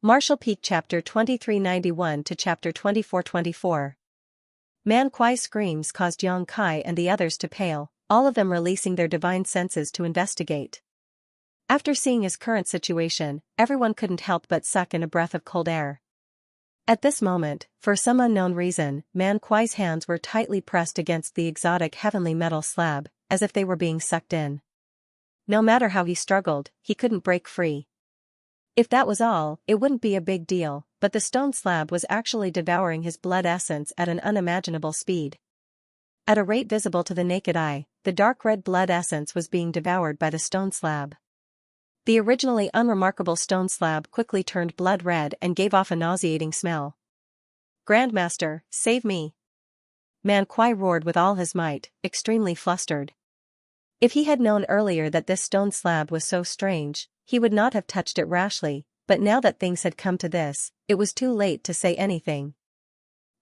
Martial Peak Chapter 2391 to Chapter 2424. Man Kuai's screams caused Yang Kai and the others to pale, all of them releasing their divine senses to investigate. After seeing his current situation, everyone couldn't help but suck in a breath of cold air. At this moment, for some unknown reason, Man Kuai's hands were tightly pressed against the exotic heavenly metal slab, as if they were being sucked in. No matter how he struggled, he couldn't break free. If that was all, it wouldn't be a big deal, but the stone slab was actually devouring his blood essence at an unimaginable speed. At a rate visible to the naked eye, the dark red blood essence was being devoured by the stone slab. The originally unremarkable stone slab quickly turned blood red and gave off a nauseating smell. "Grandmaster, save me!" Man Kuai roared with all his might, extremely flustered. If he had known earlier that this stone slab was so strange, he would not have touched it rashly, but now that things had come to this, it was too late to say anything.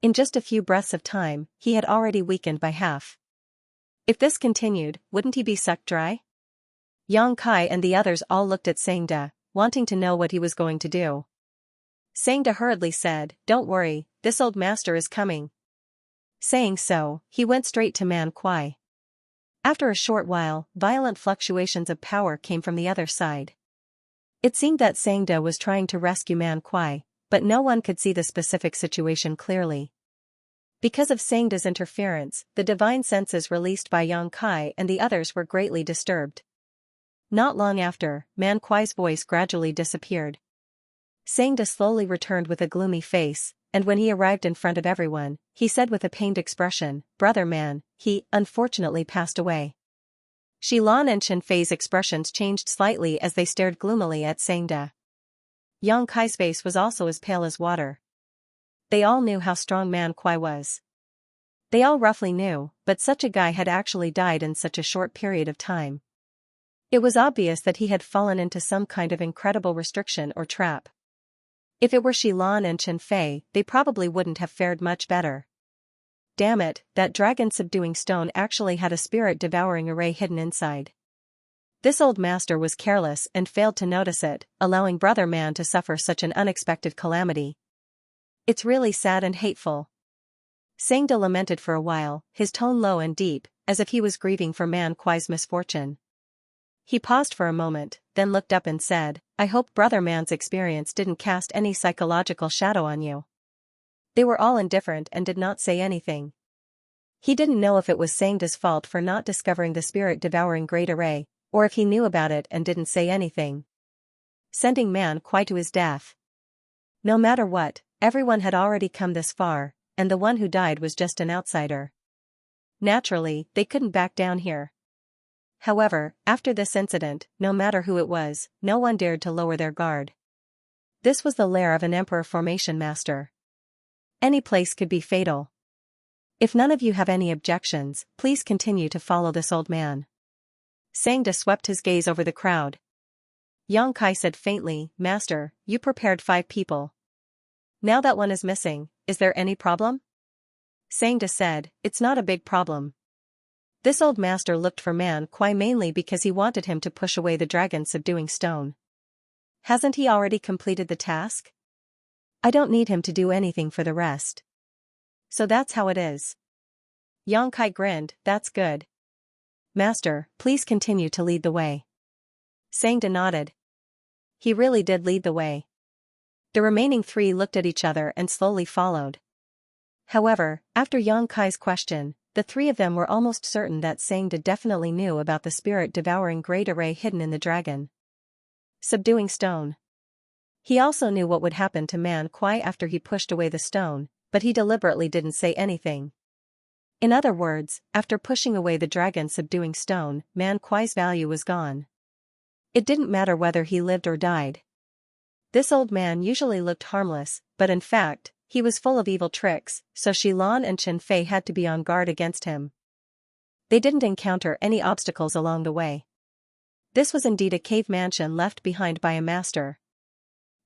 In just a few breaths of time, he had already weakened by half. If this continued, wouldn't he be sucked dry? Yang Kai and the others all looked at Xianxia, wanting to know what he was going to do. Xianxia hurriedly said, "Don't worry, this old master is coming." Saying so, he went straight to Man Kuai. After a short while, violent fluctuations of power came from the other side. It seemed that Xianxia was trying to rescue Man Kuai, but no one could see the specific situation clearly. Because of Xianxia's interference, the divine senses released by Yang Kai and the others were greatly disturbed. Not long after, Man Kuai's voice gradually disappeared. Xianxia slowly returned with a gloomy face, and when he arrived in front of everyone, he said with a pained expression, "Brother Man, he, unfortunately passed away." Xilan and Qianfei's expressions changed slightly as they stared gloomily at Xianxia. Yang Kai's face was also as pale as water. They all knew how strong Man Kuai was. They all roughly knew, but such a guy had actually died in such a short period of time. It was obvious that he had fallen into some kind of incredible restriction or trap. If it were Xilan and Qianfei, they probably wouldn't have fared much better. Damn it, that dragon-subduing stone actually had a spirit-devouring array hidden inside. This old master was careless and failed to notice it, allowing Brother Man to suffer such an unexpected calamity. It's really sad and hateful. Xianxia lamented for a while, his tone low and deep, as if he was grieving for Man Kuai's misfortune. He paused for a moment, then looked up and said, "I hope Brother Man's experience didn't cast any psychological shadow on you." They were all indifferent and did not say anything. He didn't know if it was Xianxia's fault for not discovering the spirit-devouring great array, or if he knew about it and didn't say anything. Sending Man Kuai to his death. No matter what, everyone had already come this far, and the one who died was just an outsider. Naturally, they couldn't back down here. However, after this incident, no matter who it was, no one dared to lower their guard. This was the lair of an Emperor Formation Master. Any place could be fatal. If none of you have any objections, please continue to follow this old man. Xianxia swept his gaze over the crowd. Yang Kai said faintly, "Master, you prepared 5 people. Now that one is missing, is there any problem?" Xianxia said, "It's not a big problem." This old master looked for Man Kuai mainly because he wanted him to push away the dragon-subduing stone. Hasn't he already completed the task? I don't need him to do anything for the rest. So that's how it is. Yang Kai grinned, "That's good. Master, please continue to lead the way." Xianxia nodded. He really did lead the way. The remaining 3 looked at each other and slowly followed. However, after Yang Kai's question, the 3 of them were almost certain that Xianxia definitely knew about the spirit-devouring great array hidden in the dragon subduing stone. He also knew what would happen to Man Kuai after he pushed away the stone, but he deliberately didn't say anything. In other words, after pushing away the dragon-subduing stone, Man Kuai's value was gone. It didn't matter whether he lived or died. This old man usually looked harmless, but in fact, he was full of evil tricks, so Xilan and Qianfei had to be on guard against him. They didn't encounter any obstacles along the way. This was indeed a cave mansion left behind by a master.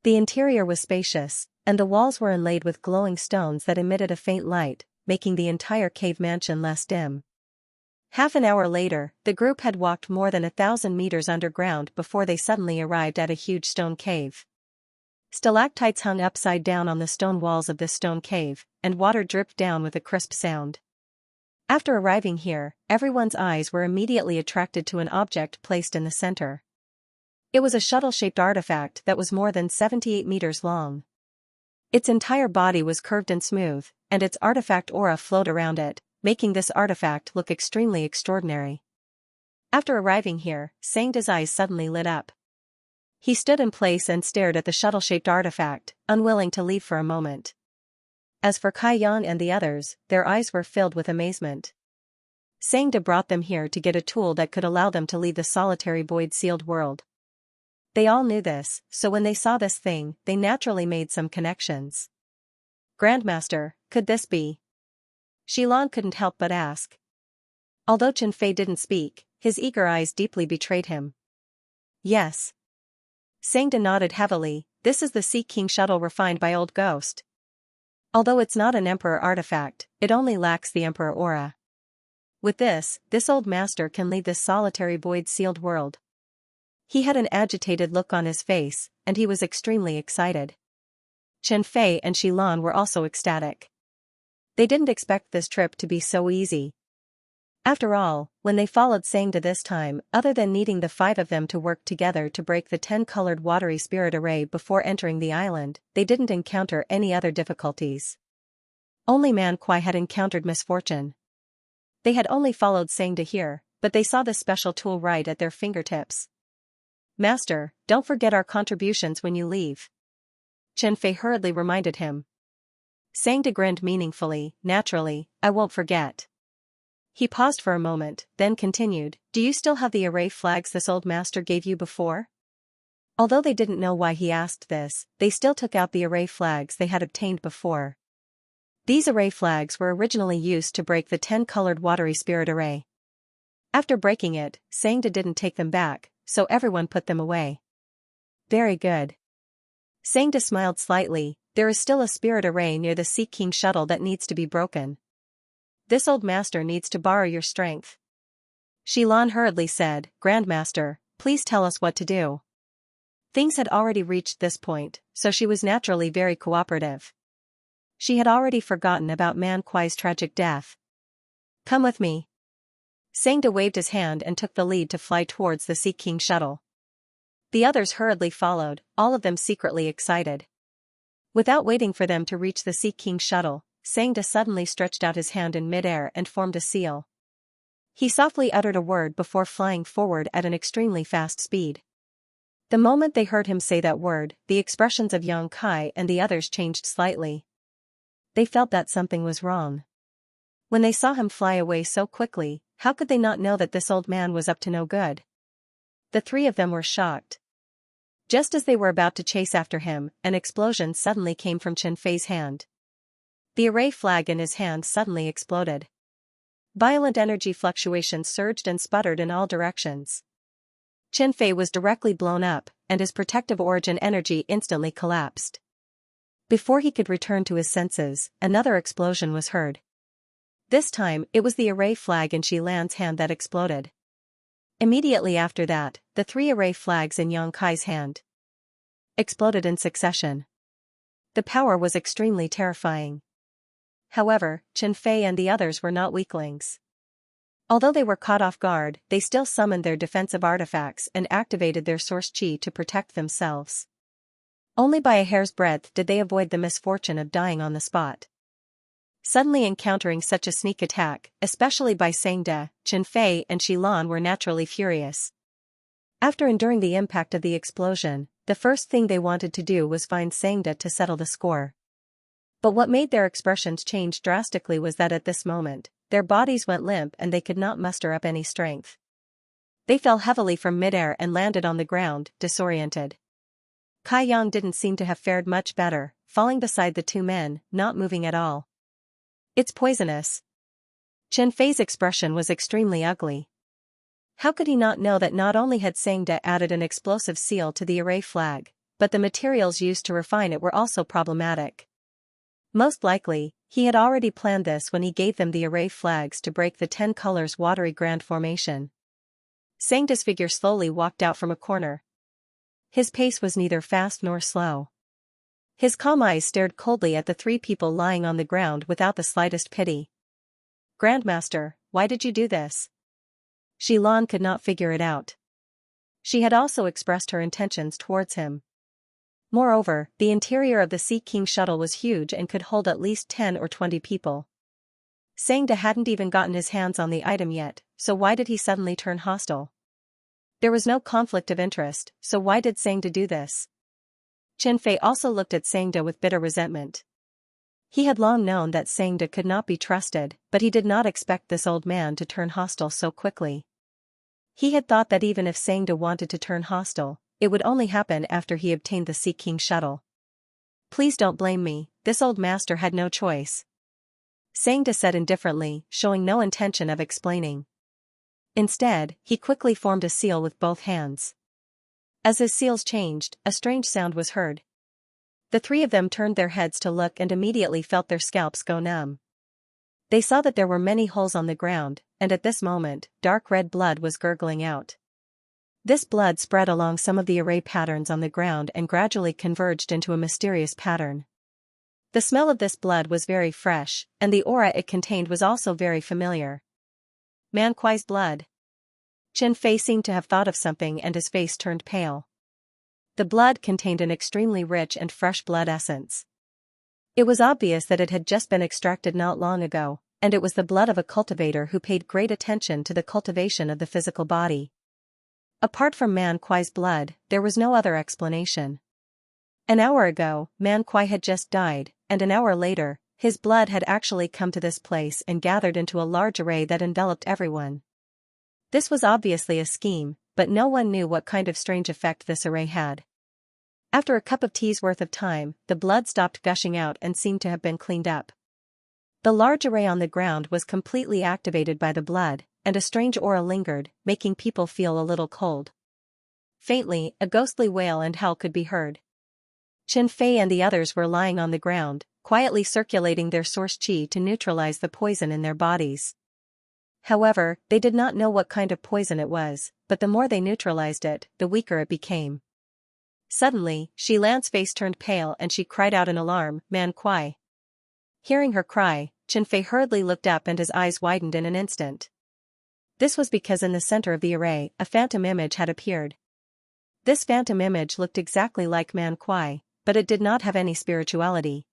The interior was spacious, and the walls were inlaid with glowing stones that emitted a faint light, making the entire cave mansion less dim. Half an hour later, the group had walked more than 1,000 meters underground before they suddenly arrived at a huge stone cave. Stalactites hung upside down on the stone walls of this stone cave, and water dripped down with a crisp sound. After arriving here, everyone's eyes were immediately attracted to an object placed in the center. It was a shuttle-shaped artifact that was more than 78 meters long. Its entire body was curved and smooth, and its artifact aura flowed around it, making this artifact look extremely extraordinary. After arriving here, Xianxia's eyes suddenly lit up. He stood in place and stared at the shuttle-shaped artifact, unwilling to leave for a moment. As for Kaiyang and the others, their eyes were filled with amazement. Xianxia brought them here to get a tool that could allow them to leave the solitary void-sealed world. They all knew this, so when they saw this thing, they naturally made some connections. Grandmaster, could this be? Xilan couldn't help but ask. Although Qianfei didn't speak, his eager eyes deeply betrayed him. Yes. Xianxia nodded heavily. This is the Sea King shuttle refined by Old Ghost. Although it's not an Emperor artifact, it only lacks the Emperor aura. With this old master can leave this solitary void-sealed world. He had an agitated look on his face, and he was extremely excited. Qianfei and Xilan were also ecstatic. They didn't expect this trip to be so easy. After all, when they followed Xianxia this time, other than needing the 5 of them to work together to break the 10-colored watery spirit array before entering the island, they didn't encounter any other difficulties. Only Man Kuai had encountered misfortune. They had only followed Xianxia here, but they saw this special tool right at their fingertips. Master, don't forget our contributions when you leave. Qianfei hurriedly reminded him. Xianxia grinned meaningfully. Naturally, I won't forget. He paused for a moment, then continued, do you still have the array flags this old master gave you before? Although they didn't know why he asked this, they still took out the array flags they had obtained before. These array flags were originally used to break the 10-colored watery spirit array. After breaking it, Xianxia didn't take them back, so everyone put them away. Very good. Xianxia smiled slightly. There is still a spirit array near the Sea King shuttle that needs to be broken. This old master needs to borrow your strength. Xilan hurriedly said, Grandmaster, please tell us what to do. Things had already reached this point, so she was naturally very cooperative. She had already forgotten about Man Kuai's tragic death. Come with me. Xianxia waved his hand and took the lead to fly towards the Sea King shuttle. The others hurriedly followed, all of them secretly excited. Without waiting for them to reach the Sea King shuttle, Xianxia suddenly stretched out his hand in midair and formed a seal. He softly uttered a word before flying forward at an extremely fast speed. The moment they heard him say that word, the expressions of Yang Kai and the others changed slightly. They felt that something was wrong. When they saw him fly away so quickly, how could they not know that this old man was up to no good? The 3 of them were shocked. Just as they were about to chase after him, an explosion suddenly came from Qianfei's hand. The array flag in his hand suddenly exploded. Violent energy fluctuations surged and sputtered in all directions. Qianfei was directly blown up, and his protective origin energy instantly collapsed. Before he could return to his senses, another explosion was heard. This time, it was the array flag in Xilan's hand that exploded. Immediately after that, the 3 array flags in Yang Kai's hand exploded in succession. The power was extremely terrifying. However, Qianfei and the others were not weaklings. Although they were caught off guard, they still summoned their defensive artifacts and activated their source qi to protect themselves. Only by a hair's breadth did they avoid the misfortune of dying on the spot. Suddenly encountering such a sneak attack, especially by Xianxia, Qianfei and Xilan were naturally furious. After enduring the impact of the explosion, the first thing they wanted to do was find Xianxia to settle the score. But what made their expressions change drastically was that at this moment, their bodies went limp and they could not muster up any strength. They fell heavily from midair and landed on the ground, disoriented. Kaiyang didn't seem to have fared much better, falling beside the 2 men, not moving at all. It's poisonous. Qianfei's expression was extremely ugly. How could he not know that not only had Xianxia added an explosive seal to the array flag, but the materials used to refine it were also problematic? Most likely, he had already planned this when he gave them the array flags to break the 10 colors watery grand formation. Xianxia's figure slowly walked out from a corner. His pace was neither fast nor slow. His calm eyes stared coldly at the three people lying on the ground without the slightest pity. "Grandmaster, why did you do this?" Xilan could not figure it out. She had also expressed her intentions towards him. Moreover, the interior of the Sea King shuttle was huge and could hold at least 10 or 20 people. Xianxia hadn't even gotten his hands on the item yet, so why did he suddenly turn hostile? There was no conflict of interest, so why did Xianxia do this? Qinfei also looked at Xianxia with bitter resentment. He had long known that Xianxia could not be trusted, but he did not expect this old man to turn hostile so quickly. He had thought that even if Xianxia wanted to turn hostile, it would only happen after he obtained the Sea King shuttle. "Please don't blame me, this old master had no choice," Xianxia said indifferently, showing no intention of explaining. Instead, he quickly formed a seal with both hands. As his seals changed, a strange sound was heard. The three of them turned their heads to look and immediately felt their scalps go numb. They saw that there were many holes on the ground, and at this moment, dark red blood was gurgling out. This blood spread along some of the array patterns on the ground and gradually converged into a mysterious pattern. The smell of this blood was very fresh, and the aura it contained was also very familiar. Man Kuai's blood. Qinfei seemed to have thought of something and his face turned pale. The blood contained an extremely rich and fresh blood essence. It was obvious that it had just been extracted not long ago, and it was the blood of a cultivator who paid great attention to the cultivation of the physical body. Apart from Man Kuai's blood, there was no other explanation. An hour ago, Man Kuai had just died, and an hour later, his blood had actually come to this place and gathered into a large array that enveloped everyone. This was obviously a scheme, but no one knew what kind of strange effect this array had. After a cup of tea's worth of time, the blood stopped gushing out and seemed to have been cleaned up. The large array on the ground was completely activated by the blood, and a strange aura lingered, making people feel a little cold. Faintly, a ghostly wail and howl could be heard. Qinfei and the others were lying on the ground, quietly circulating their source qi to neutralize the poison in their bodies. However, they did not know what kind of poison it was, but the more they neutralized it, the weaker it became. Suddenly, Xilan's face turned pale and she cried out in alarm, "Man Kuai!" Hearing her cry, Qinfei hurriedly looked up and his eyes widened in an instant. This was because in the center of the array, a phantom image had appeared. This phantom image looked exactly like Man Kuai, but it did not have any spirituality.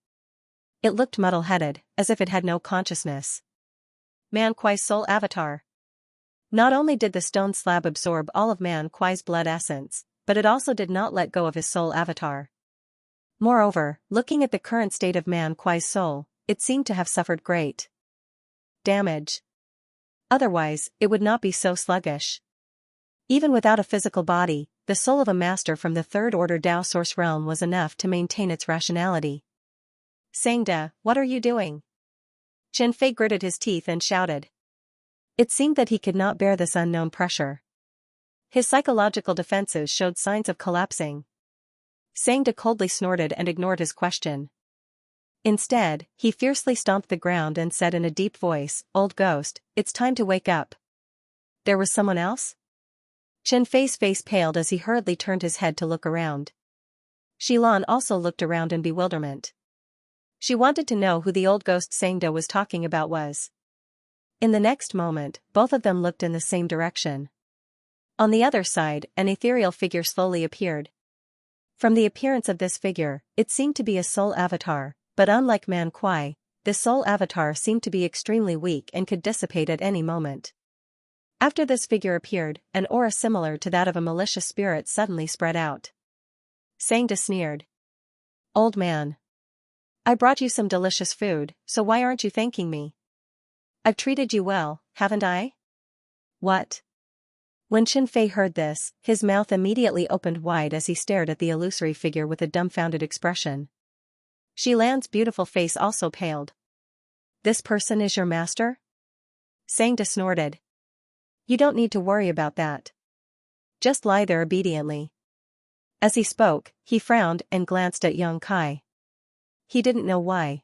It looked muddle-headed, as if it had no consciousness. Man Kuai's soul avatar. Not only did the stone slab absorb all of Man Kuai's blood essence, but it also did not let go of his soul avatar. Moreover, looking at the current state of Man Kuai's soul, it seemed to have suffered great damage. Otherwise, it would not be so sluggish. Even without a physical body, the soul of a master from the third order Dao source realm was enough to maintain its rationality. "Xianxia, what are you doing?" Qinfei gritted his teeth and shouted. It seemed that he could not bear this unknown pressure. His psychological defenses showed signs of collapsing. Xianxia coldly snorted and ignored his question. Instead, he fiercely stomped the ground and said in a deep voice, "Old ghost, it's time to wake up." There was someone else? Qinfei's face paled as he hurriedly turned his head to look around. Xilan also looked around in bewilderment. She wanted to know who the old ghost Xianxia was talking about was. In the next moment, both of them looked in the same direction. On the other side, an ethereal figure slowly appeared. From the appearance of this figure, it seemed to be a soul avatar, but unlike Man Kuai, this soul avatar seemed to be extremely weak and could dissipate at any moment. After this figure appeared, an aura similar to that of a malicious spirit suddenly spread out. Xianxia sneered. "Old man. I brought you some delicious food, so why aren't you thanking me? I've treated you well, haven't I?" "What?" When Qinfei heard this, his mouth immediately opened wide as he stared at the illusory figure with a dumbfounded expression. Xilan's beautiful face also paled. "This person is your master?" Xianxia snorted. "You don't need to worry about that. Just lie there obediently." As he spoke, he frowned and glanced at young Kai. He didn't know why.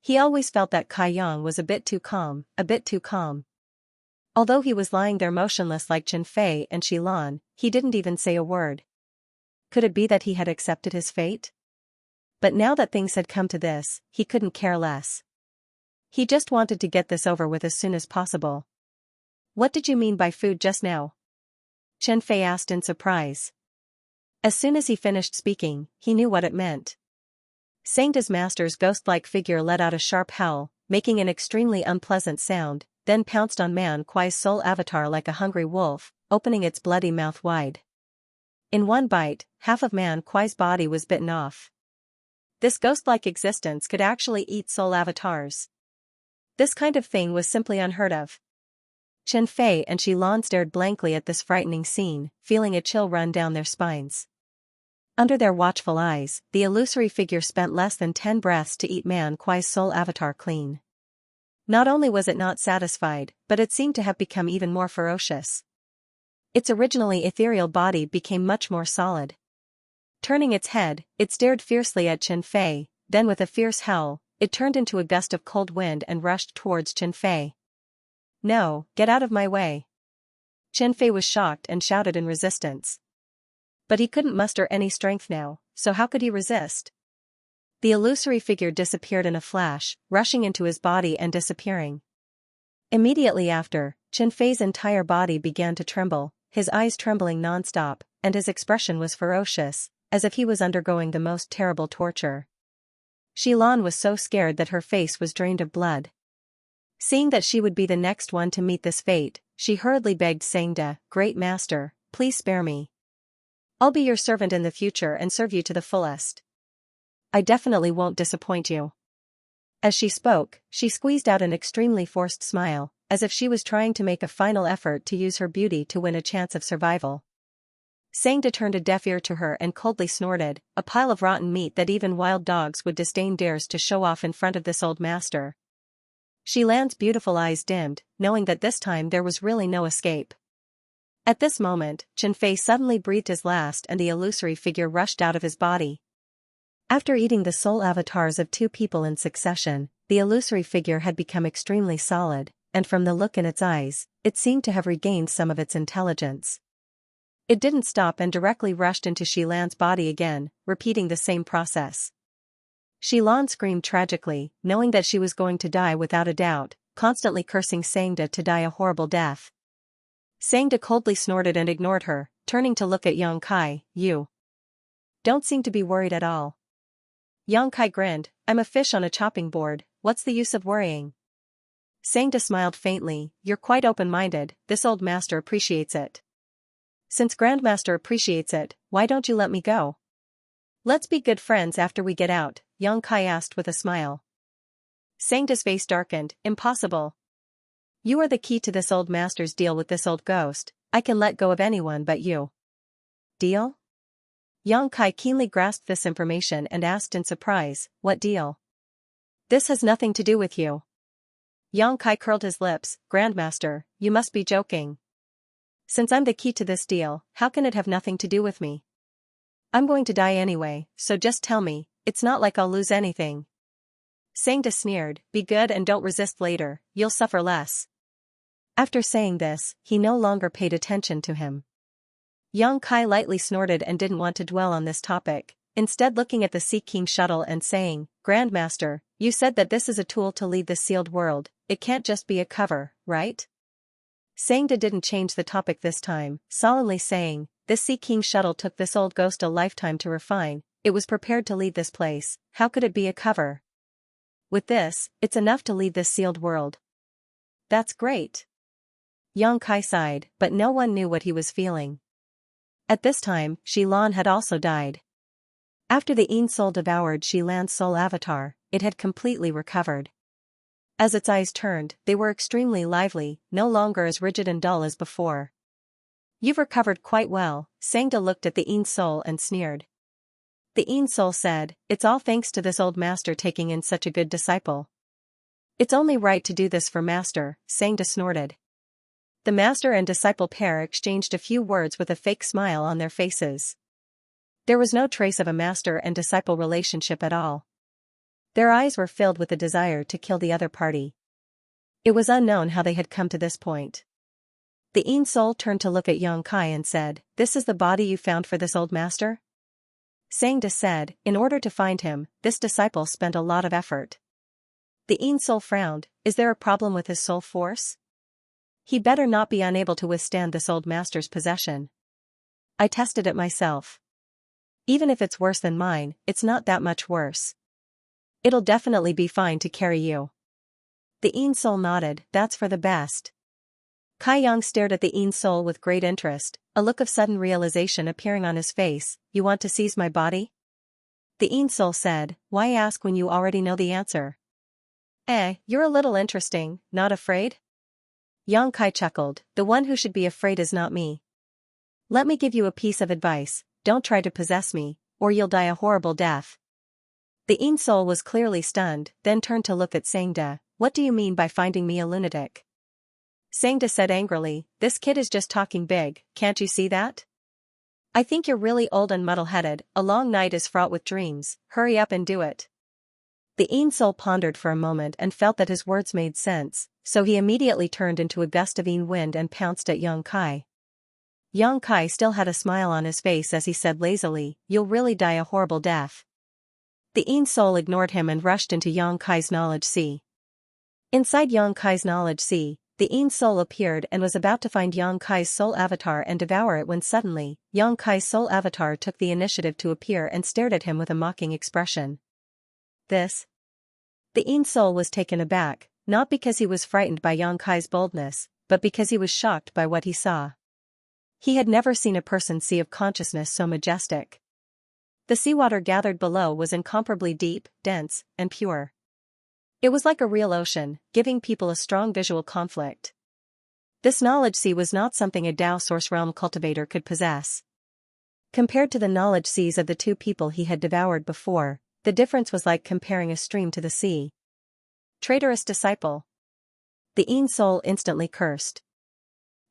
He always felt that Kai Yang was a bit too calm, a bit too calm. Although he was lying there motionless like Qinfei and Xilan, he didn't even say a word. Could it be that he had accepted his fate? But now that things had come to this, he couldn't care less. He just wanted to get this over with as soon as possible. What did you mean by food just now? Chen Fei asked in surprise. As soon as he finished speaking, he knew what it meant. Xianxia's master's ghost-like figure let out a sharp howl, making an extremely unpleasant sound, then pounced on Man Kuai's soul avatar like a hungry wolf, opening its bloody mouth wide. In one bite, half of Man Kuai's body was bitten off. This ghost-like existence could actually eat soul avatars. This kind of thing was simply unheard of. Chen Fei and Xilan stared blankly at this frightening scene, feeling a chill run down their spines. Under their watchful eyes, the illusory figure spent less than 10 breaths to eat Man Kuai's soul avatar clean. Not only was it not satisfied, but it seemed to have become even more ferocious. Its originally ethereal body became much more solid. Turning its head, it stared fiercely at Chen Fei, then with a fierce howl, it turned into a gust of cold wind and rushed towards Chen Fei. No, get out of my way. Chen Fei was shocked and shouted in resistance. But he couldn't muster any strength now, so how could he resist? The illusory figure disappeared in a flash, rushing into his body and disappearing. Immediately after, Chen Fei's entire body began to tremble, his eyes trembling non-stop, and his expression was ferocious, as if he was undergoing the most terrible torture. Xilan was so scared that her face was drained of blood. Seeing that she would be the next one to meet this fate, she hurriedly begged Xianxia, "Great Master, please spare me. I'll be your servant in the future and serve you to the fullest. I definitely won't disappoint you." As she spoke, she squeezed out an extremely forced smile, as if she was trying to make a final effort to use her beauty to win a chance of survival. Xianxia turned a deaf ear to her and coldly snorted, "A pile of rotten meat that even wild dogs would disdain dares to show off in front of this old master." Xilan's beautiful eyes dimmed, knowing that this time there was really no escape. At this moment, Chen Fei suddenly breathed his last and the illusory figure rushed out of his body. After eating the soul avatars of 2 people in succession, the illusory figure had become extremely solid, and from the look in its eyes, it seemed to have regained some of its intelligence. It didn't stop and directly rushed into Xilan's body again, repeating the same process. Xilan screamed tragically, knowing that she was going to die without a doubt, constantly cursing Xianxia to die a horrible death. Xianxia coldly snorted and ignored her, turning to look at Yang Kai. "You don't seem to be worried at all." Yang Kai grinned, "I'm a fish on a chopping board, what's the use of worrying?" Xianxia smiled faintly, "You're quite open-minded, this old master appreciates it." "Since Grandmaster appreciates it, why don't you let me go? Let's be good friends after we get out," Yang Kai asked with a smile. Xianxia's face darkened, "Impossible. You are the key to this old master's deal with this old ghost, I can let go of anyone but you." "Deal?" Yang Kai keenly grasped this information and asked in surprise, "What deal? This has nothing to do with you." Yang Kai curled his lips, "Grandmaster, you must be joking. Since I'm the key to this deal, how can it have nothing to do with me? I'm going to die anyway, so just tell me, it's not like I'll lose anything." Xianxia sneered, "Be good and don't resist later, you'll suffer less." After saying this, he no longer paid attention to him. Yang Kai lightly snorted and didn't want to dwell on this topic, instead looking at the Sea King shuttle and saying, "Grandmaster, you said that this is a tool to lead the sealed world, it can't just be a cover, right?" Xianxia didn't change the topic this time, solemnly saying, "This Sea King shuttle took this old ghost a lifetime to refine, it was prepared to lead this place, how could it be a cover? With this, it's enough to lead this sealed world." "That's great." Yang Kai sighed, but no one knew what he was feeling. At this time, Xilan had also died. After the Yin soul devoured Xilan's soul avatar, it had completely recovered. As its eyes turned, they were extremely lively, no longer as rigid and dull as before. "You've recovered quite well," Xianxia looked at the Yin soul and sneered. The Yin soul said, "It's all thanks to this old master taking in such a good disciple. It's only right to do this for master," Xianxia snorted. The master and disciple pair exchanged a few words with a fake smile on their faces. There was no trace of a master and disciple relationship at all. Their eyes were filled with a desire to kill the other party. It was unknown how they had come to this point. The Yin soul turned to look at Yang Kai and said, "This is the body you found for this old master?" Xianxia said, in order to find him, this disciple spent a lot of effort. The Yin soul frowned, is there a problem with his soul force? He better not be unable to withstand this old master's possession. I tested it myself. Even if it's worse than mine, it's not that much worse. It'll definitely be fine to carry you. The Yin soul nodded, that's for the best. Kai Yang stared at the Yin soul with great interest, a look of sudden realization appearing on his face. You want to seize my body? The Yin soul said, why ask when you already know the answer? You're a little interesting, not afraid? Yang Kai chuckled, the one who should be afraid is not me. Let me give you a piece of advice, don't try to possess me, or you'll die a horrible death. The Yin soul was clearly stunned, then turned to look at Xianxia. What do you mean by finding me a lunatic? Xianxia said angrily, this kid is just talking big, can't you see that? I think you're really old and muddle-headed, a long night is fraught with dreams, hurry up and do it. The Yin soul pondered for a moment and felt that his words made sense, so he immediately turned into a gust of Yin wind and pounced at Yang Kai. Yang Kai still had a smile on his face as he said lazily, you'll really die a horrible death. The Yin soul ignored him and rushed into Yang Kai's knowledge sea. Inside Yang Kai's knowledge sea, the Yin soul appeared and was about to find Yang Kai's soul avatar and devour it when suddenly, Yang Kai's soul avatar took the initiative to appear and stared at him with a mocking expression. This? The Yin soul was taken aback, not because he was frightened by Yang Kai's boldness, but because he was shocked by what he saw. He had never seen a person sea of consciousness so majestic. The seawater gathered below was incomparably deep, dense, and pure. It was like a real ocean, giving people a strong visual conflict. This knowledge sea was not something a Tao source realm cultivator could possess. Compared to the knowledge seas of the two people he had devoured before, the difference was like comparing a stream to the sea. Traitorous disciple. The Yin soul instantly cursed.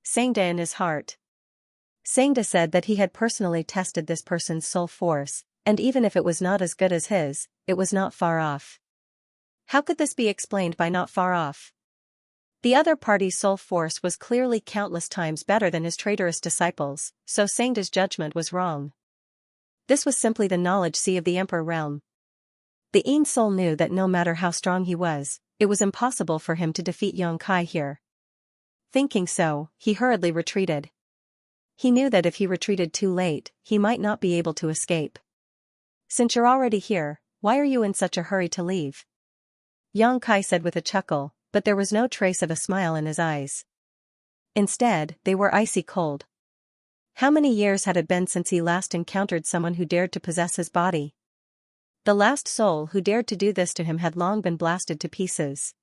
Xianxia in his heart. Xianxia said that he had personally tested this person's soul force, and even if it was not as good as his, it was not far off. How could this be explained by not far off? The other party's soul force was clearly countless times better than his traitorous disciples, so Xianxia's judgment was wrong. This was simply the knowledge sea of the Emperor realm. The Yin soul knew that no matter how strong he was, it was impossible for him to defeat Yang Kai here. Thinking so, he hurriedly retreated. He knew that if he retreated too late, he might not be able to escape. Since you're already here, why are you in such a hurry to leave? Yang Kai said with a chuckle, but there was no trace of a smile in his eyes. Instead, they were icy cold. How many years had it been since he last encountered someone who dared to possess his body? The last soul who dared to do this to him had long been blasted to pieces.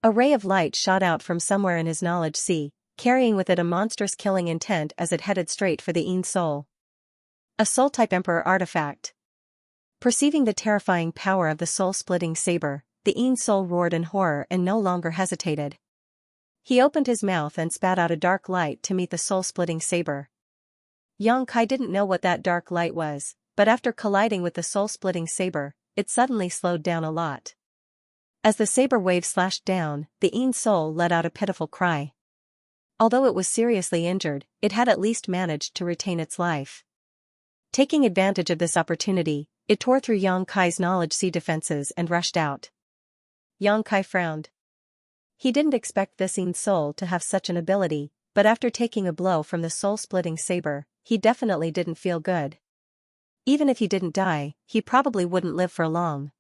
A ray of light shot out from somewhere in his knowledge sea, carrying with it a monstrous killing intent as it headed straight for the Yin soul. A soul-type Emperor artifact. Perceiving the terrifying power of the soul-splitting saber, the Yin soul roared in horror and no longer hesitated. He opened his mouth and spat out a dark light to meet the soul-splitting saber. Yang Kai didn't know what that dark light was, but after colliding with the soul-splitting saber, it suddenly slowed down a lot. As the saber wave slashed down, the Yin soul let out a pitiful cry. Although it was seriously injured, it had at least managed to retain its life. Taking advantage of this opportunity, it tore through Yang Kai's knowledge sea defenses and rushed out. Yang Kai frowned. He didn't expect this Yin soul to have such an ability, but after taking a blow from the soul-splitting saber, he definitely didn't feel good. Even if he didn't die, he probably wouldn't live for long.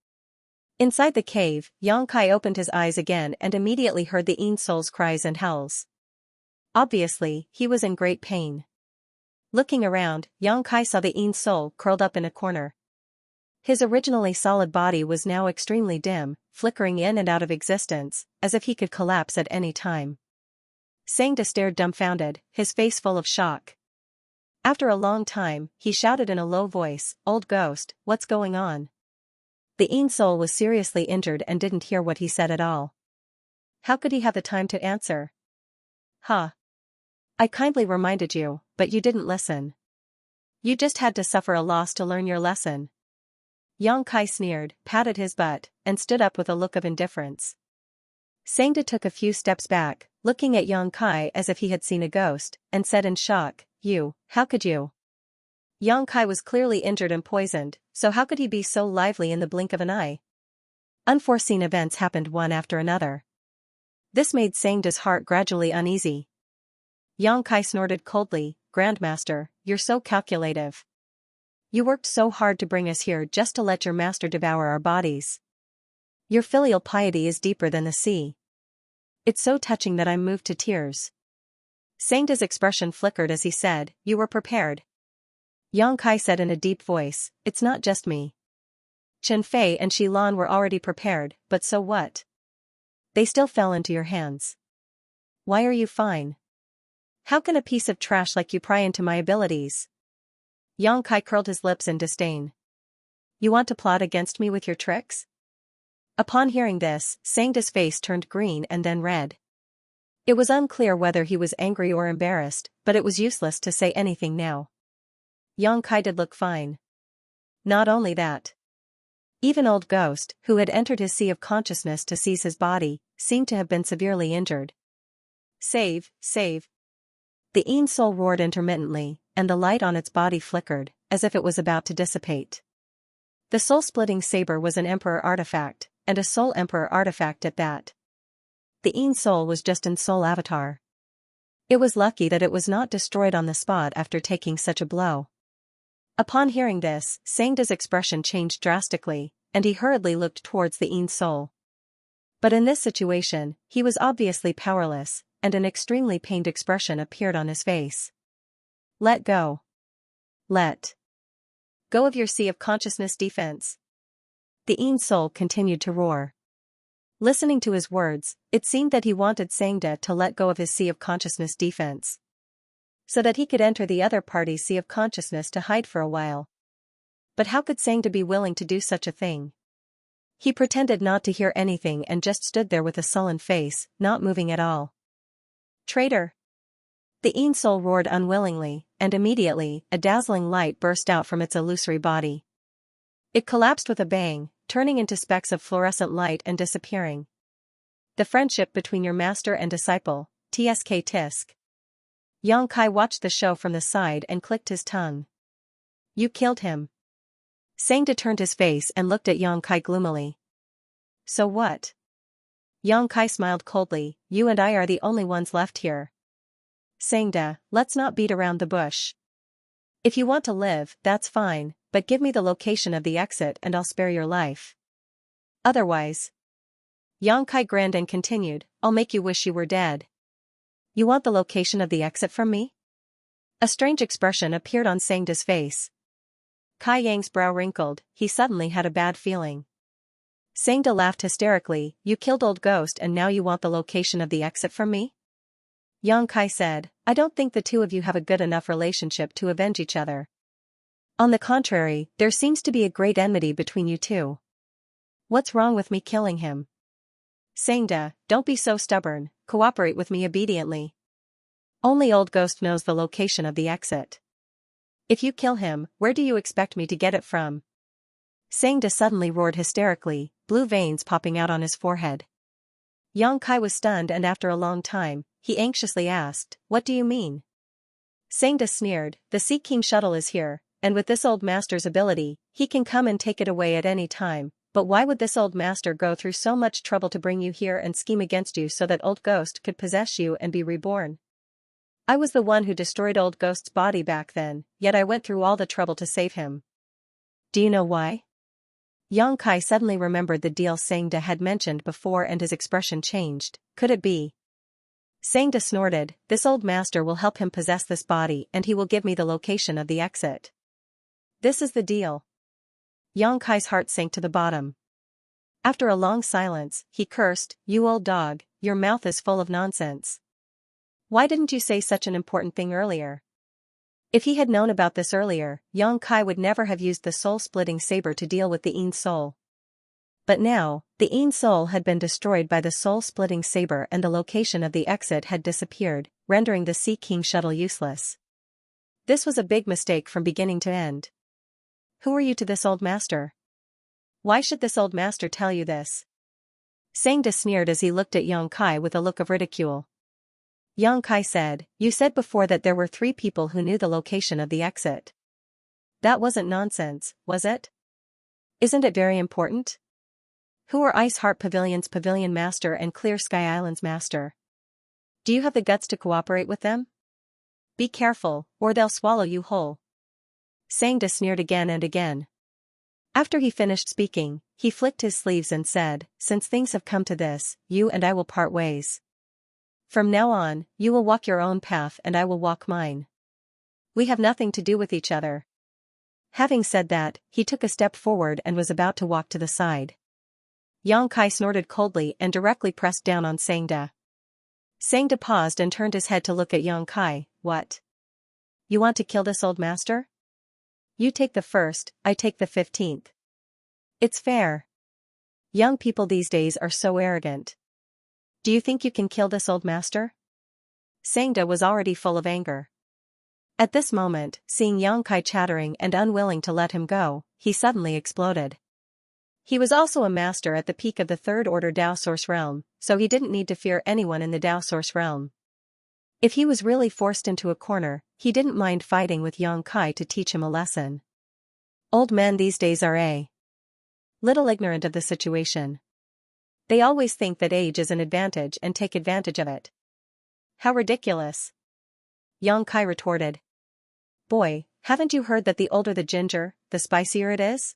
Inside the cave, Yang Kai opened his eyes again and immediately heard the Yin soul's cries and howls. Obviously, he was in great pain. Looking around, Yang Kai saw the Yin soul curled up in a corner. His originally solid body was now extremely dim, flickering in and out of existence, as if he could collapse at any time. Xianxia stared dumbfounded, his face full of shock. After a long time, he shouted in a low voice, "Old ghost, what's going on?" The Yin soul was seriously injured and didn't hear what he said at all. How could he have the time to answer? Huh. I kindly reminded you, but you didn't listen. You just had to suffer a loss to learn your lesson. Yang Kai sneered, patted his butt, and stood up with a look of indifference. Xianxia took a few steps back, looking at Yang Kai as if he had seen a ghost, and said in shock, "You, how could you?" Yang Kai was clearly injured and poisoned, so how could he be so lively in the blink of an eye? Unforeseen events happened one after another. This made Sangda's heart gradually uneasy. Yang Kai snorted coldly, "Grandmaster, you're so calculative. You worked so hard to bring us here just to let your master devour our bodies. Your filial piety is deeper than the sea. It's so touching that I'm moved to tears." Sangda's expression flickered as he said, "You were prepared." Yang Kai said in a deep voice, "It's not just me. Chen Fei and Shi Lan were already prepared, but so what? They still fell into your hands. Why are you fine? How can a piece of trash like you pry into my abilities?" Yang Kai curled his lips in disdain. "You want to plot against me with your tricks?" Upon hearing this, Sangda's face turned green and then red. It was unclear whether he was angry or embarrassed, but it was useless to say anything now. Yang Kai did look fine. Not only that. Even Old Ghost, who had entered his sea of consciousness to seize his body, seemed to have been severely injured. "Save, save." The Een soul roared intermittently, and the light on its body flickered, as if it was about to dissipate. The soul-splitting saber was an Emperor artifact, and a Soul Emperor artifact at that. The Een soul was just an soul avatar. It was lucky that it was not destroyed on the spot after taking such a blow. Upon hearing this, Sangda's expression changed drastically, and he hurriedly looked towards the Een soul. But in this situation, he was obviously powerless, and an extremely pained expression appeared on his face. "Let go. Let go of your sea of consciousness defense." The Een soul continued to roar. Listening to his words, it seemed that he wanted Sangda to let go of his sea of consciousness defense, so that he could enter the other party's sea of consciousness to hide for a while. But how could Sangda be willing to do such a thing? He pretended not to hear anything and just stood there with a sullen face, not moving at all. "Traitor!" The Een soul roared unwillingly, and immediately, a dazzling light burst out from its illusory body. It collapsed with a bang, turning into specks of fluorescent light and disappearing. "The friendship between your master and disciple, tsk tisk." Yang Kai watched the show from the side and clicked his tongue. "You killed him." Sangda turned his face and looked at Yang Kai gloomily. "So what?" Yang Kai smiled coldly, "You and I are the only ones left here. Sangda, let's not beat around the bush. If you want to live, that's fine, but give me the location of the exit and I'll spare your life. Otherwise..." Yang Kai grinned and continued, "I'll make you wish you were dead." "You want the location of the exit from me?" A strange expression appeared on Sangda's face. Kai Yang's brow wrinkled, he suddenly had a bad feeling. Sangda laughed hysterically, "You killed Old Ghost and now you want the location of the exit from me?" Yang Kai said, "I don't think the two of you have a good enough relationship to avenge each other. On the contrary, there seems to be a great enmity between you two. What's wrong with me killing him? Sangda, don't be so stubborn, cooperate with me obediently. Only Old Ghost knows the location of the exit. If you kill him, where do you expect me to get it from?" Sangda suddenly roared hysterically, blue veins popping out on his forehead. Yang Kai was stunned and after a long time, he anxiously asked, "What do you mean?" Sangda sneered, "The Sea King shuttle is here, and with this old master's ability, he can come and take it away at any time, but why would this old master go through so much trouble to bring you here and scheme against you so that Old Ghost could possess you and be reborn? I was the one who destroyed Old Ghost's body back then, yet I went through all the trouble to save him. Do you know why?" Yang Kai suddenly remembered the deal Sangda had mentioned before and his expression changed. Could it be? Sangda snorted, "This old master will help him possess this body and he will give me the location of the exit. This is the deal." Yang Kai's heart sank to the bottom. After a long silence, he cursed, "You old dog, your mouth is full of nonsense. Why didn't you say such an important thing earlier?" If he had known about this earlier, Yang Kai would never have used the soul-splitting saber to deal with the Een soul. But now, the Een soul had been destroyed by the soul-splitting saber and the location of the exit had disappeared, rendering the Sea King shuttle useless. This was a big mistake from beginning to end. "Who are you to this old master? Why should this old master tell you this?" Sangda sneered as he looked at Yang Kai with a look of ridicule. Yang Kai said, "You said before that there were 3 people who knew the location of the exit. That wasn't nonsense, was it? Isn't it very important? Who are Ice Heart Pavilion's Pavilion Master and Clear Sky Island's Master? Do you have the guts to cooperate with them? Be careful, or they'll swallow you whole. Xianxia sneered again and again. After he finished speaking, he flicked his sleeves and said, "Since things have come to this, you and I will part ways. From now on, you will walk your own path and I will walk mine. We have nothing to do with each other." Having said that, he took a step forward and was about to walk to the side. Xianxia snorted coldly and directly pressed down on Xianxia. Xianxia paused and turned his head to look at Xianxia. "What? You want to kill this old master? You take the first, I take the 15th. It's fair. Young people these days are so arrogant. Do you think you can kill this old master?" Xianxia was already full of anger. At this moment, seeing Xianxia chattering and unwilling to let him go, he suddenly exploded. He was also a master at the peak of the Third Order Dao Source Realm, so he didn't need to fear anyone in the Dao Source Realm. If he was really forced into a corner, he didn't mind fighting with Xianxia to teach him a lesson. Old men these days are a little ignorant of the situation. They always think that age is an advantage and take advantage of it. How ridiculous! Xianxia retorted. "Boy, haven't you heard that the older the ginger, the spicier it is?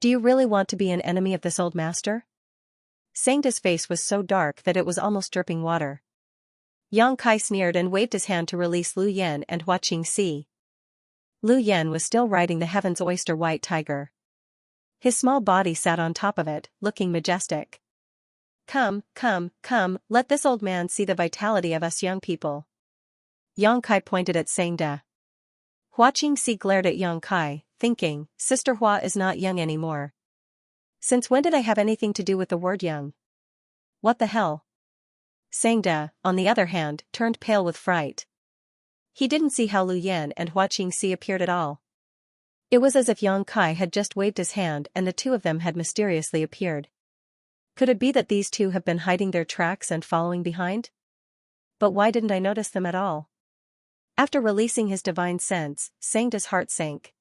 Do you really want to be an enemy of this old master?" Xianxia's face was so dark that it was almost dripping water. Xianxia sneered and waved his hand to release Lu Yan and Hua Qingxi. Lu Yan was still riding the Heaven's Oyster White Tiger. His small body sat on top of it, looking majestic. Come, let this old man see the vitality of us young people." Xianxia pointed at Xianxia. Hua Qingxi glared at Xianxia, thinking, Sister Hua is not young anymore. Since when did I have anything to do with the word young? What the hell? Xianxia, on the other hand, turned pale with fright. He didn't see how Lu Yan and Hua Qingxi appeared at all. It was as if Xianxia had just waved his hand and the two of them had mysteriously appeared. Could it be that these two have been hiding their tracks and following behind? But why didn't I notice them at all? After releasing his divine sense, Xianxia's heart sank.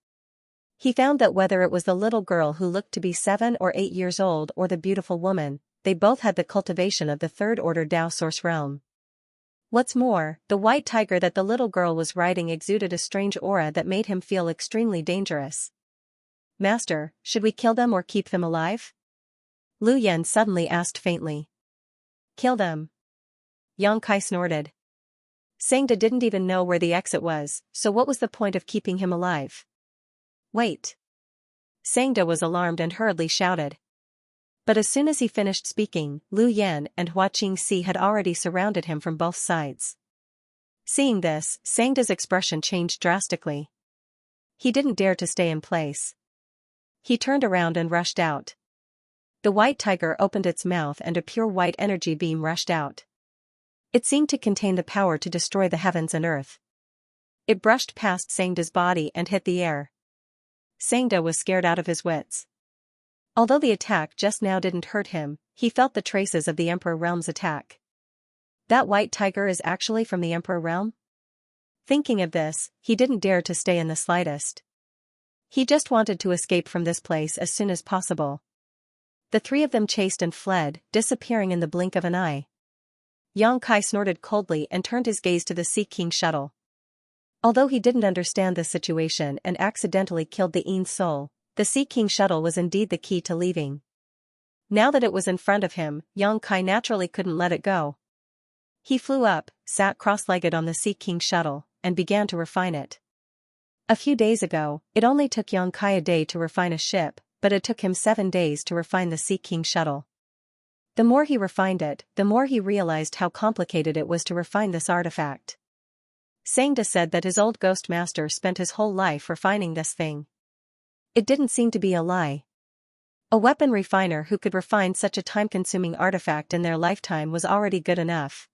He found that whether it was the little girl who looked to be 7 or 8 years old or the beautiful woman, they both had the cultivation of the Third Order Dao Source Realm. What's more, the white tiger that the little girl was riding exuded a strange aura that made him feel extremely dangerous. "Master, should we kill them or keep them alive?" Lu Yan suddenly asked faintly. "Kill them." Xianxia snorted. Xianxia didn't even know where the exit was, so what was the point of keeping him alive? "Wait." Xianxia was alarmed and hurriedly shouted. But as soon as he finished speaking, Lu Yan and Hua Qingxi had already surrounded him from both sides. Seeing this, Xianxia's expression changed drastically. He didn't dare to stay in place. He turned around and rushed out. The white tiger opened its mouth and a pure white energy beam rushed out. It seemed to contain the power to destroy the heavens and earth. It brushed past Xianxia's body and hit the air. Xianxia was scared out of his wits. Although the attack just now didn't hurt him, he felt the traces of the Emperor Realm's attack. That white tiger is actually from the Emperor Realm? Thinking of this, he didn't dare to stay in the slightest. He just wanted to escape from this place as soon as possible. The three of them chased and fled, disappearing in the blink of an eye. Xianxia snorted coldly and turned his gaze to the Sea King shuttle. Although he didn't understand the situation and accidentally killed the Een soul, the Sea King shuttle was indeed the key to leaving. Now that it was in front of him, Xianxia naturally couldn't let it go. He flew up, sat cross-legged on the Sea King shuttle, and began to refine it. A few days ago, it only took Xianxia a day to refine a ship, but it took him 7 days to refine the Sea King shuttle. The more he refined it, the more he realized how complicated it was to refine this artifact. Xianxia said that his old ghost master spent his whole life refining this thing. It didn't seem to be a lie. A weapon refiner who could refine such a time-consuming artifact in their lifetime was already good enough.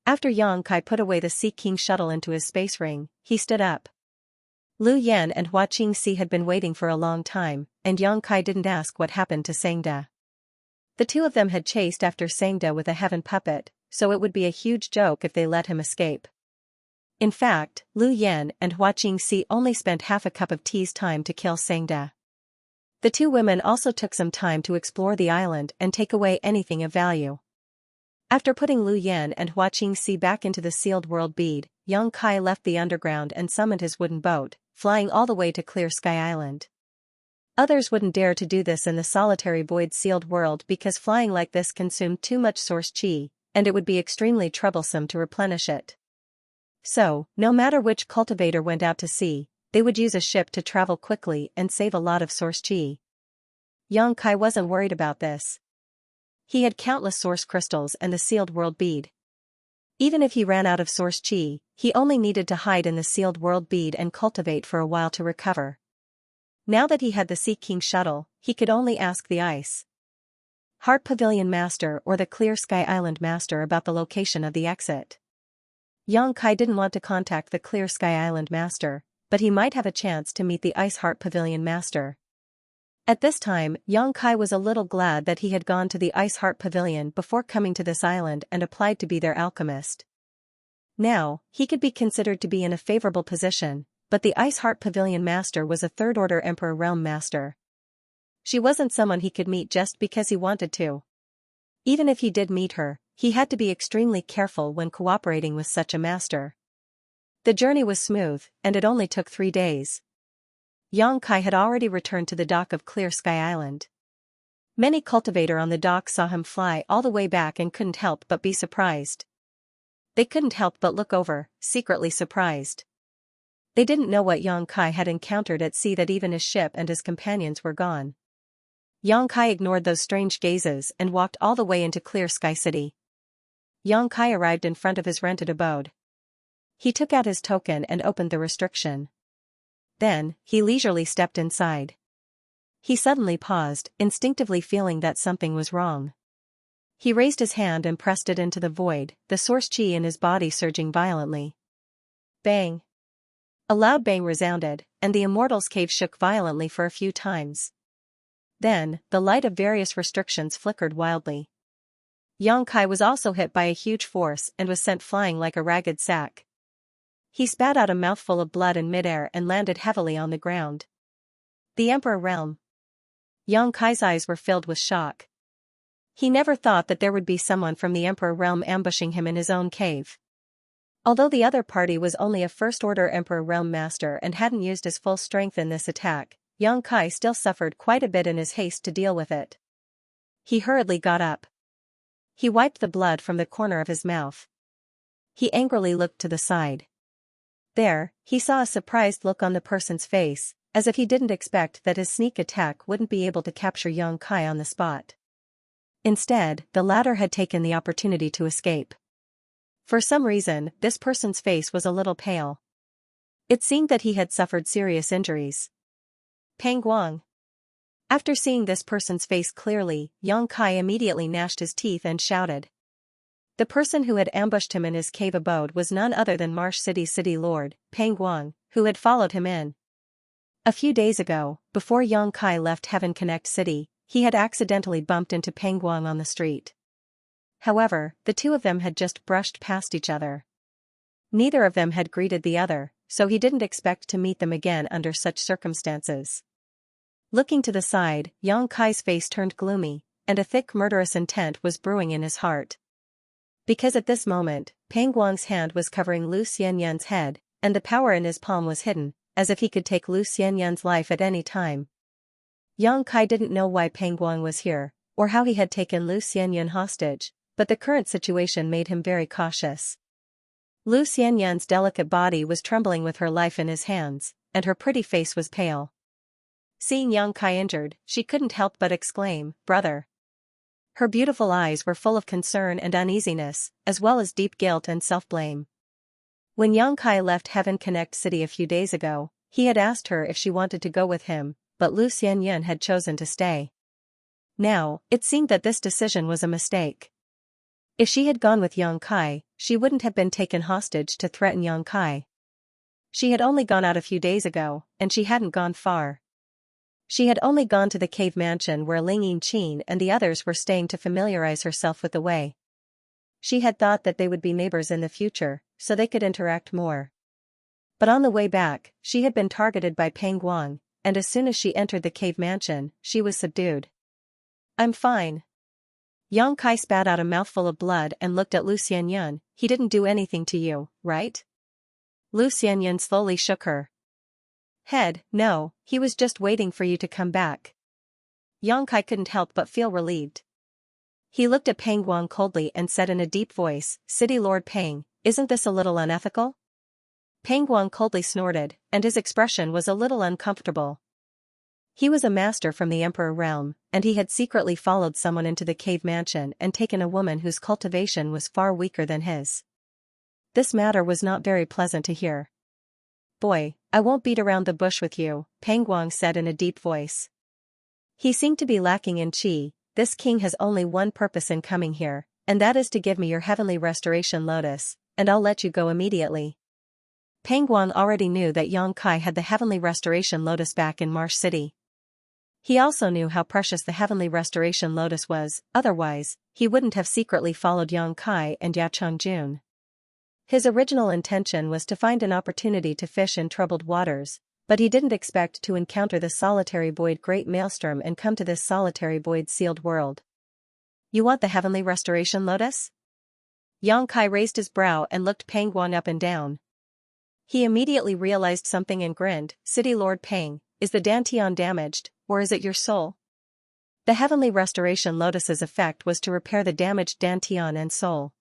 After Xianxia put away the Sea King shuttle into his space ring, he stood up. Lu Yan and Hua Qingxi had been waiting for a long time, and Xianxia didn't ask what happened to Xianxia. The two of them had chased after Xianxia with a heaven puppet, so it would be a huge joke if they let him escape. In fact, Lu Yan and Hua Qingxi only spent half a cup of tea's time to kill Sangda. The two women also took some time to explore the island and take away anything of value. After putting Lu Yan and Hua Qingxi back into the sealed world bead, Yang Kai left the underground and summoned his wooden boat, flying all the way to Clear Sky Island. Others wouldn't dare to do this in the solitary void sealed world because flying like this consumed too much source chi, and it would be extremely troublesome to replenish it. So, no matter which cultivator went out to sea, they would use a ship to travel quickly and save a lot of source chi. Yang Kai wasn't worried about this. He had countless source crystals and the sealed world bead. Even if he ran out of source chi, he only needed to hide in the sealed world bead and cultivate for a while to recover. Now that he had the Sea King shuttle, he could only ask the Ice Heart Pavilion Master or the Clear Sky Island Master about the location of the exit. Yang Kai didn't want to contact the Clear Sky Island Master, but he might have a chance to meet the Ice Heart Pavilion Master. At this time, Yang Kai was a little glad that he had gone to the Ice Heart Pavilion before coming to this island and applied to be their alchemist. Now, he could be considered to be in a favorable position, but the Ice Heart Pavilion Master was a third-order Emperor Realm Master. She wasn't someone he could meet just because he wanted to. Even if he did meet her, he had to be extremely careful when cooperating with such a master. The journey was smooth, and it only took 3 days. Yang Kai had already returned to the dock of Clear Sky Island. Many cultivator on the dock saw him fly all the way back and couldn't help but be surprised. They couldn't help but look over, secretly surprised. They didn't know what Yang Kai had encountered at sea that even his ship and his companions were gone. Yang Kai ignored those strange gazes and walked all the way into Clear Sky City. Yang Kai arrived in front of his rented abode. He took out his token and opened the restriction. Then, he leisurely stepped inside. He suddenly paused, instinctively feeling that something was wrong. He raised his hand and pressed it into the void, the source chi in his body surging violently. Bang! A loud bang resounded, and the immortal's cave shook violently for a few times. Then, the light of various restrictions flickered wildly. Yang Kai was also hit by a huge force and was sent flying like a ragged sack. He spat out a mouthful of blood in midair and landed heavily on the ground. The Emperor Realm. Yang Kai's eyes were filled with shock. He never thought that there would be someone from the Emperor Realm ambushing him in his own cave. Although the other party was only a first-order Emperor Realm Master and hadn't used his full strength in this attack, Yang Kai still suffered quite a bit in his haste to deal with it. He hurriedly got up. He wiped the blood from the corner of his mouth. He angrily looked to the side. There, he saw a surprised look on the person's face, as if he didn't expect that his sneak attack wouldn't be able to capture Yang Kai on the spot. Instead, the latter had taken the opportunity to escape. For some reason, this person's face was a little pale. It seemed that he had suffered serious injuries. Pang Guang. After seeing this person's face clearly, Yang Kai immediately gnashed his teeth and shouted. The person who had ambushed him in his cave abode was none other than Marsh City's city lord, Pang Guang, who had followed him in. A few days ago, before Yang Kai left Heaven Connect City, he had accidentally bumped into Pang Guang on the street. However, the two of them had just brushed past each other. Neither of them had greeted the other, so he didn't expect to meet them again under such circumstances. Looking to the side, Yang Kai's face turned gloomy, and a thick murderous intent was brewing in his heart. Because at this moment, Pang Guang's hand was covering Lu Xianyun's head, and the power in his palm was hidden, as if he could take Lu Xianyun's life at any time. Yang Kai didn't know why Pang Guang was here, or how he had taken Lu Xianyun hostage, but the current situation made him very cautious. Lu Xianyun's delicate body was trembling with her life in his hands, and her pretty face was pale. Seeing Yang Kai injured, she couldn't help but exclaim, "Brother." Her beautiful eyes were full of concern and uneasiness, as well as deep guilt and self-blame. When Yang Kai left Heaven Connect City a few days ago, he had asked her if she wanted to go with him, but Lu Xianyun had chosen to stay. Now, it seemed that this decision was a mistake. If she had gone with Yang Kai, she wouldn't have been taken hostage to threaten Yang Kai. She had only gone out a few days ago, and she hadn't gone far. She had only gone to the cave mansion where Ling Yinqin and the others were staying to familiarize herself with the way. she had thought that they would be neighbors in the future, so they could interact more. But on the way back, she had been targeted by Peng Guang, and as soon as she entered the cave mansion, she was subdued. "I'm fine." Yang Kai spat out a mouthful of blood and looked at Lu Xianyun. "He didn't do anything to you, right?" Lu Xianyun slowly shook her head. "No, he was just waiting for you to come back." Yang Kai couldn't help but feel relieved. He looked at Peng Guang coldly and said in a deep voice, "City Lord Peng, isn't this a little unethical?" Peng Guang coldly snorted, and his expression was a little uncomfortable. He was a master from the Emperor realm, and he had secretly followed someone into the cave mansion and taken a woman whose cultivation was far weaker than his. This matter was not very pleasant to hear. "Boy, I won't beat around the bush with you," Peng Guang said in a deep voice. He seemed to be lacking in qi. "This king has only one purpose in coming here, and that is to give me your heavenly restoration lotus, and I'll let you go immediately." Peng Guang already knew that Yang Kai had the heavenly restoration lotus back in Marsh City. He also knew how precious the heavenly restoration lotus was, otherwise, he wouldn't have secretly followed Yang Kai and Ya Chongjun. His original intention was to find an opportunity to fish in troubled waters, but he didn't expect to encounter the solitary void great maelstrom and come to this solitary void sealed world. "You want the heavenly restoration lotus?" Yang Kai raised his brow and looked Peng Guang up and down. He immediately realized something and grinned. "City Lord Peng, is the Dantian damaged, or is it your soul?" The heavenly restoration lotus's effect was to repair the damaged Dantian and soul.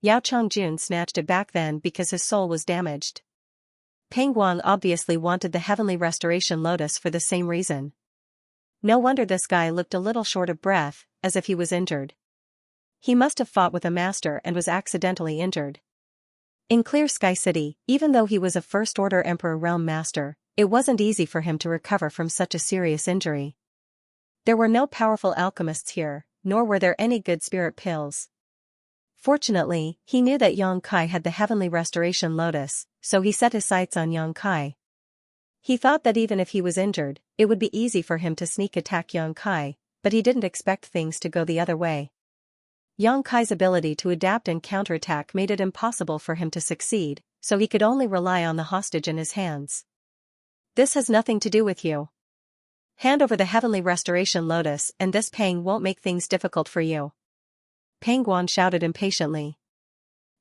Yao Chongjun snatched it back then because his soul was damaged. Peng Guang obviously wanted the heavenly restoration lotus for the same reason. No wonder this guy looked a little short of breath, as if he was injured. He must have fought with a master and was accidentally injured. In Clear Sky City, even though he was a first-order Emperor Realm Master, it wasn't easy for him to recover from such a serious injury. There were no powerful alchemists here, nor were there any good spirit pills. Fortunately, he knew that Yang Kai had the heavenly restoration lotus, so he set his sights on Yang Kai. He thought that even if he was injured, it would be easy for him to sneak attack Yang Kai, but he didn't expect things to go the other way. Yang Kai's ability to adapt and counterattack made it impossible for him to succeed, so he could only rely on the hostage in his hands. "This has nothing to do with you. Hand over the heavenly restoration lotus and this Peng won't make things difficult for you." Peng Guang shouted impatiently.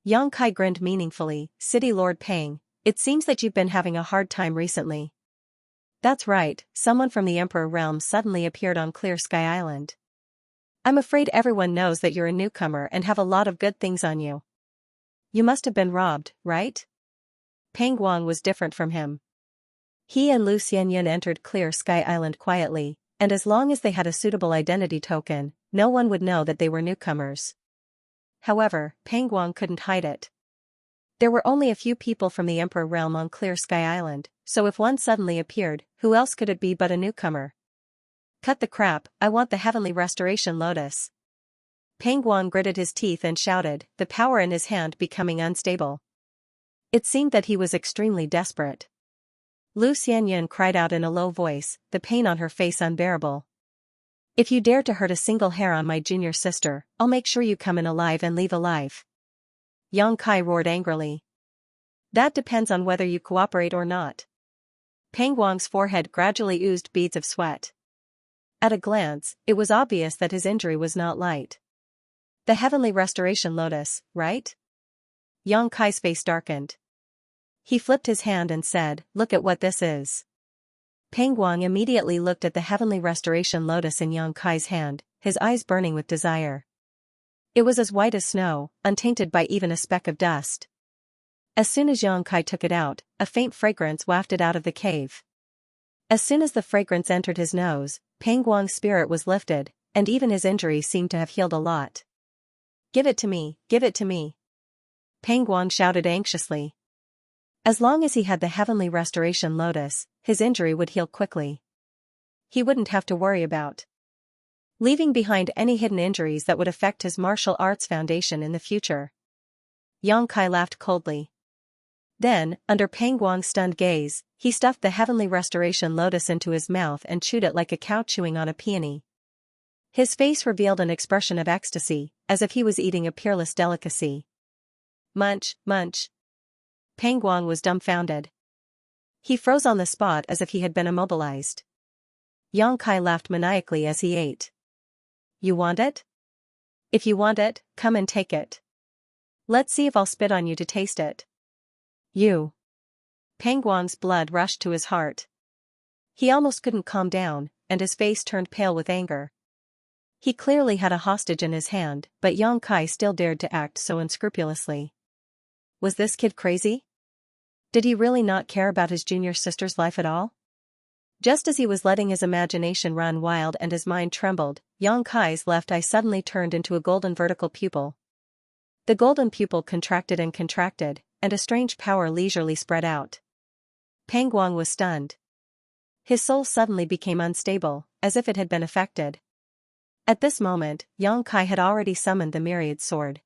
Yang Kai grinned meaningfully. "City Lord Peng, it seems that you've been having a hard time recently." "That's right, someone from the Emperor realm suddenly appeared on Clear Sky Island. I'm afraid everyone knows that you're a newcomer and have a lot of good things on you. You must have been robbed, right?" Peng Guang was different from him. He and Lu Xianyun entered Clear Sky Island quietly, and as long as they had a suitable identity token, no one would know that they were newcomers. However, Peng Guang couldn't hide it. There were only a few people from the Emperor realm on Clear Sky Island, so if one suddenly appeared, who else could it be but a newcomer? "Cut the crap, I want the heavenly restoration lotus." Peng Guang gritted his teeth and shouted, the power in his hand becoming unstable. It seemed that he was extremely desperate. Lu Xianyun cried out in a low voice, the pain on her face unbearable. "If you dare to hurt a single hair on my junior sister, I'll make sure you come in alive and leave alive." Yang Kai roared angrily. "That depends on whether you cooperate or not." Peng Guang's forehead gradually oozed beads of sweat. At a glance, it was obvious that his injury was not light. "The heavenly restoration lotus, right?" Yang Kai's face darkened. He flipped his hand and said, "Look at what this is." Peng Guang immediately looked at the heavenly restoration lotus in Yang Kai's hand, his eyes burning with desire. It was as white as snow, untainted by even a speck of dust. As soon as Yang Kai took it out, a faint fragrance wafted out of the cave. As soon as the fragrance entered his nose, Peng Guang's spirit was lifted, and even his injury seemed to have healed a lot. "Give it to me, give it to me!" Peng Guang shouted anxiously. As long as he had the heavenly restoration lotus, his injury would heal quickly. He wouldn't have to worry about leaving behind any hidden injuries that would affect his martial arts foundation in the future. Yang Kai laughed coldly. Then, under Peng Guang's stunned gaze, he stuffed the heavenly restoration lotus into his mouth and chewed it like a cow chewing on a peony. His face revealed an expression of ecstasy, as if he was eating a peerless delicacy. Munch, munch. Peng Guang was dumbfounded. He froze on the spot as if he had been immobilized. Yang Kai laughed maniacally as he ate. You want it? If you want it, come and take it. Let's see if I'll spit on you to taste it. You. Peng Guang's blood rushed to his heart. He almost couldn't calm down, and his face turned pale with anger. He clearly had a hostage in his hand, but Yang Kai still dared to act so unscrupulously. Was this kid crazy? Did he really not care about his junior sister's life at all? Just as he was letting his imagination run wild and his mind trembled, Yang Kai's left eye suddenly turned into a golden vertical pupil. The golden pupil contracted, and a strange power leisurely spread out. Peng Guang was stunned. His soul suddenly became unstable, as if it had been affected. At this moment, Yang Kai had already summoned the myriad sword.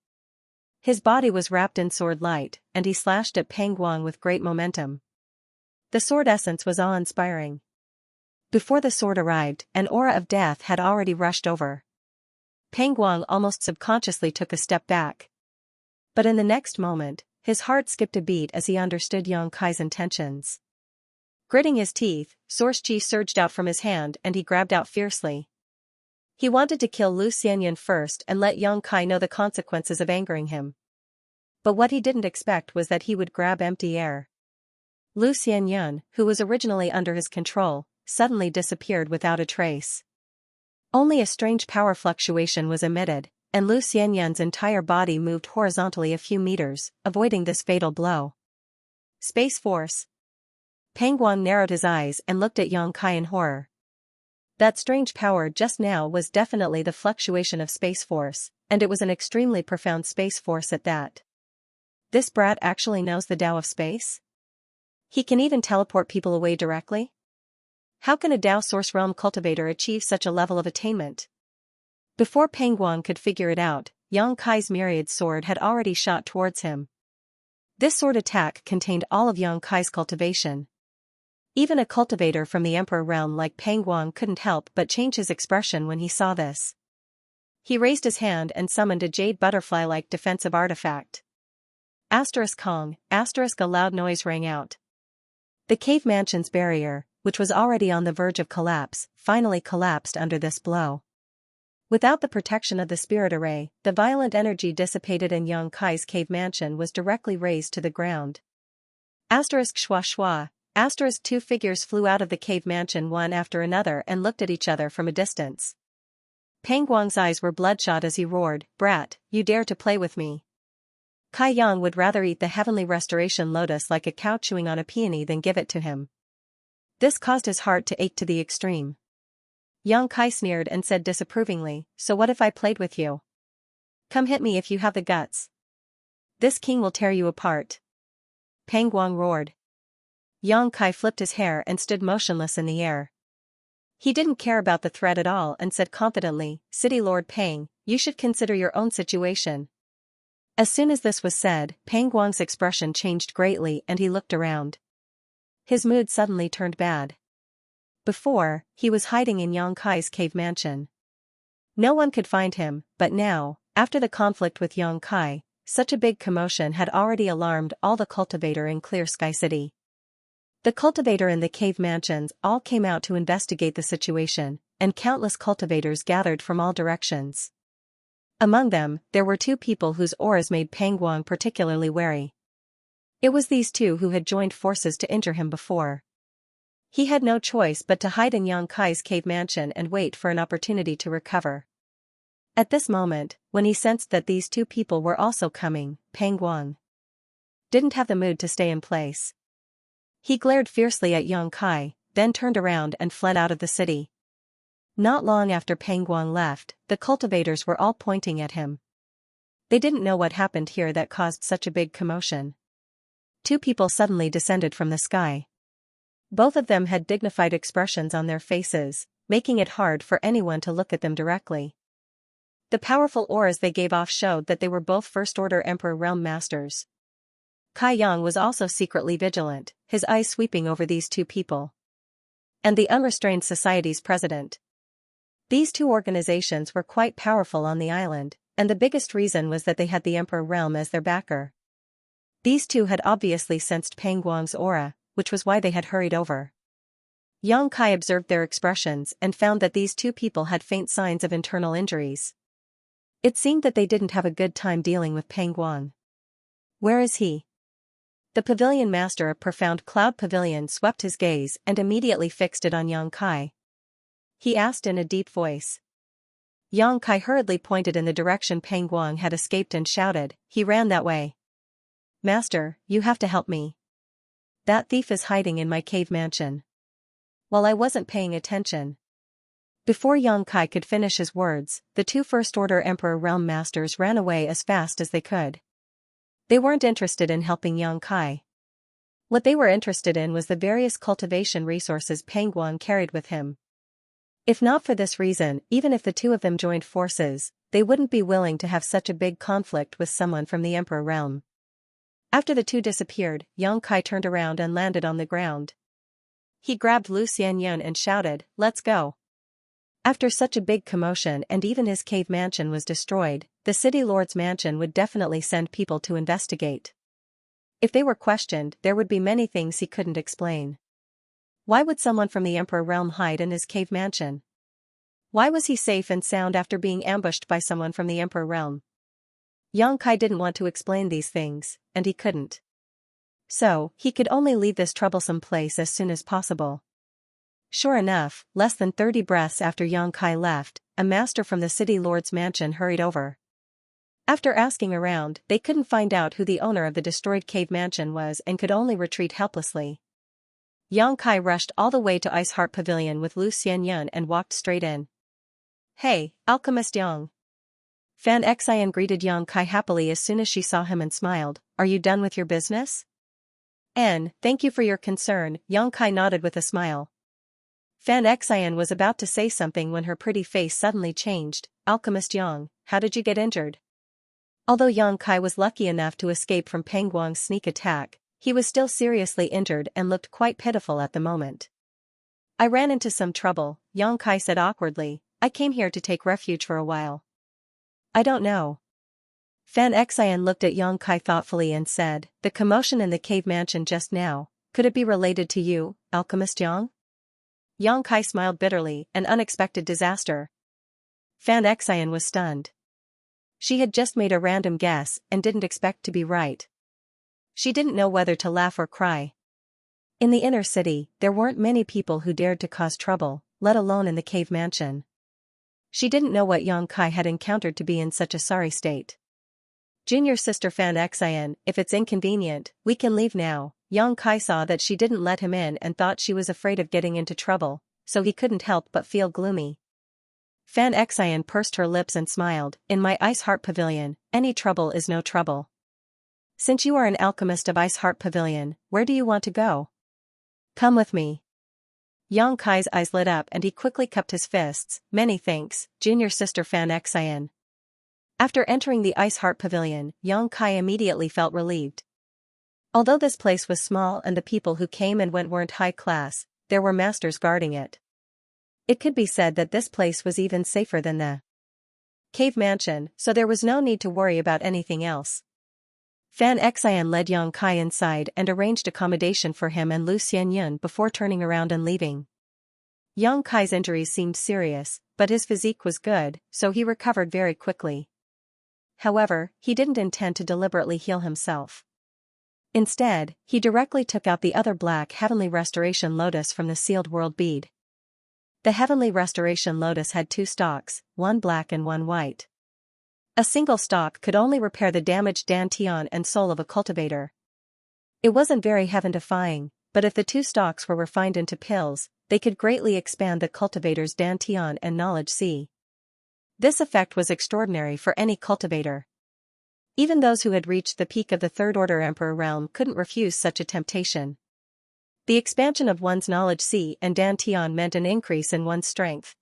His body was wrapped in sword light, and he slashed at Peng Guang with great momentum. The sword essence was awe-inspiring. Before the sword arrived, an aura of death had already rushed over. Peng Guang almost subconsciously took a step back. But in the next moment, his heart skipped a beat as he understood Yang Kai's intentions. Gritting his teeth, source chi surged out from his hand and he grabbed out fiercely. He wanted to kill Lu Xianyan first and let Yang Kai know the consequences of angering him. But what he didn't expect was that he would grab empty air. Lu Xianyan, who was originally under his control, suddenly disappeared without a trace. Only a strange power fluctuation was emitted, and Lu Xianyan's entire body moved horizontally a few meters, avoiding this fatal blow. Space Force. Peng Guang narrowed his eyes and looked at Yang Kai in horror. That strange power just now was definitely the fluctuation of Space Force, and it was an extremely profound Space Force at that. This brat actually knows the Tao of space? He can even teleport people away directly? How can a Tao Source Realm cultivator achieve such a level of attainment? Before Peng Guang could figure it out, Yang Kai's myriad sword had already shot towards him. This sword attack contained all of Yang Kai's cultivation. Even a cultivator from the Emperor realm like Peng Guang couldn't help but change his expression when he saw this. He raised his hand and summoned a jade butterfly-like defensive artifact. Kong, a loud noise rang out. The cave mansion's barrier, which was already on the verge of collapse, finally collapsed under this blow. Without the protection of the spirit array, the violent energy dissipated in Yang Kai's cave mansion was directly razed to the ground. Shwa shwa. Two figures flew out of the cave mansion one after another and looked at each other from a distance. Peng Guang's eyes were bloodshot as he roared, "Brat, you dare to play with me?" Kai Yang would rather eat the heavenly restoration lotus like a cow chewing on a peony than give it to him. This caused his heart to ache to the extreme. Yang Kai sneered and said disapprovingly, "So what if I played with you? Come hit me if you have the guts. This king will tear you apart." Peng Guang roared. Yang Kai flipped his hair and stood motionless in the air. He didn't care about the threat at all and said confidently, "City Lord Peng, you should consider your own situation." As soon as this was said, Peng Guang's expression changed greatly and he looked around. His mood suddenly turned bad. Before, he was hiding in Yang Kai's cave mansion. No one could find him, but now, after the conflict with Yang Kai, such a big commotion had already alarmed all the cultivator in Clear Sky City. The cultivator in the cave mansions all came out to investigate the situation, and countless cultivators gathered from all directions. Among them, there were two people whose auras made Peng Guang particularly wary. It was these two who had joined forces to injure him before. He had no choice but to hide in Yang Kai's cave mansion and wait for an opportunity to recover. At this moment, when he sensed that these two people were also coming, Peng Guang didn't have the mood to stay in place. He glared fiercely at Yang Kai, then turned around and fled out of the city. Not long after Peng Guang left, the cultivators were all pointing at him. They didn't know what happened here that caused such a big commotion. Two people suddenly descended from the sky. Both of them had dignified expressions on their faces, making it hard for anyone to look at them directly. The powerful auras they gave off showed that they were both first-order Emperor Realm Masters. Kai Yang was also secretly vigilant, his eyes sweeping over these two people. And the Unrestrained Society's president. These two organizations were quite powerful on the island, and the biggest reason was that they had the Emperor Realm as their backer. These two had obviously sensed Peng Guang's aura, which was why they had hurried over. Yang Kai observed their expressions and found that these two people had faint signs of internal injuries. It seemed that they didn't have a good time dealing with Peng Guang. Where is he? The pavilion master of Profound Cloud Pavilion swept his gaze and immediately fixed it on Yang Kai. He asked in a deep voice. Yang Kai hurriedly pointed in the direction Peng Guang had escaped and shouted, "He ran that way. Master, you have to help me. That thief is hiding in my cave mansion." While I wasn't paying attention. Before Yang Kai could finish his words, the two First Order Emperor Realm Masters ran away as fast as they could. They weren't interested in helping Yang Kai. What they were interested in was the various cultivation resources Peng Guang carried with him. If not for this reason, even if the two of them joined forces, they wouldn't be willing to have such a big conflict with someone from the Emperor Realm. After the two disappeared, Yang Kai turned around and landed on the ground. He grabbed Lu Xianxia and shouted, "Let's go." After such a big commotion and even his cave mansion was destroyed, the city lord's mansion would definitely send people to investigate. If they were questioned, there would be many things he couldn't explain. Why would someone from the Emperor Realm hide in his cave mansion? Why was he safe and sound after being ambushed by someone from the Emperor Realm? Yang Kai didn't want to explain these things, and he couldn't. So, he could only leave this troublesome place as soon as possible. Sure enough, less than 30 breaths after Yang Kai left, a master from the city lord's mansion hurried over. After asking around, they couldn't find out who the owner of the destroyed cave mansion was and could only retreat helplessly. Yang Kai rushed all the way to Ice Heart Pavilion with Lu Xianxia and walked straight in. "Hey, Alchemist Yang." Fan Xian greeted Yang Kai happily as soon as she saw him and smiled, "Are you done with your business?" Thank you for your concern," Yang Kai nodded with a smile. Fan Xian was about to say something when her pretty face suddenly changed. "Alchemist Yang, how did you get injured?" Although Yang Kai was lucky enough to escape from Peng Guang's sneak attack, he was still seriously injured and looked quite pitiful at the moment. "I ran into some trouble," Yang Kai said awkwardly. "I came here to take refuge for a while." "I don't know." Fan Xian looked at Yang Kai thoughtfully and said, "The commotion in the cave mansion just now, could it be related to you, Alchemist Yang?" Yang Kai smiled bitterly, an unexpected disaster. Fan Xian was stunned. She had just made a random guess and didn't expect to be right. She didn't know whether to laugh or cry. In the inner city, there weren't many people who dared to cause trouble, let alone in the cave mansion. She didn't know what Yang Kai had encountered to be in such a sorry state. "Junior sister Fan Xian, if it's inconvenient, we can leave now." Yang Kai saw that she didn't let him in and thought she was afraid of getting into trouble, so he couldn't help but feel gloomy. Fan Xian pursed her lips and smiled, "In my Ice Heart Pavilion, any trouble is no trouble. Since you are an alchemist of Ice Heart Pavilion, where do you want to go? Come with me." Yang Kai's eyes lit up and he quickly cupped his fists. "Many thanks, junior sister Fan Xian." After entering the Ice Heart Pavilion, Yang Kai immediately felt relieved. Although this place was small and the people who came and went weren't high class, there were masters guarding it. It could be said that this place was even safer than the cave mansion, so there was no need to worry about anything else. Fan Xian led Yang Kai inside and arranged accommodation for him and Lu Xianxia before turning around and leaving. Yang Kai's injuries seemed serious, but his physique was good, so he recovered very quickly. However, he didn't intend to deliberately heal himself. Instead, he directly took out the other black Heavenly Restoration Lotus from the sealed world bead. The Heavenly Restoration Lotus had 2 stalks, one black and one white. A single stalk could only repair the damaged dantian and soul of a cultivator. It wasn't very heaven-defying, but if the 2 stalks were refined into pills, they could greatly expand the cultivator's dantian and knowledge C. This effect was extraordinary for any cultivator. Even those who had reached the peak of the Third Order Emperor realm couldn't refuse such a temptation. The expansion of one's knowledge C and dantian meant an increase in one's strength.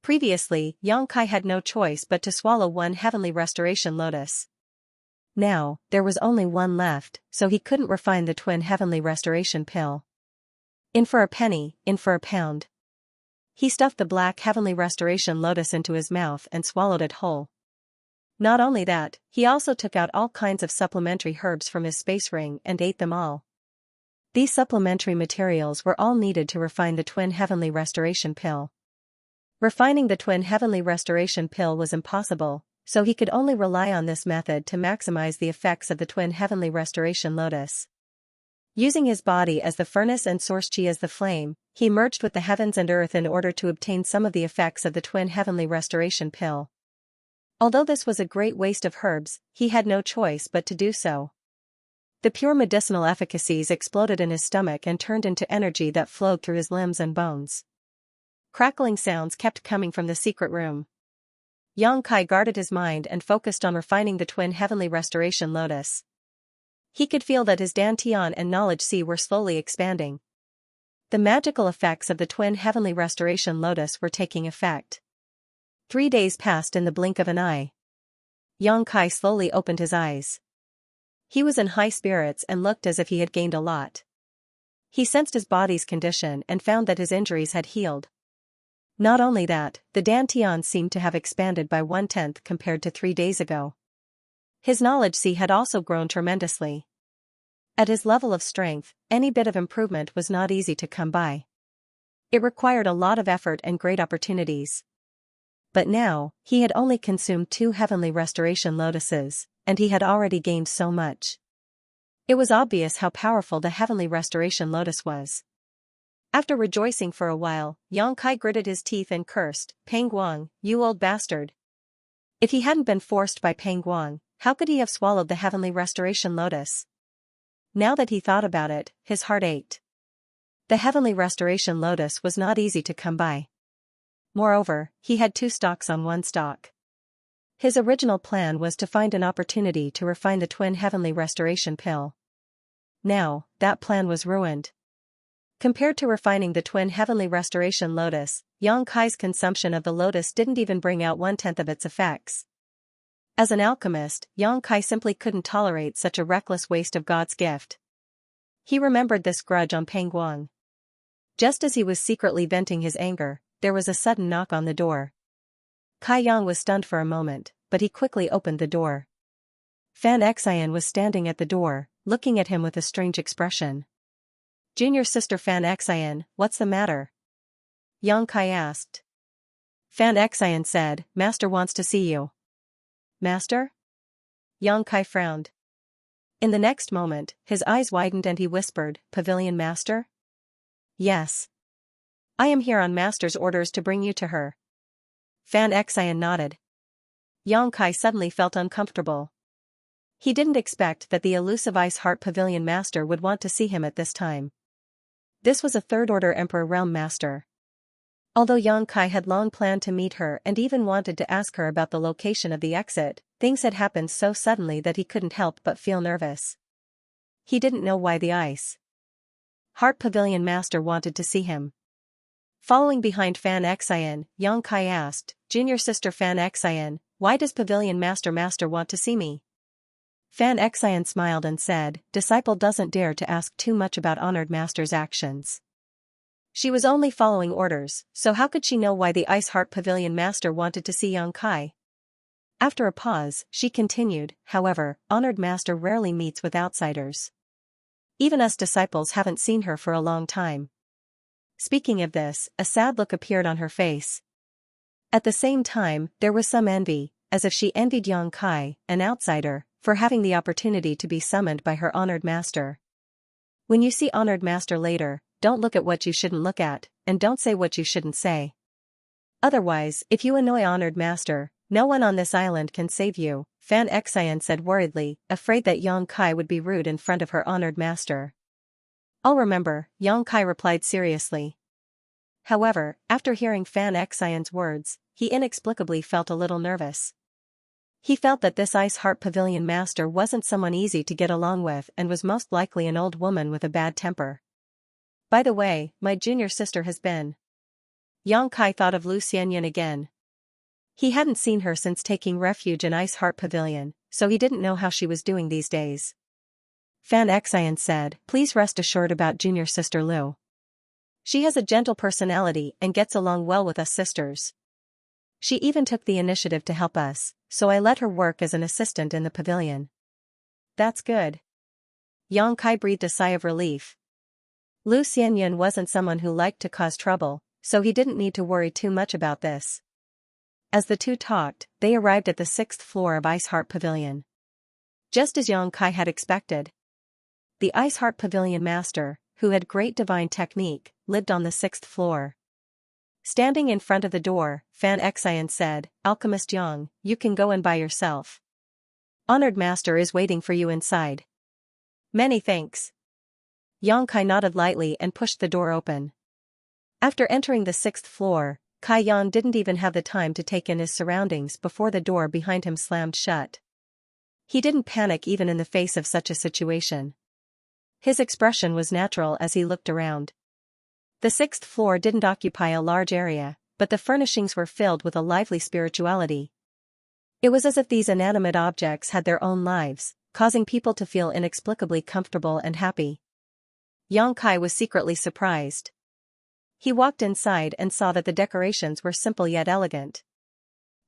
Previously, Yang Kai had no choice but to swallow one Heavenly Restoration Lotus. Now, there was only one left, so he couldn't refine the twin Heavenly Restoration pill. In for a penny, in for a pound. He stuffed the black heavenly restoration lotus into his mouth and swallowed it whole. Not only that, he also took out all kinds of supplementary herbs from his space ring and ate them all. These supplementary materials were all needed to refine the twin heavenly restoration pill. Refining the twin heavenly restoration pill was impossible, so he could only rely on this method to maximize the effects of the twin heavenly restoration lotus. Using his body as the furnace and source chi as the flame, he merged with the heavens and earth in order to obtain some of the effects of the twin heavenly restoration pill. Although this was a great waste of herbs, he had no choice but to do so. The pure medicinal efficacies exploded in his stomach and turned into energy that flowed through his limbs and bones. Crackling sounds kept coming from the secret room. Xianxia guarded his mind and focused on refining the twin heavenly restoration lotus. He could feel that his dantian and knowledge sea were slowly expanding. The magical effects of the twin heavenly restoration lotus were taking effect. 3 days passed in the blink of an eye. Xianxia slowly opened his eyes. He was in high spirits and looked as if he had gained a lot. He sensed his body's condition and found that his injuries had healed. Not only that, the dantian seemed to have expanded by 1/10 compared to 3 days ago. His knowledge sea had also grown tremendously. At his level of strength, any bit of improvement was not easy to come by. It required a lot of effort and great opportunities. But now, he had only consumed 2 heavenly restoration lotuses, and he had already gained so much. It was obvious how powerful the heavenly restoration lotus was. After rejoicing for a while, Xianxia gritted his teeth and cursed, "Peng Guang, you old bastard." If he hadn't been forced by Peng Guang, how could he have swallowed the heavenly restoration lotus? Now that he thought about it, his heart ached. The heavenly restoration lotus was not easy to come by. Moreover, he had 2 stalks on 1 stalk. His original plan was to find an opportunity to refine the twin heavenly restoration pill. Now, that plan was ruined. Compared to refining the twin heavenly restoration lotus, Xianxia's consumption of the lotus didn't even bring out 1/10 of its effects. As an alchemist, Xianxia simply couldn't tolerate such a reckless waste of God's gift. He remembered this grudge on Peng Guang. Just as he was secretly venting his anger, there was a sudden knock on the door. Kai Yang was stunned for a moment, but he quickly opened the door. Xianxia was standing at the door, looking at him with a strange expression. "Junior sister Xianxia, what's the matter?" Xianxia asked. Xianxia said, "Master wants to see you." "Master?" Xianxia frowned. In the next moment, his eyes widened and he whispered, "Pavilion Master?" "Yes. I am here on Master's orders to bring you to her." Xianxia nodded. Xianxia suddenly felt uncomfortable. He didn't expect that the elusive Ice Heart Pavilion Master would want to see him at this time. This was a third-order Emperor Realm Master. Although Xianxia had long planned to meet her and even wanted to ask her about the location of the exit, things had happened so suddenly that he couldn't help but feel nervous. He didn't know why the Ice Heart Pavilion Master wanted to see him. Following behind Xianxia, Xianxia asked, "Junior sister Xianxia, why does Pavilion Master want to see me?" Xianxia smiled and said, "Disciple doesn't dare to ask too much about honored master's actions." She was only following orders, so how could she know why the Ice Heart Pavilion Master wanted to see Xianxia? After a pause, she continued, "However, honored master rarely meets with outsiders. Even us disciples haven't seen her for a long time." Speaking of this, a sad look appeared on her face. At the same time, there was some envy, as if she envied Xianxia, an outsider, for having the opportunity to be summoned by her honored master. When you see honored master later, don't look at what you shouldn't look at, and don't say what you shouldn't say. Otherwise, if you annoy honored master, no one on this island can save you, Xianxia said worriedly, afraid that Xianxia would be rude in front of her honored master. "I'll remember," Xianxia replied seriously. However, after hearing Xianxia's words, he inexplicably felt a little nervous. He felt that this Ice Heart Pavilion Master wasn't someone easy to get along with and was most likely an old woman with a bad temper. "By the way, my junior sister has been." Xianxia thought of Lu Xianyan again. He hadn't seen her since taking refuge in Ice Heart Pavilion, so he didn't know how she was doing these days. Xianxia said, "Please rest assured about junior sister Lu. She has a gentle personality and gets along well with us sisters. She even took the initiative to help us, so I let her work as an assistant in the pavilion. That's good. Yang Kai breathed a sigh of relief. Lu Xianyun wasn't someone who liked to cause trouble, so he didn't need to worry too much about this. As the two talked, they arrived at the 6th floor of Ice Heart Pavilion. Just as Yang Kai had expected. The Ice Heart Pavilion master, who had great divine technique, lived on the 6th floor. Standing in front of the door, Fan Xian said, "Alchemist Yang, you can go in by yourself. Honored master is waiting for you inside." "Many thanks." Yang Kai nodded lightly and pushed the door open. After entering the 6th floor, Kai Yan didn't even have the time to take in his surroundings before the door behind him slammed shut. He didn't panic even in the face of such a situation. His expression was natural as he looked around. The 6th floor didn't occupy a large area, but the furnishings were filled with a lively spirituality. It was as if these inanimate objects had their own lives, causing people to feel inexplicably comfortable and happy. Yang Kai was secretly surprised. He walked inside and saw that the decorations were simple yet elegant.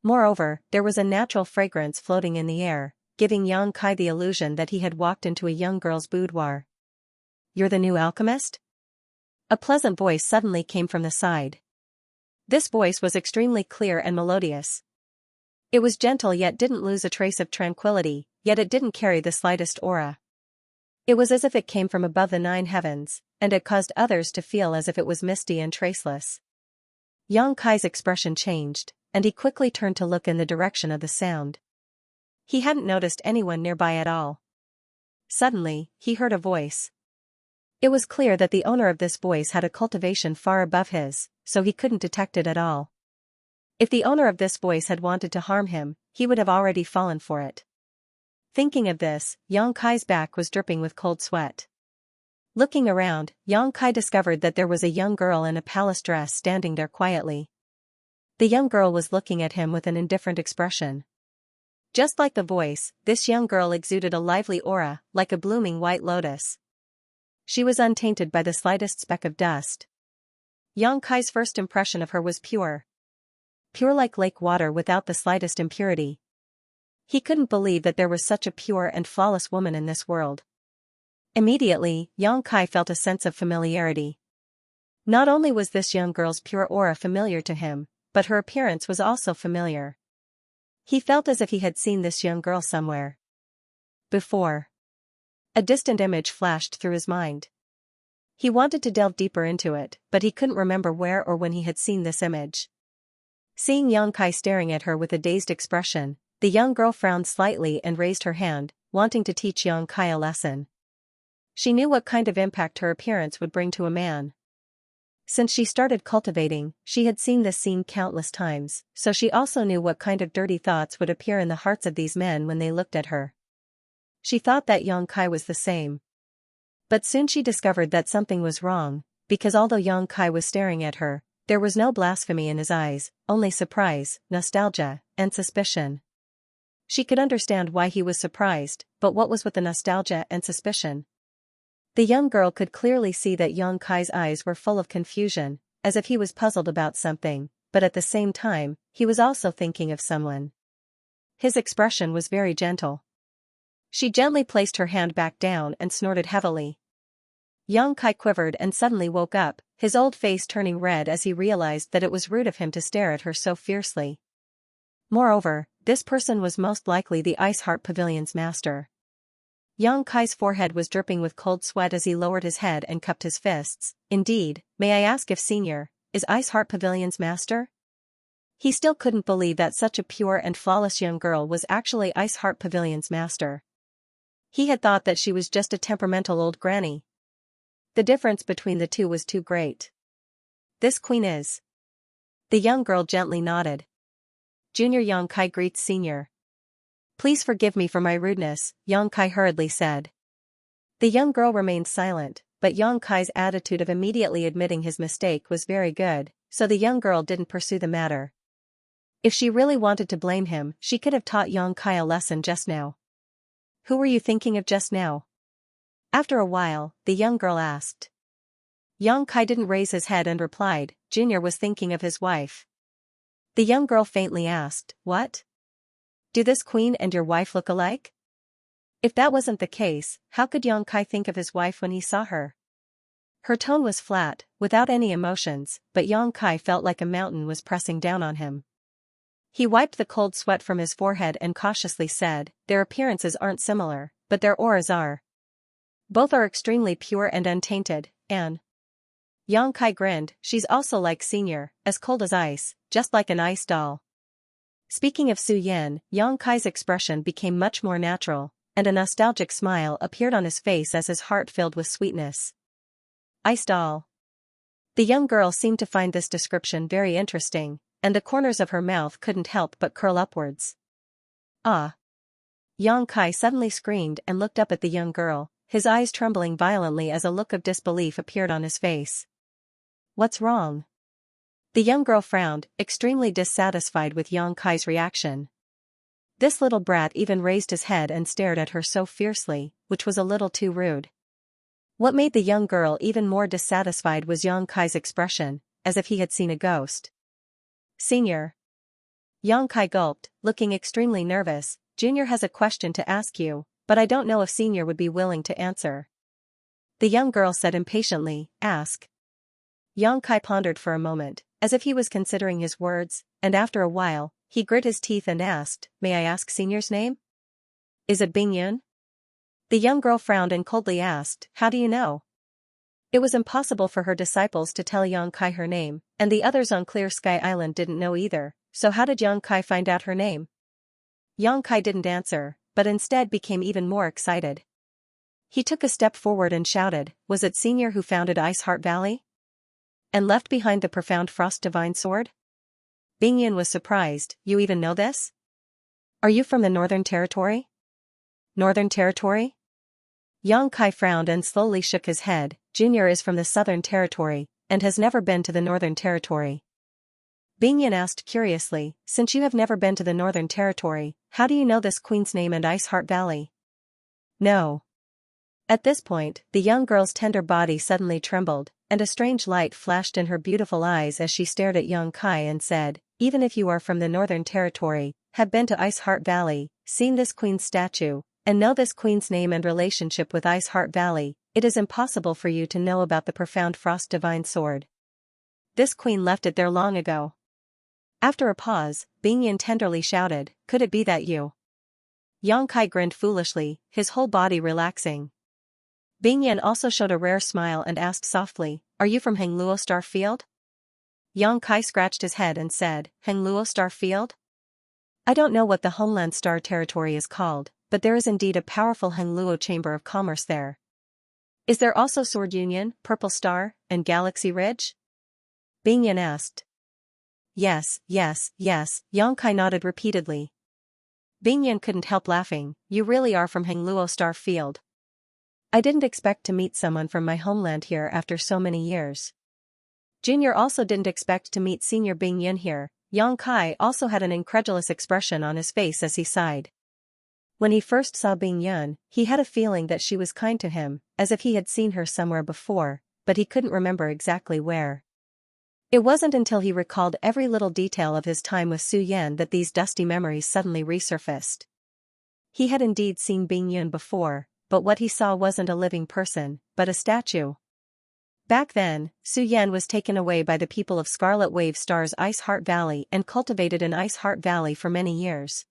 Moreover, there was a natural fragrance floating in the air, giving Yang Kai the illusion that he had walked into a young girl's boudoir. "You're the new alchemist?" A pleasant voice suddenly came from the side. This voice was extremely clear and melodious. It was gentle yet didn't lose a trace of tranquility, yet it didn't carry the slightest aura. It was as if it came from above the 9 heavens, and it caused others to feel as if it was misty and traceless. Yang Kai's expression changed, and he quickly turned to look in the direction of the sound. He hadn't noticed anyone nearby at all. Suddenly, he heard a voice. It was clear that the owner of this voice had a cultivation far above his, so he couldn't detect it at all. If the owner of this voice had wanted to harm him, he would have already fallen for it. Thinking of this, Yang Kai's back was dripping with cold sweat. Looking around, Yang Kai discovered that there was a young girl in a palace dress standing there quietly. The young girl was looking at him with an indifferent expression. Just like the voice, this young girl exuded a lively aura, like a blooming white lotus. She was untainted by the slightest speck of dust. Yang Kai's first impression of her was pure. Pure like lake water without the slightest impurity. He couldn't believe that there was such a pure and flawless woman in this world. Immediately, Yang Kai felt a sense of familiarity. Not only was this young girl's pure aura familiar to him, but her appearance was also familiar. He felt as if he had seen this young girl somewhere before. A distant image flashed through his mind. He wanted to delve deeper into it, but he couldn't remember where or when he had seen this image. Seeing Yang Kai staring at her with a dazed expression, the young girl frowned slightly and raised her hand, wanting to teach Yang Kai a lesson. She knew what kind of impact her appearance would bring to a man. Since she started cultivating, she had seen this scene countless times, so she also knew what kind of dirty thoughts would appear in the hearts of these men when they looked at her. She thought that Yang Kai was the same. But soon she discovered that something was wrong, because although Yang Kai was staring at her, there was no blasphemy in his eyes, only surprise, nostalgia, and suspicion. She could understand why he was surprised, but what was with the nostalgia and suspicion? The young girl could clearly see that Yang Kai's eyes were full of confusion, as if he was puzzled about something, but at the same time, he was also thinking of someone. His expression was very gentle. She gently placed her hand back down and snorted heavily. Yang Kai quivered and suddenly woke up, his old face turning red as he realized that it was rude of him to stare at her so fiercely. Moreover, this person was most likely the Ice Heart Pavilion's master. Yang Kai's forehead was dripping with cold sweat as he lowered his head and cupped his fists. "Indeed, may I ask if Senior is Ice Heart Pavilion's master?" He still couldn't believe that such a pure and flawless young girl was actually Ice Heart Pavilion's master. He had thought that she was just a temperamental old granny. The difference between the two was too great. "This queen is." The young girl gently nodded. "Junior Yang Kai greets Senior." "Please forgive me for my rudeness," Yang Kai hurriedly said. The young girl remained silent, but Yang Kai's attitude of immediately admitting his mistake was very good, so the young girl didn't pursue the matter. If she really wanted to blame him, she could have taught Yang Kai a lesson just now. "Who were you thinking of just now?" After a while, the young girl asked. Yang Kai didn't raise his head and replied, Junior was thinking of his wife. The young girl faintly asked, what? Do this queen and your wife look alike? If that wasn't the case, how could Yang Kai think of his wife when he saw her? Her tone was flat, without any emotions, but Yang Kai felt like a mountain was pressing down on him. He wiped the cold sweat from his forehead and cautiously said, their appearances aren't similar, but their auras are. Both are extremely pure and untainted, and Yang Kai grinned, she's also like Senior, as cold as ice, just like an ice doll. Speaking of Su Yan, Yang Kai's expression became much more natural, and a nostalgic smile appeared on his face as his heart filled with sweetness. Ice doll. The young girl seemed to find this description very interesting, and the corners of her mouth couldn't help but curl upwards. Ah! Yang Kai suddenly screamed and looked up at the young girl, his eyes trembling violently as a look of disbelief appeared on his face. What's wrong? The young girl frowned, extremely dissatisfied with Yang Kai's reaction. This little brat even raised his head and stared at her so fiercely, which was a little too rude. What made the young girl even more dissatisfied was Yang Kai's expression, as if he had seen a ghost. Senior. Yang Kai gulped, looking extremely nervous, Junior has a question to ask you, but I don't know if Senior would be willing to answer. The young girl said impatiently, ask. Yang Kai pondered for a moment, as if he was considering his words, and after a while, he grit his teeth and asked, may I ask Senior's name? Is it Bing Yun? The young girl frowned and coldly asked, how do you know? It was impossible for her disciples to tell Yang Kai her name, and the others on Clear Sky Island didn't know either, so how did Yang Kai find out her name? Yang Kai didn't answer, but instead became even more excited. He took a step forward and shouted, was it Senior who founded Ice Heart Valley? And left behind the profound Frost Divine Sword? Bing Yun was surprised, you even know this? Are you from the Northern Territory? Northern Territory? Yang Kai frowned and slowly shook his head, Junior is from the Southern Territory, and has never been to the Northern Territory. Bing Yun asked curiously, since you have never been to the Northern Territory, how do you know this queen's name and Ice Heart Valley? No. At this point, the young girl's tender body suddenly trembled, and a strange light flashed in her beautiful eyes as she stared at Yang Kai and said, even if you are from the Northern Territory, have been to Ice Heart Valley, seen this queen's statue, and know this queen's name and relationship with Ice Heart Valley, it is impossible for you to know about the profound Frost Divine Sword. This queen left it there long ago. After a pause, Bing Yun tenderly shouted, could it be that you? Yang Kai grinned foolishly, his whole body relaxing. Bing Yun also showed a rare smile and asked softly, are you from Hengluo Star Field? Yang Kai scratched his head and said, Hengluo Star Field? I don't know what the Homeland Star Territory is called, but there is indeed a powerful Hengluo Chamber of Commerce there. Is there also Sword Union, Purple Star, and Galaxy Ridge? Bing Yun asked. Yes, yes, yes, Yang Kai nodded repeatedly. Bing Yun couldn't help laughing, you really are from Hengluo Star Field. I didn't expect to meet someone from my homeland here after so many years. Junior also didn't expect to meet Senior Bing Yun here. Yang Kai also had an incredulous expression on his face as he sighed. When he first saw Bing Yun, he had a feeling that she was kind to him, as if he had seen her somewhere before, but he couldn't remember exactly where. It wasn't until he recalled every little detail of his time with Su Yan that these dusty memories suddenly resurfaced. He had indeed seen Bing Yun before, but what he saw wasn't a living person, but a statue. Back then, Su Yan was taken away by the people of Scarlet Wave Star's Ice Heart Valley and cultivated in Ice Heart Valley for many years.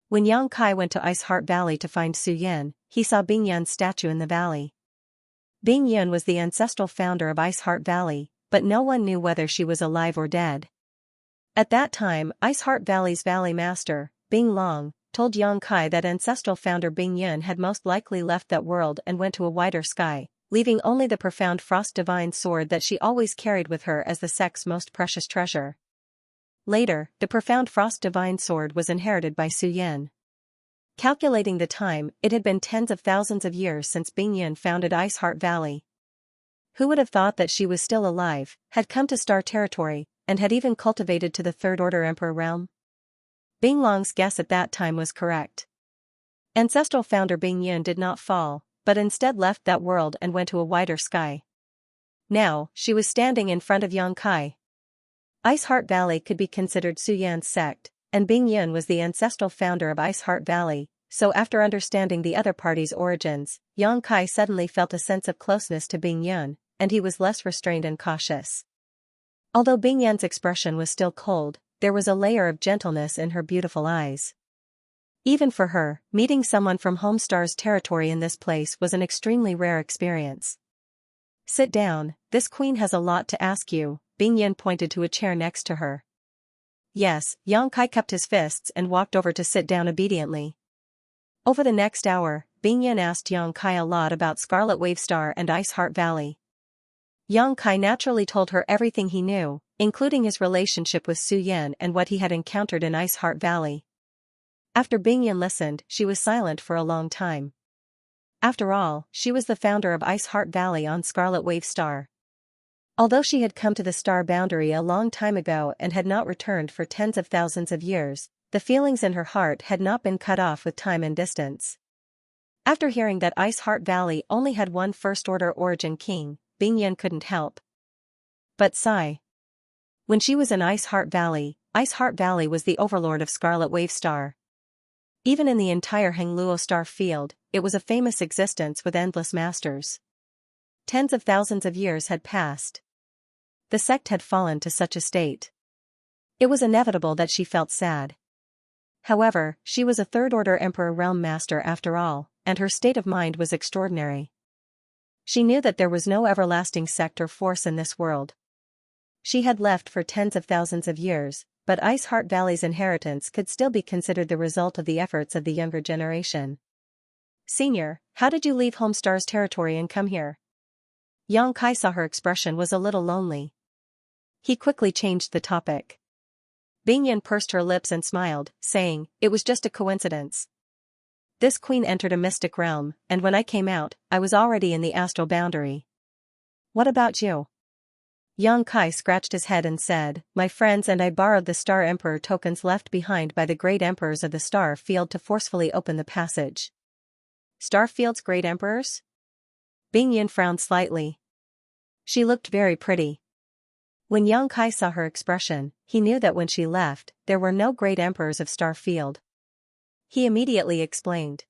When Yang Kai went to Ice Heart Valley to find Su Yan, he saw Bing Yun's statue in the valley. Bing Yun was the ancestral founder of Ice Heart Valley, but no one knew whether she was alive or dead. At that time, Ice Heart Valley's Valley Master, Bing Long, told Yang Kai that ancestral founder Bing Yun had most likely left that world and went to a wider sky, leaving only the profound Frost Divine Sword that she always carried with her as the sect's most precious treasure. Later, the profound Frost Divine Sword was inherited by Su Yan. Calculating the time, it had been tens of thousands of years since Bing Yun founded Ice Heart Valley. Who would have thought that she was still alive, had come to Star Territory, and had even cultivated to the Third Order Emperor realm? Bing Long's guess at that time was correct. Ancestral founder Bing Yun did not fall, but instead left that world and went to a wider sky. Now, she was standing in front of Yang Kai. Ice Heart Valley could be considered Su Yan's sect, and Bing Yun was the ancestral founder of Ice Heart Valley, so after understanding the other party's origins, Yang Kai suddenly felt a sense of closeness to Bing Yun, and he was less restrained and cautious. Although Bing Yun's expression was still cold, there was a layer of gentleness in her beautiful eyes. Even for her, meeting someone from Homestar's territory in this place was an extremely rare experience. "Sit down, this queen has a lot to ask you," Bing Yun pointed to a chair next to her. "Yes," Yang Kai cupped his fists and walked over to sit down obediently. Over the next hour, Bing Yun asked Yang Kai a lot about Scarlet Wave Star and Ice Heart Valley. Yang Kai naturally told her everything he knew, including his relationship with Su Yan and what he had encountered in Ice Heart Valley. After Bing Yun listened, she was silent for a long time. After all, she was the founder of Ice Heart Valley on Scarlet Wave Star. Although she had come to the star boundary a long time ago and had not returned for tens of thousands of years, the feelings in her heart had not been cut off with time and distance. After hearing that Ice Heart Valley only had one first-order origin king, Bing Yun couldn't help but sigh. When she was in Ice Heart Valley was the overlord of Scarlet Wave Star. Even in the entire Hengluo star field, it was a famous existence with endless masters. Tens of thousands of years had passed. The sect had fallen to such a state. It was inevitable that she felt sad. However, she was a third-order Emperor Realm Master after all, and her state of mind was extraordinary. She knew that there was no everlasting sect or force in this world. She had left for tens of thousands of years, but Ice Heart Valley's inheritance could still be considered the result of the efforts of the younger generation. "Senior, how did you leave Homestar's territory and come here?" Yang Kai saw her expression was a little lonely. He quickly changed the topic. Bing Yun pursed her lips and smiled, saying, "It was just a coincidence. This queen entered a mystic realm, and when I came out, I was already in the astral boundary." "What about you?" Yang Kai scratched his head and said, "My friends and I borrowed the Star Emperor tokens left behind by the great emperors of the Star Field to forcefully open the passage." "Star Field's great emperors?" Bing Yun frowned slightly. She looked very pretty. When Yang Kai saw her expression, he knew that when she left, there were no great emperors of Star Field. He immediately explained.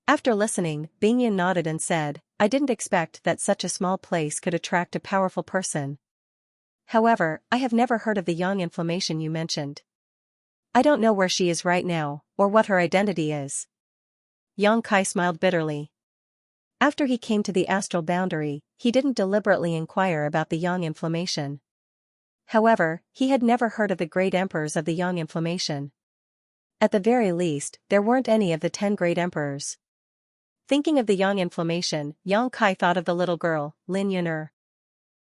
After listening, Bing Yun nodded and said, "I didn't expect that such a small place could attract a powerful person. However, I have never heard of the Yang inflammation you mentioned. I don't know where she is right now, or what her identity is." Yang Kai smiled bitterly. After he came to the astral boundary, he didn't deliberately inquire about the Yang inflammation. However, he had never heard of the great emperors of the Yang inflammation. At the very least, there weren't any of the 10 great emperors. Thinking of the Yang inflammation, Yang Kai thought of the little girl, Lin Yuner.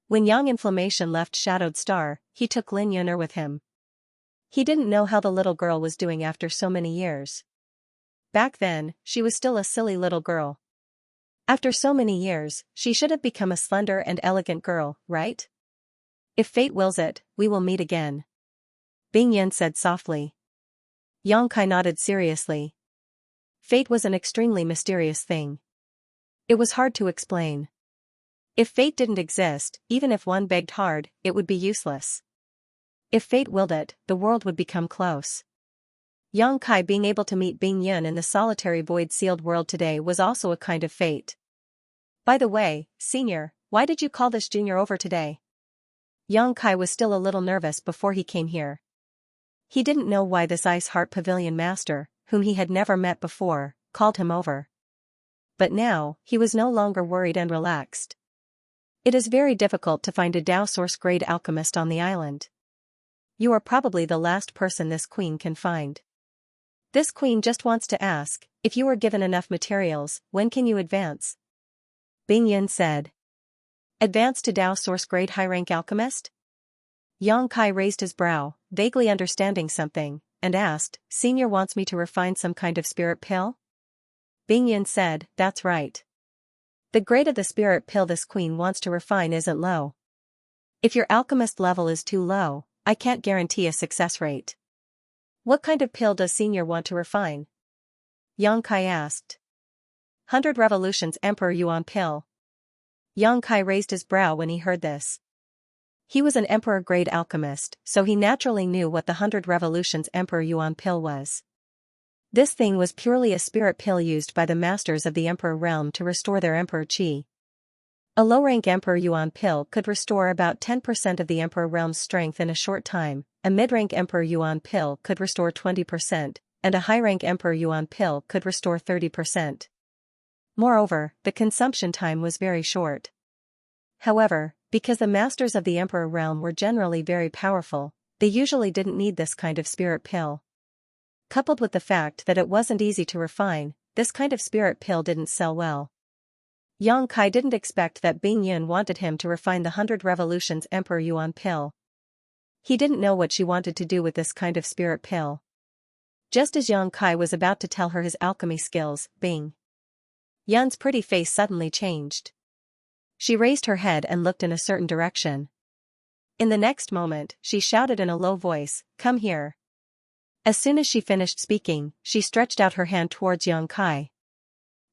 When Yang inflammation left Shadowed Star, he took Lin Yuner with him. He didn't know how the little girl was doing after so many years. Back then, she was still a silly little girl. After so many years, she should have become a slender and elegant girl, right? "If fate wills it, we will meet again," Bing Yun said softly. Yang Kai nodded seriously. Fate was an extremely mysterious thing. It was hard to explain. If fate didn't exist, even if one begged hard, it would be useless. If fate willed it, the world would become close. Yang Kai being able to meet Bing Yun in the solitary void-sealed world today was also a kind of fate. "By the way, Senior, why did you call this junior over today?" Yang Kai was still a little nervous before he came here. He didn't know why this Ice Heart Pavilion master, whom he had never met before, called him over. But now, he was no longer worried and relaxed. It is very difficult to find a Dao Source-grade alchemist on the island. You are probably the last person this queen can find. This queen just wants to ask, if you were given enough materials, when can you advance? Bing Yun said. Advance to Dao Source-grade high-rank alchemist? Yang Kai raised his brow, vaguely understanding something, and asked, Senior wants me to refine some kind of spirit pill? Bing Yun said, that's right. The grade of the spirit pill this queen wants to refine isn't low. If your alchemist level is too low, I can't guarantee a success rate. What kind of pill does Senior want to refine? Yang Kai asked. 100 Revolutions Emperor Yuan pill. Yang Kai raised his brow when he heard this. He was an emperor-grade alchemist, so he naturally knew what the 100 Revolutions Emperor Yuan pill was. This thing was purely a spirit pill used by the masters of the Emperor realm to restore their Emperor Qi. A low-rank Emperor Yuan pill could restore about 10% of the Emperor realm's strength in a short time, a mid-rank Emperor Yuan pill could restore 20%, and a high-rank Emperor Yuan pill could restore 30%. Moreover, the consumption time was very short. However, because the masters of the Emperor realm were generally very powerful, they usually didn't need this kind of spirit pill. Coupled with the fact that it wasn't easy to refine, this kind of spirit pill didn't sell well. Yang Kai didn't expect that Bing Yun wanted him to refine the 100 Revolutions Emperor Yuan pill. He didn't know what she wanted to do with this kind of spirit pill. Just as Yang Kai was about to tell her his alchemy skills, Bing Yun's pretty face suddenly changed. She raised her head and looked in a certain direction. In the next moment, she shouted in a low voice, "Come here." As soon as she finished speaking, she stretched out her hand towards Yang Kai.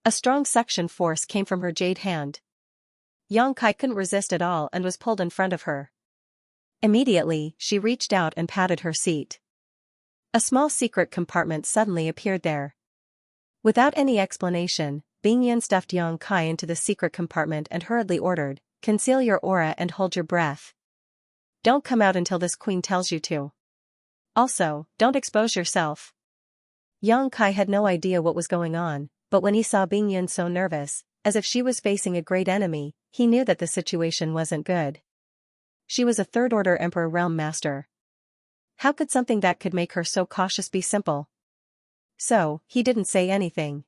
A strong suction force came from her jade hand. Yang Kai couldn't resist at all and was pulled in front of her. Immediately, she reached out and patted her seat. A small secret compartment suddenly appeared there. Without any explanation, Bing Yun stuffed Yang Kai into the secret compartment and hurriedly ordered, "Conceal your aura and hold your breath. Don't come out until this queen tells you to. Also, don't expose yourself." Yang Kai had no idea what was going on, but when he saw Bing Yun so nervous, as if she was facing a great enemy, he knew that the situation wasn't good. She was a third-order Emperor Realm Master. How could something that could make her so cautious be simple? So, he didn't say anything.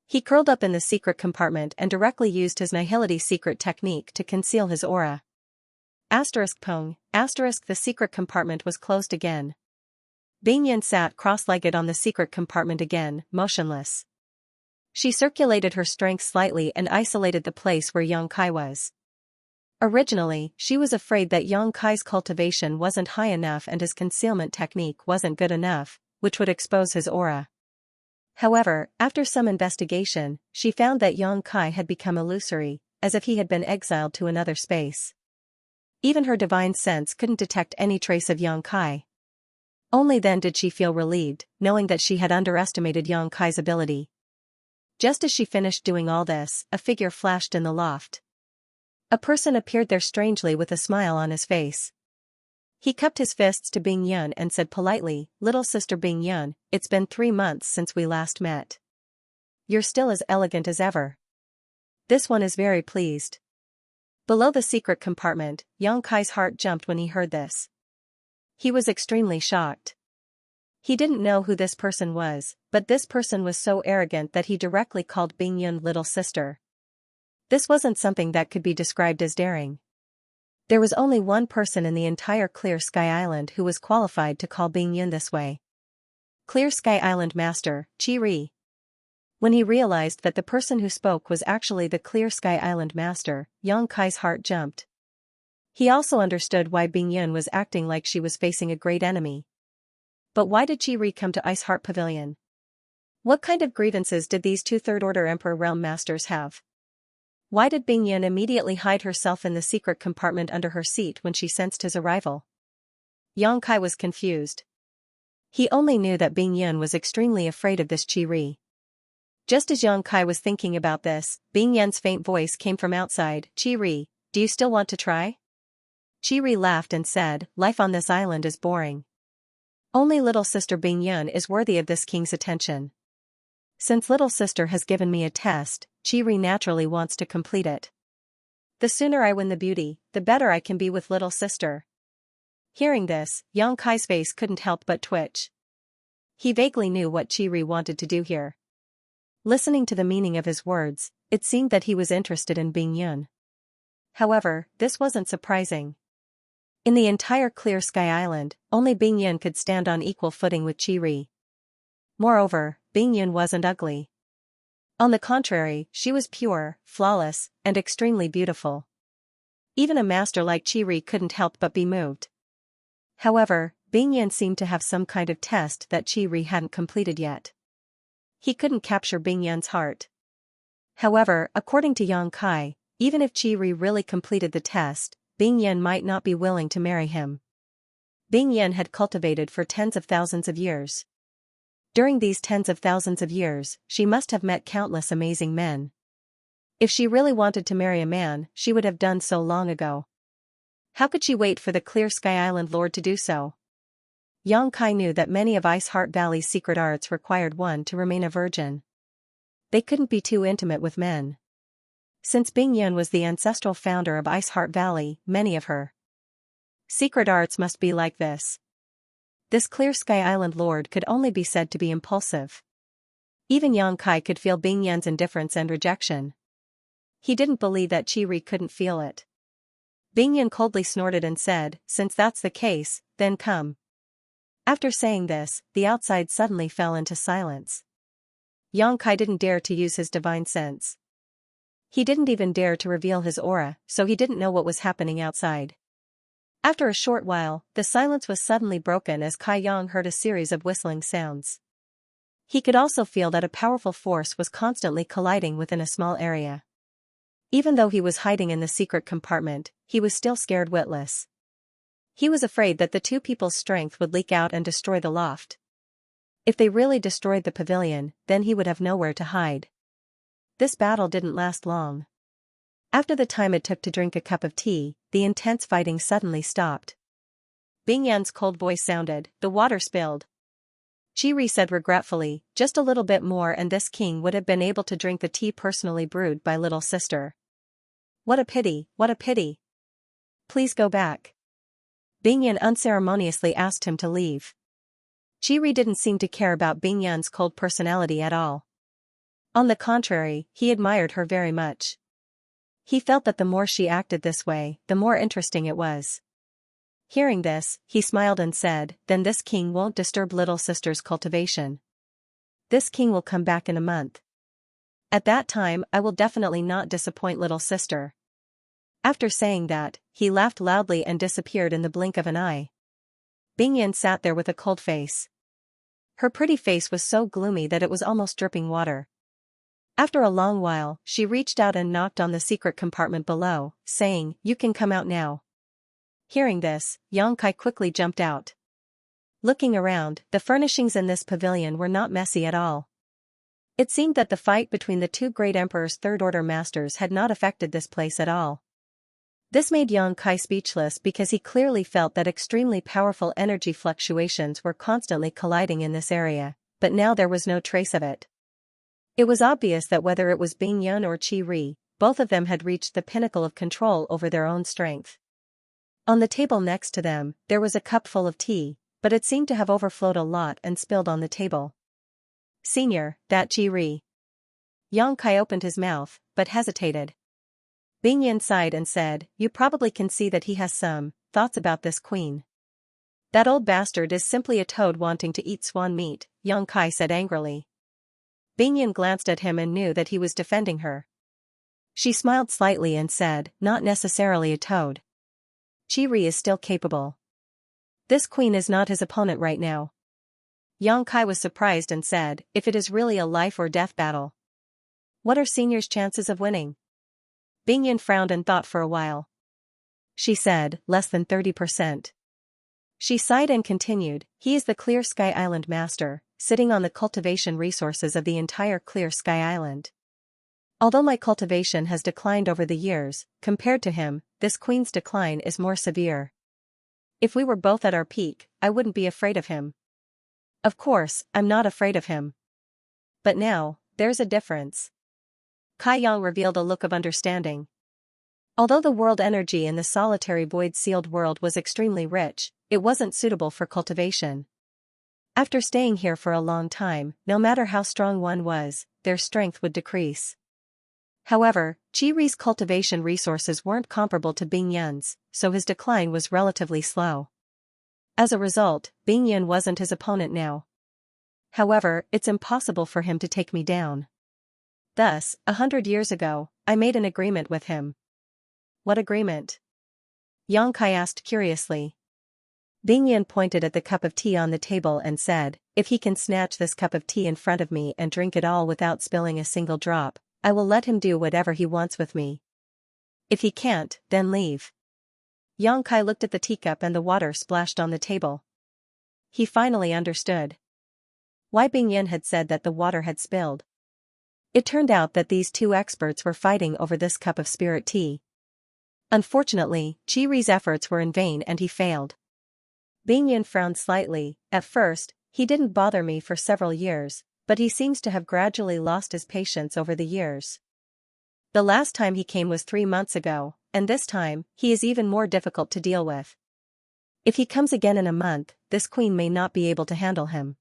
He curled up in the secret compartment and directly used his Nihility secret technique to conceal his aura. Pong, the secret compartment was closed again. Bing Yun sat cross-legged on the secret compartment again, motionless. She circulated her strength slightly and isolated the place where Yang Kai was. Originally, she was afraid that Yang Kai's cultivation wasn't high enough and his concealment technique wasn't good enough, which would expose his aura. However, after some investigation, she found that Yang Kai had become illusory, as if he had been exiled to another space. Even her divine sense couldn't detect any trace of Yang Kai. Only then did she feel relieved, knowing that she had underestimated Yang Kai's ability. Just as she finished doing all this, a figure flashed in the loft. A person appeared there strangely with a smile on his face. He cupped his fists to Bing Yun and said politely, "Little sister Bing Yun, it's been 3 months since we last met. You're still as elegant as ever." This one is very pleased. Below the secret compartment, Yang Kai's heart jumped when he heard this. He was extremely shocked. He didn't know who this person was, but this person was so arrogant that he directly called Bing Yun little sister. This wasn't something that could be described as daring. There was only one person in the entire Clear Sky Island who was qualified to call Bing Yun this way. Clear Sky Island Master, Qi Ri. When he realized that the person who spoke was actually the Clear Sky Island Master, Yang Kai's heart jumped. He also understood why Bing Yun was acting like she was facing a great enemy. But why did Qi Ri come to Ice Heart Pavilion? What kind of grievances did these 2 third-order Emperor Realm Masters have? Why did Bing Yun immediately hide herself in the secret compartment under her seat when she sensed his arrival? Yang Kai was confused. He only knew that Bing Yun was extremely afraid of this Qi Ri. Just as Yang Kai was thinking about this, Bing Yun's faint voice came from outside, "Qi Ri, do you still want to try?" Qi Ri laughed and said, "Life on this island is boring. Only little sister Bing Yun is worthy of this king's attention. Since little sister has given me a test, Qi Ri naturally wants to complete it. The sooner I win the beauty, the better I can be with little sister." Hearing this, Yang Kai's face couldn't help but twitch. He vaguely knew what Qi Ri wanted to do here. Listening to the meaning of his words, it seemed that he was interested in Bing Yun. However, this wasn't surprising. In the entire Clear Sky Island, only Bing Yun could stand on equal footing with Qi Ri. Moreover, Bing Yun wasn't ugly. On the contrary, she was pure, flawless, and extremely beautiful. Even a master like Qi Ri couldn't help but be moved. However, Bing Yun seemed to have some kind of test that Qi Ri hadn't completed yet. He couldn't capture Bing Yun's heart. However, according to Yang Kai, Even if Qi really completed the test, Bing Yan might not be willing to marry him. Bing Yan had cultivated for tens of thousands of years. During these tens of thousands of years, she must have met countless amazing men. If she really wanted to marry a man, she would have done so long ago. How could she wait for the Clear Sky Island Lord to do so? Yang Kai knew that many of Ice Heart Valley's secret arts required one to remain a virgin. They couldn't be too intimate with men. Since Bing Yan was the ancestral founder of Ice Heart Valley, many of her secret arts must be like this. This Clear Sky Island Lord could only be said to be impulsive. Even Yang Kai could feel Bing Yan's indifference and rejection. He didn't believe that Qi couldn't feel it. Bing Yan coldly snorted and said, "Since that's the case, then come." After saying this, the outside suddenly fell into silence. Yang Kai didn't dare to use his divine sense. He didn't even dare to reveal his aura, so he didn't know what was happening outside. After a short while, the silence was suddenly broken as Kai Yang heard a series of whistling sounds. He could also feel that a powerful force was constantly colliding within a small area. Even though he was hiding in the secret compartment, he was still scared witless. He was afraid that the two people's strength would leak out and destroy the loft. If they really destroyed the pavilion, then he would have nowhere to hide. This battle didn't last long. After the time it took to drink a cup of tea, the intense fighting suddenly stopped. Bing Yan's cold voice sounded, "The water spilled." Qi said regretfully, "Just a little bit more and this king would have been able to drink the tea personally brewed by little sister. What a pity, what a pity. Please go back." Bing Yan unceremoniously asked him to leave. Qi didn't seem to care about Bing Yan's cold personality at all. On the contrary, he admired her very much. He felt that the more she acted this way, the more interesting it was. Hearing this, he smiled and said, "Then this king won't disturb little sister's cultivation. This king will come back in a month. At that time I will definitely not disappoint little sister." After saying that, he laughed loudly and disappeared in the blink of an eye. Bing Yan sat there with a cold face. Her pretty face was so gloomy that it was almost dripping water. After a long while, she reached out and knocked on the secret compartment below, saying, "You can come out now." Hearing this, Yang Kai quickly jumped out. Looking around, the furnishings in this pavilion were not messy at all. It seemed that the fight between the two great emperor's third-order masters had not affected this place at all. This made Yang Kai speechless because he clearly felt that extremely powerful energy fluctuations were constantly colliding in this area, but now there was no trace of it. It was obvious that whether it was Bing Yan or Qi, both of them had reached the pinnacle of control over their own strength. On the table next to them, there was a cup full of tea, but it seemed to have overflowed a lot and spilled on the table. "Senior, that Qi." Yang Kai opened his mouth, but hesitated. Bing Yan sighed and said, "You probably can see that he has some thoughts about this queen." "That old bastard is simply a toad wanting to eat swan meat," Yang Kai said angrily. Bing Yan glanced at him and knew that he was defending her. She smiled slightly and said, "Not necessarily a toad. Qi is still capable. This queen is not his opponent right now." Yang Kai was surprised and said, "If it is really a life or death battle, what are Senior's chances of winning?" Bing Yan frowned and thought for a while. She said, "Less than 30%. She sighed and continued, "He is the Clear Sky Island master, sitting on the cultivation resources of the entire Clear Sky Island. Although my cultivation has declined over the years, compared to him, this queen's decline is more severe. If we were both at our peak, I wouldn't be afraid of him. Of course, I'm not afraid of him. But now, there's a difference." Kai Yang revealed a look of understanding. Although the world energy in the solitary void-sealed world was extremely rich, it wasn't suitable for cultivation. After staying here for a long time, no matter how strong one was, their strength would decrease. However, Qi cultivation resources weren't comparable to Bing Yan's, so his decline was relatively slow. As a result, Bing Yan wasn't his opponent now. However, it's impossible for him to take me down. Thus, 100 years ago, I made an agreement with him. "What agreement?" Yang Kai asked curiously. Bing Yan pointed at the cup of tea on the table and said, "If he can snatch this cup of tea in front of me and drink it all without spilling a single drop, I will let him do whatever he wants with me." If he can't, then leave. Yang Kai looked at the teacup and the water splashed on the table. He finally understood why Bing Yin had said that the water had spilled. It turned out that these two experts were fighting over this cup of spirit tea. Unfortunately, Qi Ri's efforts were in vain and he failed. Bing Yin frowned slightly. At first, he didn't bother me for several years, but he seems to have gradually lost his patience over the years. The last time he came was 3 months ago, and this time, he is even more difficult to deal with. If he comes again in a month, this queen may not be able to handle him.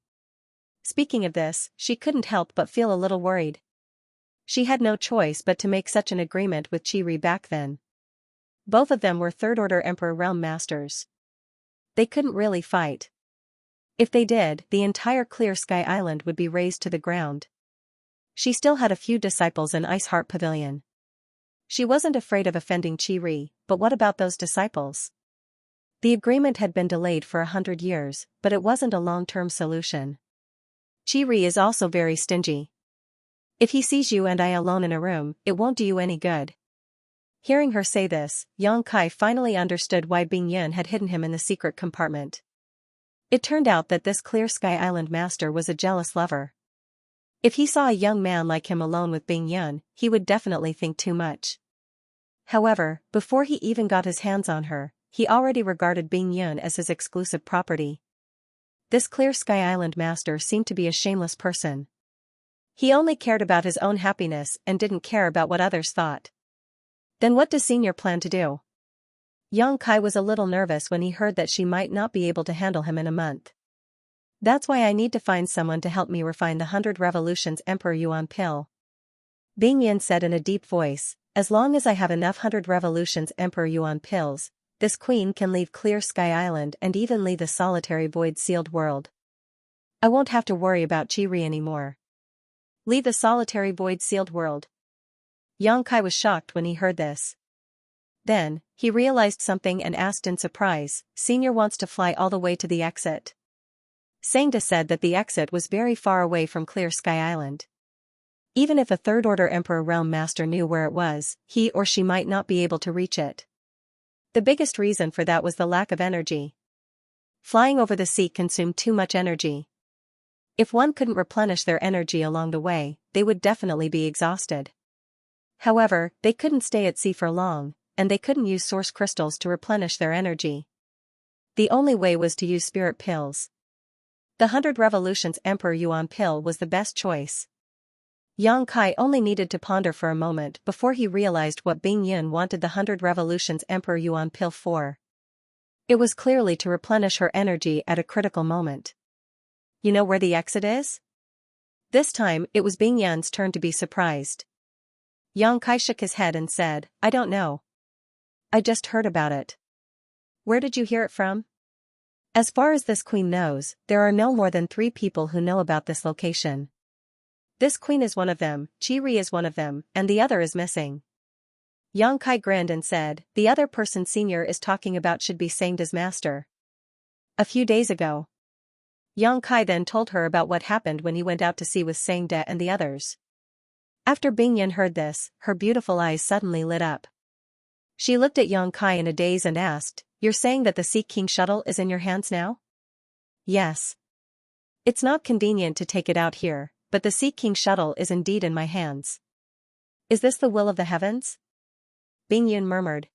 Speaking of this, she couldn't help but feel a little worried. She had no choice but to make such an agreement with Qi Ri back then. Both of them were third-order Emperor Realm Masters. They couldn't really fight. If they did, the entire Clear Sky Island would be razed to the ground. She still had a few disciples in Ice Heart Pavilion. She wasn't afraid of offending Qi Ri, but what about those disciples? The agreement had been delayed for 100 years, but it wasn't a long-term solution. Qi Ri is also very stingy. If he sees you and I alone in a room, it won't do you any good. Hearing her say this, Yang Kai finally understood why Bing Yin had hidden him in the secret compartment. It turned out that this Clear Sky Island master was a jealous lover. If he saw a young man like him alone with Bing Yin, he would definitely think too much. However, before he even got his hands on her, he already regarded Bing Yin as his exclusive property. This Clear Sky Island master seemed to be a shameless person. He only cared about his own happiness and didn't care about what others thought. Then what does Senior plan to do? Yang Kai was a little nervous when he heard that she might not be able to handle him in a month. That's why I need to find someone to help me refine the 100 Revolutions Emperor Yuan pill. Bing Yin said in a deep voice, as long as I have enough 100 Revolutions Emperor Yuan pills, this queen can leave Clear Sky Island and even leave the solitary void-sealed world. I won't have to worry about Qi Ri anymore. Leave the solitary void-sealed world. Yang Kai was shocked when he heard this. Then, he realized something and asked in surprise, Senior wants to fly all the way to the exit. Xianxia said that the exit was very far away from Clear Sky Island. Even if a third-order Emperor Realm Master knew where it was, he or she might not be able to reach it. The biggest reason for that was the lack of energy. Flying over the sea consumed too much energy. If one couldn't replenish their energy along the way, they would definitely be exhausted. However, they couldn't stay at sea for long, and they couldn't use source crystals to replenish their energy. The only way was to use spirit pills. The 100 Revolutions Emperor Yuan pill was the best choice. Yang Kai only needed to ponder for a moment before he realized what Bing Yin wanted the 100 Revolutions Emperor Yuan pill for. It was clearly to replenish her energy at a critical moment. You know where the exit is? This time, it was Bing Yin's turn to be surprised. Yang Kai shook his head and said, I don't know. I just heard about it. Where did you hear it from? As far as this queen knows, there are no more than 3 people who know about this location. This queen is one of them, Qi Ri is one of them, and the other is missing. Yang Kai grinned and said, the other person Senior is talking about should be Xianxia's master. A few days ago. Yang Kai then told her about what happened when he went out to sea with Xianxia and the others. After Bing Yin heard this, her beautiful eyes suddenly lit up. She looked at Yang Kai in a daze and asked, you're saying that the Sea King shuttle is in your hands now? Yes. It's not convenient to take it out here, but the Sea King shuttle is indeed in my hands. Is this the will of the heavens? Bing Yin murmured.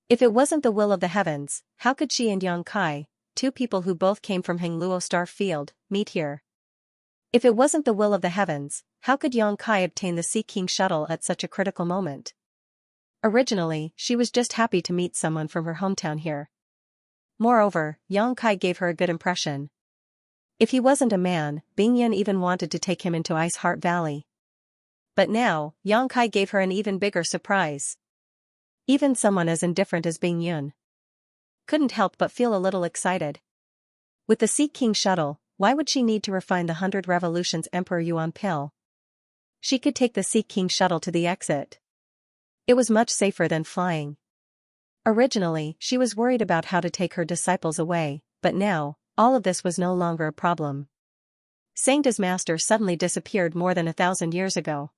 If it wasn't the will of the heavens, how could she and Yang Kai, 2 people who both came from Hengluo Star Field, meet here? If it wasn't the will of the heavens, how could Yang Kai obtain the Sea King shuttle at such a critical moment? Originally, she was just happy to meet someone from her hometown here. Moreover, Yang Kai gave her a good impression. If he wasn't a man, Bing Yin even wanted to take him into Ice Heart Valley. But now, Yang Kai gave her an even bigger surprise. Even someone as indifferent as Bing Yin couldn't help but feel a little excited. With the Sea King shuttle, why would she need to refine the 100 Revolutions Emperor Yuan pill? She could take the Sea King shuttle to the exit. It was much safer than flying. Originally, she was worried about how to take her disciples away, but now, all of this was no longer a problem. Xianxia's master suddenly disappeared more than 1,000 years ago.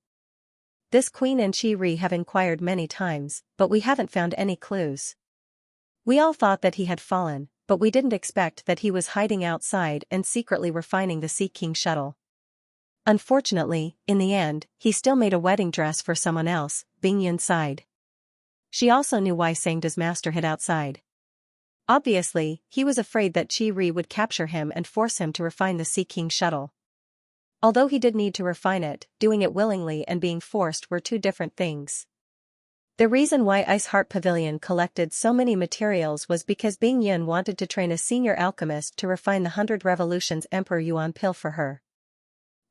This queen and Chi-Ri have inquired many times, but we haven't found any clues. We all thought that he had fallen, but we didn't expect that he was hiding outside and secretly refining the Sea King shuttle. Unfortunately, in the end, he still made a wedding dress for someone else, Bingyun sighed. She also knew why Sangda's master hid outside. Obviously, he was afraid that Chi-Ri would capture him and force him to refine the Sea King shuttle. Although he did need to refine it, doing it willingly and being forced were two different things. The reason why Ice Heart Pavilion collected so many materials was because Bingyun wanted to train a senior alchemist to refine the 100 Revolutions Emperor Yuan pill for her.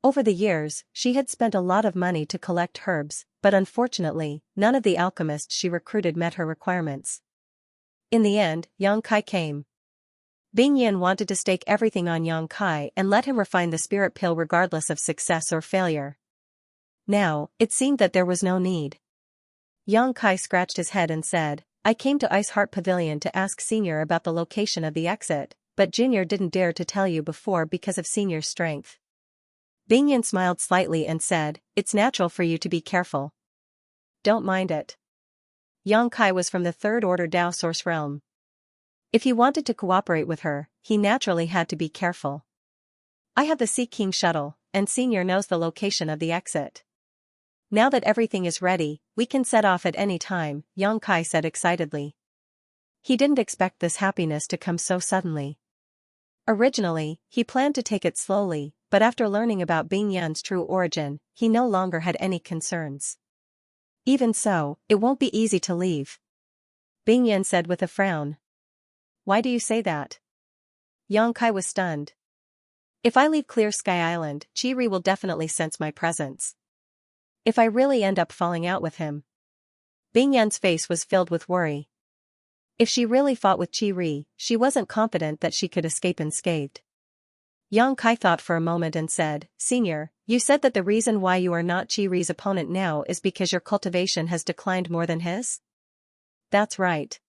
Over the years, she had spent a lot of money to collect herbs, but unfortunately, none of the alchemists she recruited met her requirements. In the end, Yang Kai came. Bingyun wanted to stake everything on Yang Kai and let him refine the spirit pill regardless of success or failure. Now, it seemed that there was no need. Yang Kai scratched his head and said, I came to Ice Heart Pavilion to ask Senior about the location of the exit, but Junior didn't dare to tell you before because of Senior's strength. Bingyun smiled slightly and said, it's natural for you to be careful. Don't mind it. Yang Kai was from the Third Order Dao Source realm. If he wanted to cooperate with her, he naturally had to be careful. I have the Sea King shuttle, and Senior knows the location of the exit. Now that everything is ready, we can set off at any time, Yang Kai said excitedly. He didn't expect this happiness to come so suddenly. Originally, he planned to take it slowly, but after learning about Bingyun's true origin, he no longer had any concerns. Even so, it won't be easy to leave, Bingyun said with a frown. Why do you say that? Yang Kai was stunned. If I leave Clear Sky Island, Chi-Ri will definitely sense my presence. If I really end up falling out with him. Bingyun's face was filled with worry. If she really fought with Chi-Ri, she wasn't confident that she could escape unscathed. Yang Kai thought for a moment and said, Senior, you said that the reason why you are not Chi-Ri's opponent now is because your cultivation has declined more than his? That's right.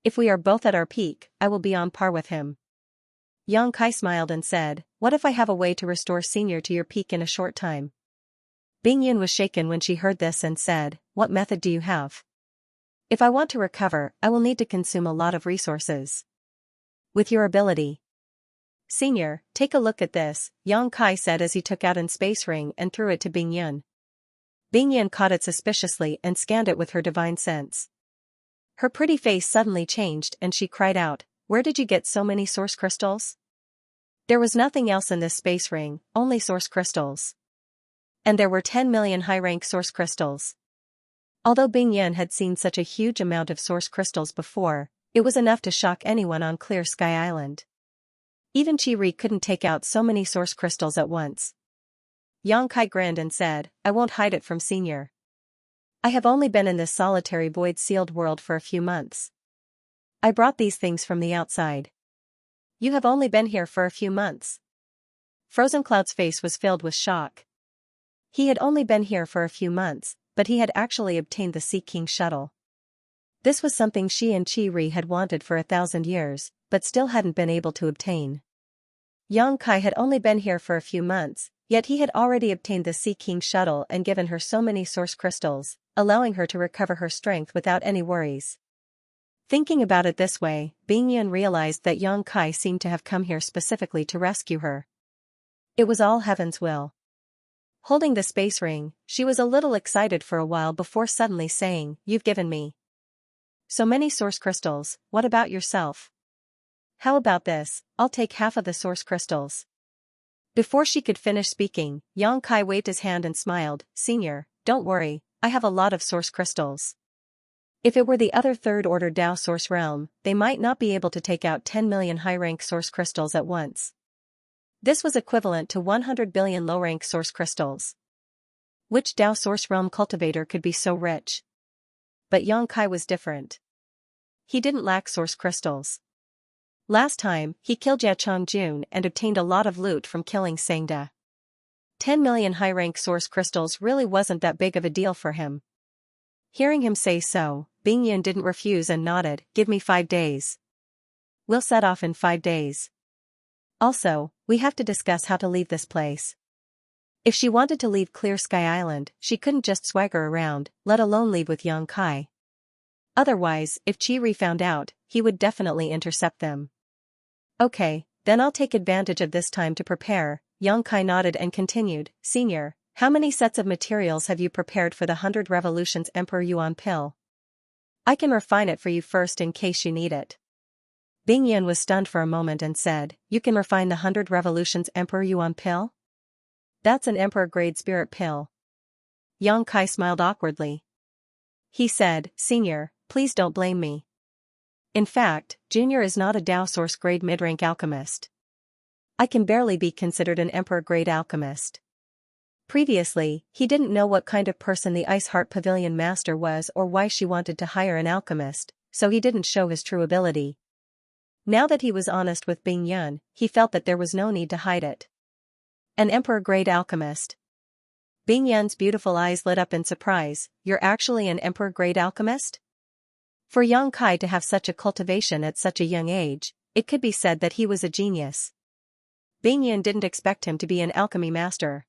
If we are both at our peak, I will be on par with him. Yang Kai smiled and said, what if I have a way to restore Senior to your peak in a short time? Bingyun was shaken when she heard this and said, what method do you have? If I want to recover, I will need to consume a lot of resources. With your ability. Senior, take a look at this, Yang Kai said as he took out an space ring and threw it to Bingyun. Bingyun caught it suspiciously and scanned it with her divine sense. Her pretty face suddenly changed and she cried out, where did you get so many source crystals? There was nothing else in this space ring, only source crystals. And there were 10 million high-rank source crystals. Although Bingyun had seen such a huge amount of source crystals before, it was enough to shock anyone on Clear Sky Island. Even Chi-Ri couldn't take out so many source crystals at once. Yang Kai grinned and said, I won't hide it from Senior. I have only been in this solitary void-sealed world for a few months. I brought these things from the outside. You have only been here for a few months. Frozen Cloud's face was filled with shock. He had only been here for a few months, but he had actually obtained the Sea King shuttle. This was something she and Chi-Ri had wanted for 1,000 years, but still hadn't been able to obtain. Yang Kai had only been here for a few months, yet he had already obtained the Sea King shuttle and given her so many source crystals, allowing her to recover her strength without any worries. Thinking about it this way, Bingyun realized that Yang Kai seemed to have come here specifically to rescue her. It was all heaven's will. Holding the space ring, she was a little excited for a while before suddenly saying, You've given me so many source crystals, what about yourself? How about this, I'll take half of the source crystals. Before she could finish speaking, Yang Kai waved his hand and smiled, Senior, don't worry, I have a lot of source crystals. If it were the other Third Order Dao Source realm, they might not be able to take out 10 million high-rank source crystals at once. This was equivalent to 100 billion low-rank source crystals. Which Dao Source realm cultivator could be so rich? But Yang Kai was different. He didn't lack source crystals. Last time, he killed Jia Chongjun and obtained a lot of loot from killing Sangda. 10 million high-rank source crystals really wasn't that big of a deal for him. Hearing him say so, Bingyun didn't refuse and nodded, give me 5 days. We'll set off in 5 days. Also, we have to discuss how to leave this place. If she wanted to leave Clear Sky Island, she couldn't just swagger around, let alone leave with Yang Kai. Otherwise, if Chiri found out, he would definitely intercept them. Okay, then I'll take advantage of this time to prepare. Yang Kai nodded and continued, Senior, how many sets of materials have you prepared for the 100 Revolutions Emperor Yuan pill? I can refine it for you first in case you need it. Bing Yan was stunned for a moment and said, You can refine the 100 Revolutions Emperor Yuan pill? That's an Emperor-grade spirit pill. Yang Kai smiled awkwardly. He said, Senior, please don't blame me. In fact, Junior is not a Dao Source-grade mid-rank alchemist. I can barely be considered an Emperor-grade alchemist. Previously, he didn't know what kind of person the Ice Heart Pavilion Master was or why she wanted to hire an alchemist, so he didn't show his true ability. Now that he was honest with Bing Yun, he felt that there was no need to hide it. An Emperor-grade alchemist. Bing Yun's beautiful eyes lit up in surprise. You're actually an Emperor-grade alchemist? For Yang Kai to have such a cultivation at such a young age, it could be said that he was a genius. Bing Yun didn't expect him to be an alchemy master.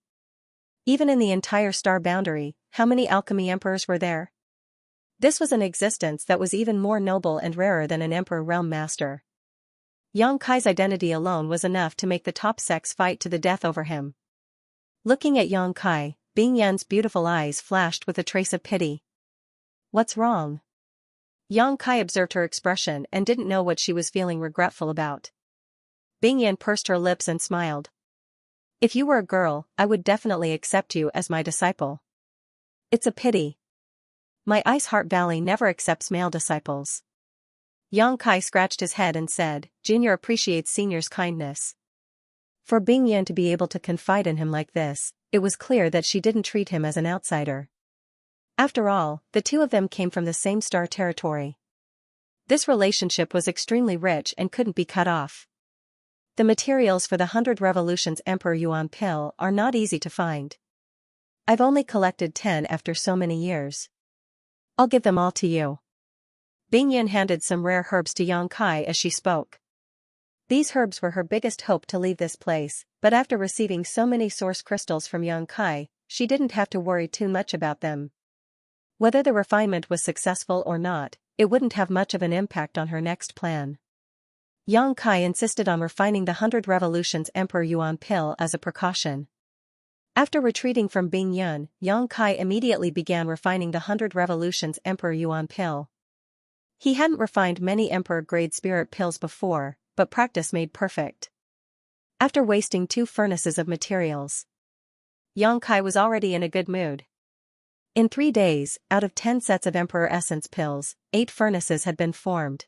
Even in the entire star boundary, how many alchemy emperors were there? This was an existence that was even more noble and rarer than an emperor realm master. Yang Kai's identity alone was enough to make the top sex fight to the death over him. Looking at Yang Kai, Bing Yan's beautiful eyes flashed with a trace of pity. What's wrong? Yang Kai observed her expression and didn't know what she was feeling regretful about. Bing Yan pursed her lips and smiled. If you were a girl, I would definitely accept you as my disciple. It's a pity. My Ice Heart Valley never accepts male disciples. Yang Kai scratched his head and said, Junior appreciates Senior's kindness. For Bing Yan to be able to confide in him like this, it was clear that she didn't treat him as an outsider. After all, the two of them came from the same star territory. This relationship was extremely rich and couldn't be cut off. The materials for the 100 Revolutions Emperor Yuan pill are not easy to find. I've only collected 10 after so many years. I'll give them all to you. Bing Yan handed some rare herbs to Yang Kai as she spoke. These herbs were her biggest hope to leave this place, but after receiving so many source crystals from Yang Kai, she didn't have to worry too much about them. Whether the refinement was successful or not, it wouldn't have much of an impact on her next plan. Yang Kai insisted on refining the 100 Revolutions Emperor Yuan pill as a precaution. After retreating from Bing Yun, Yang Kai immediately began refining the 100 Revolutions Emperor Yuan pill. He hadn't refined many Emperor-grade spirit pills before, but practice made perfect. After wasting 2 furnaces of materials, Yang Kai was already in a good mood. In 3 days, out of 10 sets of Emperor Essence pills, 8 furnaces had been formed.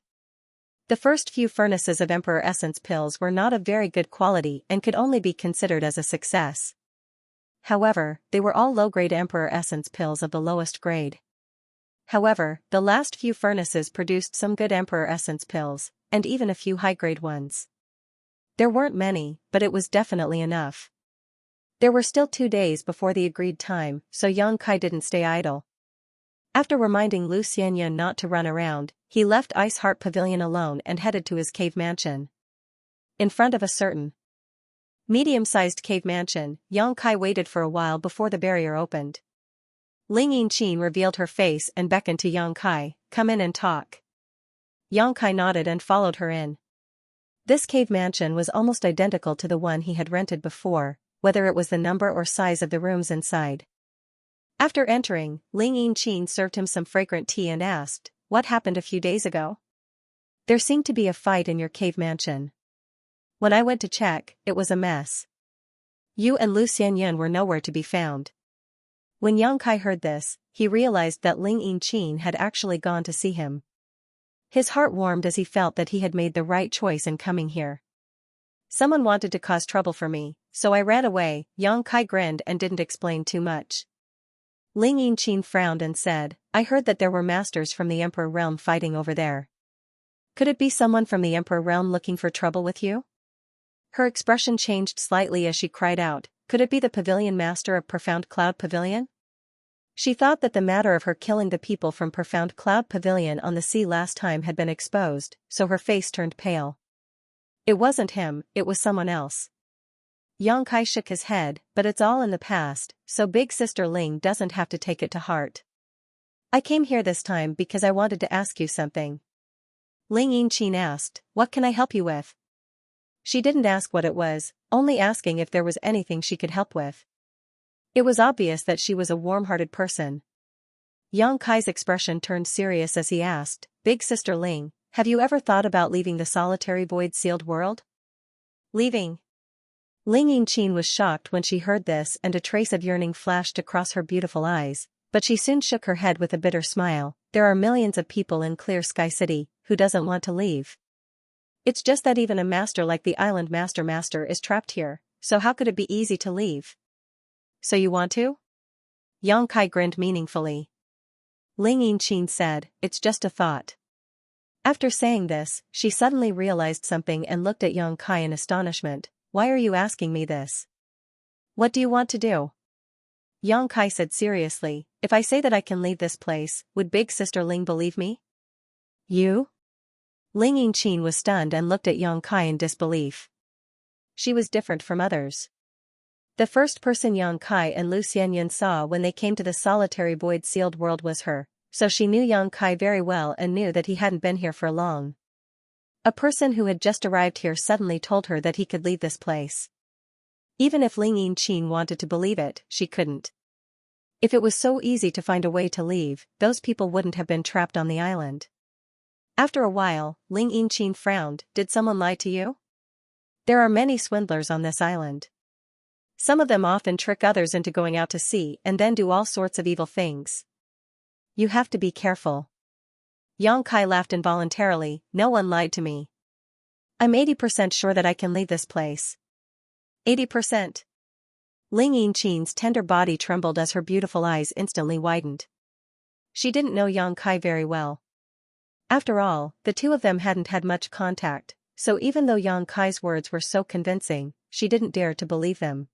The first few furnaces of Emperor Essence pills were not of very good quality and could only be considered as a success. However, they were all low-grade Emperor Essence pills of the lowest grade. However, the last few furnaces produced some good Emperor Essence pills, and even a few high-grade ones. There weren't many, but it was definitely enough. There were still 2 days before the agreed time, so Yang Kai didn't stay idle. After reminding Lu Xianxia not to run around, he left Ice Heart Pavilion alone and headed to his cave mansion. In front of a certain medium-sized cave mansion, Yang Kai waited for a while before the barrier opened. Ling Yinqin revealed her face and beckoned to Yang Kai, "Come in and talk." Yang Kai nodded and followed her in. This cave mansion was almost identical to the one he had rented before, whether it was the number or size of the rooms inside. After entering, Ling Yinqin served him some fragrant tea and asked, "What happened a few days ago? There seemed to be a fight in your cave mansion. When I went to check, it was a mess. You and Lu Xianxia were nowhere to be found." When Yang Kai heard this, he realized that Ling Yinqin had actually gone to see him. His heart warmed as he felt that he had made the right choice in coming here. "Someone wanted to cause trouble for me, so I ran away." Yang Kai grinned and didn't explain too much. Ling Yinqin frowned and said, "I heard that there were masters from the Emperor Realm fighting over there. Could it be someone from the Emperor Realm looking for trouble with you?" Her expression changed slightly as she cried out, "Could it be the Pavilion Master of Profound Cloud Pavilion?" She thought that the matter of her killing the people from Profound Cloud Pavilion on the sea last time had been exposed, so her face turned pale. It wasn't him, it was someone else. Yang Kai shook his head, but it's all in the past, so big sister Ling doesn't have to take it to heart. I came here this time because I wanted to ask you something. Ling Yinqin asked, what can I help you with? She didn't ask what it was, only asking if there was anything she could help with. It was obvious that she was a warm-hearted person. Yang Kai's expression turned serious as he asked, Big Sister Ling, have you ever thought about leaving the solitary void-sealed world? Leaving? Ling Yinqin was shocked when she heard this, and a trace of yearning flashed across her beautiful eyes, but she soon shook her head with a bitter smile. There are millions of people in Clear Sky City who doesn't want to leave. It's just that even a master like the Island Master is trapped here, so how could it be easy to leave? So you want to? Yang Kai grinned meaningfully. Ling Yinqin said, it's just a thought. After saying this, she suddenly realized something and looked at Yang Kai in astonishment. Why are you asking me this? What do you want to do? Yang Kai said seriously, if I say that I can leave this place, would Big Sister Ling believe me? You? Ling Yinqin was stunned and looked at Yang Kai in disbelief. She was different from others. The first person Yang Kai and Lu Xianyan saw when they came to the solitary void-sealed world was her, so she knew Yang Kai very well and knew that he hadn't been here for long. A person who had just arrived here suddenly told her that he could leave this place. Even if Ling Yinqin wanted to believe it, she couldn't. If it was so easy to find a way to leave, those people wouldn't have been trapped on the island. After a while, Ling Yinqin frowned. Did someone lie to you? There are many swindlers on this island. Some of them often trick others into going out to sea and then do all sorts of evil things. You have to be careful. Yang Kai laughed involuntarily. No one lied to me. I'm 80% sure that I can leave this place. 80%. Ling Yinqin's tender body trembled as her beautiful eyes instantly widened. She didn't know Yang Kai very well. After all, the two of them hadn't had much contact, so even though Yang Kai's words were so convincing, she didn't dare to believe them.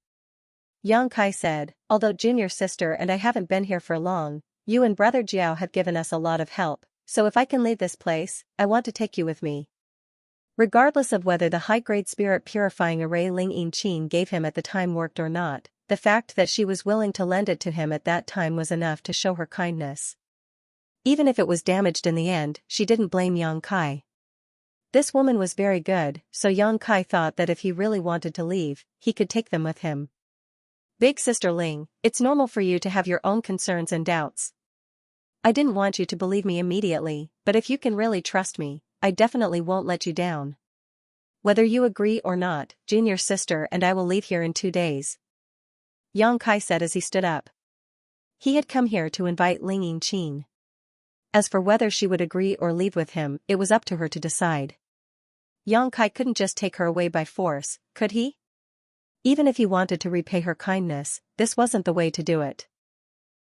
Yang Kai said, although junior sister and I haven't been here for long, you and brother Jiao have given us a lot of help, so if I can leave this place, I want to take you with me. Regardless of whether the high-grade spirit purifying array Ling Yinqin gave him at the time worked or not, the fact that she was willing to lend it to him at that time was enough to show her kindness. Even if it was damaged in the end, she didn't blame Yang Kai. This woman was very good, so Yang Kai thought that if he really wanted to leave, he could take them with him. Big Sister Ling, it's normal for you to have your own concerns and doubts. I didn't want you to believe me immediately, but if you can really trust me, I definitely won't let you down. Whether you agree or not, junior sister and I will leave here in 2 days. Yang Kai said as he stood up. He had come here to invite Ling Yinqin. As for whether she would agree or leave with him, it was up to her to decide. Yang Kai couldn't just take her away by force, could he? Even if he wanted to repay her kindness, this wasn't the way to do it.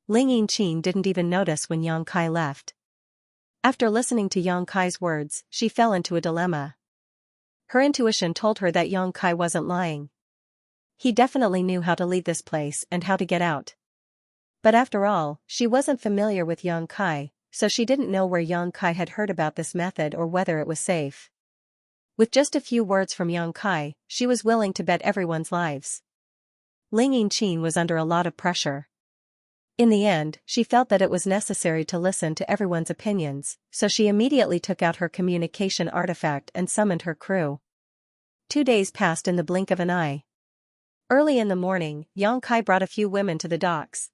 Ling Yinqin didn't even notice when Yang Kai left. After listening to Yang Kai's words, she fell into a dilemma. Her intuition told her that Yang Kai wasn't lying. He definitely knew how to leave this place and how to get out. But after all, she wasn't familiar with Yang Kai, so she didn't know where Yang Kai had heard about this method or whether it was safe. With just a few words from Yang Kai, she was willing to bet everyone's lives. Ling Yinqin was under a lot of pressure. In the end, she felt that it was necessary to listen to everyone's opinions, so she immediately took out her communication artifact and summoned her crew. 2 days passed in the blink of an eye. Early in the morning, Yang Kai brought a few women to the docks.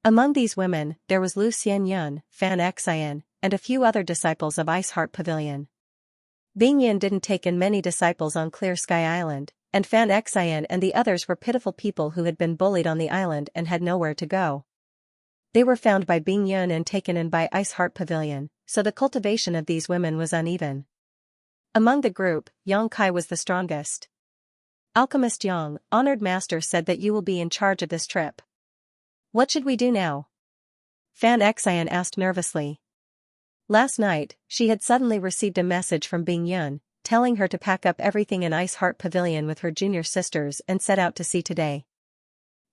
Among these women, there was Lu Xianyan, Fan Xian, and a few other disciples of Ice Heart Pavilion. Bing Yin didn't take in many disciples on Clear Sky Island, and Fan Xian and the others were pitiful people who had been bullied on the island and had nowhere to go. They were found by Bing Yun and taken in by Ice Heart Pavilion, so the cultivation of these women was uneven. Among the group, Yang Kai was the strongest. Alchemist Yang, honored master, said that you will be in charge of this trip. What should we do now? Fan Xian asked nervously. Last night, she had suddenly received a message from Bing Yun, telling her to pack up everything in Ice Heart Pavilion with her junior sisters and set out to sea today.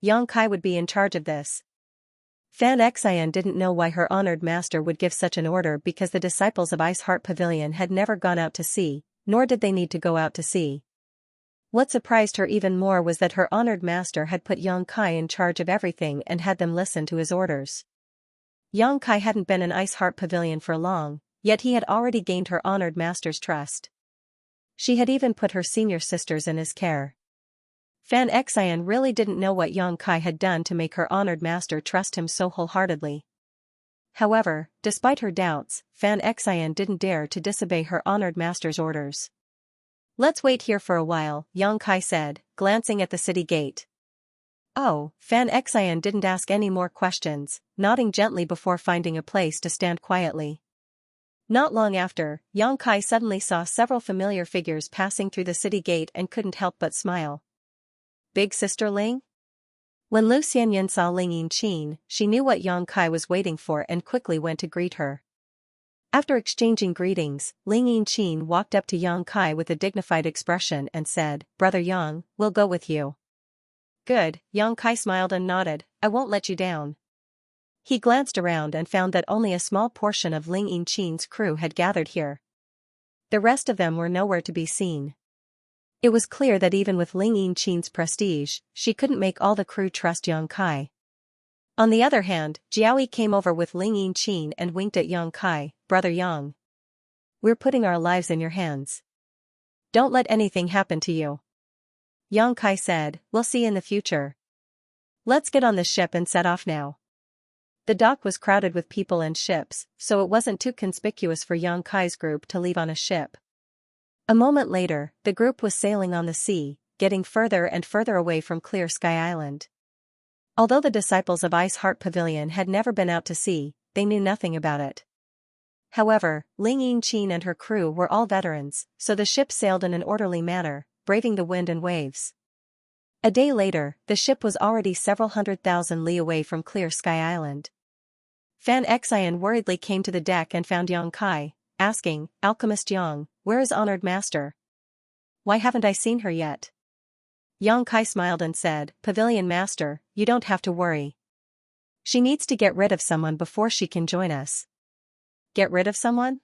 Yang Kai would be in charge of this. Fan Xian didn't know why her honored master would give such an order because the disciples of Ice Heart Pavilion had never gone out to sea, nor did they need to go out to sea. What surprised her even more was that her honored master had put Yang Kai in charge of everything and had them listen to his orders. Yang Kai hadn't been in Ice Heart Pavilion for long, yet he had already gained her honored master's trust. She had even put her senior sisters in his care. Fan Xian really didn't know what Yang Kai had done to make her honored master trust him so wholeheartedly. However, despite her doubts, Fan Xian didn't dare to disobey her honored master's orders. "Let's wait here for a while," Yang Kai said, glancing at the city gate. Oh, Fan Xian didn't ask any more questions, nodding gently before finding a place to stand quietly. Not long after, Yang Kai suddenly saw several familiar figures passing through the city gate and couldn't help but smile. Big Sister Ling? When Lu Xianyan saw Ling Yinqin, she knew what Yang Kai was waiting for and quickly went to greet her. After exchanging greetings, Ling Yinqin walked up to Yang Kai with a dignified expression and said, "Brother Yang, we'll go with you." "Good," Yang Kai smiled and nodded, "I won't let you down." He glanced around and found that only a small portion of Ling Yinqin's crew had gathered here. The rest of them were nowhere to be seen. It was clear that even with Ling Yinqin's prestige, she couldn't make all the crew trust Yang Kai. On the other hand, Jiaoyi came over with Ling Yinqin and winked at Yang Kai. "Brother Yang, we're putting our lives in your hands. Don't let anything happen to you." Yang Kai said, "We'll see in the future. Let's get on the ship and set off now." The dock was crowded with people and ships, so it wasn't too conspicuous for Yang Kai's group to leave on a ship. A moment later, the group was sailing on the sea, getting further and further away from Clear Sky Island. Although the disciples of Ice Heart Pavilion had never been out to sea, they knew nothing about it. However, Ling Yinqin and her crew were all veterans, so the ship sailed in an orderly manner, braving the wind and waves. A day later, the ship was already several 100,000 li away from Clear Sky Island. Fan Xian worriedly came to the deck and found Yang Kai, asking, "Alchemist Yang, where is honored master? Why haven't I seen her yet?" Yang Kai smiled and said, "Pavilion master, you don't have to worry. She needs to get rid of someone before she can join us." "Get rid of someone?"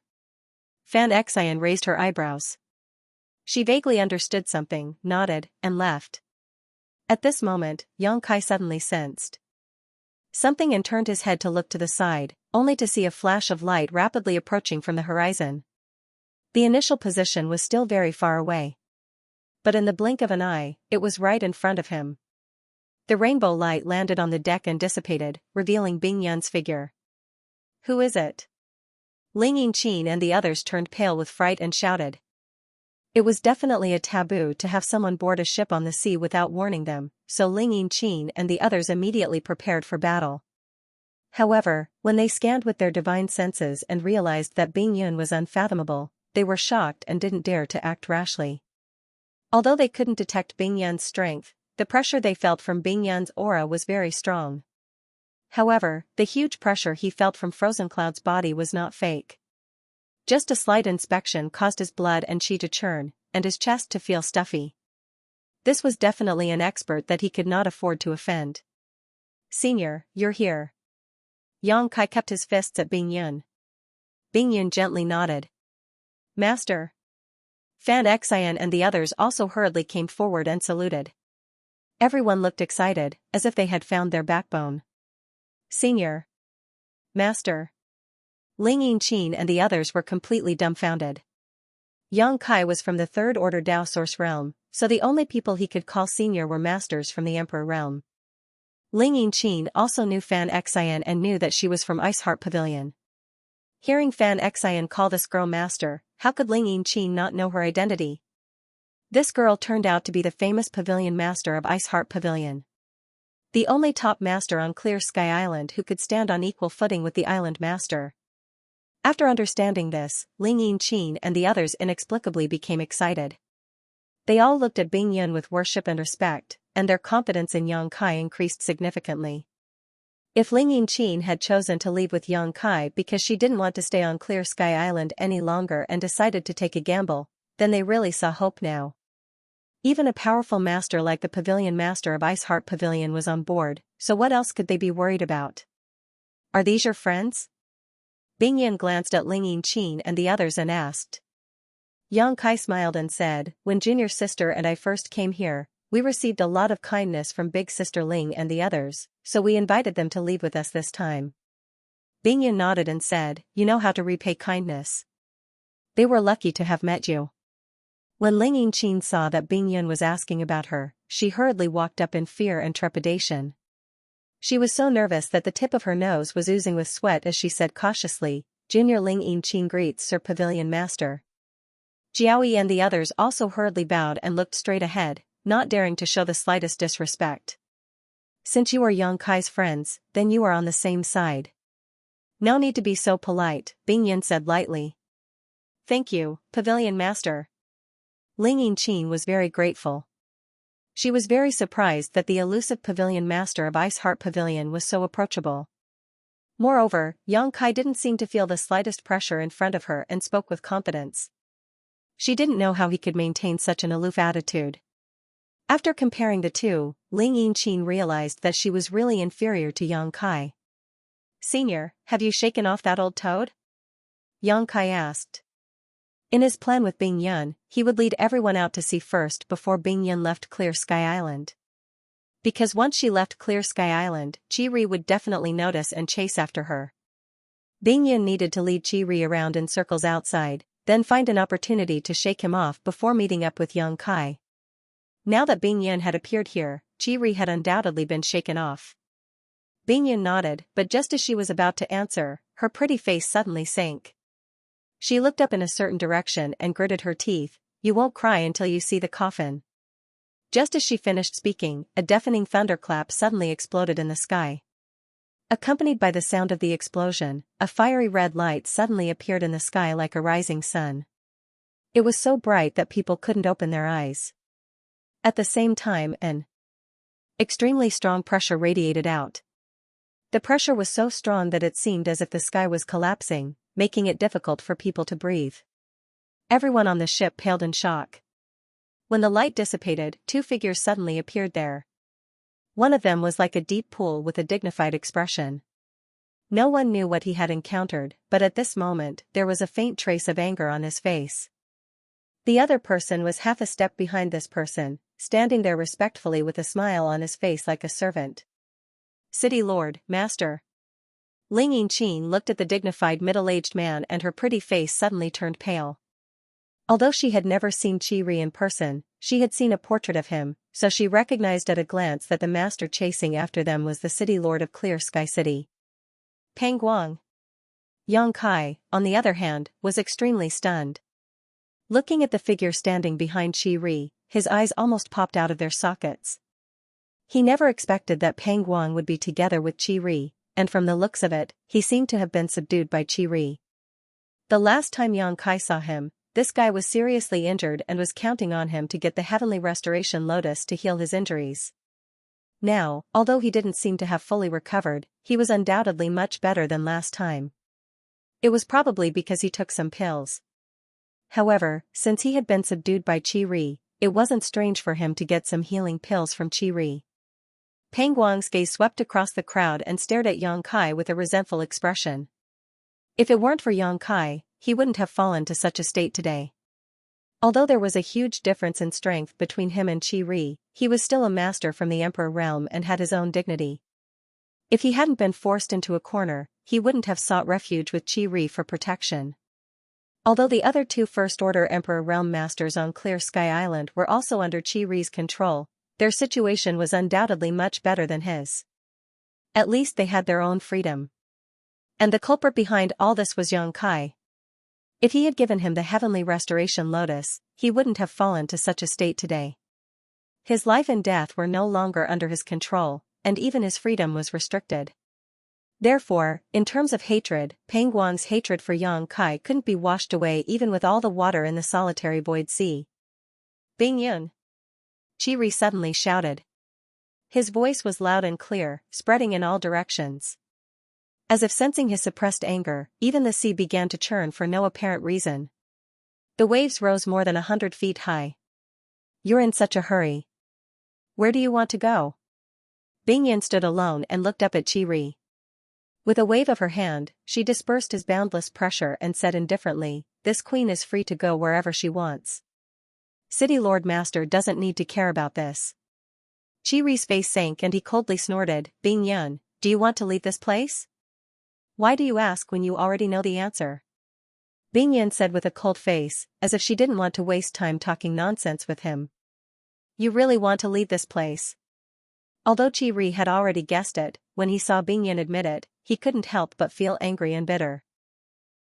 Fan Xian raised her eyebrows. She vaguely understood something, nodded, and left. At this moment, Yang Kai suddenly sensed something and turned his head to look to the side, only to see a flash of light rapidly approaching from the horizon. The initial position was still very far away. But in the blink of an eye, it was right in front of him. The rainbow light landed on the deck and dissipated, revealing Bing Yun's figure. "Who is it?" Ling Yinqin and the others turned pale with fright and shouted. It was definitely a taboo to have someone board a ship on the sea without warning them, so Ling Yinqin and the others immediately prepared for battle. However, when they scanned with their divine senses and realized that Bing Yun was unfathomable, they were shocked and didn't dare to act rashly. Although they couldn't detect Bing Yun's strength, the pressure they felt from Bing Yun's aura was very strong. However, the huge pressure he felt from Frozen Cloud's body was not fake. Just a slight inspection caused his blood and chi to churn, and his chest to feel stuffy. This was definitely an expert that he could not afford to offend. "Senior, you're here." Yang Kai kept his fists at Bing Yun. Bing Yun gently nodded. "Master." Fan Xian and the others also hurriedly came forward and saluted. Everyone looked excited, as if they had found their backbone. "Senior." "Master." Ling Yinqin and the others were completely dumbfounded. Yang Kai was from the Third Order Dao Source realm, so the only people he could call senior were masters from the Emperor realm. Ling Yinqin also knew Fan Xian and knew that she was from Ice Heart Pavilion. Hearing Fan Xian call this girl master, how could Ling Yinqin not know her identity? This girl turned out to be the famous pavilion master of Ice Heart Pavilion. The only top master on Clear Sky Island who could stand on equal footing with the island master. After understanding this, Ling Yinqin and the others inexplicably became excited. They all looked at Bing Yun with worship and respect, and their confidence in Yang Kai increased significantly. If Ling Yinqin had chosen to leave with Yang Kai because she didn't want to stay on Clear Sky Island any longer and decided to take a gamble, then they really saw hope now. Even a powerful master like the pavilion master of Ice Heart Pavilion was on board, so what else could they be worried about? "Are these your friends?" Bing Yun glanced at Ling Yinqin and the others and asked. Yang Kai smiled and said, when Junior's sister and I first came here, we received a lot of kindness from Big Sister Ling and the others, so we invited them to leave with us this time. Bing Yun nodded and said, you know how to repay kindness. They were lucky to have met you. When Ling Yinqin saw that Bing Yun was asking about her, she hurriedly walked up in fear and trepidation. She was so nervous that the tip of her nose was oozing with sweat as she said cautiously, Junior Ling Yinqin greets Sir Pavilion Master. Jiaoyi and the others also hurriedly bowed and looked straight ahead, not daring to show the slightest disrespect. Since you are Yang Kai's friends, then you are on the same side. No need to be so polite, Bing Yun said lightly. Thank you, Pavilion Master. Ling Yinqin was very grateful. She was very surprised that the elusive Pavilion Master of Ice Heart Pavilion was so approachable. Moreover, Yang Kai didn't seem to feel the slightest pressure in front of her and spoke with confidence. She didn't know how he could maintain such an aloof attitude. After comparing the two, Ling Yinqin realized that she was really inferior to Yang Kai. Senior, have you shaken off that old toad? Yang Kai asked. In his plan with Bing Yun, he would lead everyone out to sea first before Bing Yun left Clear Sky Island. Because once she left Clear Sky Island, Chi-Ri would definitely notice and chase after her. Bing Yun needed to lead Chi-Ri around in circles outside, then find an opportunity to shake him off before meeting up with Yang Kai. Now that Bing Yun had appeared here, Chi-Ri had undoubtedly been shaken off. Bing Yun nodded, but just as she was about to answer, her pretty face suddenly sank. She looked up in a certain direction and gritted her teeth, you won't cry until you see the coffin. Just as she finished speaking, a deafening thunderclap suddenly exploded in the sky. Accompanied by the sound of the explosion, a fiery red light suddenly appeared in the sky like a rising sun. It was so bright that people couldn't open their eyes. At the same time, an extremely strong pressure radiated out. The pressure was so strong that it seemed as if the sky was collapsing, making it difficult for people to breathe. Everyone on the ship paled in shock. When the light dissipated, two figures suddenly appeared there. One of them was like a deep pool with a dignified expression. No one knew what he had encountered, but at this moment, there was a faint trace of anger on his face. The other person was half a step behind this person, standing there respectfully with a smile on his face like a servant. City Lord, Master. Ling Yinqin looked at the dignified middle-aged man and her pretty face suddenly turned pale. Although she had never seen Chi-Ri in person, she had seen a portrait of him, so she recognized at a glance that the master chasing after them was the City Lord of Clear Sky City. Peng Guang. Yang Kai, on the other hand, was extremely stunned. Looking at the figure standing behind Chi-Ri, his eyes almost popped out of their sockets. He never expected that Peng Guang would be together with Chi-Ri, and from the looks of it, he seemed to have been subdued by Chi-Ri. The last time Yang Kai saw him, this guy was seriously injured and was counting on him to get the Heavenly Restoration Lotus to heal his injuries. Now, although he didn't seem to have fully recovered, he was undoubtedly much better than last time. It was probably because he took some pills. However, since he had been subdued by Chi-Ri, it wasn't strange for him to get some healing pills from Chi-Ri. Peng Guang's gaze swept across the crowd and stared at Yang Kai with a resentful expression. If it weren't for Yang Kai, he wouldn't have fallen to such a state today. Although there was a huge difference in strength between him and Chi-Ri, he was still a master from the Emperor realm and had his own dignity. If he hadn't been forced into a corner, he wouldn't have sought refuge with Chi-Ri for protection. Although the other two First-Order Emperor realm masters on Clear Sky Island were also under Chi-Ri's control, their situation was undoubtedly much better than his. At least they had their own freedom. And the culprit behind all this was Yang Kai. If he had given him the Heavenly Restoration Lotus, he wouldn't have fallen to such a state today. His life and death were no longer under his control, and even his freedom was restricted. Therefore, in terms of hatred, Peng Guang's hatred for Yang Kai couldn't be washed away even with all the water in the solitary void sea. Bing Yun! Chi-Ri suddenly shouted. His voice was loud and clear, spreading in all directions. As if sensing his suppressed anger, even the sea began to churn for no apparent reason. The waves rose more than 100 feet high. You're in such a hurry. Where do you want to go? Bing Yun stood alone and looked up at Chi-Ri. With a wave of her hand, she dispersed his boundless pressure and said indifferently, "This queen is free to go wherever she wants. City Lord Master doesn't need to care about this." Chiri's face sank and he coldly snorted, "Bing Yun, do you want to leave this place? Why do you ask when you already know the answer?" Bing Yun said with a cold face, as if she didn't want to waste time talking nonsense with him. "You really want to leave this place?" Although Chiri had already guessed it, when he saw Bing Yun admit it, he couldn't help but feel angry and bitter.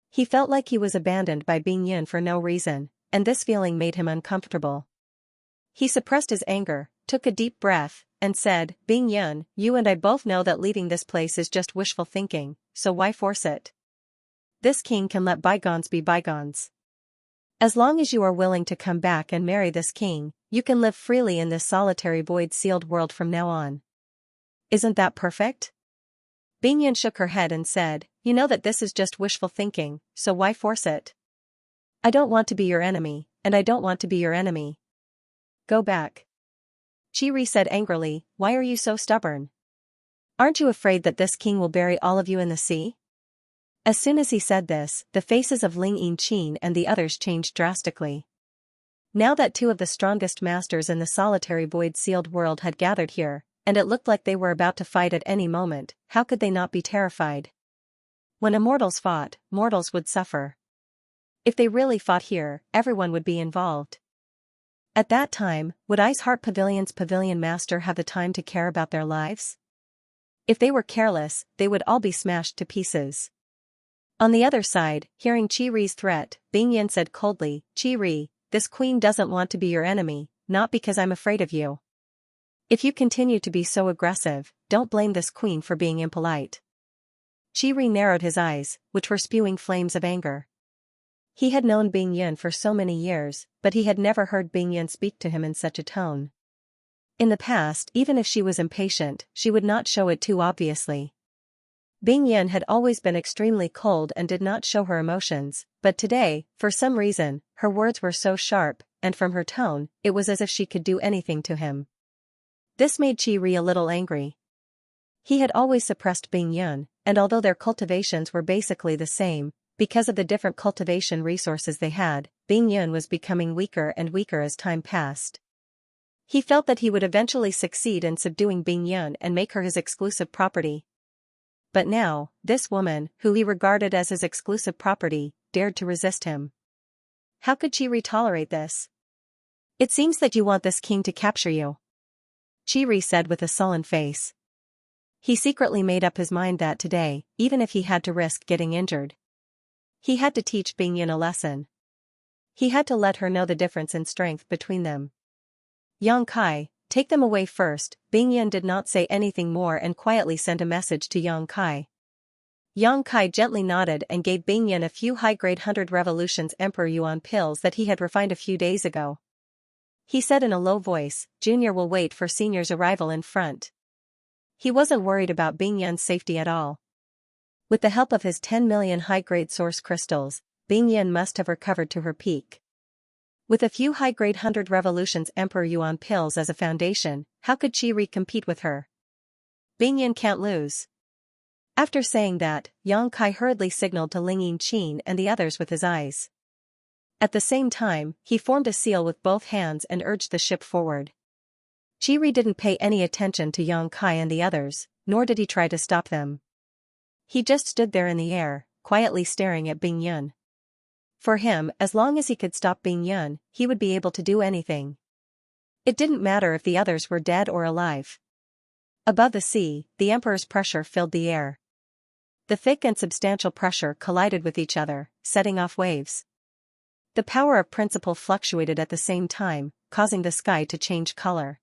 He felt like he was abandoned by Bing Yun for no reason, and this feeling made him uncomfortable. He suppressed his anger, took a deep breath, and said, "Bing Yun, you and I both know that leaving this place is just wishful thinking, so why force it? This king can let bygones be bygones. As long as you are willing to come back and marry this king, you can live freely in this solitary void-sealed world from now on. Isn't that perfect?" Bing Yun shook her head and said, "You know that this is just wishful thinking, so why force it? I don't want to be your enemy, and I don't want to be your enemy. Go back." Chiri said angrily, "Why are you so stubborn? Aren't you afraid that this king will bury all of you in the sea?" As soon as he said this, the faces of Ling Yinqin and the others changed drastically. Now that two of the strongest masters in the solitary void-sealed world had gathered here, and it looked like they were about to fight at any moment, how could they not be terrified? When immortals fought, mortals would suffer. If they really fought here, everyone would be involved. At that time, would Ice Heart Pavilion's pavilion master have the time to care about their lives? If they were careless, they would all be smashed to pieces. On the other side, hearing Chiri's threat, Bing Yun said coldly, "Chiri, this queen doesn't want to be your enemy, not because I'm afraid of you. If you continue to be so aggressive, don't blame this queen for being impolite." Chiri narrowed his eyes, which were spewing flames of anger. He had known Bing Yun for so many years, but he had never heard Bing Yun speak to him in such a tone. In the past, even if she was impatient, she would not show it too obviously. Bing Yun had always been extremely cold and did not show her emotions, but today, for some reason, her words were so sharp, and from her tone, it was as if she could do anything to him. This made Chiri a little angry. He had always suppressed Bing Yun, and although their cultivations were basically the same, because of the different cultivation resources they had, Bing Yun was becoming weaker and weaker as time passed. He felt that he would eventually succeed in subduing Bing Yun and make her his exclusive property. But now, this woman, who he regarded as his exclusive property, dared to resist him. How could Chiri tolerate this? "It seems that you want this king to capture you," Chiri said with a sullen face. He secretly made up his mind that today, even if he had to risk getting injured, he had to teach Bing Yun a lesson. He had to let her know the difference in strength between them. "Yang Kai, take them away first." Bing Yun did not say anything more and quietly sent a message to Yang Kai. Yang Kai gently nodded and gave Bing Yun a few high-grade 100 revolutions Emperor Yuan pills that he had refined a few days ago. He said in a low voice, "Junior will wait for Senior's arrival in front." He wasn't worried about Bing Yun's safety at all. With the help of his 10 million high-grade source crystals, Bing Yun must have recovered to her peak. With a few high-grade 100 revolutions Emperor Yuan pills as a foundation, how could Chiri compete with her? Bing Yun can't lose. After saying that, Yang Kai hurriedly signaled to Ling Yinqin and the others with his eyes. At the same time, he formed a seal with both hands and urged the ship forward. Chiri didn't pay any attention to Yang Kai and the others, nor did he try to stop them. He just stood there in the air, quietly staring at Bing Yun. For him, as long as he could stop Bing Yun, he would be able to do anything. It didn't matter if the others were dead or alive. Above the sea, the Emperor's pressure filled the air. The thick and substantial pressure collided with each other, setting off waves. The power of principle fluctuated at the same time, causing the sky to change color.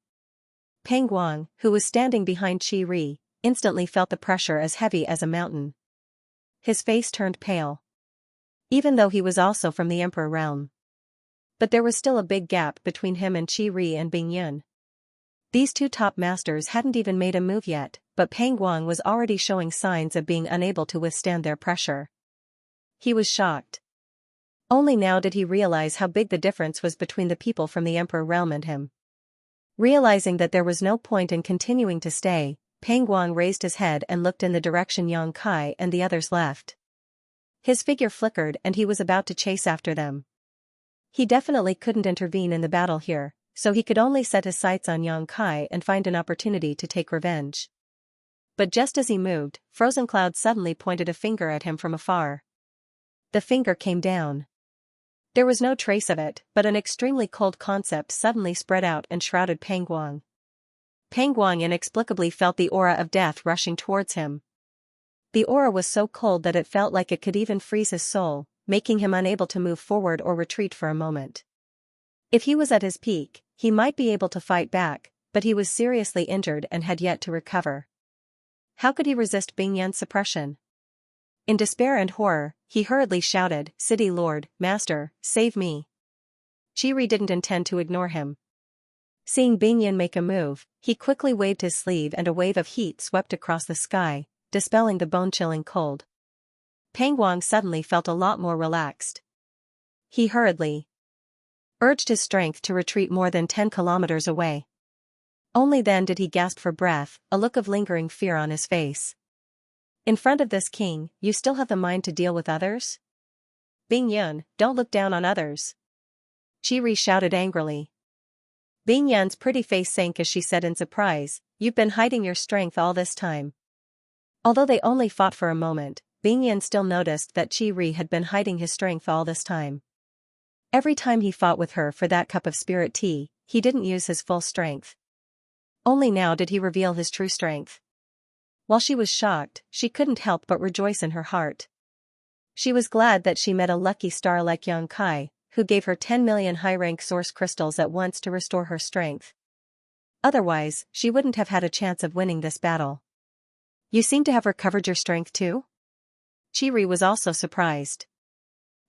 Peng Guang, who was standing behind Chiri, instantly felt the pressure as heavy as a mountain. His face turned pale. Even though he was also from the Emperor realm. But there was still a big gap between him and Chiri and Bing Yun. These two top masters hadn't even made a move yet, but Peng Guang was already showing signs of being unable to withstand their pressure. He was shocked. Only now did he realize how big the difference was between the people from the Emperor realm and him. Realizing that there was no point in continuing to stay, Peng Guang raised his head and looked in the direction Yang Kai and the others left. His figure flickered and he was about to chase after them. He definitely couldn't intervene in the battle here, so he could only set his sights on Yang Kai and find an opportunity to take revenge. But just as he moved, Frozen Cloud suddenly pointed a finger at him from afar. The finger came down. There was no trace of it, but an extremely cold concept suddenly spread out and shrouded Peng Guang. Peng Guang inexplicably felt the aura of death rushing towards him. The aura was so cold that it felt like it could even freeze his soul, making him unable to move forward or retreat for a moment. If he was at his peak, he might be able to fight back, but he was seriously injured and had yet to recover. How could he resist Bing Yan's suppression? In despair and horror, he hurriedly shouted, "City Lord, Master, save me." Qi didn't intend to ignore him. Seeing Bing Yan make a move, he quickly waved his sleeve and a wave of heat swept across the sky, dispelling the bone-chilling cold. Peng Guang suddenly felt a lot more relaxed. He hurriedly urged his strength to retreat more than 10 kilometers away. Only then did he gasp for breath, a look of lingering fear on his face. In front of this king, you still have the mind to deal with others? Bing Yan, don't look down on others. Qi shouted angrily. Bing Yan's pretty face sank as she said in surprise, "You've been hiding your strength all this time." Although they only fought for a moment, Bing Yan still noticed that Qi had been hiding his strength all this time. Every time he fought with her for that cup of spirit tea, he didn't use his full strength. Only now did he reveal his true strength. While she was shocked, she couldn't help but rejoice in her heart. She was glad that she met a lucky star like Yang Kai, who gave her 10 million high-rank source crystals at once to restore her strength. Otherwise, she wouldn't have had a chance of winning this battle. You seem to have recovered your strength too? Qi was also surprised.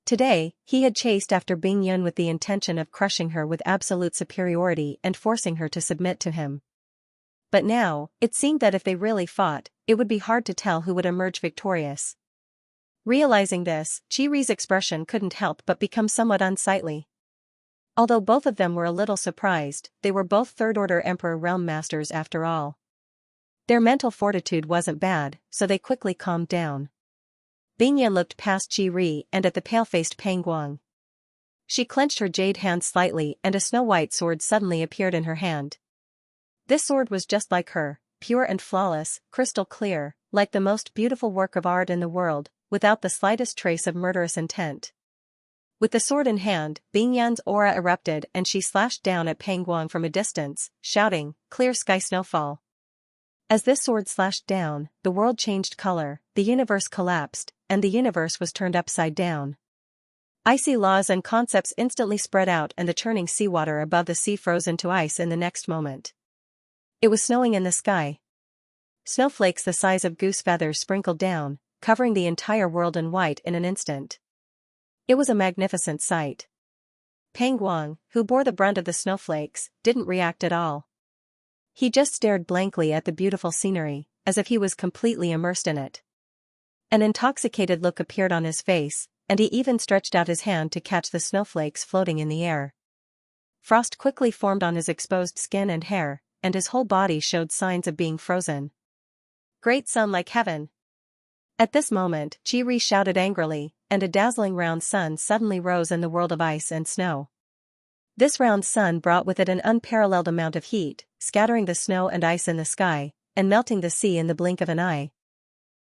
Today, he had chased after Bing Yan with the intention of crushing her with absolute superiority and forcing her to submit to him. But now, it seemed that if they really fought, it would be hard to tell who would emerge victorious. Realizing this, Qi expression couldn't help but become somewhat unsightly. Although both of them were a little surprised, they were both third-order Emperor Realm Masters after all. Their mental fortitude wasn't bad, so they quickly calmed down. Bing Yan looked past Qi and at the pale-faced Peng Guang. She clenched her jade hand slightly and a snow-white sword suddenly appeared in her hand. This sword was just like her, pure and flawless, crystal clear, like the most beautiful work of art in the world, without the slightest trace of murderous intent. With the sword in hand, Bing Yan's aura erupted and she slashed down at Peng Guang from a distance, shouting, "Clear sky snowfall." As this sword slashed down, the world changed color, the universe collapsed, and the universe was turned upside down. Icy laws and concepts instantly spread out and the churning seawater above the sea froze into ice in the next moment. It was snowing in the sky. Snowflakes the size of goose feathers sprinkled down, covering the entire world in white in an instant. It was a magnificent sight. Peng Guang, who bore the brunt of the snowflakes, didn't react at all. He just stared blankly at the beautiful scenery, as if he was completely immersed in it. An intoxicated look appeared on his face, and he even stretched out his hand to catch the snowflakes floating in the air. Frost quickly formed on his exposed skin and hair, and his whole body showed signs of being frozen. Great sun like heaven! At this moment, Qi shouted angrily, and a dazzling round sun suddenly rose in the world of ice and snow. This round sun brought with it an unparalleled amount of heat, scattering the snow and ice in the sky, and melting the sea in the blink of an eye.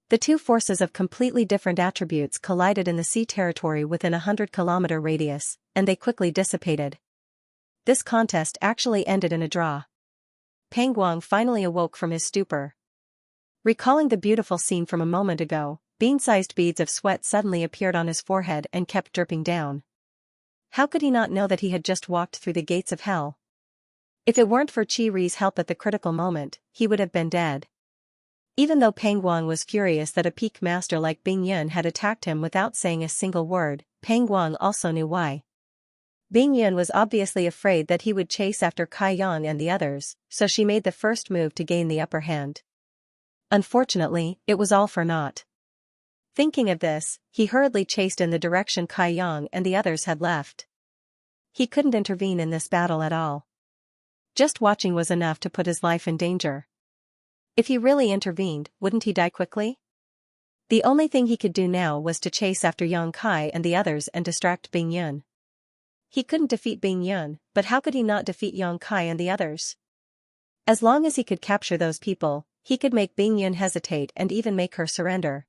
The two forces of completely different attributes collided in the sea territory within a 100-kilometer radius, and they quickly dissipated. This contest actually ended in a draw. Peng Guang finally awoke from his stupor. Recalling the beautiful scene from a moment ago, bean-sized beads of sweat suddenly appeared on his forehead and kept dripping down. How could he not know that he had just walked through the gates of hell? If it weren't for Qi help at the critical moment, he would have been dead. Even though Peng Guang was furious that a peak master like Bing Yan had attacked him without saying a single word, Peng Guang also knew why. Bing Yan was obviously afraid that he would chase after Kai Yang and the others, so she made the first move to gain the upper hand. Unfortunately, it was all for naught. Thinking of this, he hurriedly chased in the direction Kai Yang and the others had left. He couldn't intervene in this battle at all. Just watching was enough to put his life in danger. If he really intervened, wouldn't he die quickly? The only thing he could do now was to chase after Yang Kai and the others and distract Bing Yun. He couldn't defeat Bing Yun, but how could he not defeat Yang Kai and the others? As long as he could capture those people, he could make Bing Yun hesitate and even make her surrender.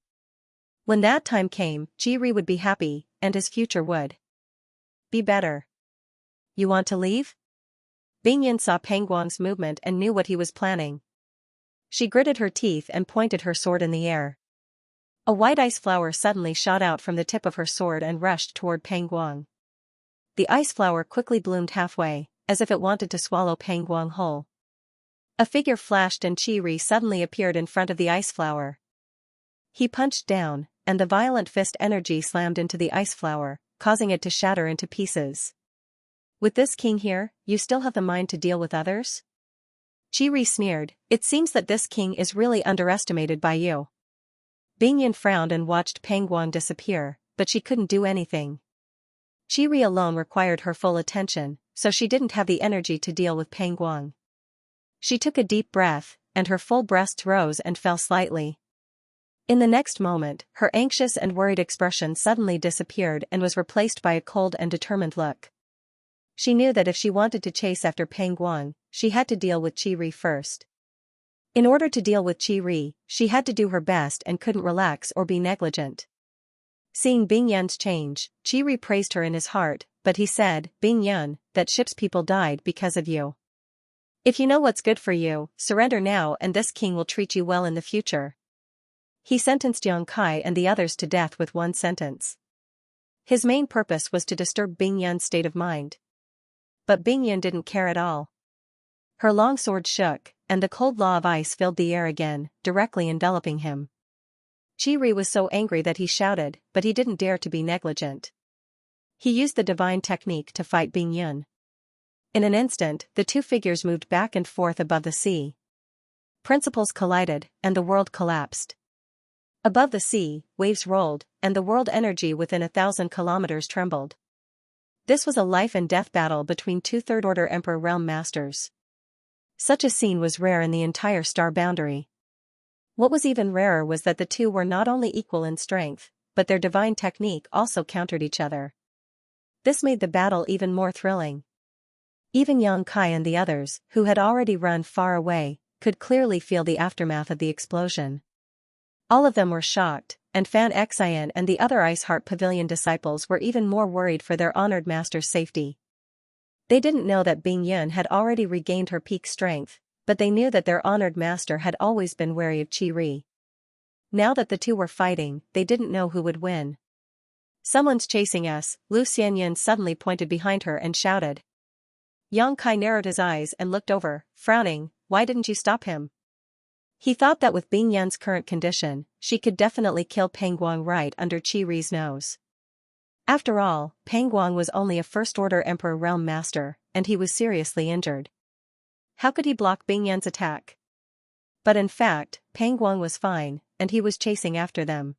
When that time came, Ji Ri would be happy, and his future would be better. You want to leave? Bing Yun saw Pang Guang's movement and knew what he was planning. She gritted her teeth and pointed her sword in the air. A white ice flower suddenly shot out from the tip of her sword and rushed toward Pang Guang. The ice flower quickly bloomed halfway, as if it wanted to swallow Pang Guang whole. A figure flashed and Ji Ri suddenly appeared in front of the ice flower. He punched down, and the violent fist energy slammed into the ice flower, causing it to shatter into pieces. With this king here, you still have the mind to deal with others? Ji Ri sneered, it seems that this king is really underestimated by you. Bing Yun frowned and watched Pang Guang disappear, but she couldn't do anything. Ji Ri alone required her full attention, so she didn't have the energy to deal with Pang Guang. She took a deep breath, and her full breasts rose and fell slightly. In the next moment, her anxious and worried expression suddenly disappeared and was replaced by a cold and determined look. She knew that if she wanted to chase after Pang Guang, she had to deal with Ji Ri first. In order to deal with Ji Ri, she had to do her best and couldn't relax or be negligent. Seeing Bing Yun's change, Ji Ri praised her in his heart, but he said, Bing Yun, that ship's people died because of you. If you know what's good for you, surrender now and this king will treat you well in the future. He sentenced Yang Kai and the others to death with one sentence. His main purpose was to disturb Bing Yun's state of mind. But Bing Yun didn't care at all. Her long sword shook, and the cold law of ice filled the air again, directly enveloping him. Ji Ri was so angry that he shouted, but he didn't dare to be negligent. He used the divine technique to fight Bing Yun. In an instant, the two figures moved back and forth above the sea. Principles collided, and the world collapsed. Above the sea, waves rolled, and the world energy within 1,000 kilometers trembled. This was a life-and-death battle between two Third-Order Emperor Realm Masters. Such a scene was rare in the entire star boundary. What was even rarer was that the two were not only equal in strength, but their divine technique also countered each other. This made the battle even more thrilling. Even Yang Kai and the others, who had already run far away, could clearly feel the aftermath of the explosion. All of them were shocked, and Fan Xian and the other Ice Heart Pavilion disciples were even more worried for their honored master's safety. They didn't know that Bing Yun had already regained her peak strength, but they knew that their honored master had always been wary of Ji Ri. Now that the two were fighting, they didn't know who would win. Someone's chasing us, Lu Xianyan suddenly pointed behind her and shouted. Yang Kai narrowed his eyes and looked over, frowning, why didn't you stop him? He thought that with Bing Yun's current condition, she could definitely kill Pang Guang right under Ji Ri's nose. After all, Pang Guang was only a First-Order Emperor Realm Master, and he was seriously injured. How could he block Bing Yun's attack? But in fact, Pang Guang was fine, and he was chasing after them.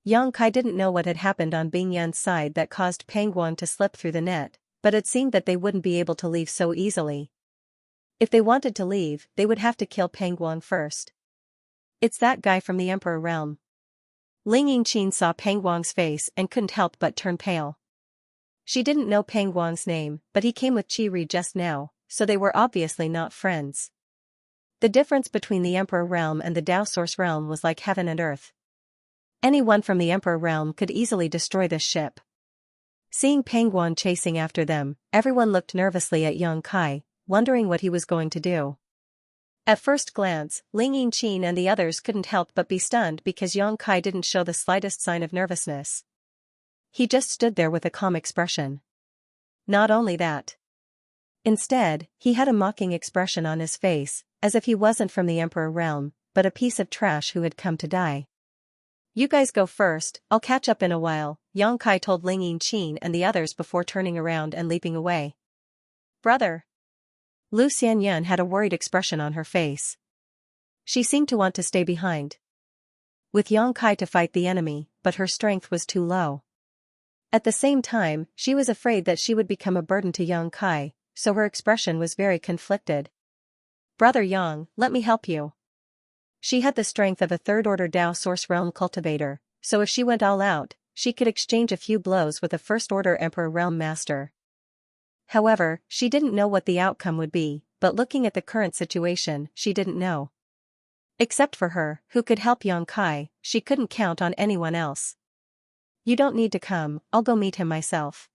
Yang Kai didn't know what had happened on Bing Yun's side that caused Pang Guang to slip through the net, but it seemed that they wouldn't be able to leave so easily. If they wanted to leave, they would have to kill Pang Guang first. It's that guy from the Emperor Realm. Ling Yingqin saw Pang Guang's face and couldn't help but turn pale. She didn't know Pang Guang's name, but he came with Ji Ri just now, so they were obviously not friends. The difference between the Emperor Realm and the Dao Source Realm was like heaven and earth. Anyone from the Emperor Realm could easily destroy this ship. Seeing Pang Guang chasing after them, everyone looked nervously at Yang Kai, wondering what he was going to do. At first glance, Ling Yingqin and the others couldn't help but be stunned because Yang Kai didn't show the slightest sign of nervousness. He just stood there with a calm expression. Not only that. Instead, he had a mocking expression on his face, as if he wasn't from the Emperor Realm, but a piece of trash who had come to die. You guys go first, I'll catch up in a while, Yang Kai told Ling Yingqin and the others before turning around and leaping away. Brother. Lu Xianyan had a worried expression on her face. She seemed to want to stay behind. With Yang Kai to fight the enemy, but her strength was too low. At the same time, she was afraid that she would become a burden to Yang Kai, so her expression was very conflicted. Brother Yang, let me help you. She had the strength of a third-order Dao Source Realm cultivator, so if she went all out, she could exchange a few blows with a first-order Emperor Realm Master. However, she didn't know what the outcome would be, but looking at the current situation, she didn't know. Except for her, who could help Xianxia, she couldn't count on anyone else. You don't need to come, I'll go meet him myself.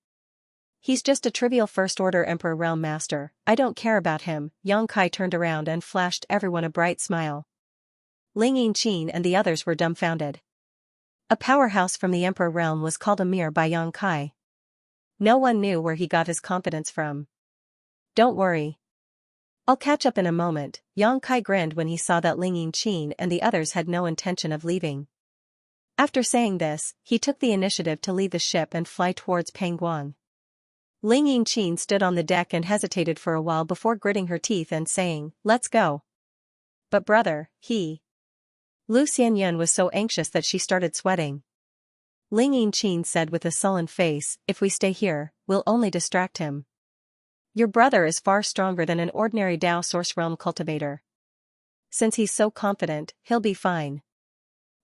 He's just a trivial first-order Emperor Realm Master, I don't care about him. Xianxia turned around and flashed everyone a bright smile. Ling Yinqin and the others were dumbfounded. A powerhouse from the Emperor Realm was called a mere by Xianxia. No one knew where he got his confidence from. Don't worry. I'll catch up in a moment. Xianxia grinned when he saw that Ling Yinqin and the others had no intention of leaving. After saying this, he took the initiative to leave the ship and fly towards Pangguang. Ling Yinqin stood on the deck and hesitated for a while before gritting her teeth and saying, "Let's go." But brother, Lu Xianyun was so anxious that she started sweating. Ling Yinqin said with a sullen face, "If we stay here, we'll only distract him. Your brother is far stronger than an ordinary Dao Source Realm cultivator. Since he's so confident, he'll be fine."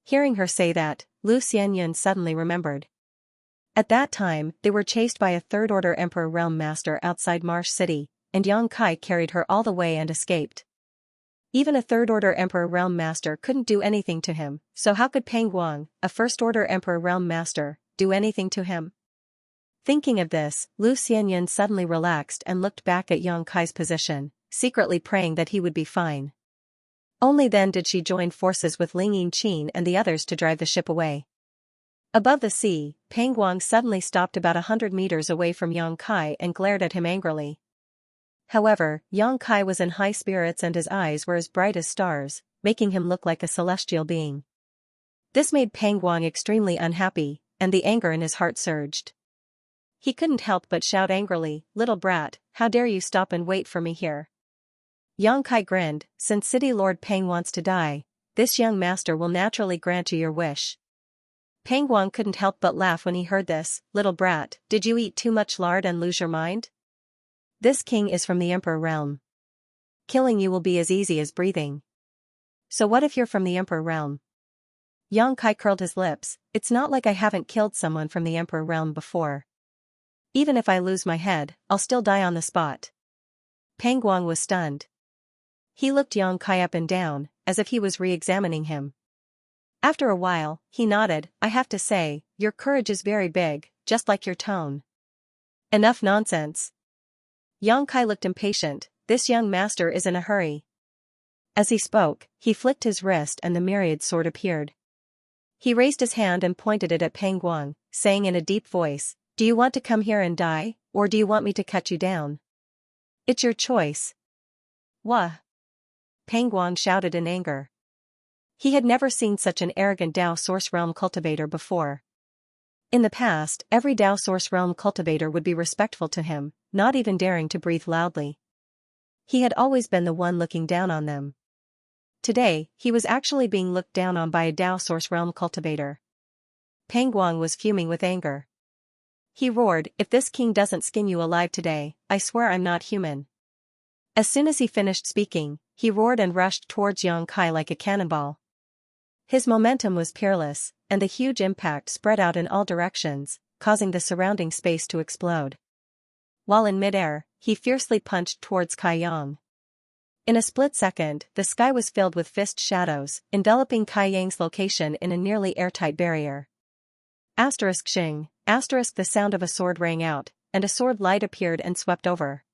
Hearing her say that, Lu Xianyun suddenly remembered. At that time, they were chased by a third-order Emperor Realm Master outside Marsh City, and Xianxia carried her all the way and escaped. Even a third-order Emperor Realm Master couldn't do anything to him, so how could Pangguang, a first-order Emperor Realm Master, do anything to him? Thinking of this, Lu Xianyun suddenly relaxed and looked back at Xianxia's position, secretly praying that he would be fine. Only then did she join forces with Ling Yinqin and the others to drive the ship away. Above the sea, Pangguang suddenly stopped about 100 meters away from Xianxia and glared at him angrily. However, Xianxia was in high spirits and his eyes were as bright as stars, making him look like a celestial being. This made Pangguang extremely unhappy, and the anger in his heart surged. He couldn't help but shout angrily, "Little brat, how dare you stop and wait for me here?" Xianxia grinned, "Since City Lord Pang wants to die, this young master will naturally grant you your wish." Pangguang couldn't help but laugh when he heard this. "Little brat, did you eat too much lard and lose your mind? This king is from the Emperor Realm. Killing you will be as easy as breathing. So what if you're from the Emperor Realm?" Xianxia curled his lips, "It's not like I haven't killed someone from the Emperor Realm before. Even if I lose my head, I'll still die on the spot." Pangguang was stunned. He looked Xianxia up and down, as if he was re-examining him. After a while, he nodded, "I have to say, your courage is very big, just like your tone." "Enough nonsense." Xianxia looked impatient, "This young master is in a hurry." As he spoke, he flicked his wrist and the myriad sword appeared. He raised his hand and pointed it at Pangguang, saying in a deep voice, "Do you want to come here and die, or do you want me to cut you down? It's your choice." "Wah!" Pangguang shouted in anger. He had never seen such an arrogant Dao Source Realm cultivator before. In the past, every Dao Source Realm cultivator would be respectful to him, not even daring to breathe loudly. He had always been the one looking down on them. Today, he was actually being looked down on by a Dao Source Realm cultivator. Pangguang was fuming with anger. He roared, "If this king doesn't skin you alive today, I swear I'm not human." As soon as he finished speaking, he roared and rushed towards Xianxia like a cannonball. His momentum was peerless, and the huge impact spread out in all directions, causing the surrounding space to explode. While in midair, he fiercely punched towards Kai Yang. In a split second, the sky was filled with fist shadows, enveloping Kai Yang's location in a nearly airtight barrier. *Xing, the sound of a sword rang out, and a sword light appeared and swept over.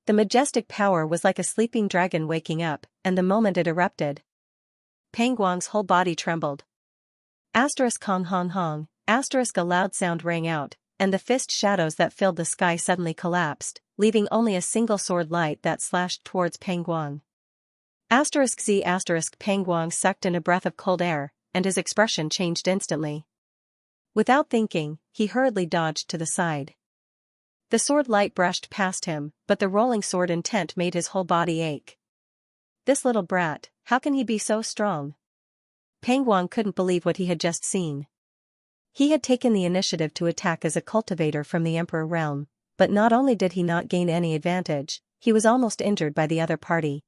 The majestic power was like a sleeping dragon waking up, and the moment it erupted, Pangguang's whole body trembled. Hong hong hong, a loud sound rang out, and the fist shadows that filled the sky suddenly collapsed, leaving only a single sword light that slashed towards Pangguang. *Z, Pangguang sucked in a breath of cold air, and his expression changed instantly. Without thinking, he hurriedly dodged to the side. The sword light brushed past him, but the rolling sword intent made his whole body ache. This little brat, how can he be so strong? Pangguang couldn't believe what he had just seen. He had taken the initiative to attack as a cultivator from the Emperor Realm, but not only did he not gain any advantage, he was almost injured by the other party.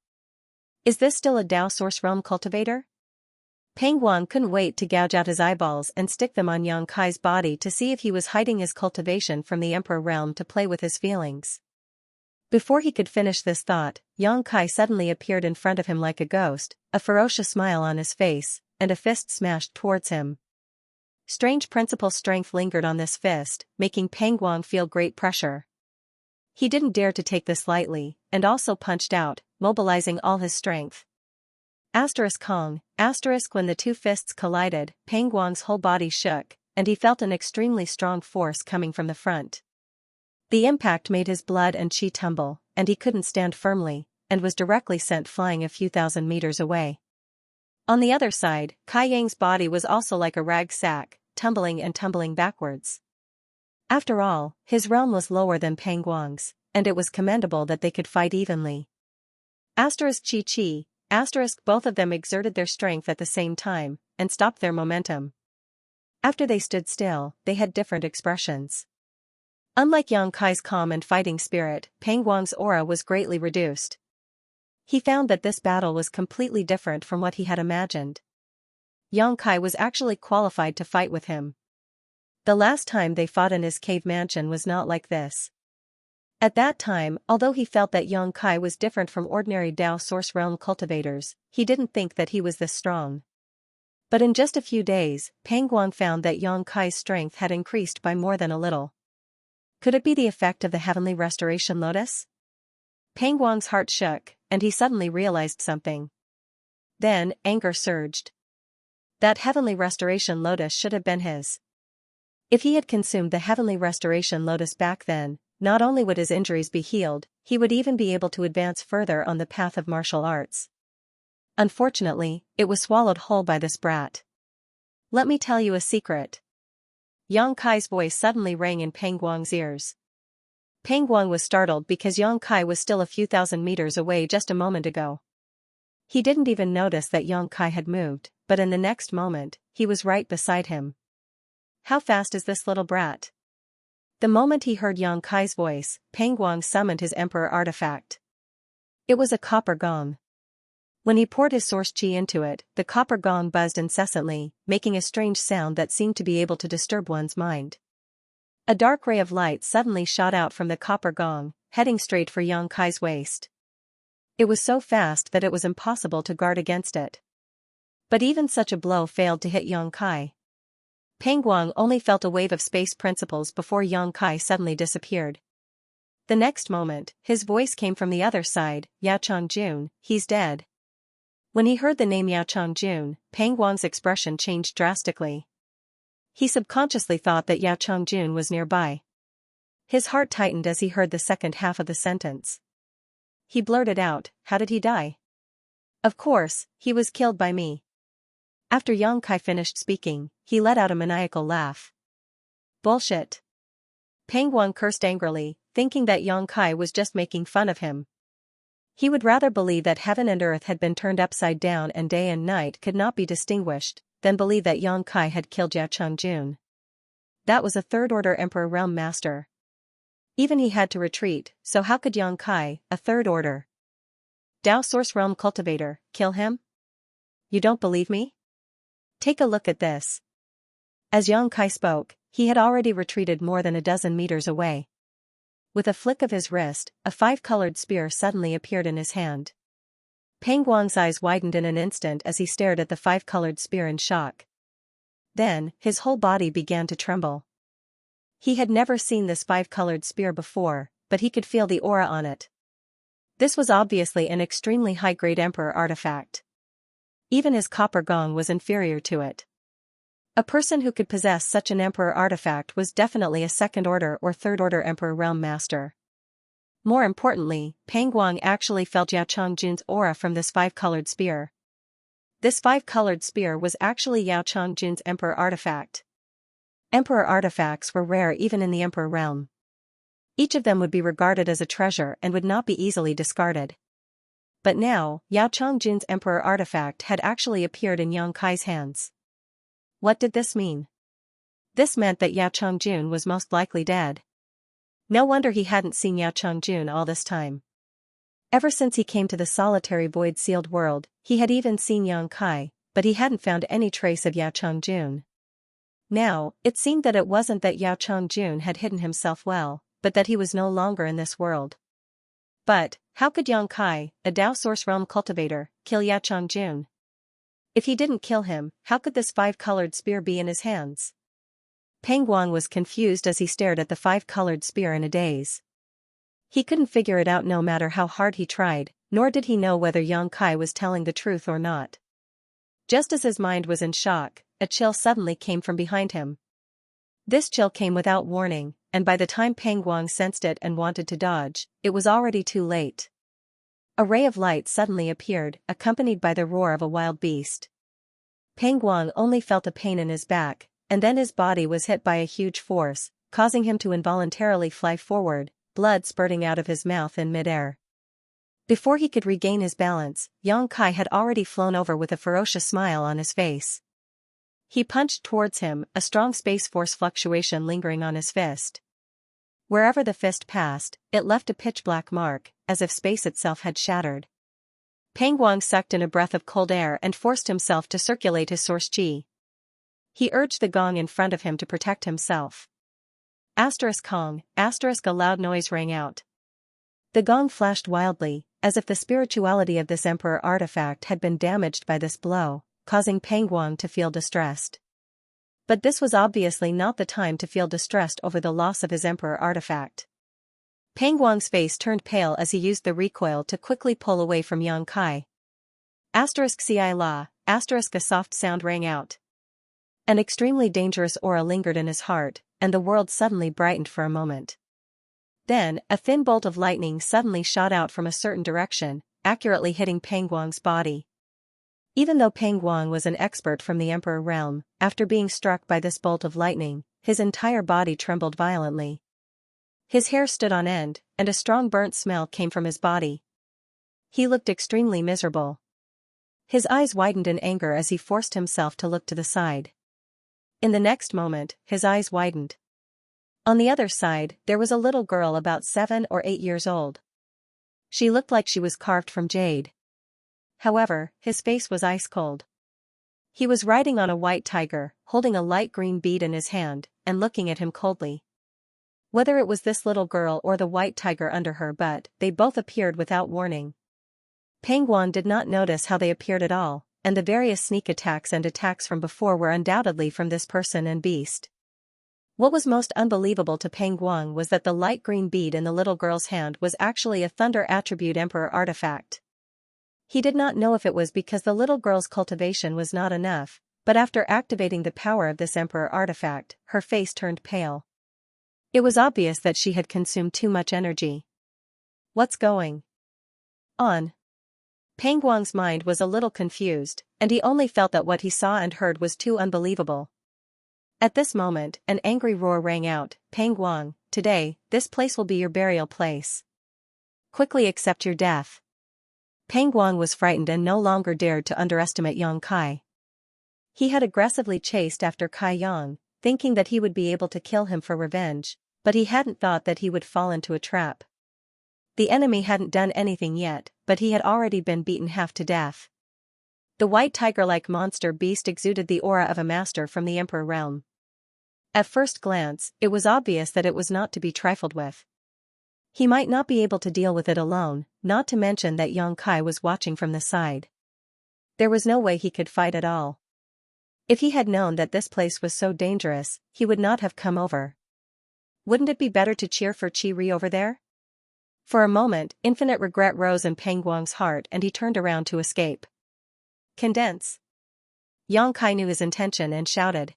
Is this still a Dao Source Realm cultivator? Peng Guang couldn't wait to gouge out his eyeballs and stick them on Yang Kai's body to see if he was hiding his cultivation from the Emperor Realm to play with his feelings. Before he could finish this thought, Yang Kai suddenly appeared in front of him like a ghost, a ferocious smile on his face, and a fist smashed towards him. Strange principal strength lingered on this fist, making Peng Guang feel great pressure. He didn't dare to take this lightly, and also punched out, mobilizing all his strength. Kong, when the two fists collided, Peng Guang's whole body shook, and he felt an extremely strong force coming from the front. The impact made his blood and qi tumble, and he couldn't stand firmly, and was directly sent flying a few thousand meters away. On the other side, Kai Yang's body was also like a rag sack, tumbling and tumbling backwards. After all, his realm was lower than Peng Guang's, and it was commendable that they could fight evenly. Chi, both of them exerted their strength at the same time, and stopped their momentum. After they stood still, they had different expressions. Unlike Yang Kai's calm and fighting spirit, Peng Guang's aura was greatly reduced. He found that this battle was completely different from what he had imagined. Yang Kai was actually qualified to fight with him. The last time they fought in his cave mansion was not like this. At that time, although he felt that Yang Kai was different from ordinary Dao Source Realm cultivators, he didn't think that he was this strong. But in just a few days, Peng Guang found that Yang Kai's strength had increased by more than a little. Could it be the effect of the Heavenly Restoration Lotus? Peng Guang's heart shook, and he suddenly realized something. Then, anger surged. That Heavenly Restoration Lotus should have been his. If he had consumed the Heavenly Restoration Lotus back then, not only would his injuries be healed, he would even be able to advance further on the path of martial arts. Unfortunately, it was swallowed whole by this brat. Let me tell you a secret. Yang Kai's voice suddenly rang in Peng Guang's ears. Peng Guang was startled because Yang Kai was still a few thousand meters away just a moment ago. He didn't even notice that Yang Kai had moved, but in the next moment, he was right beside him. How fast is this little brat? The moment he heard Yang Kai's voice, Peng Guang summoned his Emperor artifact. It was a copper gong. When he poured his source qi into it, the copper gong buzzed incessantly, making a strange sound that seemed to be able to disturb one's mind. A dark ray of light suddenly shot out from the copper gong, heading straight for Yang Kai's waist. It was so fast that it was impossible to guard against it. But even such a blow failed to hit Yang Kai. Peng Guang only felt a wave of space principles before Yang Kai suddenly disappeared. The next moment, his voice came from the other side, "Yao Changjun, he's dead." When he heard the name Yao Changjun, Peng Guang's expression changed drastically. He subconsciously thought that Yao Changjun was nearby. His heart tightened as he heard the second half of the sentence. He blurted out, "How did he die?" "Of course, he was killed by me." After Yang Kai finished speaking, he let out a maniacal laugh. "Bullshit." Peng Guang cursed angrily, thinking that Yang Kai was just making fun of him. He would rather believe that heaven and earth had been turned upside down and day and night could not be distinguished, than believe that Yang Kai had killed Yao Changjun. That was a third-order Emperor Realm Master. Even he had to retreat, so how could Yang Kai, a third-order Dao Source Realm Cultivator, kill him? You don't believe me? Take a look at this. As Yang Kai spoke, he had already retreated more than a dozen meters away. With a flick of his wrist, a five-colored spear suddenly appeared in his hand. Peng Guang's eyes widened in an instant as he stared at the five-colored spear in shock. Then, his whole body began to tremble. He had never seen this five-colored spear before, but he could feel the aura on it. This was obviously an extremely high-grade Emperor artifact. Even his copper gong was inferior to it. A person who could possess such an Emperor artifact was definitely a second-order or third-order Emperor Realm Master. More importantly, Peng Guang actually felt Yao Changjun's aura from this five-colored spear. This five-colored spear was actually Yao Changjun's Emperor artifact. Emperor artifacts were rare even in the Emperor realm. Each of them would be regarded as a treasure and would not be easily discarded. But now, Yao Changjun's Emperor artifact had actually appeared in Yang Kai's hands. What did this mean? This meant that Yao Changjun was most likely dead. No wonder he hadn't seen Yao Changjun all this time. Ever since he came to the solitary void-sealed world, he had even seen Yang Kai, but he hadn't found any trace of Yao Chongjun. Now, it seemed that it wasn't that Yao Chongjun had hidden himself well, but that he was no longer in this world. But, how could Yang Kai, a Dao Source Realm cultivator, kill Yao Chongjun? If he didn't kill him, how could this five-colored spear be in his hands? Peng Guang was confused as he stared at the five-colored spear in a daze. He couldn't figure it out no matter how hard he tried, nor did he know whether Yang Kai was telling the truth or not. Just as his mind was in shock, a chill suddenly came from behind him. This chill came without warning, and by the time Peng Guang sensed it and wanted to dodge, it was already too late. A ray of light suddenly appeared, accompanied by the roar of a wild beast. Peng Guang only felt a pain in his back, and then his body was hit by a huge force, causing him to involuntarily fly forward, blood spurting out of his mouth in midair. Before he could regain his balance, Yang Kai had already flown over with a ferocious smile on his face. He punched towards him, a strong space force fluctuation lingering on his fist. Wherever the fist passed, it left a pitch-black mark, as if space itself had shattered. Peng Guang sucked in a breath of cold air and forced himself to circulate his source qi. He urged the gong in front of him to protect himself. Kong, a loud noise rang out. The gong flashed wildly, as if the spirituality of this emperor artifact had been damaged by this blow, causing Peng Guang to feel distressed. But this was obviously not the time to feel distressed over the loss of his emperor artifact. Peng Guang's face turned pale as he used the recoil to quickly pull away from Yang Kai. Xiai La, a soft sound rang out. An extremely dangerous aura lingered in his heart, and the world suddenly brightened for a moment. Then, a thin bolt of lightning suddenly shot out from a certain direction, accurately hitting Peng Guang's body. Even though Peng Guang was an expert from the Emperor realm, after being struck by this bolt of lightning, his entire body trembled violently. His hair stood on end, and a strong burnt smell came from his body. He looked extremely miserable. His eyes widened in anger as he forced himself to look to the side. In the next moment, his eyes widened. On the other side, there was a little girl about 7 or 8 years old. She looked like she was carved from jade. However, his face was ice cold. He was riding on a white tiger, holding a light green bead in his hand, and looking at him coldly. Whether it was this little girl or the white tiger under her, but they both appeared without warning. Peng Guang did not notice how they appeared at all, and the various sneak attacks and attacks from before were undoubtedly from this person and beast. What was most unbelievable to Peng Guang was that the light green bead in the little girl's hand was actually a Thunder Attribute Emperor artifact. He did not know if it was because the little girl's cultivation was not enough, but after activating the power of this Emperor artifact, her face turned pale. It was obvious that she had consumed too much energy. What's going on? Peng Guang's mind was a little confused, and he only felt that what he saw and heard was too unbelievable. At this moment, an angry roar rang out, "Peng Guang, today, this place will be your burial place. Quickly accept your death." Peng Guang was frightened and no longer dared to underestimate Yang Kai. He had aggressively chased after Kai Yang, thinking that he would be able to kill him for revenge, but he hadn't thought that he would fall into a trap. The enemy hadn't done anything yet, but he had already been beaten half to death. The white tiger-like monster beast exuded the aura of a master from the Emperor realm. At first glance, it was obvious that it was not to be trifled with. He might not be able to deal with it alone, not to mention that Yang Kai was watching from the side. There was no way he could fight at all. If he had known that this place was so dangerous, he would not have come over. Wouldn't it be better to cheer for Chi Ri over there? For a moment, infinite regret rose in Peng Guang's heart and he turned around to escape. Condense. Yang Kai knew his intention and shouted.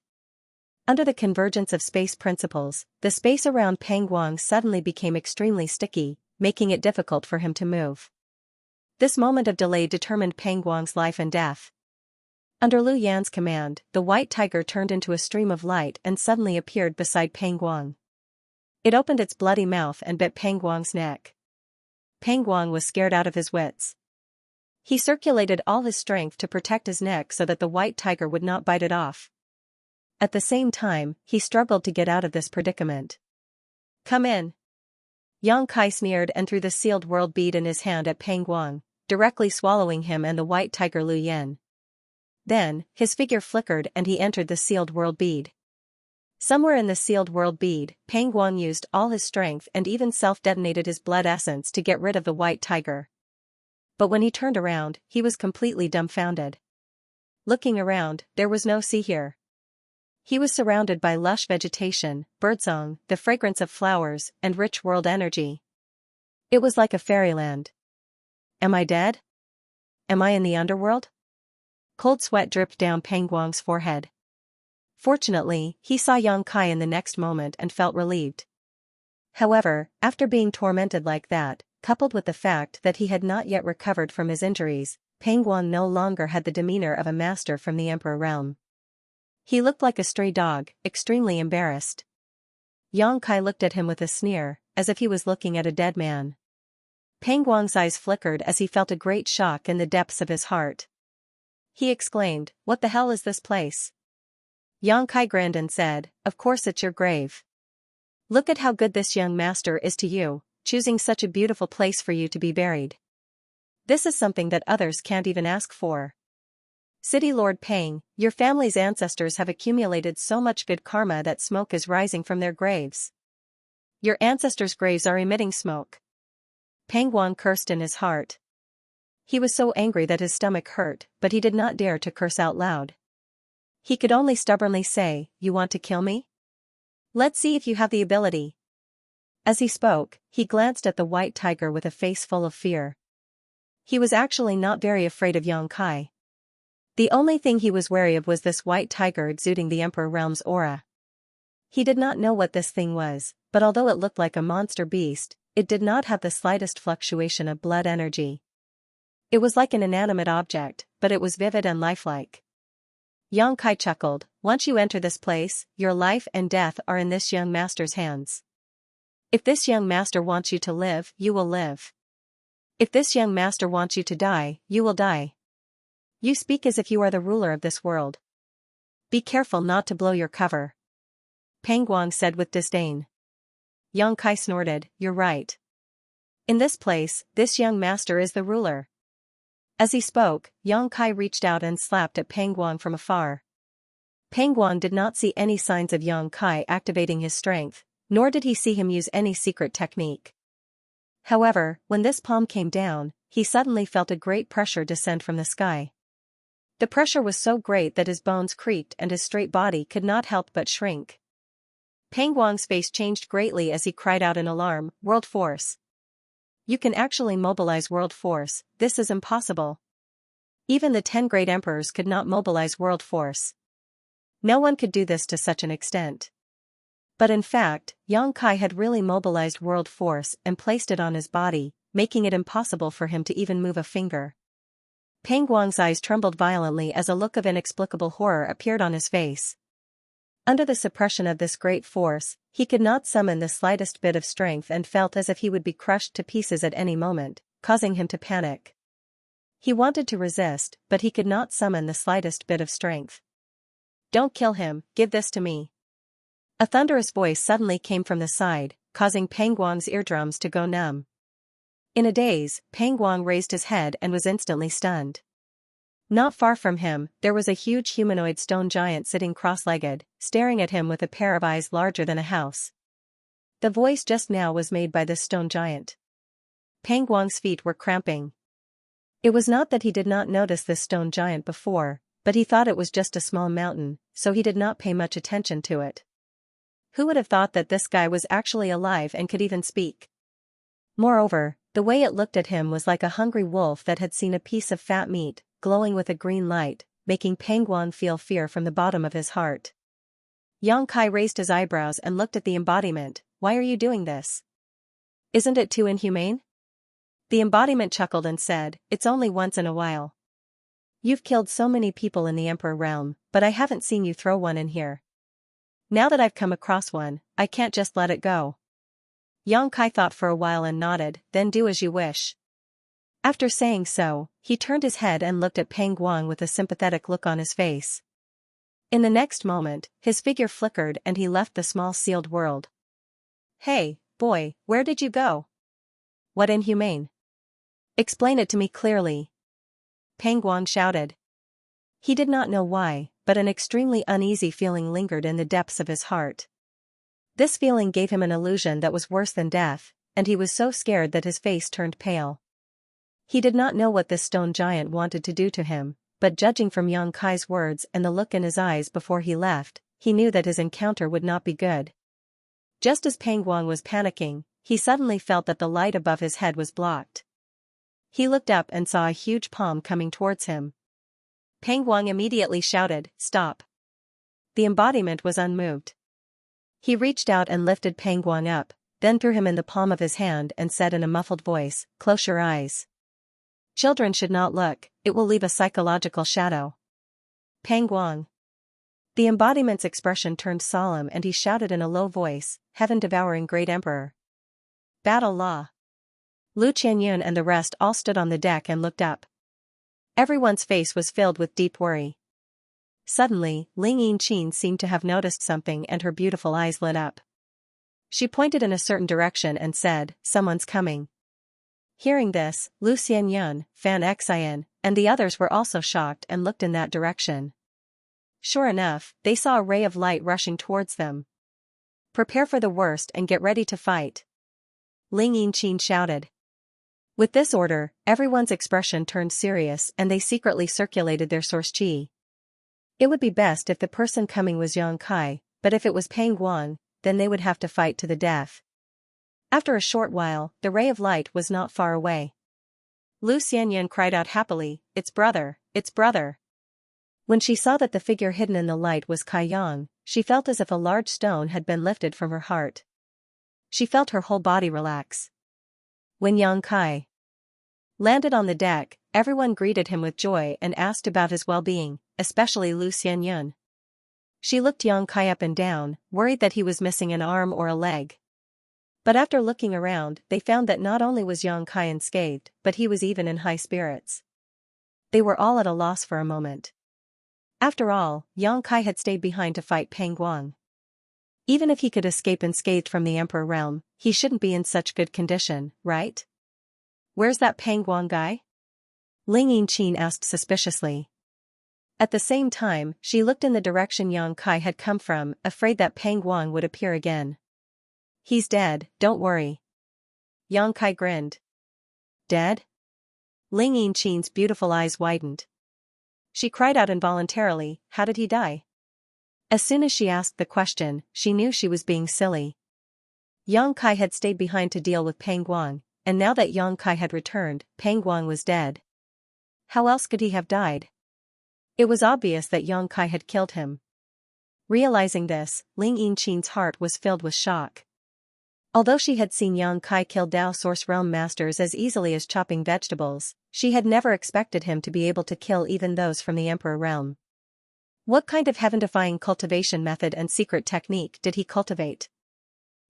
Under the convergence of space principles, the space around Peng Guang suddenly became extremely sticky, making it difficult for him to move. This moment of delay determined Peng Guang's life and death. Under Lu Yan's command, the white tiger turned into a stream of light and suddenly appeared beside Peng Guang. It opened its bloody mouth and bit Peng Guang's neck. Peng Guang was scared out of his wits. He circulated all his strength to protect his neck so that the white tiger would not bite it off. At the same time, he struggled to get out of this predicament. "Come in." Yang Kai sneered and threw the sealed world bead in his hand at Peng Guang, directly swallowing him and the white tiger Lu Yen. Then, his figure flickered and he entered the sealed world bead. Somewhere in the sealed world bead, Peng Guang used all his strength and even self-detonated his blood essence to get rid of the white tiger. But when he turned around, he was completely dumbfounded. Looking around, there was no sea here. He was surrounded by lush vegetation, birdsong, the fragrance of flowers, and rich world energy. It was like a fairyland. Am I dead? Am I in the underworld? Cold sweat dripped down Peng Guang's forehead. Fortunately, he saw Yang Kai in the next moment and felt relieved. However, after being tormented like that, coupled with the fact that he had not yet recovered from his injuries, Peng Guang no longer had the demeanor of a master from the Emperor realm. He looked like a stray dog, extremely embarrassed. Yang Kai looked at him with a sneer, as if he was looking at a dead man. Peng Guang's eyes flickered as he felt a great shock in the depths of his heart. He exclaimed, "What the hell is this place?" Yang Kai grinned and said, "Of course it's your grave. Look at how good this young master is to you, choosing such a beautiful place for you to be buried. This is something that others can't even ask for. City Lord Peng, your family's ancestors have accumulated so much good karma that smoke is rising from their graves. Your ancestors' graves are emitting smoke." Peng Guang cursed in his heart. He was so angry that his stomach hurt, but he did not dare to curse out loud. He could only stubbornly say, "You want to kill me? Let's see if you have the ability." As he spoke, he glanced at the white tiger with a face full of fear. He was actually not very afraid of Yang Kai. The only thing he was wary of was this white tiger exuding the Emperor Realm's aura. He did not know what this thing was, but although it looked like a monster beast, it did not have the slightest fluctuation of blood energy. It was like an inanimate object, but it was vivid and lifelike. Yang Kai chuckled, "Once you enter this place, your life and death are in this young master's hands. If this young master wants you to live, you will live. If this young master wants you to die, you will die. You speak as if you are the ruler of this world. Be careful not to blow your cover," Peng Guang said with disdain. Yang Kai snorted, "You're right. In this place, this young master is the ruler." As he spoke, Yang Kai reached out and slapped at Peng Guang from afar. Peng Guang did not see any signs of Yang Kai activating his strength, nor did he see him use any secret technique. However, when this palm came down, he suddenly felt a great pressure descend from the sky. The pressure was so great that his bones creaked and his straight body could not help but shrink. Peng Guang's face changed greatly as he cried out in alarm, "World Force! You can actually mobilize World Force, this is impossible. Even the 10 great emperors could not mobilize World Force. No one could do this to such an extent." But in fact, Yang Kai had really mobilized World Force and placed it on his body, making it impossible for him to even move a finger. Peng Guang's eyes trembled violently as a look of inexplicable horror appeared on his face. Under the suppression of this great force, he could not summon the slightest bit of strength and felt as if he would be crushed to pieces at any moment, causing him to panic. He wanted to resist, but he could not summon the slightest bit of strength. "Don't kill him, give this to me." A thunderous voice suddenly came from the side, causing Peng Guang's eardrums to go numb. In a daze, Peng Guang raised his head and was instantly stunned. Not far from him, there was a huge humanoid stone giant sitting cross-legged, staring at him with a pair of eyes larger than a house. The voice just now was made by this stone giant. Peng Guang's feet were cramping. It was not that he did not notice this stone giant before, but he thought it was just a small mountain, so he did not pay much attention to it. Who would have thought that this guy was actually alive and could even speak? Moreover, the way it looked at him was like a hungry wolf that had seen a piece of fat meat, glowing with a green light, making Peng Guang feel fear from the bottom of his heart. Yang Kai raised his eyebrows and looked at the embodiment. "Why are you doing this? Isn't it too inhumane?" The embodiment chuckled and said, "It's only once in a while. You've killed so many people in the Emperor realm, but I haven't seen you throw one in here. Now that I've come across one, I can't just let it go." Yang Kai thought for a while and nodded, "Then do as you wish." After saying so, he turned his head and looked at Peng Guang with a sympathetic look on his face. In the next moment, his figure flickered and he left the small sealed world. "Hey, Boy, where did you go? What inhumane? Explain it to me clearly. Pang Guang shouted. He did not know why, but an extremely uneasy feeling lingered in the depths of his heart. This feeling gave him an illusion that was worse than death, and he was so scared that his face turned pale. He did not know what this stone giant wanted to do to him, but judging from Yang Kai's words and the look in his eyes before he left, he knew that his encounter would not be good. Just as Pang Guang was panicking, he suddenly felt that the light above his head was blocked. He looked up and saw a huge palm coming towards him. Pang Guang immediately shouted, "Stop!" The embodiment was unmoved. He reached out and lifted Pang Guang up, then threw him in the palm of his hand and said in a muffled voice, "Close your eyes. Children should not look, it will leave a psychological shadow." Pang Guang. The embodiment's expression turned solemn and he shouted in a low voice, "Heaven-devouring great emperor. Battle law." Lu Qianyun and the rest all stood on the deck and looked up. Everyone's face was filled with deep worry. Suddenly, Ling Yinqin seemed to have noticed something and her beautiful eyes lit up. She pointed in a certain direction and said, "Someone's coming." Hearing this, Lu Xianyun, Fan Xian, and the others were also shocked and looked in that direction. Sure enough, they saw a ray of light rushing towards them. "Prepare for the worst and get ready to fight," Ling Yinqin shouted. With this order, everyone's expression turned serious and they secretly circulated their source qi. It would be best if the person coming was Yang Kai, but if it was Pang Guang, then they would have to fight to the death. After a short while, the ray of light was not far away. Lu Xianyun cried out happily, "It's brother, it's brother." When she saw that the figure hidden in the light was Kai Yang, she felt as if a large stone had been lifted from her heart. She felt her whole body relax. When Yang Kai landed on the deck, everyone greeted him with joy and asked about his well-being, especially Lu Xianyun. She looked Yang Kai up and down, worried that he was missing an arm or a leg. But after looking around, they found that not only was Yang Kai unscathed, but he was even in high spirits. They were all at a loss for a moment. After all, Yang Kai had stayed behind to fight Pang Guang. Even if he could escape unscathed from the Emperor realm, he shouldn't be in such good condition, right? "Where's that Pang Guang guy?" Ling Yinqin asked suspiciously. At the same time, she looked in the direction Yang Kai had come from, afraid that Pang Guang would appear again. "He's dead, don't worry." Yang Kai grinned. "Dead?" Ling Yinqin's beautiful eyes widened. She cried out involuntarily, "How did he die?" As soon as she asked the question, she knew she was being silly. Yang Kai had stayed behind to deal with Pang Guang, and now that Yang Kai had returned, Pang Guang was dead. How else could he have died? It was obvious that Yang Kai had killed him. Realizing this, Ling Yinqin's heart was filled with shock. Although she had seen Yang Kai kill Dao Source Realm Masters as easily as chopping vegetables, she had never expected him to be able to kill even those from the Emperor realm. What kind of heaven-defying cultivation method and secret technique did he cultivate?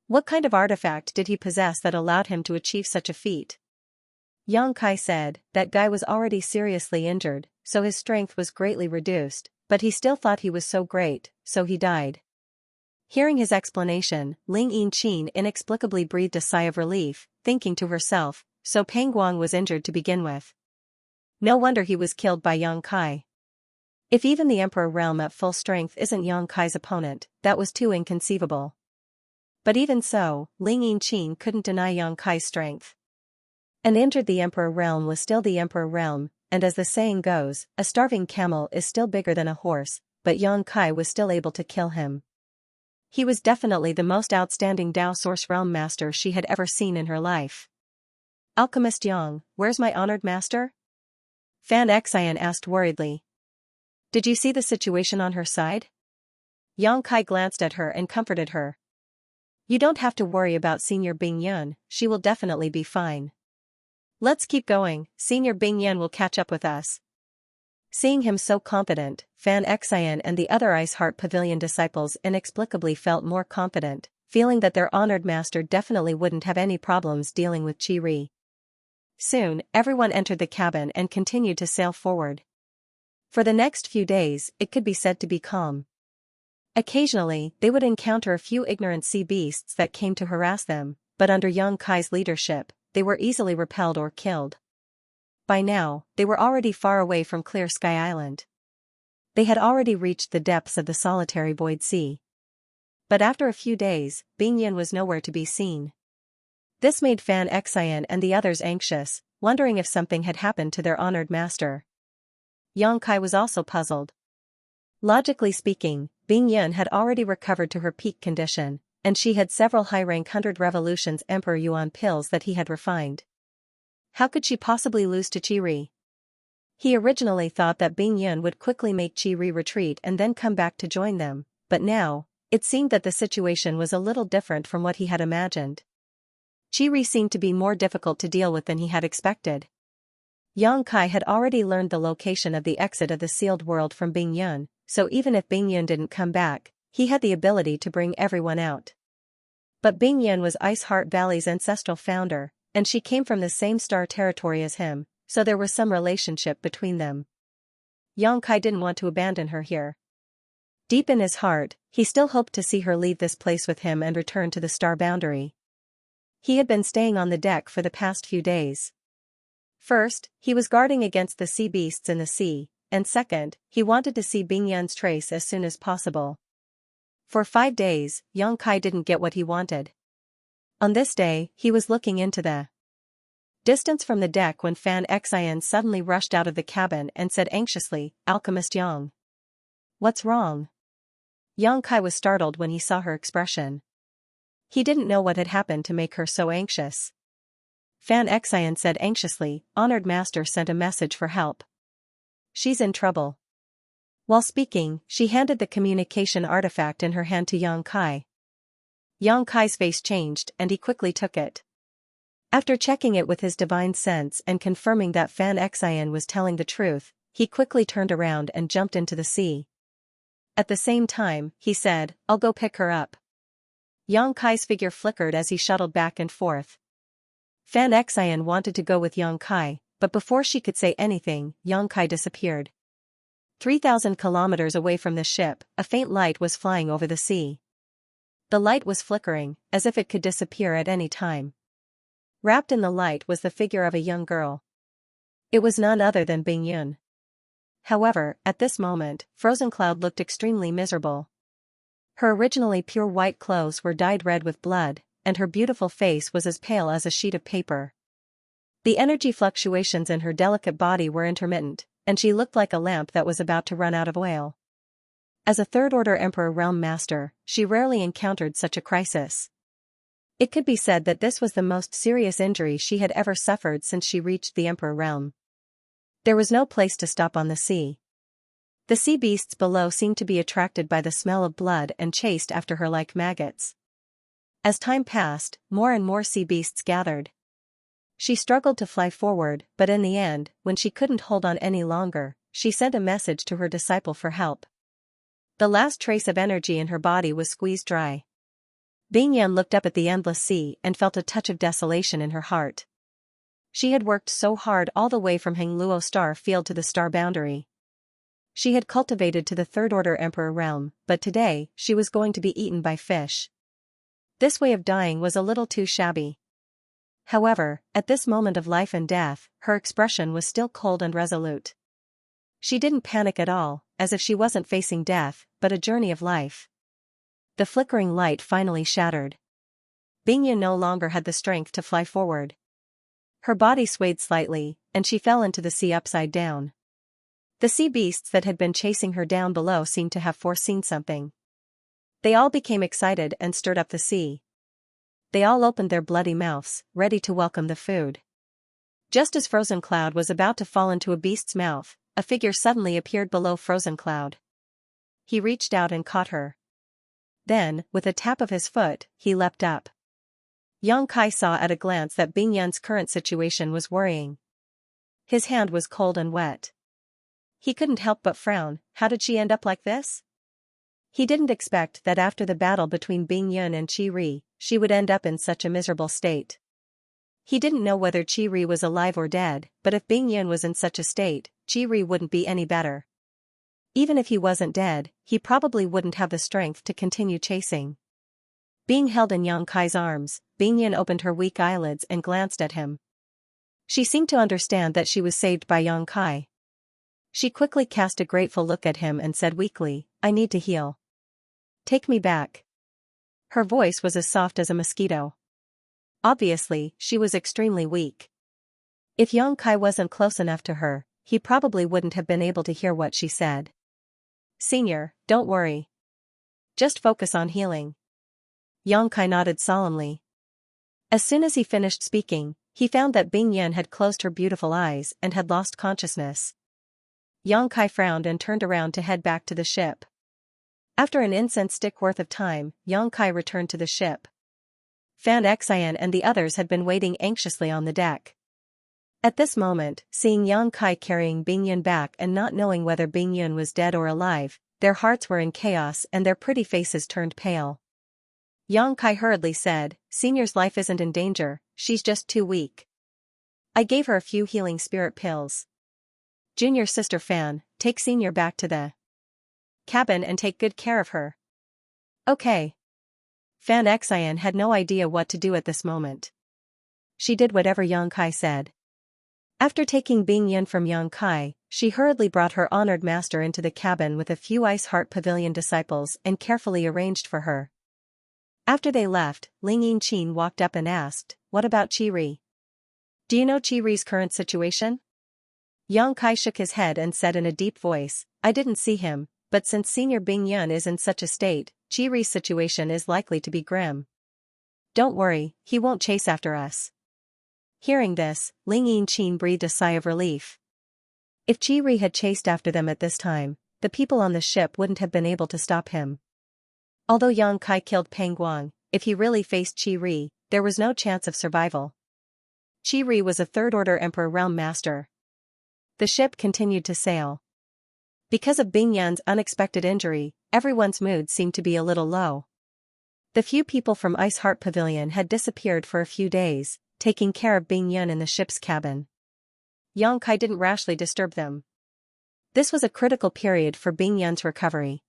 What kind of artifact did he possess that allowed him to achieve such a feat? Yang Kai said, "That guy was already seriously injured, so his strength was greatly reduced, but he still thought he was so great, so he died." Hearing his explanation, Ling Yinqin inexplicably breathed a sigh of relief, thinking to herself, so Pang Guang was injured to begin with. No wonder he was killed by Yang Kai. If even the Emperor realm at full strength isn't Yang Kai's opponent, that was too inconceivable. But even so, Ling Yinqin couldn't deny Yang Kai's strength. And injured the Emperor realm was still the Emperor realm, and as the saying goes, a starving camel is still bigger than a horse, but Yang Kai was still able to kill him. He was definitely the most outstanding Dao Source Realm Master she had ever seen in her life. "Alchemist Yang, where's my honored master?" Fan Xian asked worriedly. "Did you see the situation on her side?" Yang Kai glanced at her and comforted her. "You don't have to worry about Senior Bing Yun, she will definitely be fine. Let's keep going, Senior Bing Yun will catch up with us." Seeing him so confident, Fan Xian and the other Ice Heart Pavilion disciples inexplicably felt more confident, feeling that their honored master definitely wouldn't have any problems dealing with Qi Ri. Soon, everyone entered the cabin and continued to sail forward. For the next few days, it could be said to be calm. Occasionally, they would encounter a few ignorant sea beasts that came to harass them, but under Yang Kai's leadership, they were easily repelled or killed. By now, they were already far away from Clear Sky Island. They had already reached the depths of the solitary void sea. But after a few days, Bing Yin was nowhere to be seen. This made Fan Xian and the others anxious, wondering if something had happened to their honored master. Yang Kai was also puzzled. Logically speaking, Bing Yin had already recovered to her peak condition, and she had several high-rank 100 revolutions Emperor Yuan pills that he had refined. How could she possibly lose to Qi? He originally thought that Bing Yin would quickly make Qi retreat and then come back to join them, but now, it seemed that the situation was a little different from what he had imagined. Qi seemed to be more difficult to deal with than he had expected. Yang Kai had already learned the location of the exit of the sealed world from Bing Yin, so even if Bing Yin didn't come back, he had the ability to bring everyone out. But Bing Yin was Ice Heart Valley's ancestral founder, and she came from the same star territory as him, so there was some relationship between them. Yang Kai didn't want to abandon her here. Deep in his heart, he still hoped to see her leave this place with him and return to the star boundary. He had been staying on the deck for the past few days. First, he was guarding against the sea beasts in the sea, and second, he wanted to see Bing Yin's trace as soon as possible. For 5 days, Yang Kai didn't get what he wanted. On this day, he was looking into the distance from the deck when Fan Xian suddenly rushed out of the cabin and said anxiously, "Alchemist Yang. What's wrong?" Yang Kai was startled when he saw her expression. He didn't know what had happened to make her so anxious. Fan Xian said anxiously, "Honored Master sent a message for help. She's in trouble." While speaking, she handed the communication artifact in her hand to Yang Kai. Yang Kai's face changed and he quickly took it. After checking it with his divine sense and confirming that Fan Xian was telling the truth, he quickly turned around and jumped into the sea. At the same time, he said, "I'll go pick her up." Yang Kai's figure flickered as he shuttled back and forth. Fan Xian wanted to go with Yang Kai, but before she could say anything, Yang Kai disappeared. 3,000 kilometers away from the ship, a faint light was flying over the sea. The light was flickering, as if it could disappear at any time. Wrapped in the light was the figure of a young girl. It was none other than Bing Yin. However, at this moment, Frozen Cloud looked extremely miserable. Her originally pure white clothes were dyed red with blood, and her beautiful face was as pale as a sheet of paper. The energy fluctuations in her delicate body were intermittent, and she looked like a lamp that was about to run out of oil. As a third-order Emperor Realm Master, she rarely encountered such a crisis. It could be said that this was the most serious injury she had ever suffered since she reached the Emperor Realm. There was no place to stop on the sea. The sea beasts below seemed to be attracted by the smell of blood and chased after her like maggots. As time passed, more and more sea beasts gathered. She struggled to fly forward, but in the end, when she couldn't hold on any longer, she sent a message to her disciple for help. The last trace of energy in her body was squeezed dry. Bing Yin looked up at the endless sea and felt a touch of desolation in her heart. She had worked so hard all the way from Hengluo Star Field to the star boundary. She had cultivated to the third-order Emperor Realm, but today, she was going to be eaten by fish. This way of dying was a little too shabby. However, at this moment of life and death, her expression was still cold and resolute. She didn't panic at all, as if she wasn't facing death, but a journey of life. The flickering light finally shattered. Bing Yin no longer had the strength to fly forward. Her body swayed slightly, and she fell into the sea upside down. The sea beasts that had been chasing her down below seemed to have foreseen something. They all became excited and stirred up the sea. They all opened their bloody mouths, ready to welcome the food. Just as Frozen Cloud was about to fall into a beast's mouth, a figure suddenly appeared below Frozen Cloud. He reached out and caught her. Then, with a tap of his foot, he leapt up. Yang Kai saw at a glance that Bing Yin's current situation was worrying. His hand was cold and wet. He couldn't help but frown. How did she end up like this? He didn't expect that after the battle between Bing Yin and Qi, she would end up in such a miserable state. He didn't know whether Qi was alive or dead, but if Bing Yin was in such a state, Qi wouldn't be any better. Even if he wasn't dead, he probably wouldn't have the strength to continue chasing. Being held in Yang Kai's arms, Bingyan opened her weak eyelids and glanced at him. She seemed to understand that she was saved by Yang Kai. She quickly cast a grateful look at him and said weakly, "I need to heal. Take me back." Her voice was as soft as a mosquito. Obviously, she was extremely weak. If Yang Kai wasn't close enough to her, he probably wouldn't have been able to hear what she said. "Senior, don't worry. Just focus on healing." Yang Kai nodded solemnly. As soon as he finished speaking, he found that Bing Yan had closed her beautiful eyes and had lost consciousness. Yang Kai frowned and turned around to head back to the ship. After an incense stick worth of time, Yang Kai returned to the ship. Fan Xian and the others had been waiting anxiously on the deck. At this moment, seeing Yang Kai carrying Bing Yan back and not knowing whether Bing Yan was dead or alive, their hearts were in chaos and their pretty faces turned pale. Yang Kai hurriedly said, "Senior's life isn't in danger, she's just too weak. I gave her a few healing spirit pills. Junior sister Fan, take Senior back to the cabin and take good care of her." "Okay." Fan Xian had no idea what to do at this moment. She did whatever Yang Kai said. After taking Bing Yan from Yang Kai, she hurriedly brought her honored master into the cabin with a few Ice Heart Pavilion disciples and carefully arranged for her. After they left, Ling Yingqin walked up and asked, "What about Qi? Do you know Qi current situation?" Yang Kai shook his head and said in a deep voice, "I didn't see him, but since Senior Bing Yan is in such a state, Qi situation is likely to be grim. Don't worry, he won't chase after us." Hearing this, Ling Yingqin breathed a sigh of relief. If Qi had chased after them at this time, the people on the ship wouldn't have been able to stop him. Although Yang Kai killed Peng Guang, if he really faced Qi, there was no chance of survival. Qi was a third-order Emperor Realm Master. The ship continued to sail. Because of Bing Yan's unexpected injury, everyone's mood seemed to be a little low. The few people from Ice Heart Pavilion had disappeared for a few days, taking care of Bing Yan in the ship's cabin. Yang Kai didn't rashly disturb them. This was a critical period for Bing Yan's recovery.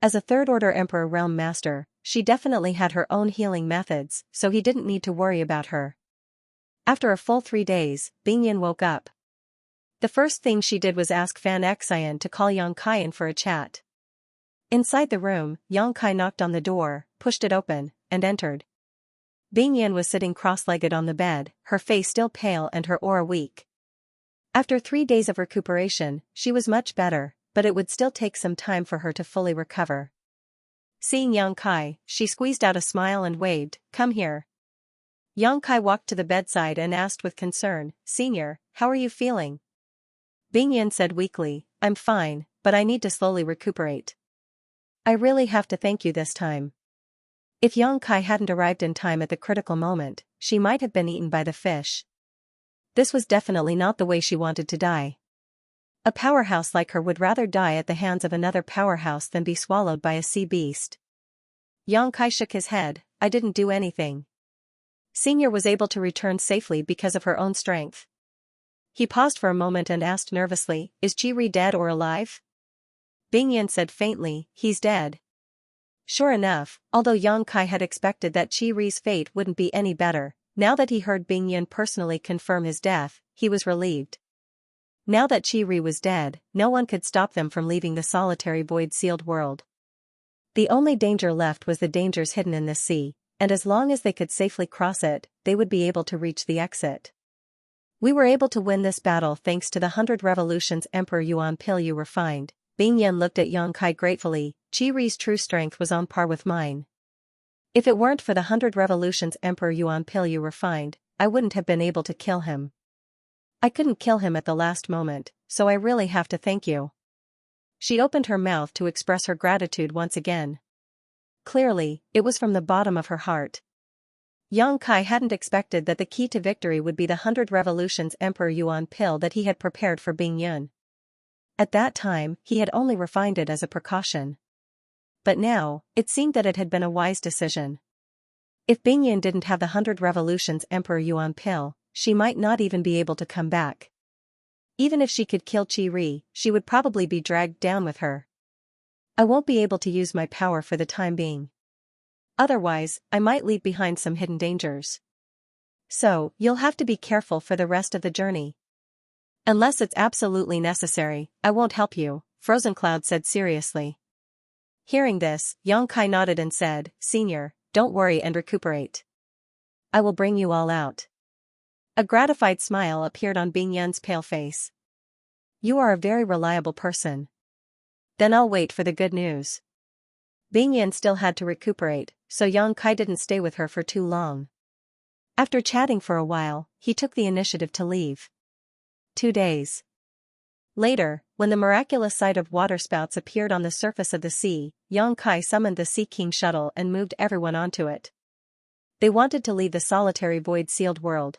As a third-order Emperor Realm Master, she definitely had her own healing methods, so he didn't need to worry about her. After a full 3 days, Bing Yan woke up. The first thing she did was ask Fan Xian to call Yang Kai in for a chat. Inside the room, Yang Kai knocked on the door, pushed it open, and entered. Bing Yan was sitting cross-legged on the bed, her face still pale and her aura weak. After 3 days of recuperation, she was much better, but it would still take some time for her to fully recover. Seeing Yang Kai, she squeezed out a smile and waved, "Come here." Yang Kai walked to the bedside and asked with concern, "Senior, how are you feeling?" Bing Yan said weakly, "I'm fine, but I need to slowly recuperate. I really have to thank you this time." If Yang Kai hadn't arrived in time at the critical moment, she might have been eaten by the fish. This was definitely not the way she wanted to die. A powerhouse like her would rather die at the hands of another powerhouse than be swallowed by a sea beast. Yang Kai shook his head, "I didn't do anything. Senior was able to return safely because of her own strength." He paused for a moment and asked nervously, "Is Qi dead or alive?" Bing Yan said faintly, "He's dead." Sure enough, although Yang Kai had expected that Qi fate wouldn't be any better, now that he heard Bing Yan personally confirm his death, he was relieved. Now that Qi was dead, no one could stop them from leaving the solitary void-sealed world. The only danger left was the dangers hidden in this sea, and as long as they could safely cross it, they would be able to reach the exit. "We were able to win this battle thanks to the 100 Revolutions Emperor Yuan Pil you refined." Bing Yan looked at Yang Kai gratefully, "Qi true strength was on par with mine. If it weren't for the 100 Revolutions Emperor Yuan Pil you refined, I wouldn't have been able to kill him. I couldn't kill him at the last moment, so I really have to thank you." She opened her mouth to express her gratitude once again. Clearly, it was from the bottom of her heart. Yang Kai hadn't expected that the key to victory would be the 100 Revolutions Emperor Yuan Pil that he had prepared for Bing Yan. At that time, he had only refined it as a precaution. But now, it seemed that it had been a wise decision. If Bing Yan didn't have the 100 Revolutions Emperor Yuan Pil, she might not even be able to come back. Even if she could kill Qi, she would probably be dragged down with her. "I won't be able to use my power for the time being. Otherwise, I might leave behind some hidden dangers. So, you'll have to be careful for the rest of the journey. Unless it's absolutely necessary, I won't help you, Frozen Cloud said seriously. Hearing this, Xianxia nodded and said, Senior, don't worry and recuperate. I will bring you all out. A gratified smile appeared on Bing Yan's pale face. You are a very reliable person. Then I'll wait for the good news. Bing Yan still had to recuperate, so Xianxia didn't stay with her for too long. After chatting for a while, he took the initiative to leave. 2 days later, when the miraculous sight of waterspouts appeared on the surface of the sea, Xianxia summoned the Sea King shuttle and moved everyone onto it. They wanted to leave the solitary void-sealed world.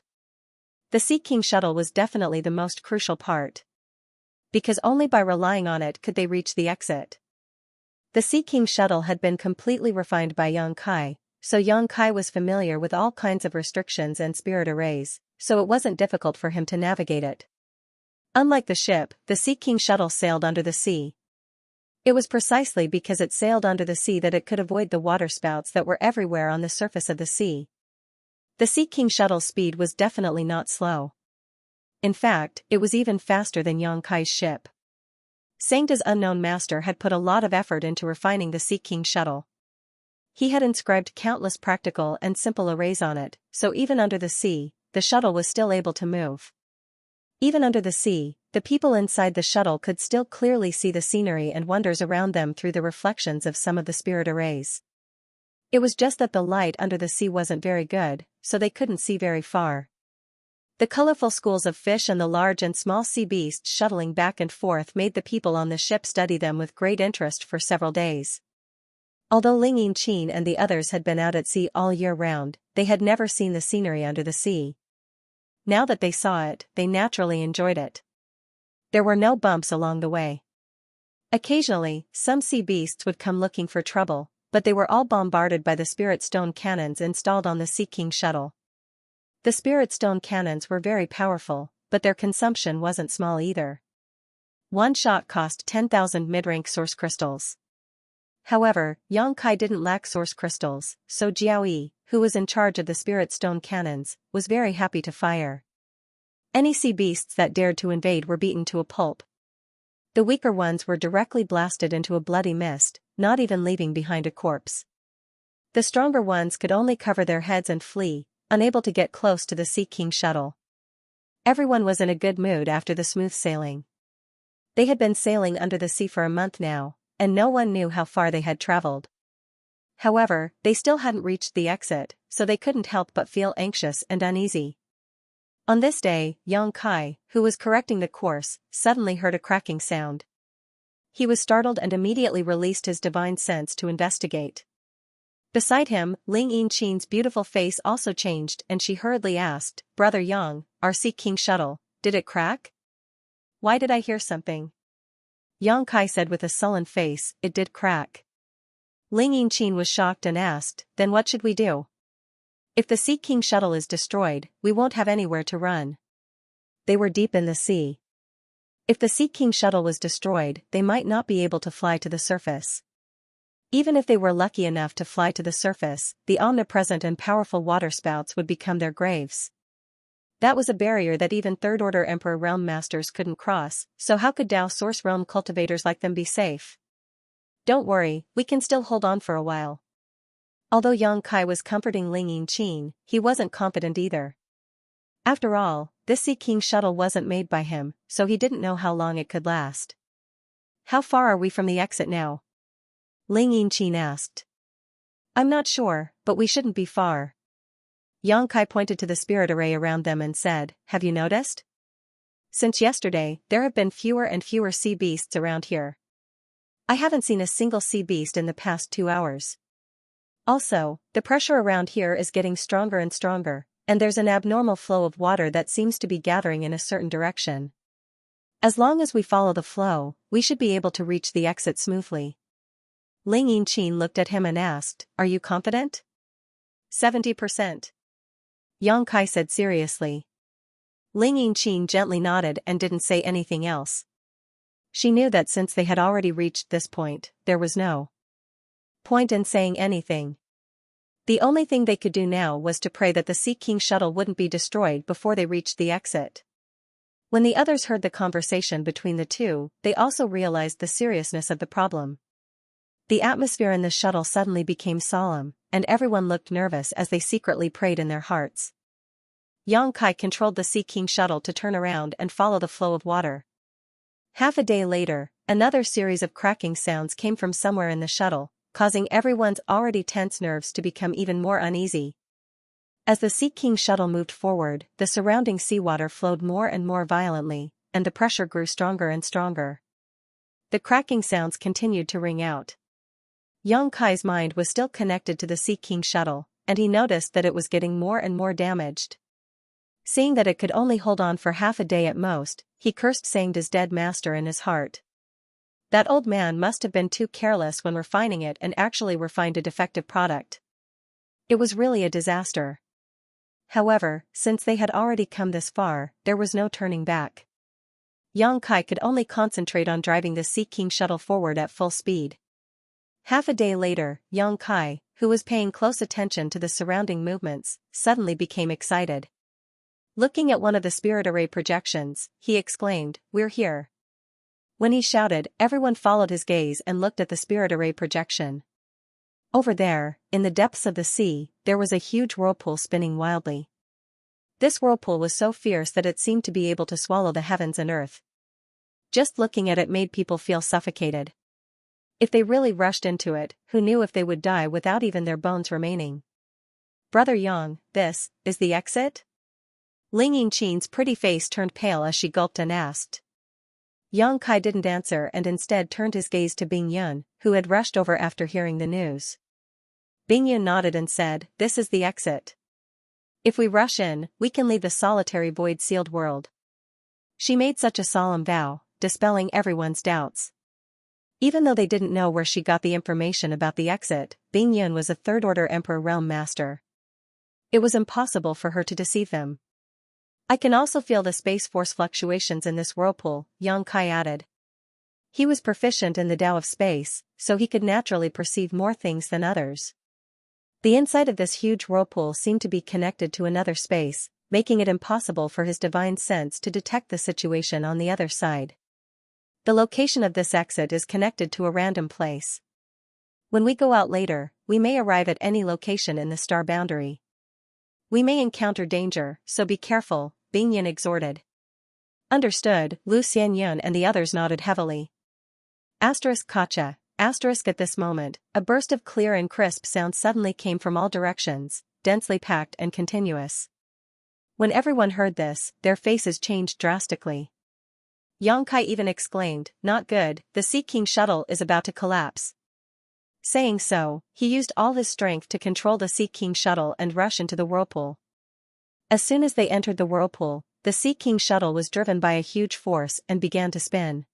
The Sea King shuttle was definitely the most crucial part, because only by relying on it could they reach the exit. The Sea King shuttle had been completely refined by Xianxia, so Xianxia was familiar with all kinds of restrictions and spirit arrays, so it wasn't difficult for him to navigate it. Unlike the ship, the Sea King shuttle sailed under the sea. It was precisely because it sailed under the sea that it could avoid the waterspouts that were everywhere on the surface of the sea. The Sea King shuttle's speed was definitely not slow. In fact, it was even faster than Xianxia's ship. Sangda's unknown master had put a lot of effort into refining the Sea King shuttle. He had inscribed countless practical and simple arrays on it, so even under the sea, the shuttle was still able to move. Even under the sea, the people inside the shuttle could still clearly see the scenery and wonders around them through the reflections of some of the spirit arrays. It was just that the light under the sea wasn't very good, so they couldn't see very far. The colorful schools of fish and the large and small sea beasts shuttling back and forth made the people on the ship study them with great interest for several days. Although Ling Yinchin and the others had been out at sea all year round, they had never seen the scenery under the sea. Now that they saw it, they naturally enjoyed it. There were no bumps along the way. Occasionally, some sea beasts would come looking for trouble, but they were all bombarded by the spirit stone cannons installed on the Sea King shuttle. The spirit stone cannons were very powerful, but their consumption wasn't small either. One shot cost 10,000 mid-rank source crystals. However, Xianxia didn't lack source crystals, so Jiaoyi, who was in charge of the spirit stone cannons, was very happy to fire. Any sea beasts that dared to invade were beaten to a pulp. The weaker ones were directly blasted into a bloody mist, not even leaving behind a corpse. The stronger ones could only cover their heads and flee, unable to get close to the Sea King shuttle. Everyone was in a good mood after the smooth sailing. They had been sailing under the sea for a month now, and no one knew how far they had traveled. However, they still hadn't reached the exit, so they couldn't help but feel anxious and uneasy. On this day, Xianxia, who was correcting the course, suddenly heard a cracking sound. He was startled and immediately released his divine sense to investigate. Beside him, Ling Yinchin's beautiful face also changed and she hurriedly asked, Brother Yang, our Sea King shuttle, did it crack? Why did I hear something? Xianxia said with a sullen face, it did crack. Ling Yinchin was shocked and asked, then what should we do? If the Sea King shuttle is destroyed, we won't have anywhere to run. They were deep in the sea. If the Sea King shuttle was destroyed, they might not be able to fly to the surface. Even if they were lucky enough to fly to the surface, the omnipresent and powerful waterspouts would become their graves. That was a barrier that even Third-Order Emperor Realm Masters couldn't cross, so how could Dao Source Realm cultivators like them be safe? Don't worry, we can still hold on for a while. Although Xianxia was comforting Ling Yinchin, he wasn't confident either. After all, this Sea King shuttle wasn't made by him, so he didn't know how long it could last. How far are we from the exit now? Ling Yinchin asked. I'm not sure, but we shouldn't be far. Xianxia pointed to the spirit array around them and said, have you noticed? Since yesterday, there have been fewer and fewer sea beasts around here. I haven't seen a single sea beast in the past 2 hours. Also, the pressure around here is getting stronger and stronger, and there's an abnormal flow of water that seems to be gathering in a certain direction. As long as we follow the flow, we should be able to reach the exit smoothly. Ling Yinchin looked at him and asked, are you confident? 70%. Xianxia said seriously. Ling Yinchin gently nodded and didn't say anything else. She knew that since they had already reached this point, there was no point in saying anything. The only thing they could do now was to pray that the Sea King shuttle wouldn't be destroyed before they reached the exit. When the others heard the conversation between the two, they also realized the seriousness of the problem. The atmosphere in the shuttle suddenly became solemn, and everyone looked nervous as they secretly prayed in their hearts. Xianxia controlled the Sea King shuttle to turn around and follow the flow of water. Half a day later, another series of cracking sounds came from somewhere in the shuttle, causing everyone's already tense nerves to become even more uneasy. As the Sea King shuttle moved forward, the surrounding seawater flowed more and more violently, and the pressure grew stronger and stronger. The cracking sounds continued to ring out. Xianxia's mind was still connected to the Sea King shuttle, and he noticed that it was getting more and more damaged. Seeing that it could only hold on for half a day at most, he cursed Xianxia's dead master in his heart. That old man must have been too careless when refining it and actually refined a defective product. It was really a disaster. However, since they had already come this far, there was no turning back. Xianxia could only concentrate on driving the Sea King shuttle forward at full speed. Half a day later, Xianxia, who was paying close attention to the surrounding movements, suddenly became excited. Looking at one of the spirit array projections, he exclaimed, "We're here." When he shouted, everyone followed his gaze and looked at the spirit array projection. Over there, in the depths of the sea, there was a huge whirlpool spinning wildly. This whirlpool was so fierce that it seemed to be able to swallow the heavens and earth. Just looking at it made people feel suffocated. If they really rushed into it, who knew if they would die without even their bones remaining? "Brother Yang, this is the exit?" Ling Yingqin's pretty face turned pale as she gulped and asked. Xianxia didn't answer and instead turned his gaze to Bing Yun, who had rushed over after hearing the news. Bing Yun nodded and said, "This is the exit. If we rush in, we can leave the solitary void-sealed world." She made such a solemn vow, dispelling everyone's doubts. Even though they didn't know where she got the information about the exit, Bing Yun was a third-order Emperor Realm Master. It was impossible for her to deceive them. "I can also feel the space force fluctuations in this whirlpool," Xianxia added. He was proficient in the Tao of space, so he could naturally perceive more things than others. The inside of this huge whirlpool seemed to be connected to another space, making it impossible for his divine sense to detect the situation on the other side. The location of this exit is connected to a random place. When we go out later, we may arrive at any location in the star boundary. We may encounter danger, so be careful, Bing Yun exhorted. Understood, Lu Xianyun and the others nodded heavily. Kacha. At this moment, a burst of clear and crisp sound suddenly came from all directions, densely packed and continuous. When everyone heard this, their faces changed drastically. Xianxia even exclaimed, "Not good, the Sea King shuttle is about to collapse." Saying so, he used all his strength to control the Sea King shuttle and rush into the whirlpool. As soon as they entered the whirlpool, the Sea King shuttle was driven by a huge force and began to spin.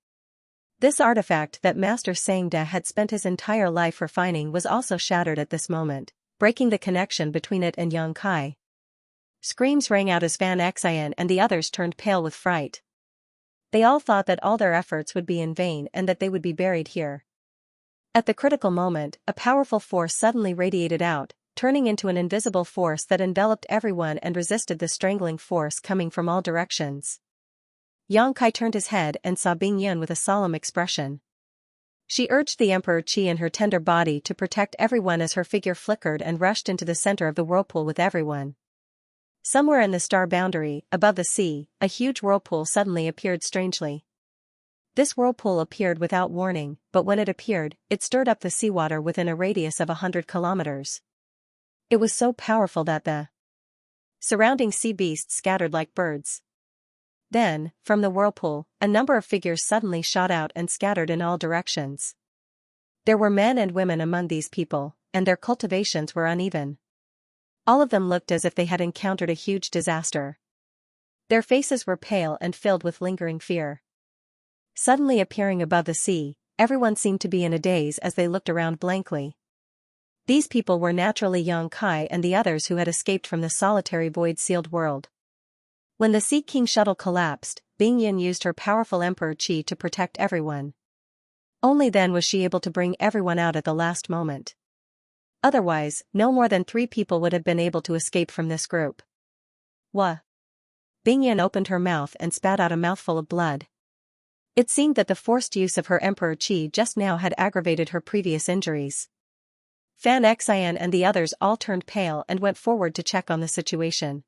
This artifact that Master Xianxia had spent his entire life refining was also shattered at this moment, breaking the connection between it and Xianxia. Screams rang out as Fan Xian and the others turned pale with fright. They all thought that all their efforts would be in vain and that they would be buried here. At the critical moment, a powerful force suddenly radiated out, turning into an invisible force that enveloped everyone and resisted the strangling force coming from all directions. Xianxia turned his head and saw Bing Yun with a solemn expression. She urged the Emperor Qi in her tender body to protect everyone as her figure flickered and rushed into the center of the whirlpool with everyone. Somewhere in the star boundary, above the sea, a huge whirlpool suddenly appeared strangely. This whirlpool appeared without warning, but when it appeared, it stirred up the seawater within a radius of 100 kilometers. It was so powerful that the surrounding sea beasts scattered like birds. Then, from the whirlpool, a number of figures suddenly shot out and scattered in all directions. There were men and women among these people, and their cultivations were uneven. All of them looked as if they had encountered a huge disaster. Their faces were pale and filled with lingering fear. Suddenly appearing above the sea, everyone seemed to be in a daze as they looked around blankly. These people were naturally Xianxia and the others who had escaped from the solitary void-sealed world. When the Sea King shuttle collapsed, Bing Yun used her powerful Emperor Qi to protect everyone. Only then was she able to bring everyone out at the last moment. Otherwise, no more than 3 people would have been able to escape from this group. Wha? Bingyan opened her mouth and spat out a mouthful of blood. It seemed that the forced use of her emperor qi just now had aggravated her previous injuries. Fan Xian and the others all turned pale and went forward to check on the situation.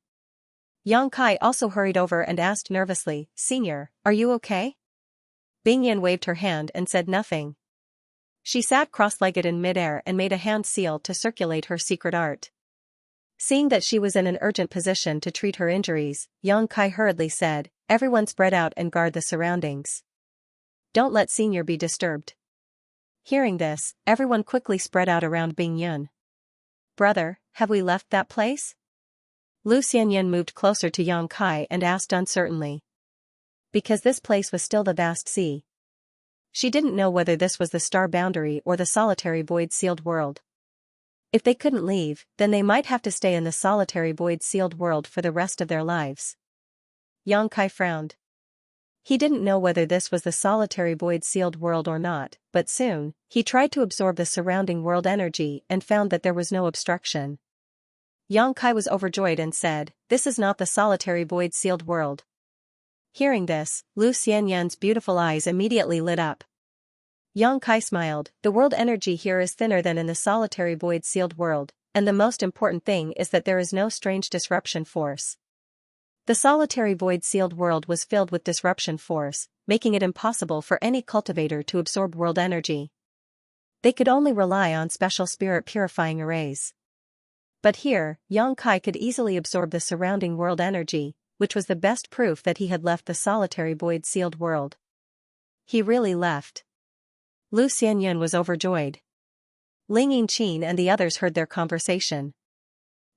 Yang Kai also hurried over and asked nervously, "Senior, are you okay?" Bingyan waved her hand and said nothing. She sat cross-legged in midair and made a hand seal to circulate her secret art. Seeing that she was in an urgent position to treat her injuries, Yang Kai hurriedly said, "Everyone spread out and guard the surroundings. Don't let Senior be disturbed." Hearing this, everyone quickly spread out around Bingyan. "Brother, have we left that place?" Lu Xianyan moved closer to Yang Kai and asked uncertainly. Because this place was still the vast sea. She didn't know whether this was the star boundary or the solitary void-sealed world. If they couldn't leave, then they might have to stay in the solitary void-sealed world for the rest of their lives. Yang Kai frowned. He didn't know whether this was the solitary void-sealed world or not, but soon, he tried to absorb the surrounding world energy and found that there was no obstruction. Yang Kai was overjoyed and said, "This is not the solitary void-sealed world." Hearing this, Lu Xianyan's beautiful eyes immediately lit up. Yang Kai smiled, "The world energy here is thinner than in the solitary void-sealed world, and the most important thing is that there is no strange disruption force. The solitary void-sealed world was filled with disruption force, making it impossible for any cultivator to absorb world energy. They could only rely on special spirit-purifying arrays. But here, Yang Kai could easily absorb the surrounding world energy, which was the best proof that he had left the solitary void-sealed world. He really left. Lu Xianyan was overjoyed. Ling Yingqin and the others heard their conversation.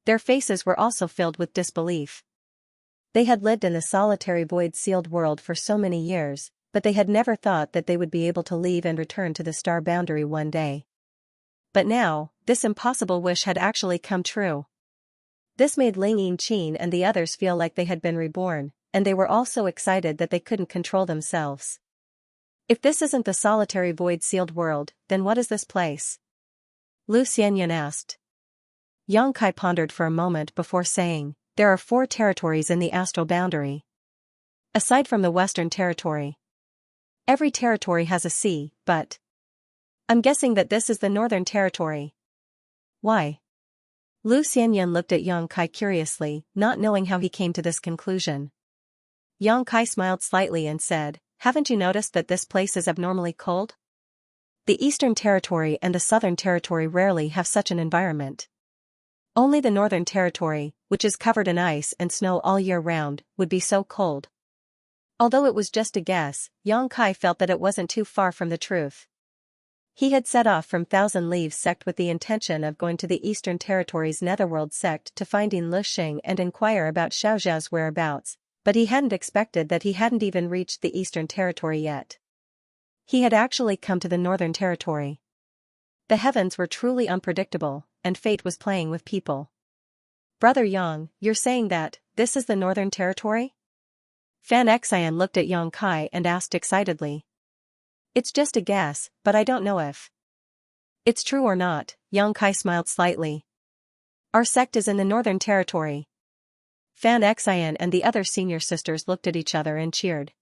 Their faces were also filled with disbelief. They had lived in the solitary void-sealed world for so many years, but they had never thought that they would be able to leave and return to the star boundary one day. But now, this impossible wish had actually come true. This made Ling Yingqin and the others feel like they had been reborn, and they were all so excited that they couldn't control themselves. If this isn't the solitary void-sealed world, then what is this place? Lu Xianyan asked. Yang Kai pondered for a moment before saying, "There are 4 territories in the astral boundary. Aside from the Western Territory. Every territory has a sea, but I'm guessing that this is the Northern Territory." "Why?" Lu Xianyan looked at Yang Kai curiously, not knowing how he came to this conclusion. Yang Kai smiled slightly and said, "Haven't you noticed that this place is abnormally cold? The Eastern Territory and the Southern Territory rarely have such an environment. Only the Northern Territory, which is covered in ice and snow all year round, would be so cold." Although it was just a guess, Yang Kai felt that it wasn't too far from the truth. He had set off from Thousand Leaves sect with the intention of going to the Eastern Territory's Netherworld sect to finding Lixing and inquire about Xiaoxia's whereabouts, but he hadn't expected that he hadn't even reached the Eastern Territory yet. He had actually come to the Northern Territory. The heavens were truly unpredictable, and fate was playing with people. "Brother Yang, you're saying that this is the Northern Territory?" Fan Xian looked at Yang Kai and asked excitedly. "It's just a guess, but I don't know if it's true or not." Yang Kai smiled slightly. "Our sect is in the Northern Territory." Fan Xian and the other senior sisters looked at each other and cheered.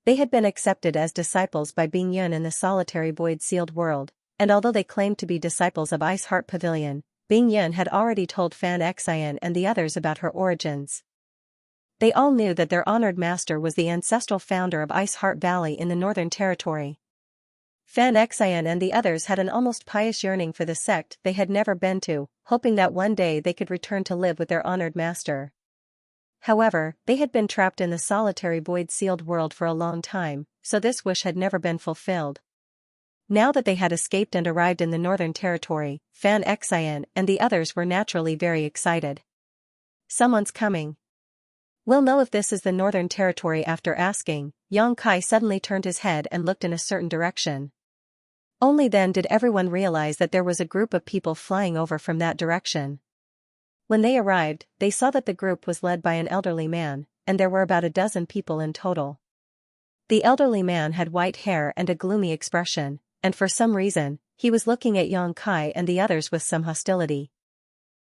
They had been accepted as disciples by Bingyan in the solitary void-sealed world, and although they claimed to be disciples of Ice Heart Pavilion, Bingyan had already told Fan Xian and the others about her origins. They all knew that their honored master was the ancestral founder of Ice Heart Valley in the Northern Territory. Fan Xian and the others had an almost pious yearning for the sect they had never been to, hoping that one day they could return to live with their honored master. However, they had been trapped in the solitary void-sealed world for a long time, so this wish had never been fulfilled. Now that they had escaped and arrived in the Northern Territory, Fan Xian and the others were naturally very excited. "Someone's coming. We'll know if this is the Northern Territory after asking." Yang Kai suddenly turned his head and looked in a certain direction. Only then did everyone realize that there was a group of people flying over from that direction. When they arrived, they saw that the group was led by an elderly man, and there were about a dozen people in total. The elderly man had white hair and a gloomy expression, and for some reason, he was looking at Yang Kai and the others with some hostility.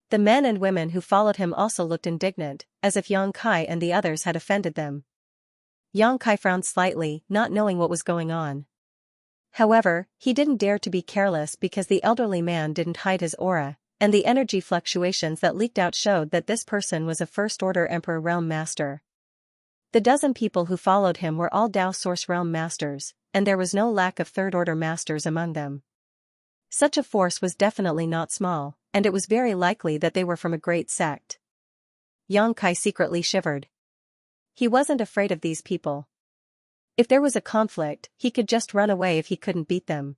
The men and women who followed him also looked indignant, as if Yang Kai and the others had offended them. Yang Kai frowned slightly, not knowing what was going on. However, he didn't dare to be careless because the elderly man didn't hide his aura, and the energy fluctuations that leaked out showed that this person was a First-Order Emperor Realm Master. The dozen people who followed him were all Dao Source Realm Masters, and there was no lack of Third-Order Masters among them. Such a force was definitely not small, and it was very likely that they were from a great sect. Yang Kai secretly shivered. He wasn't afraid of these people. If there was a conflict, he could just run away if he couldn't beat them.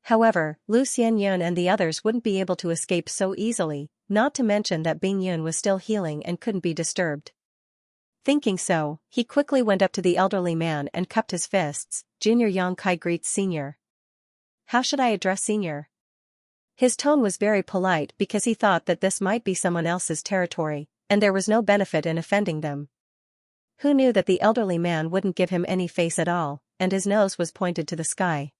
However, Lu Xianyun and the others wouldn't be able to escape so easily, not to mention that Bing Yun was still healing and couldn't be disturbed. Thinking so, he quickly went up to the elderly man and cupped his fists. Junior Yang Kai greets Senior. How should I address Senior? His tone was very polite because he thought that this might be someone else's territory, and there was no benefit in offending them. Who knew that the elderly man wouldn't give him any face at all, and his nose was pointed to the sky.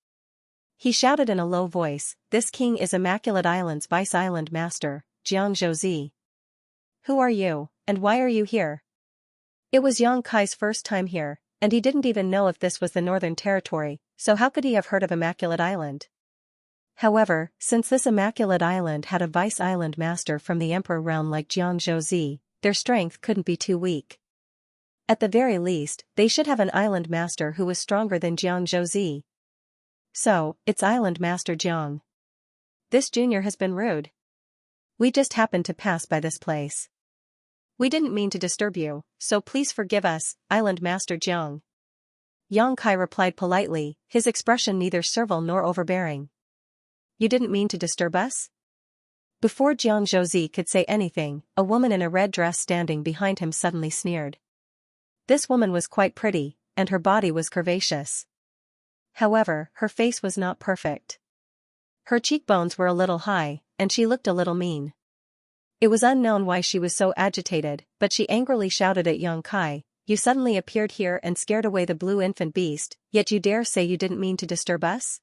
He shouted in a low voice, "This king is Immaculate Island's Vice-Island Master, Jiang Zhouzi. Who are you, and why are you here?" It was Yang Kai's first time here, and he didn't even know if this was the Northern Territory, so how could he have heard of Immaculate Island? However, since this Immaculate Island had a Vice-Island Master from the Emperor realm like Jiang Zhouzi, their strength couldn't be too weak. At the very least, they should have an Island Master who was stronger than Jiang Zhouzi. So, it's Island Master Jiang. This junior has been rude. We just happened to pass by this place. We didn't mean to disturb you, so please forgive us, Island Master Jiang. Yang Kai replied politely, his expression neither servile nor overbearing. You didn't mean to disturb us? Before Jiang Zhouzi could say anything, a woman in a red dress standing behind him suddenly sneered. This woman was quite pretty, and her body was curvaceous. However, her face was not perfect. Her cheekbones were a little high, and she looked a little mean. It was unknown why she was so agitated, but she angrily shouted at Yang Kai, "You suddenly appeared here and scared away the blue infant beast, yet you dare say you didn't mean to disturb us?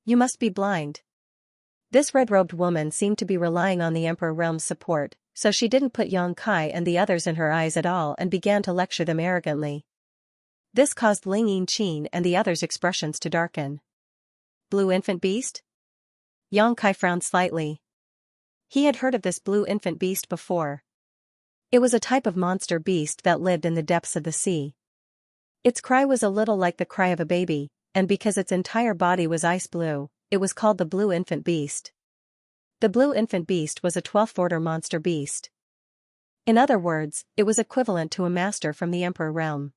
You must be blind." This red-robed woman seemed to be relying on the Emperor Realm's support, so she didn't put Yang Kai and the others in her eyes at all and began to lecture them arrogantly. This caused Ling Yinqin and the others' expressions to darken. Blue infant beast? Yang Kai frowned slightly. He had heard of this blue infant beast before. It was a type of monster beast that lived in the depths of the sea. Its cry was a little like the cry of a baby, and because its entire body was ice blue, it was called the blue infant beast. The blue infant beast was a 12th order monster beast. In other words, it was equivalent to a master from the Emperor realm.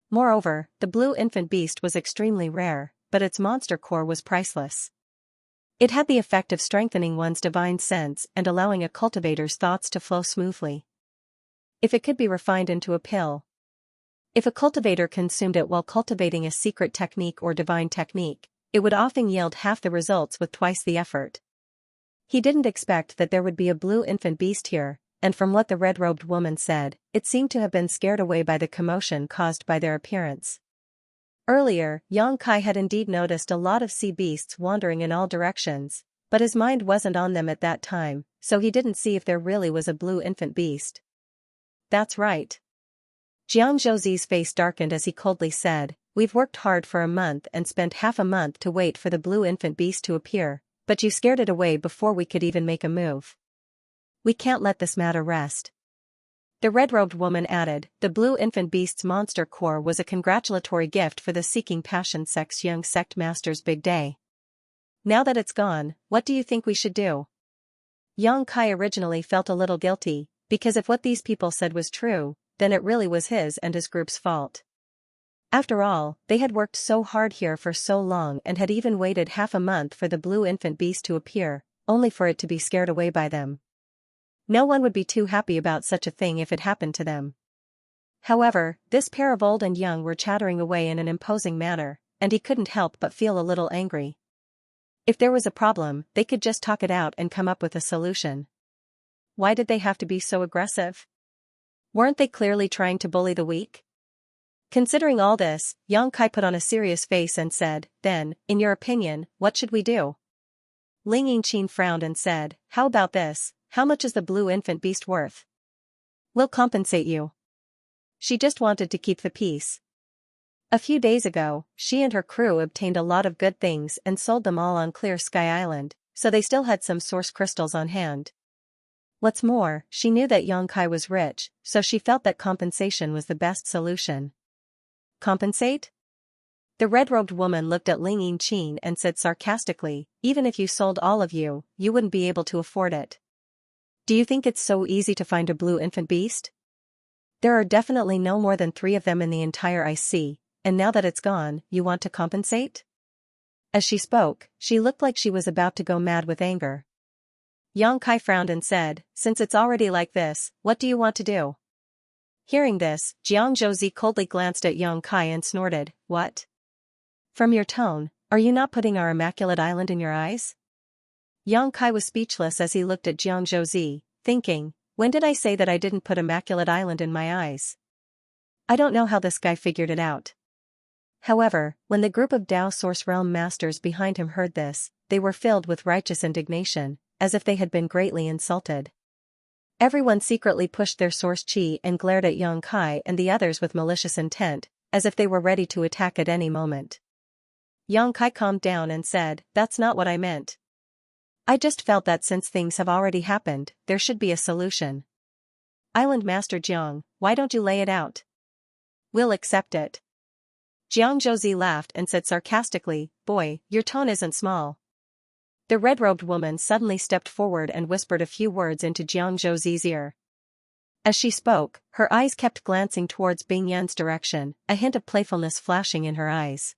Moreover, the blue infant beast was extremely rare, but its monster core was priceless. It had the effect of strengthening one's divine sense and allowing a cultivator's thoughts to flow smoothly. If it could be refined into a pill. If a cultivator consumed it while cultivating a secret technique or divine technique, it would often yield half the results with twice the effort. He didn't expect that there would be a blue infant beast here, and from what the red-robed woman said, it seemed to have been scared away by the commotion caused by their appearance. Earlier, Yang Kai had indeed noticed a lot of sea beasts wandering in all directions, but his mind wasn't on them at that time, so he didn't see if there really was a blue infant beast. That's right. Jiang Zhouzi's face darkened as he coldly said, "We've worked hard for a month and spent half a month to wait for the blue infant beast to appear, but you scared it away before we could even make a move. We can't let this matter rest." The red-robed woman added, "The blue infant beast's monster core was a congratulatory gift for the Seeking Passion Sect's young sect master's big day. Now that it's gone, what do you think we should do?" Yang Kai originally felt a little guilty, because if what these people said was true, then it really was his and his group's fault. After all, they had worked so hard here for so long and had even waited half a month for the blue infant beast to appear, only for it to be scared away by them. No one would be too happy about such a thing if it happened to them. However, this pair of old and young were chattering away in an imposing manner, and he couldn't help but feel a little angry. If there was a problem, they could just talk it out and come up with a solution. Why did they have to be so aggressive? Weren't they clearly trying to bully the weak? Considering all this, Yang Kai put on a serious face and said, then, in your opinion, what should we do? Ling Yingqin frowned and said, how about this, how much is the blue infant beast worth? We'll compensate you. She just wanted to keep the peace. A few days ago, she and her crew obtained a lot of good things and sold them all on Clear Sky Island, so they still had some source crystals on hand. What's more, she knew that Yang Kai was rich, so she felt that compensation was the best solution. Compensate? The red-robed woman looked at Ling Yingqin and said sarcastically, even if you sold all of you, you wouldn't be able to afford it. Do you think it's so easy to find a blue infant beast? There are definitely no more than 3 of them in the entire ice sea, and now that it's gone, you want to compensate? As she spoke, she looked like she was about to go mad with anger. Yang Kai frowned and said, since it's already like this, what do you want to do? Hearing this, Jiang Zhouzi coldly glanced at Yang Kai and snorted, what? From your tone, are you not putting our immaculate island in your eyes? Yang Kai was speechless as he looked at Jiang Zhouzi, thinking, when did I say that I didn't put immaculate island in my eyes? I don't know how this guy figured it out. However, when the group of Dao Source Realm masters behind him heard this, they were filled with righteous indignation, as if they had been greatly insulted. Everyone secretly pushed their source chi and glared at Yang Kai and the others with malicious intent, as if they were ready to attack at any moment. Yang Kai calmed down and said, that's not what I meant. I just felt that since things have already happened, there should be a solution. Island Master Jiang, why don't you lay it out? We'll accept it. Jiang Zhouzi laughed and said sarcastically, boy, your tone isn't small. The red-robed woman suddenly stepped forward and whispered a few words into Jiang Zhouzi's ear. As she spoke, her eyes kept glancing towards Bing Yan's direction, a hint of playfulness flashing in her eyes.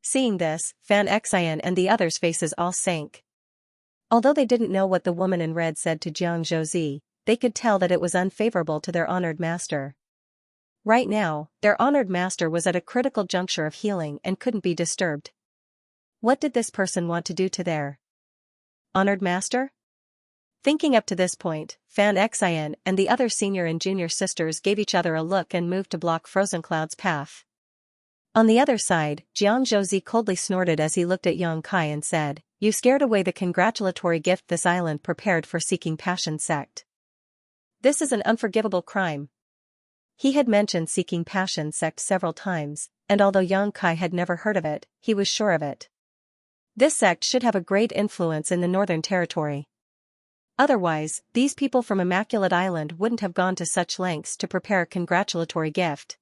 Seeing this, Fan Xian and the others' faces all sank. Although they didn't know what the woman in red said to Jiang Zhouzi, they could tell that it was unfavorable to their honored master. Right now, their honored master was at a critical juncture of healing and couldn't be disturbed. What did this person want to do to their honored master? Thinking up to this point, Fan Xian and the other senior and junior sisters gave each other a look and moved to block Frozen Cloud's path. On the other side, Jiang Zhouzi coldly snorted as he looked at Yang Kai and said, you scared away the congratulatory gift this island prepared for Seeking Passion sect. This is an unforgivable crime. He had mentioned Seeking Passion sect several times, and although Yang Kai had never heard of it, he was sure of it. This sect should have a great influence in the Northern Territory. Otherwise, these people from Immaculate Island wouldn't have gone to such lengths to prepare a congratulatory gift.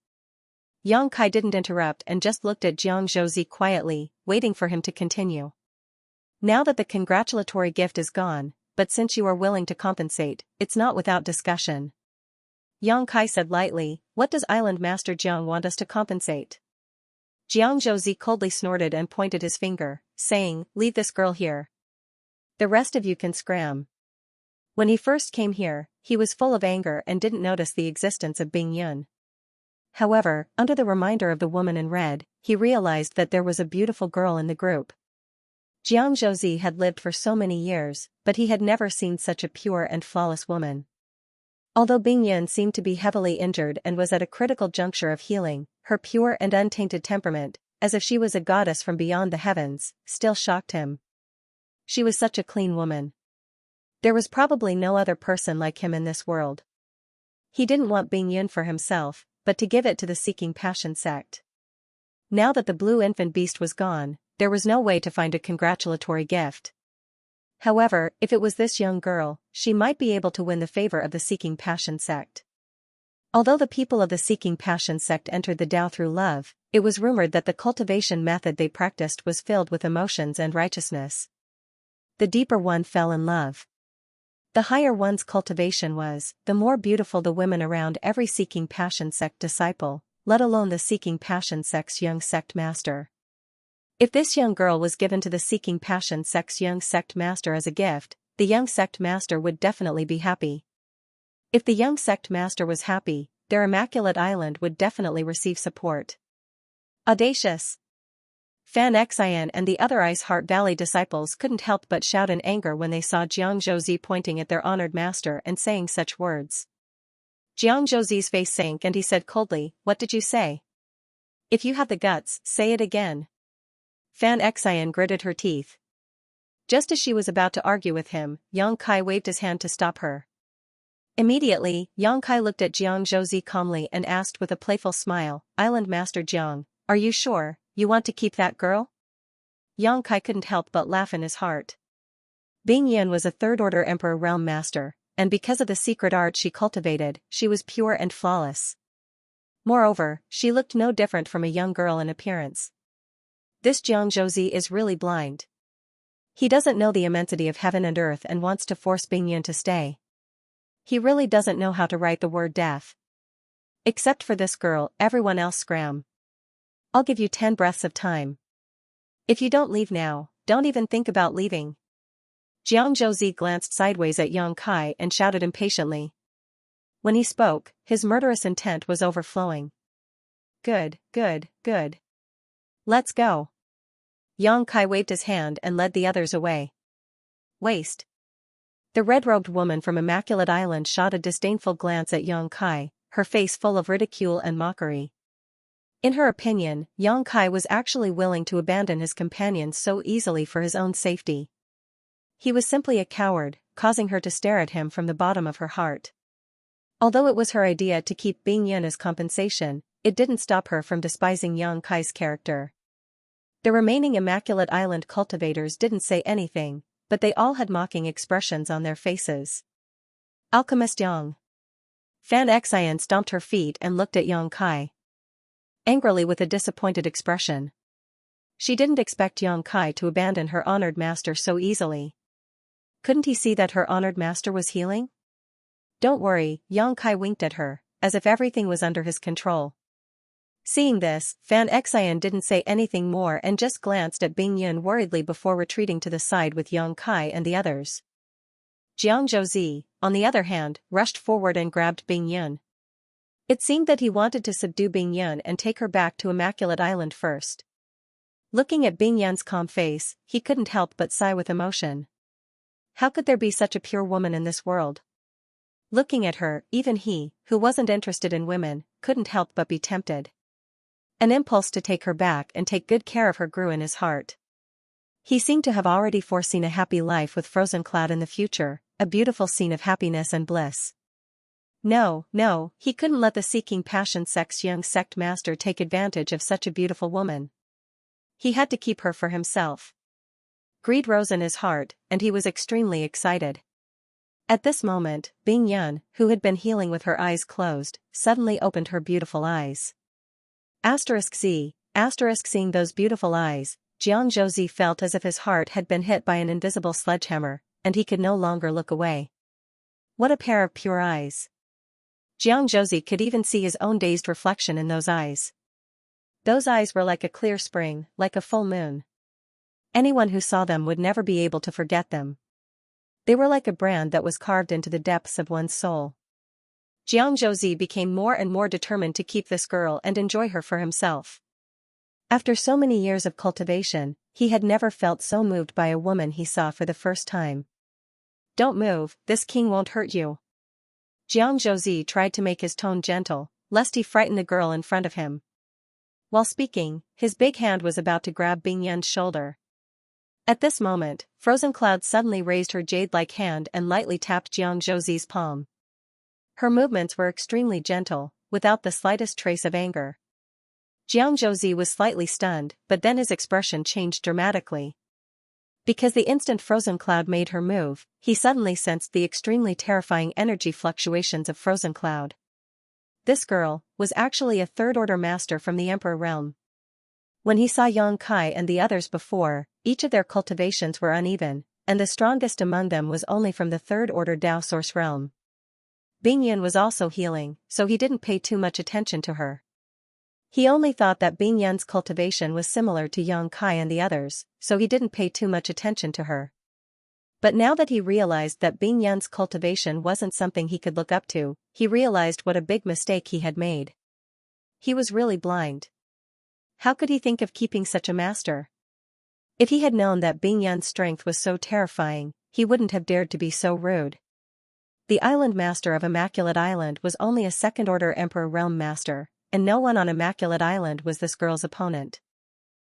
Yang Kai didn't interrupt and just looked at Jiang Zhouzi quietly, waiting for him to continue. Now that the congratulatory gift is gone, but since you are willing to compensate, it's not without discussion. Yang Kai said lightly, what does Island Master Jiang want us to compensate? Jiang Zhouzi coldly snorted and pointed his finger, saying, leave this girl here. The rest of you can scram. When he first came here, he was full of anger and didn't notice the existence of Bing Yun. However, under the reminder of the woman in red, he realized that there was a beautiful girl in the group. Jiang Zhouzi had lived for so many years, but he had never seen such a pure and flawless woman. Although Bing Yun seemed to be heavily injured and was at a critical juncture of healing, her pure and untainted temperament, as if she was a goddess from beyond the heavens, still shocked him. She was such a clean woman. There was probably no other person like him in this world. He didn't want Bing Yun for himself, but to give it to the Seeking Passion sect. Now that the blue infant beast was gone, there was no way to find a congratulatory gift. However, if it was this young girl, she might be able to win the favor of the Seeking Passion sect. Although the people of the Seeking Passion sect entered the Tao through love, it was rumored that the cultivation method they practiced was filled with emotions and righteousness. The deeper one fell in love. The higher one's cultivation was, the more beautiful the women around every Seeking Passion sect disciple, let alone the Seeking Passion sect's young sect master. If this young girl was given to the Seeking Passion sect's young sect master as a gift, the young sect master would definitely be happy. If the young sect master was happy, their Immaculate Island would definitely receive support. Audacious! Fan Xian and the other Ice Heart Valley disciples couldn't help but shout in anger when they saw Jiang Zhouzi pointing at their honored master and saying such words. Jiang Zhouzi's face sank and he said coldly, what did you say? If you have the guts, say it again. Fan Xian gritted her teeth. Just as she was about to argue with him, Yang Kai waved his hand to stop her. Immediately, Yang Kai looked at Jiang Zhouzi calmly and asked with a playful smile, Island Master Jiang, are you sure you want to keep that girl? Yang Kai couldn't help but laugh in his heart. Bing Yin was a third-order Emperor Realm Master, and because of the secret art she cultivated, she was pure and flawless. Moreover, she looked no different from a young girl in appearance. This Jiang Zhouzi is really blind. He doesn't know the immensity of heaven and earth and wants to force Bing Yin to stay. He really doesn't know how to write the word death. Except for this girl, everyone else scram. I'll give you 10 breaths of time. If you don't leave now, don't even think about leaving. Jiang Zhouzi glanced sideways at Yang Kai and shouted impatiently. When he spoke, his murderous intent was overflowing. Good, good, good. Let's go. Yang Kai waved his hand and led the others away. Waste. The red-robed woman from Immaculate Island shot a disdainful glance at Yang Kai, her face full of ridicule and mockery. In her opinion, Yang Kai was actually willing to abandon his companions so easily for his own safety. He was simply a coward, causing her to stare at him from the bottom of her heart. Although it was her idea to keep Bing Yin as compensation, it didn't stop her from despising Yang Kai's character. The remaining Immaculate Island cultivators didn't say anything, but they all had mocking expressions on their faces. Alchemist Yang. Fan Xian stomped her feet and looked at Yang Kai. Angrily with a disappointed expression. She didn't expect Yang Kai to abandon her honored master so easily. Couldn't he see that her honored master was healing? Don't worry, Yang Kai winked at her, as if everything was under his control. Seeing this, Fan Xian didn't say anything more and just glanced at Bing Yin worriedly before retreating to the side with Yang Kai and the others. Jiang Zhouzi, on the other hand, rushed forward and grabbed Bing Yin. It seemed that he wanted to subdue Bing Yin and take her back to Immaculate Island first. Looking at Bing Yin's calm face, he couldn't help but sigh with emotion. How could there be such a pure woman in this world? Looking at her, even he, who wasn't interested in women, couldn't help but be tempted. An impulse to take her back and take good care of her grew in his heart. He seemed to have already foreseen a happy life with Frozen Cloud in the future, a beautiful scene of happiness and bliss. No, he couldn't let the seeking passion sex young sect master take advantage of such a beautiful woman. He had to keep her for himself. Greed rose in his heart, and he was extremely excited. At this moment, Bing Yin, who had been healing with her eyes closed, suddenly opened her beautiful eyes. *Z*, seeing those beautiful eyes, Jiang Zhouzi felt as if his heart had been hit by an invisible sledgehammer, and he could no longer look away. What a pair of pure eyes! Jiang Zhouzi could even see his own dazed reflection in those eyes. Those eyes were like a clear spring, like a full moon. Anyone who saw them would never be able to forget them. They were like a brand that was carved into the depths of one's soul. Jiang Zhouzi became more and more determined to keep this girl and enjoy her for himself. After so many years of cultivation, he had never felt so moved by a woman he saw for the first time. Don't move, this king won't hurt you. Jiang Zhouzi tried to make his tone gentle, lest he frighten the girl in front of him. While speaking, his big hand was about to grab Bing Yin's shoulder. At this moment, Frozen Cloud suddenly raised her jade-like hand and lightly tapped Jiang Zhouzi's palm. Her movements were extremely gentle, without the slightest trace of anger. Jiang Zhouzi was slightly stunned, but then his expression changed dramatically. Because the instant Frozen Cloud made her move, he suddenly sensed the extremely terrifying energy fluctuations of Frozen Cloud. This girl was actually a third-order master from the Emperor realm. When he saw Yang Kai and the others before, each of their cultivations were uneven, and the strongest among them was only from the third-order Dao Source realm. Bing Yin was also healing, so he didn't pay too much attention to her. He only thought that Bing Yin's cultivation was similar to Yang Kai and the others, so he didn't pay too much attention to her. But now that he realized that Bing Yin's cultivation wasn't something he could look up to, he realized what a big mistake he had made. He was really blind. How could he think of keeping such a master? If he had known that Bing Yin's strength was so terrifying, he wouldn't have dared to be so rude. The island master of Immaculate Island was only a second-order Emperor Realm Master, and no one on Immaculate Island was this girl's opponent.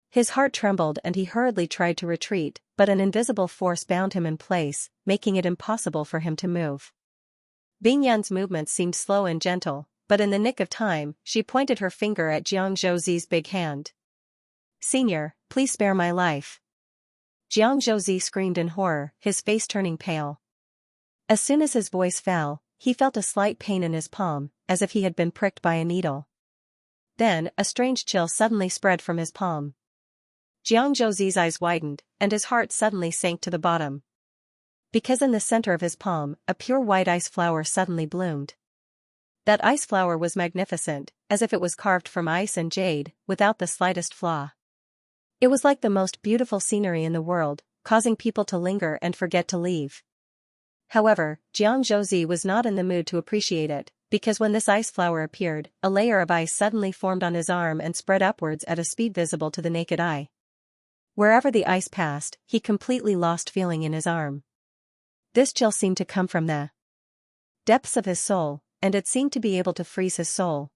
His heart trembled and he hurriedly tried to retreat, but an invisible force bound him in place, making it impossible for him to move. Bing Yan's movements seemed slow and gentle, but in the nick of time, she pointed her finger at Jiang Zhouzi's big hand. "Senior, please spare my life." Jiang Zhouzi screamed in horror, his face turning pale. As soon as his voice fell, he felt a slight pain in his palm, as if he had been pricked by a needle. Then, a strange chill suddenly spread from his palm. Jiang Zhouzi's eyes widened, and his heart suddenly sank to the bottom. Because in the center of his palm, a pure white ice flower suddenly bloomed. That ice flower was magnificent, as if it was carved from ice and jade, without the slightest flaw. It was like the most beautiful scenery in the world, causing people to linger and forget to leave. However, Jiang Zhouzi was not in the mood to appreciate it, because when this ice flower appeared, a layer of ice suddenly formed on his arm and spread upwards at a speed visible to the naked eye. Wherever the ice passed, he completely lost feeling in his arm. This chill seemed to come from the depths of his soul, and it seemed to be able to freeze his soul.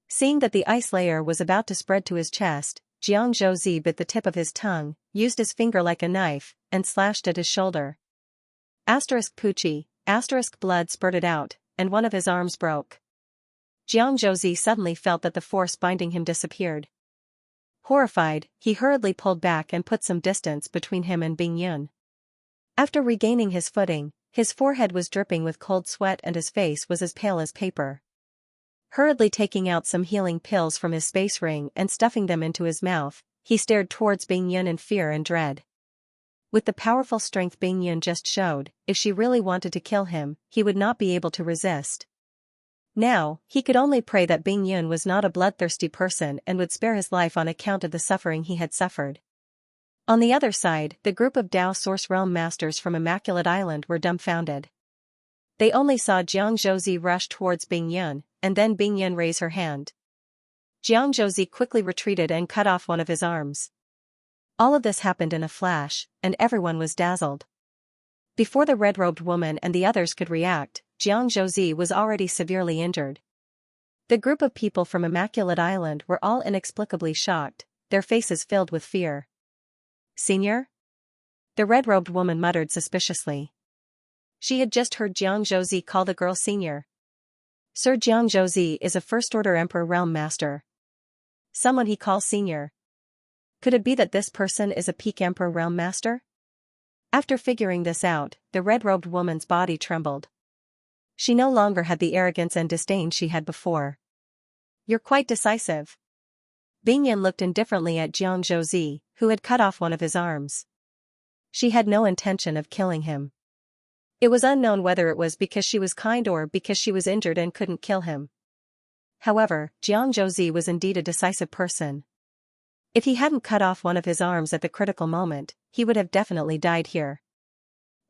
Seeing that the ice layer was about to spread to his chest, Jiang Zhouzi bit the tip of his tongue, used his finger like a knife, and slashed at his shoulder. Pucci, blood spurted out, and one of his arms broke. Jiang Zhouzi suddenly felt that the force binding him disappeared. Horrified, he hurriedly pulled back and put some distance between him and Bing Yun. After regaining his footing, his forehead was dripping with cold sweat and his face was as pale as paper. Hurriedly taking out some healing pills from his space ring and stuffing them into his mouth, he stared towards Bing Yun in fear and dread. With the powerful strength Bing Yun just showed, if she really wanted to kill him, he would not be able to resist. Now, he could only pray that Bing Yun was not a bloodthirsty person and would spare his life on account of the suffering he had suffered. On the other side, the group of Dao Source Realm Masters from Immaculate Island were dumbfounded. They only saw Jiang Zhouzi rush towards Bing Yun, and then Bing Yun raise her hand. Jiang Zhouzi quickly retreated and cut off one of his arms. All of this happened in a flash, and everyone was dazzled. Before the red-robed woman and the others could react, Jiang Zhouzi was already severely injured. The group of people from Immaculate Island were all inexplicably shocked, their faces filled with fear. "Senior?" The red-robed woman muttered suspiciously. She had just heard Jiang Zhouzi call the girl senior. Sir Jiang Zhouzi is a First-Order Emperor Realm Master. Someone he calls senior. Could it be that this person is a Peak Emperor Realm Master? After figuring this out, the red-robed woman's body trembled. She no longer had the arrogance and disdain she had before. "You're quite decisive." Bing Yin looked indifferently at Jiang Zhouzi, who had cut off one of his arms. She had no intention of killing him. It was unknown whether it was because she was kind or because she was injured and couldn't kill him. However, Jiang Zhouzi was indeed a decisive person. If he hadn't cut off one of his arms at the critical moment, he would have definitely died here.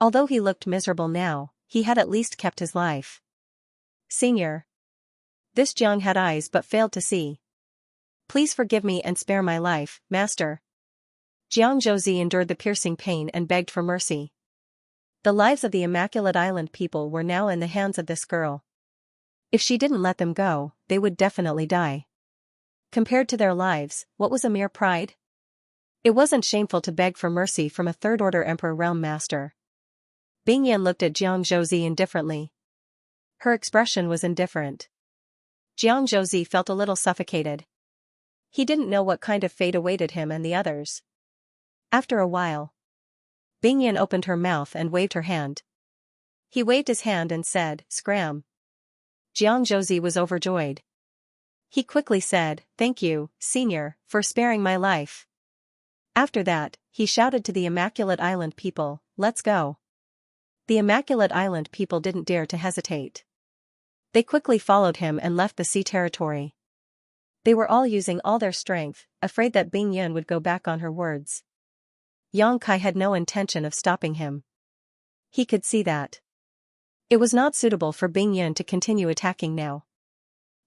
Although he looked miserable now, he had at least kept his life. "Senior." This Jiang had eyes but failed to see. "Please forgive me and spare my life, Master." Jiang Zhouzi endured the piercing pain and begged for mercy. The lives of the Immaculate Island people were now in the hands of this girl. If she didn't let them go, they would definitely die. Compared to their lives, what was a mere pride? It wasn't shameful to beg for mercy from a Third-Order Emperor Realm Master. Bing Yan looked at Jiang Zhouzi indifferently. Her expression was indifferent. Jiang Zhouzi felt a little suffocated. He didn't know what kind of fate awaited him and the others. After a while, Bing Yan opened her mouth and waved her hand. He waved his hand and said, "Scram." Jiang Zhouzi was overjoyed. He quickly said, "Thank you, Senior, for sparing my life." After that, he shouted to the Immaculate Island people, "Let's go." The Immaculate Island people didn't dare to hesitate. They quickly followed him and left the sea territory. They were all using all their strength, afraid that Bing Yun would go back on her words. Yang Kai had no intention of stopping him. He could see that it was not suitable for Bing Yun to continue attacking now.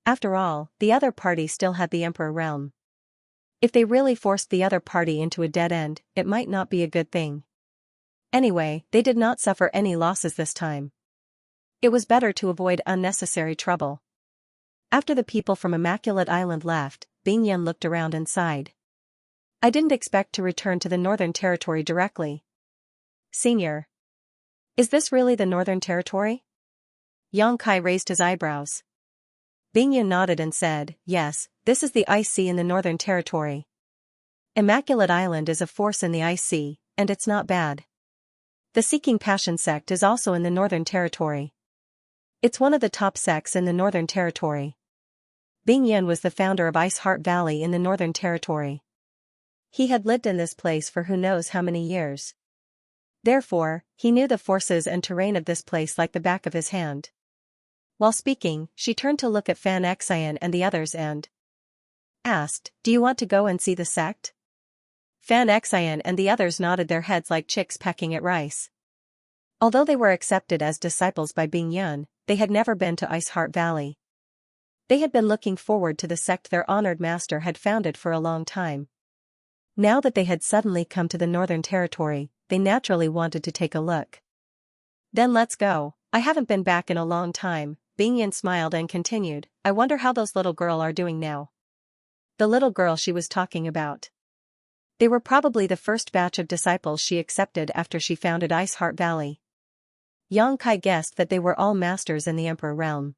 After all, the other party still had the Emperor realm. If they really forced the other party into a dead end, it might not be a good thing. Anyway, they did not suffer any losses this time. It was better to avoid unnecessary trouble. After the people from Immaculate Island left, Bing Yan looked around and sighed. I didn't expect to return to the Northern Territory directly. Senior. Is this really the Northern Territory? Yang Kai raised his eyebrows. Bing Yan nodded and said, yes, this is the Ice Sea in the Northern Territory. Immaculate Island is a force in the Ice Sea, and it's not bad. The Seeking Passion sect is also in the Northern Territory. It's one of the top sects in the Northern Territory. Bing Yan was the founder of Ice Heart Valley in the Northern Territory. He had lived in this place for who knows how many years. Therefore, he knew the forces and terrain of this place like the back of his hand. While speaking, she turned to look at Xianxia and the others and asked, do you want to go and see the sect? Xianxia and the others nodded their heads like chicks pecking at rice. Although they were accepted as disciples by Bing Yan, they had never been to Ice Heart Valley. They had been looking forward to the sect their honored master had founded for a long time. Now that they had suddenly come to the Northern Territory, they naturally wanted to take a look. Then let's go. I haven't been back in a long time. Bing Yan smiled and continued, I wonder how those little girl are doing now. The little girl she was talking about. They were probably the first batch of disciples she accepted after she founded Ice Heart Valley. Yang Kai guessed that they were all masters in the Emperor realm.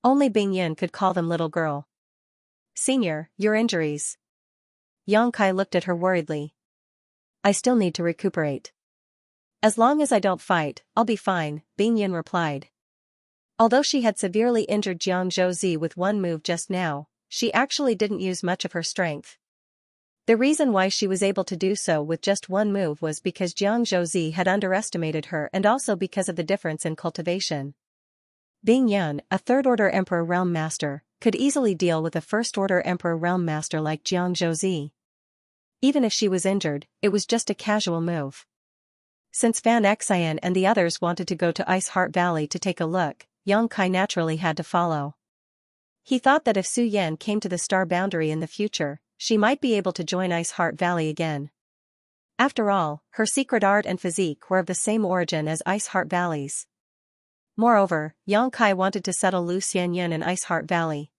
Only Bing Yan could call them little girl. Senior, your injuries. Yang Kai looked at her worriedly. I still need to recuperate. As long as I don't fight, I'll be fine, Bing Yan replied. Although she had severely injured Jiang Zhouzi with one move just now, she actually didn't use much of her strength. The reason why she was able to do so with just one move was because Jiang Zhouzi had underestimated her and also because of the difference in cultivation. Bing Yan, a third-order Emperor Realm Master, could easily deal with a first-order Emperor Realm Master like Jiang Zhouzi. Even if she was injured, it was just a casual move. Since Xianxia and the others wanted to go to Ice Heart Valley to take a look, Yang Kai naturally had to follow. He thought that if Su Yan came to the star boundary in the future, she might be able to join Ice Heart Valley again. After all, her secret art and physique were of the same origin as Ice Heart Valley's. Moreover, Yang Kai wanted to settle Lu Xianyun in Ice Heart Valley.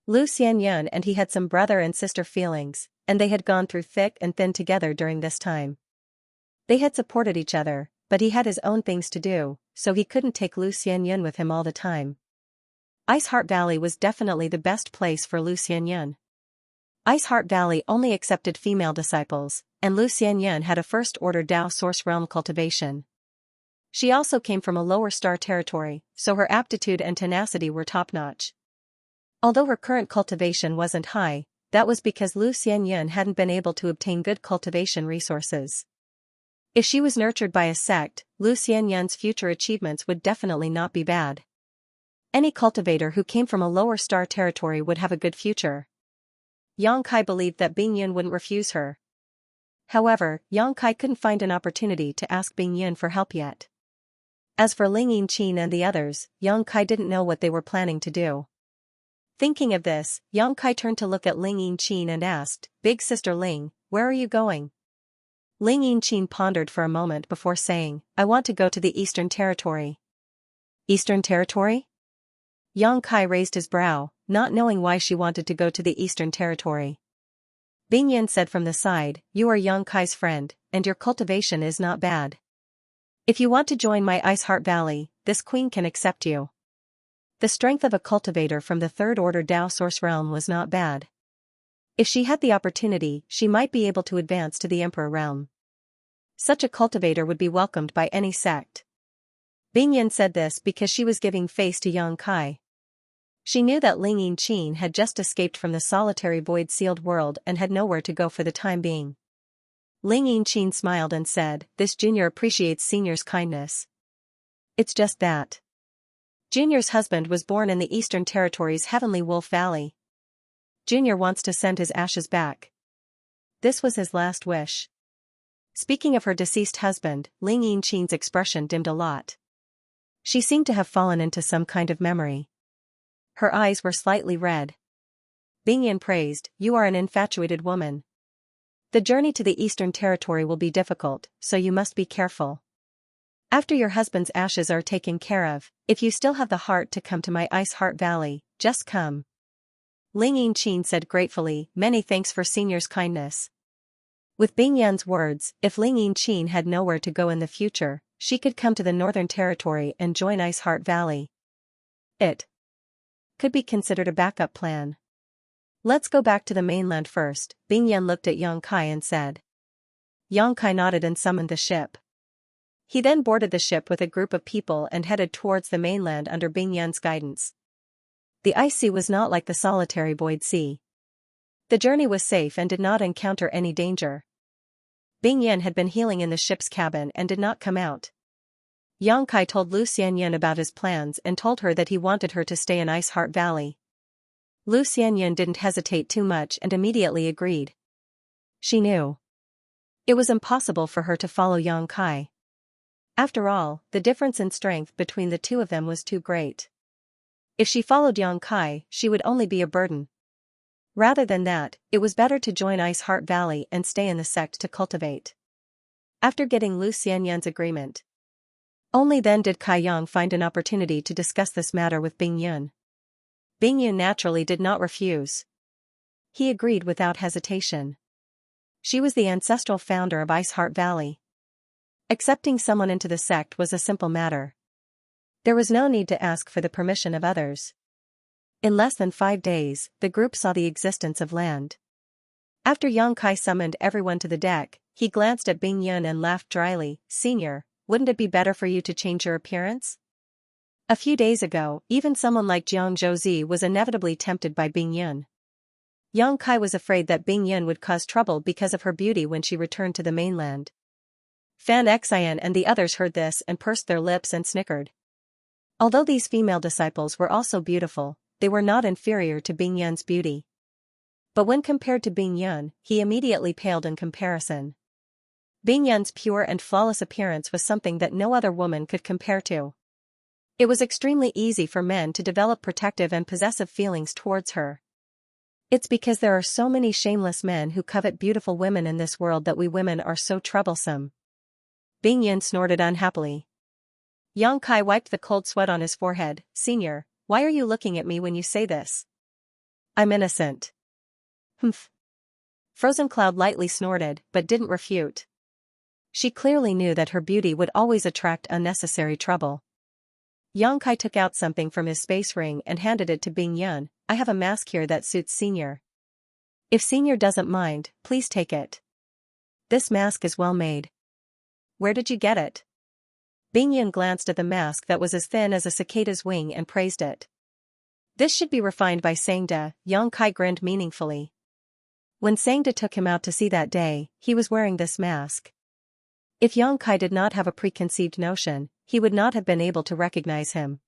Lu Xianyun and he had some brother and sister feelings, and they had gone through thick and thin together during this time. They had supported each other, but he had his own things to do, so he couldn't take Lu Xianyun with him all the time. Ice Heart Valley was definitely the best place for Lu Xianyun. Ice Heart Valley only accepted female disciples, and Lu Xianyun had a first-order Dao Source Realm cultivation. She also came from a lower star territory, so her aptitude and tenacity were top-notch. Although her current cultivation wasn't high, that was because Lu Xianyun hadn't been able to obtain good cultivation resources. If she was nurtured by a sect, Lu Xianyun's future achievements would definitely not be bad. Any cultivator who came from a lower star territory would have a good future. Yang Kai believed that Bing Yan wouldn't refuse her. However, Yang Kai couldn't find an opportunity to ask Bing Yan for help yet. As for Ling Yinqin and the others, Yang Kai didn't know what they were planning to do. Thinking of this, Yang Kai turned to look at Ling Yinqin and asked, Big Sister Ling, where are you going? Ling Yinqin pondered for a moment before saying, I want to go to the Eastern Territory. Eastern Territory? Yang Kai raised his brow, not knowing why she wanted to go to the Eastern Territory. Bing Yan said from the side, you are Yang Kai's friend, and your cultivation is not bad. If you want to join my Ice Heart Valley, this queen can accept you. The strength of a cultivator from the third-order Dao Source Realm was not bad. If she had the opportunity, she might be able to advance to the Emperor Realm. Such a cultivator would be welcomed by any sect. Bing Yan said this because she was giving face to Yang Kai. She knew that Ling Yinqin had just escaped from the solitary void-sealed world and had nowhere to go for the time being. Ling Yinqin smiled and said, this junior appreciates senior's kindness. It's just that. Junior's husband was born in the Eastern Territory's Heavenly Wolf Valley. Junior wants to send his ashes back. This was his last wish. Speaking of her deceased husband, Ling Yinqin's expression dimmed a lot. She seemed to have fallen into some kind of memory. Her eyes were slightly red. Bing Yan praised, you are an infatuated woman. The journey to the Eastern Territory will be difficult, so you must be careful. After your husband's ashes are taken care of, if you still have the heart to come to my Ice Heart Valley, just come. Ling Yinqin said gratefully, many thanks for Senior's kindness. With Bing Yan's words, if Ling Yinqin had nowhere to go in the future, she could come to the Northern Territory and join Ice Heart Valley. It could be considered a backup plan. Let's go back to the mainland first, Bing Yan looked at Yang Kai and said. Yang Kai nodded and summoned the ship. He then boarded the ship with a group of people and headed towards the mainland under Bing Yan's guidance. The ice sea was not like the solitary void sea. The journey was safe and did not encounter any danger. Bing Yan had been healing in the ship's cabin and did not come out. Yang Kai told Lu Xianyan about his plans and told her that he wanted her to stay in Ice Heart Valley. Lu Xianyan didn't hesitate too much and immediately agreed. She knew it was impossible for her to follow Yang Kai. After all, the difference in strength between the two of them was too great. If she followed Yang Kai, she would only be a burden. Rather than that, it was better to join Ice Heart Valley and stay in the sect to cultivate. After getting Lu Xianyan's agreement, only then did Kai Yang find an opportunity to discuss this matter with Bing Yun. Bing Yun naturally did not refuse. He agreed without hesitation. She was the ancestral founder of Ice Heart Valley. Accepting someone into the sect was a simple matter. There was no need to ask for the permission of others. In less than 5 days, the group saw the existence of land. After Yang Kai summoned everyone to the deck, he glanced at Bing Yun and laughed dryly, Senior, wouldn't it be better for you to change your appearance? A few days ago, even someone like Jiang Zhouzi was inevitably tempted by Bing Yun. Yang Kai was afraid that Bing Yun would cause trouble because of her beauty when she returned to the mainland. Fan Xian and the others heard this and pursed their lips and snickered. Although these female disciples were also beautiful, they were not inferior to Bing Yun's beauty. But when compared to Bing Yun, he immediately paled in comparison. Bing Yun's pure and flawless appearance was something that no other woman could compare to. It was extremely easy for men to develop protective and possessive feelings towards her. It's because there are so many shameless men who covet beautiful women in this world that we women are so troublesome. Bing Yun snorted unhappily. Yang Kai wiped the cold sweat on his forehead. Senior, why are you looking at me when you say this? I'm innocent. Humph. Frozen Cloud lightly snorted, but didn't refute. She clearly knew that her beauty would always attract unnecessary trouble. Yang Kai took out something from his space ring and handed it to Bing Yun. I have a mask here that suits Senior. If Senior doesn't mind, please take it. This mask is well made. Where did you get it? Bing Yun glanced at the mask that was as thin as a cicada's wing and praised it. This should be refined by Sangda, Yang Kai grinned meaningfully. When Sangda took him out to sea that day, he was wearing this mask. If Yang Kai did not have a preconceived notion, he would not have been able to recognize him.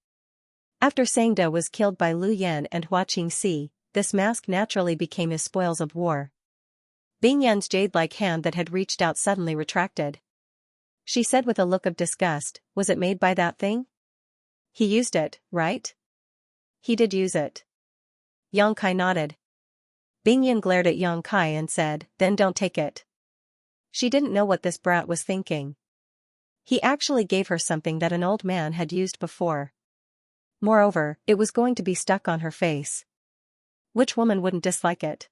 After Sangda was killed by Lu Yan and Hua Qingxi, this mask naturally became his spoils of war. Bing Yan's jade-like hand that had reached out suddenly retracted. She said with a look of disgust, was it made by that thing? He used it, right? He did use it. Yang Kai nodded. Bing Yan glared at Yang Kai and said, then don't take it. She didn't know what this brat was thinking. He actually gave her something that an old man had used before. Moreover, it was going to be stuck on her face. Which woman wouldn't dislike it?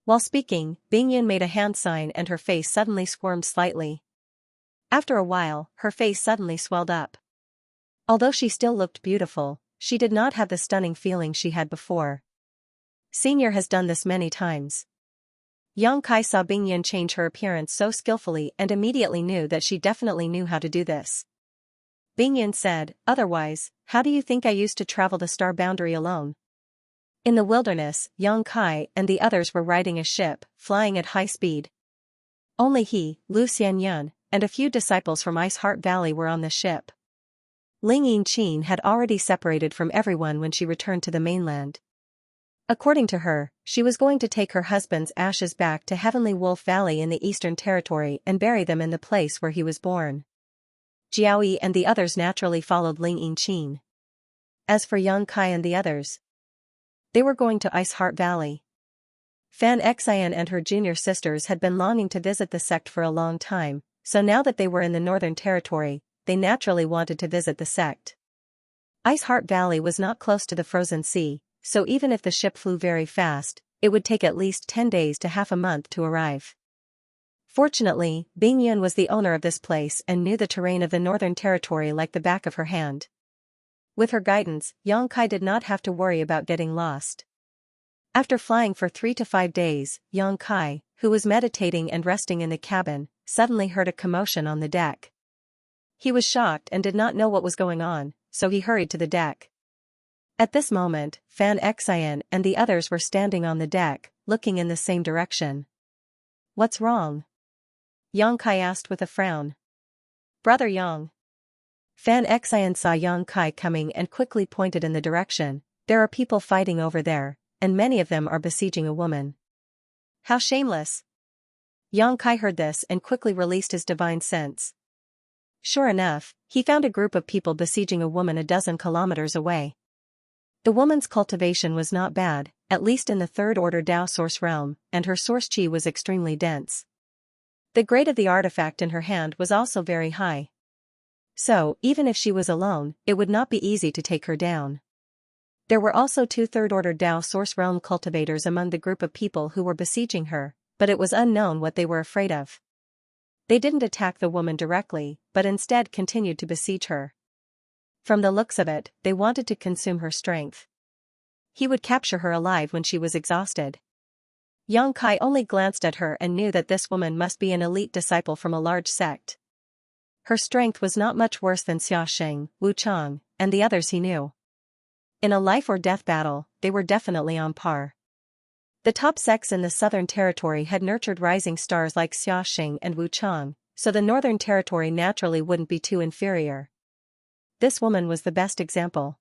While speaking, Bing Yan made a hand sign and her face suddenly squirmed slightly. After a while, her face suddenly swelled up. Although she still looked beautiful, she did not have the stunning feeling she had before. Senior has done this many times. Yang Kai saw Bing Yan change her appearance so skillfully and immediately knew that she definitely knew how to do this. Bing Yan said, otherwise, how do you think I used to travel the star boundary alone? In the wilderness, Yang Kai and the others were riding a ship, flying at high speed. Only he, Lu Xianyan, and a few disciples from Ice Heart Valley were on the ship. Ling Yinqin had already separated from everyone when she returned to the mainland. According to her, she was going to take her husband's ashes back to Heavenly Wolf Valley in the Eastern Territory and bury them in the place where he was born. Jiaoyi and the others naturally followed Ling Yinqin. As for Yang Kai and the others, they were going to Ice Heart Valley. Fan Xian and her junior sisters had been longing to visit the sect for a long time, so now that they were in the Northern Territory, they naturally wanted to visit the sect. Ice Heart Valley was not close to the frozen sea, so even if the ship flew very fast, it would take at least 10 days to half a month to arrive. Fortunately, Bing Yun was the owner of this place and knew the terrain of the Northern Territory like the back of her hand. With her guidance, Yang Kai did not have to worry about getting lost. After flying for 3 to 5 days, Yang Kai, who was meditating and resting in the cabin, suddenly heard a commotion on the deck. He was shocked and did not know what was going on, so he hurried to the deck. At this moment, Fan Xian and the others were standing on the deck, looking in the same direction. "What's wrong?" Yang Kai asked with a frown. "Brother Yang." Fan Xian saw Yang Kai coming and quickly pointed in the direction. "There are people fighting over there, and many of them are besieging a woman." "How shameless!" Yang Kai heard this and quickly released his divine sense. Sure enough, he found a group of people besieging a woman a dozen kilometers away. The woman's cultivation was not bad, at least in the third-order Dao source realm, and her source qi was extremely dense. The grade of the artifact in her hand was also very high. So, even if she was alone, it would not be easy to take her down. There were also 2 third-order Dao source realm cultivators among the group of people who were besieging her, but it was unknown what they were afraid of. They didn't attack the woman directly, but instead continued to besiege her. From the looks of it, they wanted to consume her strength. He would capture her alive when she was exhausted. Yang Kai only glanced at her and knew that this woman must be an elite disciple from a large sect. Her strength was not much worse than Xiaxia, Wu Chang, and the others he knew. In a life-or-death battle, they were definitely on par. The top sects in the Southern Territory had nurtured rising stars like Xiaxia and Wu Chang, so the Northern Territory naturally wouldn't be too inferior. This woman was the best example.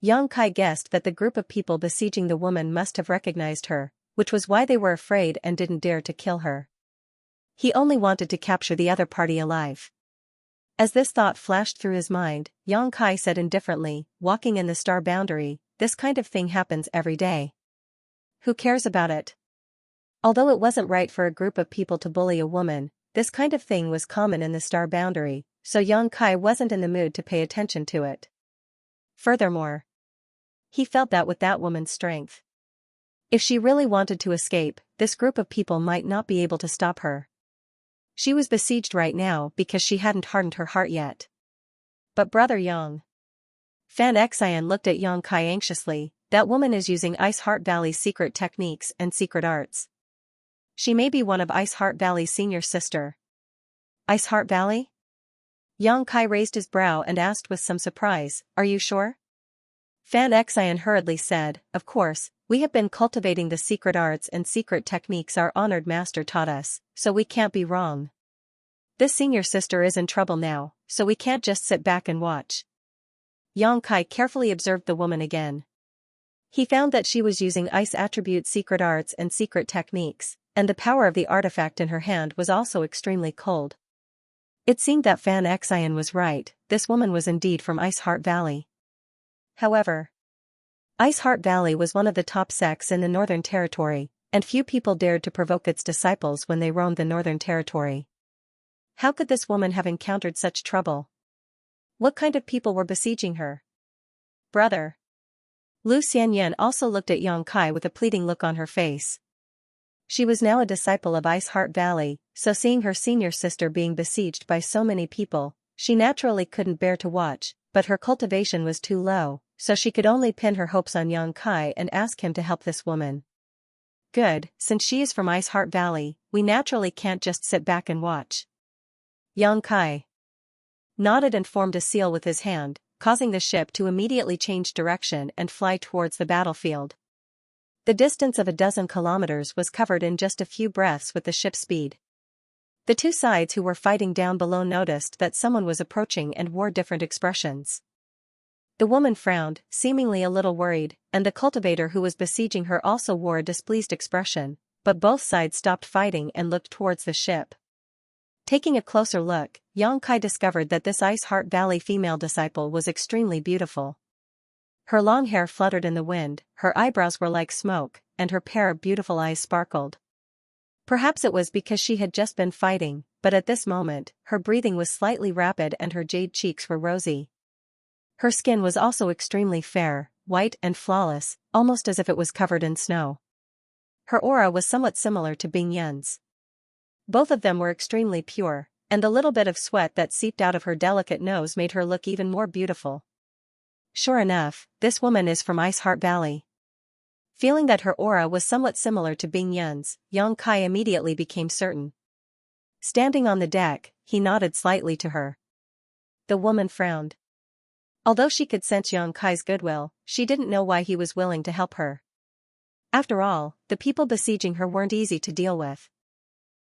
Yang Kai guessed that the group of people besieging the woman must have recognized her, which was why they were afraid and didn't dare to kill her. He only wanted to capture the other party alive. As this thought flashed through his mind, Yang Kai said indifferently, "Walking in the star boundary, this kind of thing happens every day. Who cares about it?" Although it wasn't right for a group of people to bully a woman, this kind of thing was common in the star boundary, so Yang Kai wasn't in the mood to pay attention to it. Furthermore, he felt that with that woman's strength, if she really wanted to escape, this group of people might not be able to stop her. She was besieged right now because she hadn't hardened her heart yet. "But Brother Yang..." Fan Xian looked at Yang Kai anxiously. "That woman is using Ice Heart Valley's secret techniques and secret arts. She may be one of Ice Heart Valley's senior sister." "Ice Heart Valley?" Yang Kai raised his brow and asked with some surprise, "Are you sure?" Fan Xian hurriedly said, "Of course, we have been cultivating the secret arts and secret techniques our honored master taught us, so we can't be wrong. This senior sister is in trouble now, so we can't just sit back and watch." Yang Kai carefully observed the woman again. He found that she was using ice attribute secret arts and secret techniques, and the power of the artifact in her hand was also extremely cold. It seemed that Fan Xian was right, this woman was indeed from Ice Heart Valley. However, Ice Heart Valley was one of the top sects in the Northern Territory, and few people dared to provoke its disciples when they roamed the Northern Territory. How could this woman have encountered such trouble? What kind of people were besieging her? "Brother." Lu Xianyan also looked at Yang Kai with a pleading look on her face. She was now a disciple of Ice Heart Valley, so seeing her senior sister being besieged by so many people, she naturally couldn't bear to watch, but her cultivation was too low, so she could only pin her hopes on Yang Kai and ask him to help this woman. "Good, since she is from Ice Heart Valley, we naturally can't just sit back and watch." Yang Kai nodded and formed a seal with his hand, causing the ship to immediately change direction and fly towards the battlefield. The distance of a dozen kilometers was covered in just a few breaths with the ship's speed. The two sides who were fighting down below noticed that someone was approaching and wore different expressions. The woman frowned, seemingly a little worried, and the cultivator who was besieging her also wore a displeased expression, but both sides stopped fighting and looked towards the ship. Taking a closer look, Yang Kai discovered that this Ice Heart Valley female disciple was extremely beautiful. Her long hair fluttered in the wind, her eyebrows were like smoke, and her pair of beautiful eyes sparkled. Perhaps it was because she had just been fighting, but at this moment, her breathing was slightly rapid and her jade cheeks were rosy. Her skin was also extremely fair, white and flawless, almost as if it was covered in snow. Her aura was somewhat similar to Bing Yan's. Both of them were extremely pure, and the little bit of sweat that seeped out of her delicate nose made her look even more beautiful. Sure enough, this woman is from Ice Heart Valley. Feeling that her aura was somewhat similar to Bing Yan's, Yang Kai immediately became certain. Standing on the deck, he nodded slightly to her. The woman frowned. Although she could sense Yang Kai's goodwill, she didn't know why he was willing to help her. After all, the people besieging her weren't easy to deal with.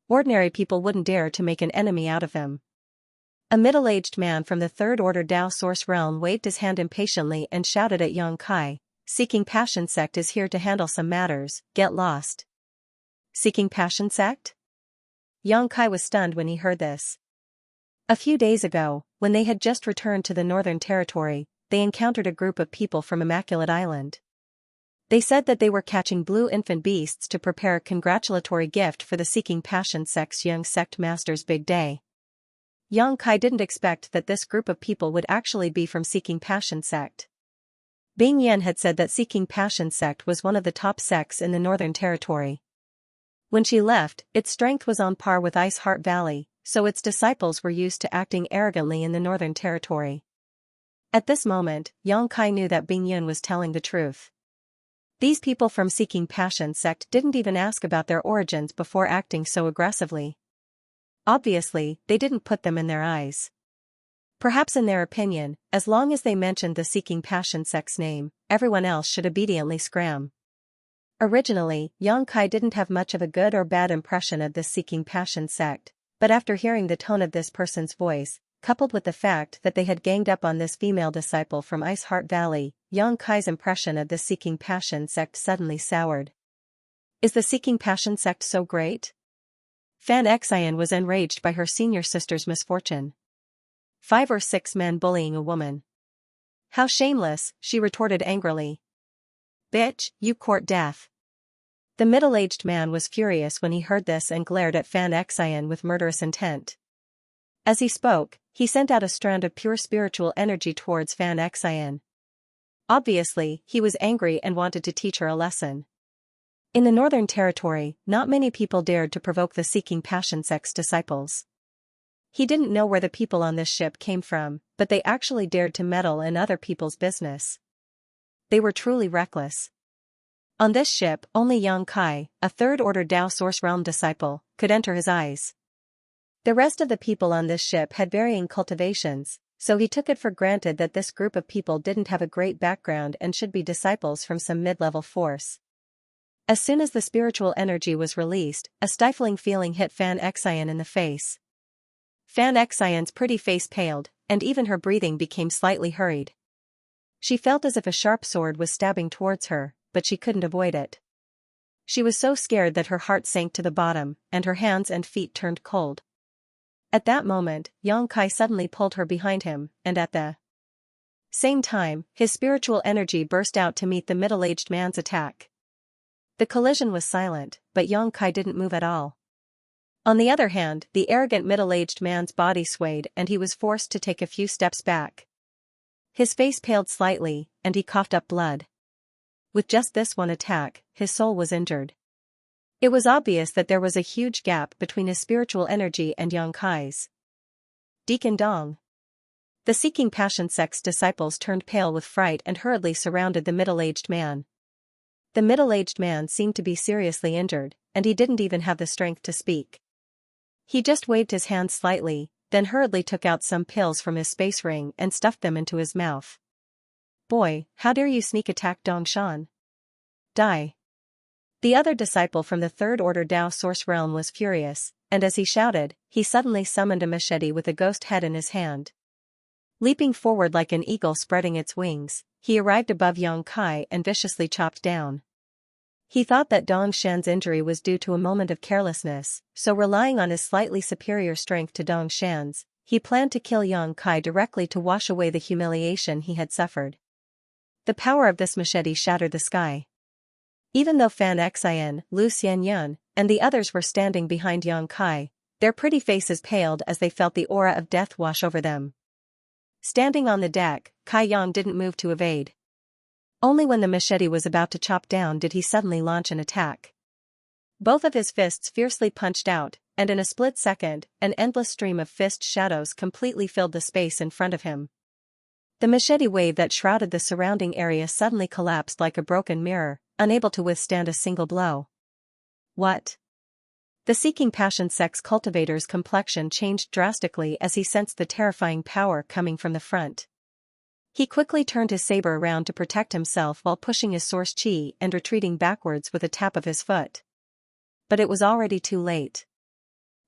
Ordinary people wouldn't dare to make an enemy out of them. A middle-aged man from the Third Order Dao Source realm waved his hand impatiently and shouted at Yang Kai, "Seeking Passion Sect is here to handle some matters, get lost." Seeking Passion Sect? Yang Kai was stunned when he heard this. A few days ago, when they had just returned to the Northern Territory, they encountered a group of people from Immaculate Island. They said that they were catching blue infant beasts to prepare a congratulatory gift for the Seeking Passion Sect's young sect master's big day. Yang Kai didn't expect that this group of people would actually be from Seeking Passion Sect. Bing Yan had said that Seeking Passion Sect was one of the top sects in the Northern Territory. When she left, its strength was on par with Ice Heart Valley, so its disciples were used to acting arrogantly in the Northern Territory. At this moment, Yang Kai knew that Bing Yan was telling the truth. These people from Seeking Passion Sect didn't even ask about their origins before acting so aggressively. Obviously, they didn't put them in their eyes. Perhaps in their opinion, as long as they mentioned the Seeking Passion Sect's name, everyone else should obediently scram. Originally, Yang Kai didn't have much of a good or bad impression of this Seeking Passion Sect, but after hearing the tone of this person's voice, coupled with the fact that they had ganged up on this female disciple from Ice Heart Valley, Yang Kai's impression of this Seeking Passion Sect suddenly soured. Is the Seeking Passion Sect so great? Xianxia was enraged by her senior sister's misfortune. 5 or 6 men bullying a woman. How shameless, she retorted angrily. Bitch, you court death. The middle-aged man was furious when he heard this and glared at Xianxia with murderous intent. As he spoke, he sent out a strand of pure spiritual energy towards Xianxia. Obviously, he was angry and wanted to teach her a lesson. In the Northern Territory, not many people dared to provoke the Seeking Passion Sect's disciples. He didn't know where the people on this ship came from, but they actually dared to meddle in other people's business. They were truly reckless. On this ship, only Yang Kai, a Third Order Dao Source Realm disciple, could enter his eyes. The rest of the people on this ship had varying cultivations, so he took it for granted that this group of people didn't have a great background and should be disciples from some mid-level force. As soon as the spiritual energy was released, a stifling feeling hit Xianxia in the face. Xianxia's pretty face paled, and even her breathing became slightly hurried. She felt as if a sharp sword was stabbing towards her, but she couldn't avoid it. She was so scared that her heart sank to the bottom, and her hands and feet turned cold. At that moment, Yang Kai suddenly pulled her behind him, and at the same time, his spiritual energy burst out to meet the middle-aged man's attack. The collision was silent, but Yang Kai didn't move at all. On the other hand, the arrogant middle-aged man's body swayed and he was forced to take a few steps back. His face paled slightly, and he coughed up blood. With just this one attack, his soul was injured. It was obvious that there was a huge gap between his spiritual energy and Yang Kai's. Deacon Dong. The Seeking Passion Sect's disciples turned pale with fright and hurriedly surrounded the middle-aged man. The middle-aged man seemed to be seriously injured, and he didn't even have the strength to speak. He just waved his hand slightly, then hurriedly took out some pills from his space ring and stuffed them into his mouth. Boy, how dare you sneak attack Dongshan? Die. The other disciple from the Third Order Dao Source Realm was furious, and as he shouted, he suddenly summoned a machete with a ghost head in his hand. Leaping forward like an eagle spreading its wings, he arrived above Yang Kai and viciously chopped down. He thought that Dongshan's injury was due to a moment of carelessness, so relying on his slightly superior strength to Dongshan's, he planned to kill Yang Kai directly to wash away the humiliation he had suffered. The power of this machete shattered the sky. Even though Xianxia, Lu Xianyun, and the others were standing behind Yang Kai, their pretty faces paled as they felt the aura of death wash over them. Standing on the deck, Kai Yang didn't move to evade. Only when the machete was about to chop down did he suddenly launch an attack. Both of his fists fiercely punched out, and in a split second, an endless stream of fist shadows completely filled the space in front of him. The machete wave that shrouded the surrounding area suddenly collapsed like a broken mirror, unable to withstand a single blow. What? The seeking passion sex cultivator's complexion changed drastically as he sensed the terrifying power coming from the front. He quickly turned his saber around to protect himself while pushing his source chi and retreating backwards with a tap of his foot. But it was already too late.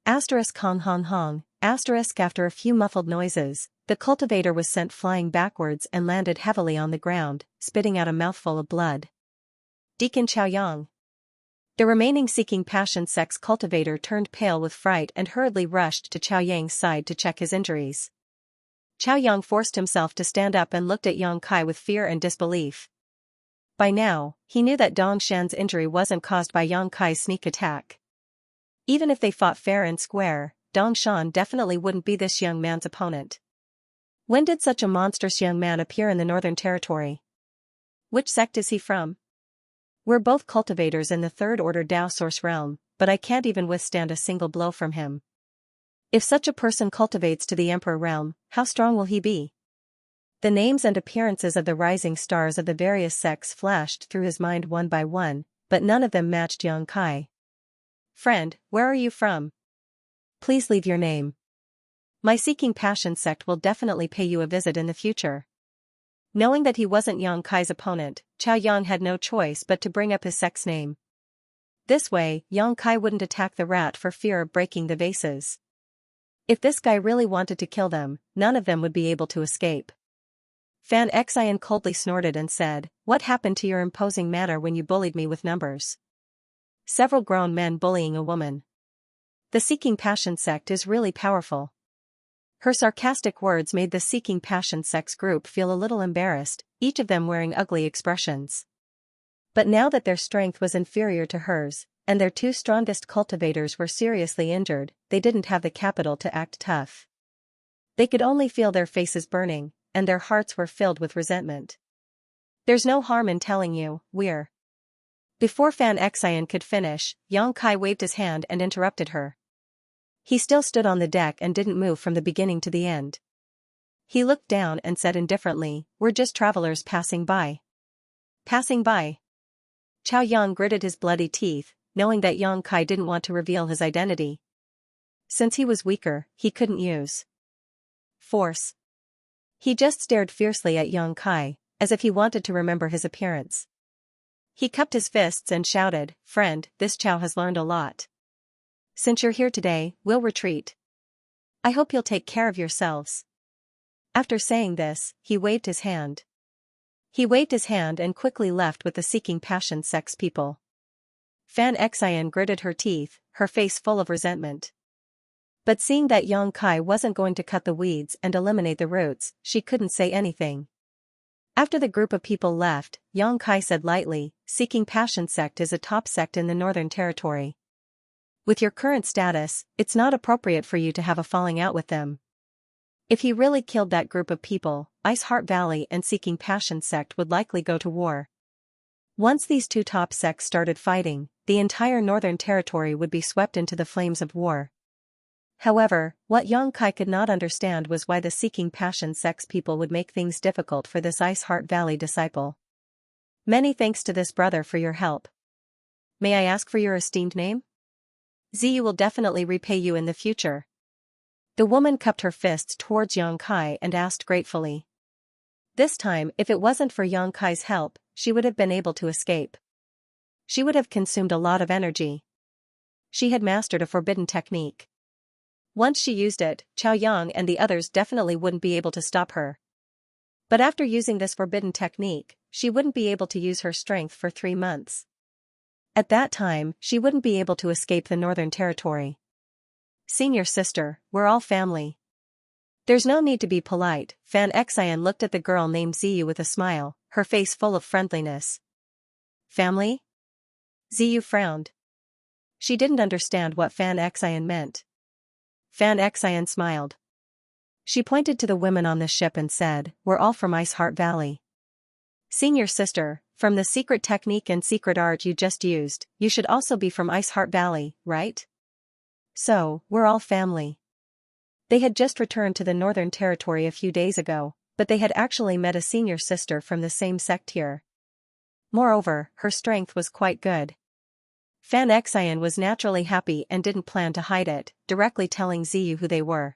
Hong hong hong, after a few muffled noises, the cultivator was sent flying backwards and landed heavily on the ground, spitting out a mouthful of blood. Deacon Chaoyang. The remaining seeking passion sex cultivator turned pale with fright and hurriedly rushed to Chaoyang's side to check his injuries. Chaoyang forced himself to stand up and looked at Yang Kai with fear and disbelief. By now, he knew that Dong Shan's injury wasn't caused by Yang Kai's sneak attack. Even if they fought fair and square, Dong Shan definitely wouldn't be this young man's opponent. When did such a monstrous young man appear in the Northern Territory? Which sect is he from? We're both cultivators in the Third Order Dao Source realm, but I can't even withstand a single blow from him. If such a person cultivates to the Emperor realm, how strong will he be? The names and appearances of the rising stars of the various sects flashed through his mind one by one, but none of them matched Yang Kai. Friend, where are you from? Please leave your name. My seeking passion sect will definitely pay you a visit in the future. Knowing that he wasn't Yang Kai's opponent, Chaoyang had no choice but to bring up his sect's name. This way, Yang Kai wouldn't attack the rat for fear of breaking the vases. If this guy really wanted to kill them, none of them would be able to escape. Xianxia coldly snorted and said, "What happened to your imposing manner when you bullied me with numbers?" Several grown men bullying a woman. The seeking passion sect is really powerful. Her sarcastic words made the seeking passion sex group feel a little embarrassed, each of them wearing ugly expressions. But now that their strength was inferior to hers, and their two strongest cultivators were seriously injured, they didn't have the capital to act tough. They could only feel their faces burning, and their hearts were filled with resentment. There's no harm in telling you, we're. Before Xianxia could finish, Yang Kai waved his hand and interrupted her. He still stood on the deck and didn't move from the beginning to the end. He looked down and said indifferently, "We're just travelers passing by." Passing by. Chaoyang gritted his bloody teeth, knowing that Yang Kai didn't want to reveal his identity. Since he was weaker, he couldn't use force. He just stared fiercely at Yang Kai, as if he wanted to remember his appearance. He cupped his fists and shouted, "Friend, this Chow has learned a lot. Since you're here today, we'll retreat. I hope you'll take care of yourselves." After saying this, he waved his hand. He waved his hand and quickly left with the seeking passion sex people. Xianxia gritted her teeth, her face full of resentment. But seeing that Yang Kai wasn't going to cut the weeds and eliminate the roots, she couldn't say anything. After the group of people left, Yang Kai said lightly, "Seeking passion sect is a top sect in the Northern Territory. With your current status, it's not appropriate for you to have a falling out with them. If he really killed that group of people, Ice Heart Valley and Seeking Passion sect would likely go to war. Once these two top sects started fighting, the entire Northern Territory would be swept into the flames of war." However, what Yang Kai could not understand was why the Seeking Passion sex people would make things difficult for this Ice Heart Valley disciple. "Many thanks to this brother for your help. May I ask for your esteemed name? Ziyu will definitely repay you in the future." The woman cupped her fists towards Yang Kai and asked gratefully. This time, if it wasn't for Yang Kai's help, she would have been able to escape. She would have consumed a lot of energy. She had mastered a forbidden technique. Once she used it, Chaoyang and the others definitely wouldn't be able to stop her. But after using this forbidden technique, she wouldn't be able to use her strength for 3 months. At that time, she wouldn't be able to escape the Northern Territory. "Senior sister, we're all family. There's no need to be polite." Xianxia looked at the girl named Ziyu with a smile, her face full of friendliness. "Family?" Ziyu frowned. She didn't understand what Xianxia meant. Xianxia smiled. She pointed to the women on the ship and said, "We're all from Ice Heart Valley. Senior sister, from the secret technique and secret art you just used, you should also be from Ice Heart Valley, right? So, we're all family. They had just returned to the Northern Territory a few days ago, but they had actually met a senior sister from the same sect here. Moreover, her strength was quite good. Xianxia was naturally happy and didn't plan to hide it, directly telling Ziyu who they were.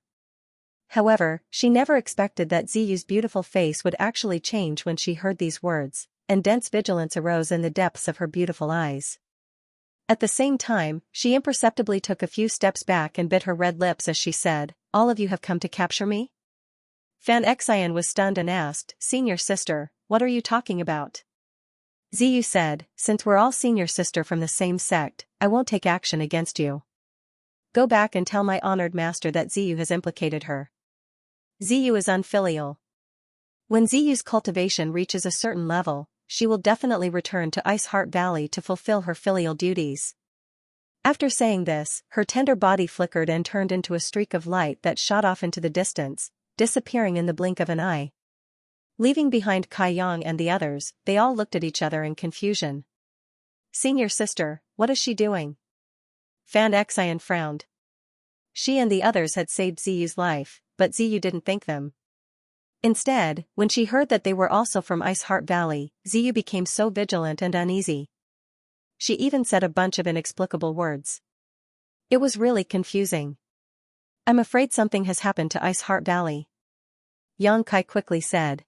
However, she never expected that Ziyu's beautiful face would actually change when she heard these words, and dense vigilance arose in the depths of her beautiful eyes. At the same time, she imperceptibly took a few steps back and bit her red lips as she said, "All of you have come to capture me?" Xianxia was stunned and asked, "Senior sister, what are you talking about?" Ziyu said, "Since we're all senior sister from the same sect, I won't take action against you. Go back and tell my honored master that Ziyu has implicated her. Ziyu is unfilial. When Ziyu's cultivation reaches a certain level, she will definitely return to Ice Heart Valley to fulfill her filial duties." After saying this, her tender body flickered and turned into a streak of light that shot off into the distance, disappearing in the blink of an eye. Leaving behind Kai Yang and the others, they all looked at each other in confusion. "Senior sister, what is she doing?" Xianxia frowned. She and the others had saved Ziyu's life, but Ziyu didn't thank them. Instead, when she heard that they were also from Ice Heart Valley, Ziyu became so vigilant and uneasy. She even said a bunch of inexplicable words. It was really confusing. "I'm afraid something has happened to Ice Heart Valley," Yang Kai quickly said.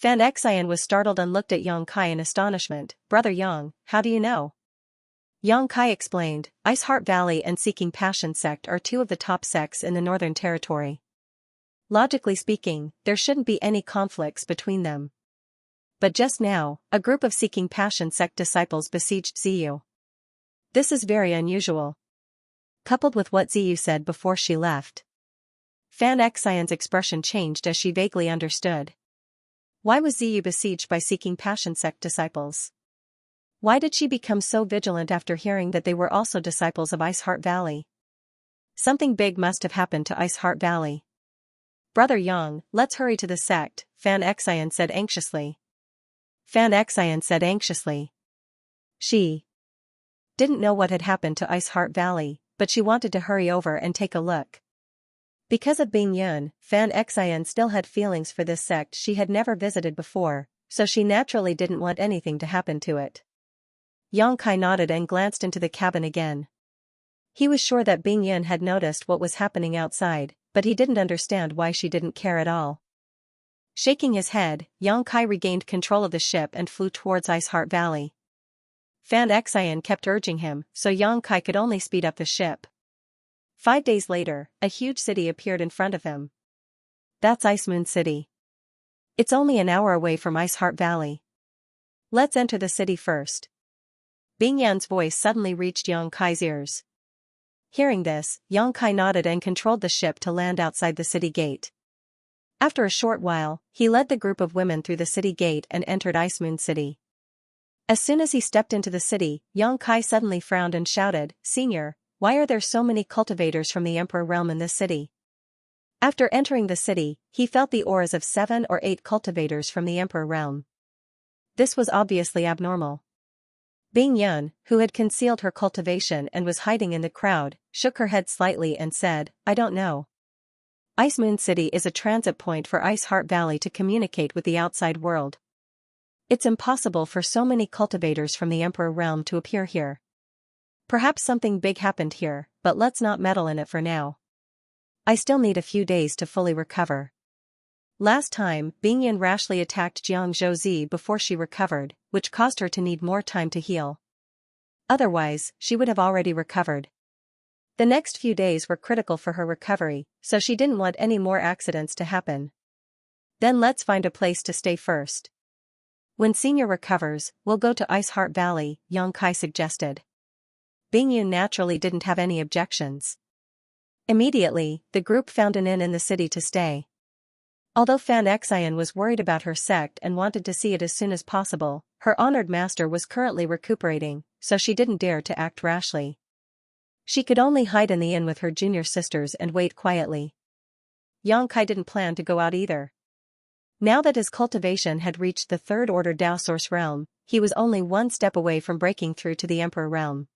Xianxia was startled and looked at Yang Kai in astonishment. "Brother Yang, how do you know?" Yang Kai explained, "Ice Heart Valley and Seeking Passion sect are two of the top sects in the Northern Territory. Logically speaking, there shouldn't be any conflicts between them. But just now, a group of Seeking Passion sect disciples besieged Ziyu. This is very unusual." Coupled with what Ziyu said before she left, Xianxia's expression changed as she vaguely understood. Why was Ziyu besieged by Seeking Passion sect disciples? Why did she become so vigilant after hearing that they were also disciples of Ice Heart Valley? Something big must have happened to Ice Heart Valley. "Brother Yang, let's hurry to the sect," Xianxia said anxiously. She didn't know what had happened to Ice Heart Valley, but she wanted to hurry over and take a look. Because of Bing Yun, Xianxia still had feelings for this sect she had never visited before, so she naturally didn't want anything to happen to it. Yang Kai nodded and glanced into the cabin again. He was sure that Bing Yun had noticed what was happening outside, but he didn't understand why she didn't care at all. Shaking his head, Yang Kai regained control of the ship and flew towards Ice Heart Valley. Xianxia kept urging him, so Yang Kai could only speed up the ship. 5 days later, a huge city appeared in front of him. "That's Ice Moon City. It's only an hour away from Ice Heart Valley. Let's enter the city first." Bing Yan's voice suddenly reached Yang Kai's ears. Hearing this, Yang Kai nodded and controlled the ship to land outside the city gate. After a short while, he led the group of women through the city gate and entered Ice Moon City. As soon as he stepped into the city, Yang Kai suddenly frowned and shouted, "Senior, why are there so many cultivators from the Emperor realm in this city?" After entering the city, he felt the auras of 7 or 8 cultivators from the Emperor realm. This was obviously abnormal. Bing Yun, who had concealed her cultivation and was hiding in the crowd, shook her head slightly and said, "I don't know. Ice Moon City is a transit point for Ice Heart Valley to communicate with the outside world. It's impossible for so many cultivators from the Emperor realm to appear here. Perhaps something big happened here, but let's not meddle in it for now. I still need a few days to fully recover." Last time, Bing Yun rashly attacked Jiang Zhouzi before she recovered, which caused her to need more time to heal. Otherwise, she would have already recovered. The next few days were critical for her recovery, so she didn't want any more accidents to happen. "Then let's find a place to stay first. When Senior recovers, we'll go to Ice Heart Valley," Yang Kai suggested. Bing Yun naturally didn't have any objections. Immediately, the group found an inn in the city to stay. Although Xianxia was worried about her sect and wanted to see it as soon as possible, her honored master was currently recuperating, so she didn't dare to act rashly. She could only hide in the inn with her junior sisters and wait quietly. Yang Kai didn't plan to go out either. Now that his cultivation had reached the third-order Dao Source realm, he was only one step away from breaking through to the Emperor realm.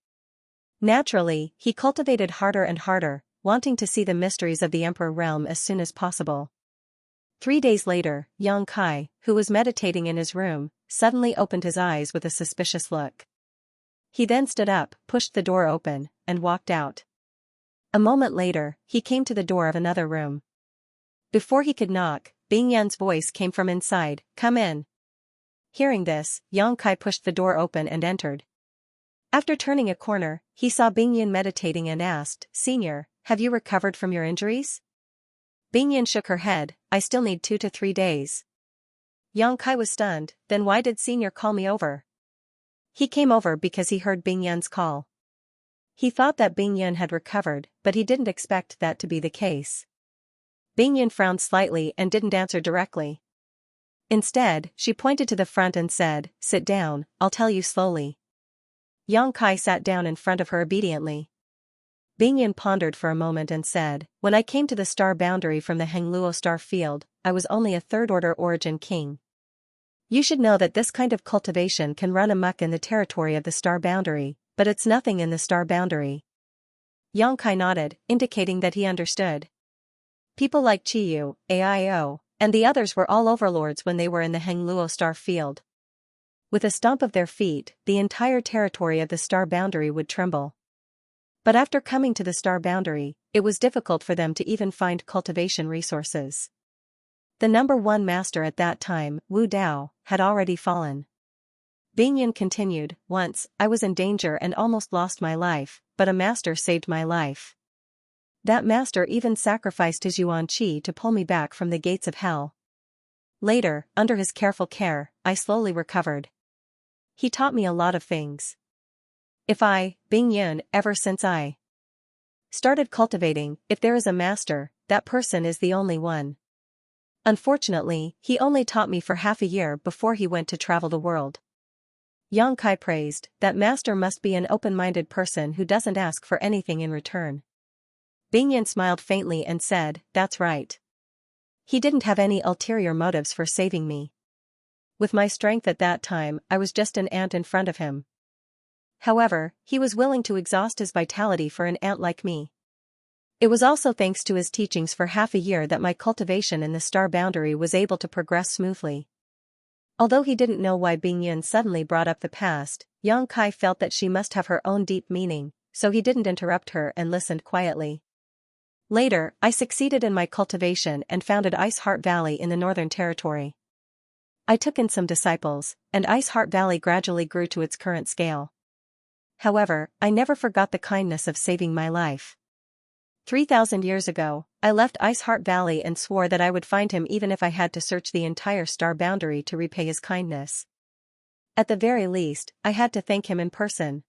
Naturally, he cultivated harder and harder, wanting to see the mysteries of the Emperor realm as soon as possible. 3 days later, Yang Kai, who was meditating in his room, suddenly opened his eyes with a suspicious look. He then stood up, pushed the door open, and walked out. A moment later, he came to the door of another room. Before he could knock, Bing Yan's voice came from inside, "Come in." Hearing this, Yang Kai pushed the door open and entered. After turning a corner, he saw Bing Yan meditating and asked, "Senior, have you recovered from your injuries?" Bing Yan shook her head, "I still need 2 to 3 days." Yang Kai was stunned, "Then why did Senior call me over?" He came over because he heard Bing Yan's call. He thought that Bing Yan had recovered, but he didn't expect that to be the case. Bing Yan frowned slightly and didn't answer directly. Instead, she pointed to the front and said, "Sit down, I'll tell you slowly." Yang Kai sat down in front of her obediently. Bing Yan pondered for a moment and said, "When I came to the star boundary from the Hengluo star field, I was only a third-order origin king. You should know that this kind of cultivation can run amok in the territory of the star boundary, but it's nothing in the star boundary." Yang Kai nodded, indicating that he understood. People like Chiyu, Aio, and the others were all overlords when they were in the Hengluo star field. With a stomp of their feet, the entire territory of the star boundary would tremble. But after coming to the star boundary, it was difficult for them to even find cultivation resources. The number 1 master at that time, Wu Dao, had already fallen. Bing Yan continued, "Once, I was in danger and almost lost my life, but a master saved my life. That master even sacrificed his Yuan Qi to pull me back from the gates of hell. Later, under his careful care, I slowly recovered. He taught me a lot of things. If I, Bing Yan, ever since I started cultivating, if there is a master, that person is the only one. Unfortunately, he only taught me for half a year before he went to travel the world." Yang Kai praised, "That master must be an open-minded person who doesn't ask for anything in return." Bing Yan smiled faintly and said, "That's right. He didn't have any ulterior motives for saving me. With my strength at that time, I was just an ant in front of him. However, he was willing to exhaust his vitality for an ant like me. It was also thanks to his teachings for half a year that my cultivation in the star boundary was able to progress smoothly." Although he didn't know why Bing Yan suddenly brought up the past, Yang Kai felt that she must have her own deep meaning, so he didn't interrupt her and listened quietly. "Later, I succeeded in my cultivation and founded Ice Heart Valley in the Northern Territory. I took in some disciples, and Ice Heart Valley gradually grew to its current scale. However, I never forgot the kindness of saving my life. 3,000 years ago, I left Ice Heart Valley and swore that I would find him even if I had to search the entire star boundary to repay his kindness. At the very least, I had to thank him in person."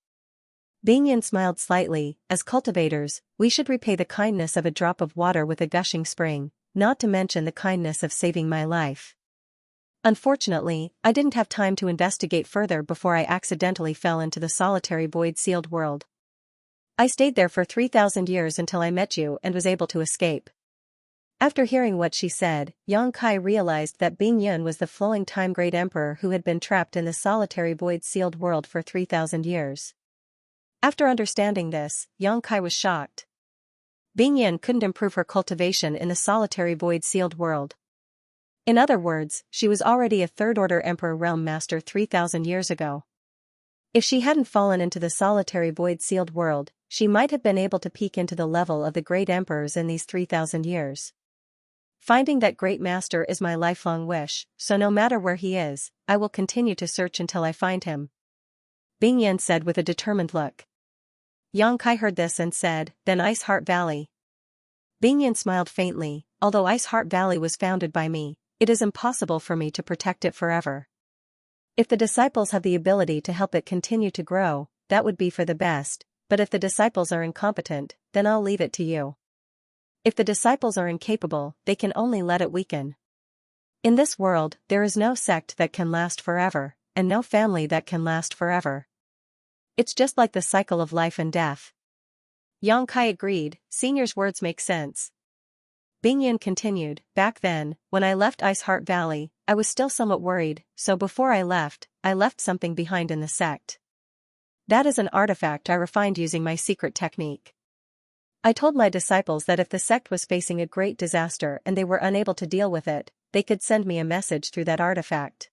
Bing Yan smiled slightly, "As cultivators, we should repay the kindness of a drop of water with a gushing spring, not to mention the kindness of saving my life. Unfortunately, I didn't have time to investigate further before I accidentally fell into the solitary void-sealed world. I stayed there for 3,000 years until I met you and was able to escape." After hearing what she said, Yang Kai realized that Bing Yan was the flowing time great emperor who had been trapped in the solitary void-sealed world for 3,000 years. After understanding this, Yang Kai was shocked. Bing Yan couldn't improve her cultivation in the solitary void-sealed world. In other words, she was already a third-order Emperor Realm Master 3,000 years ago. If she hadn't fallen into the solitary void-sealed world, she might have been able to peek into the level of the great emperors in these 3,000 years. "Finding that great master is my lifelong wish, so no matter where he is, I will continue to search until I find him," Bing Yan said with a determined look. Yang Kai heard this and said, "Then Ice Heart Valley." Bing Yan smiled faintly, "Although Ice Heart Valley was founded by me, it is impossible for me to protect it forever. If the disciples have the ability to help it continue to grow, that would be for the best, but if the disciples are incompetent, then I'll leave it to you. If the disciples are incapable, they can only let it weaken. In this world, there is no sect that can last forever, and no family that can last forever. It's just like the cycle of life and death." Yang Kai agreed, "Senior's words make sense." Bing Yin continued, back then, when I left Ice Heart Valley, I was still somewhat worried, so before I left something behind in the sect. That is an artifact I refined using my secret technique. I told my disciples that if the sect was facing a great disaster and they were unable to deal with it, they could send me a message through that artifact.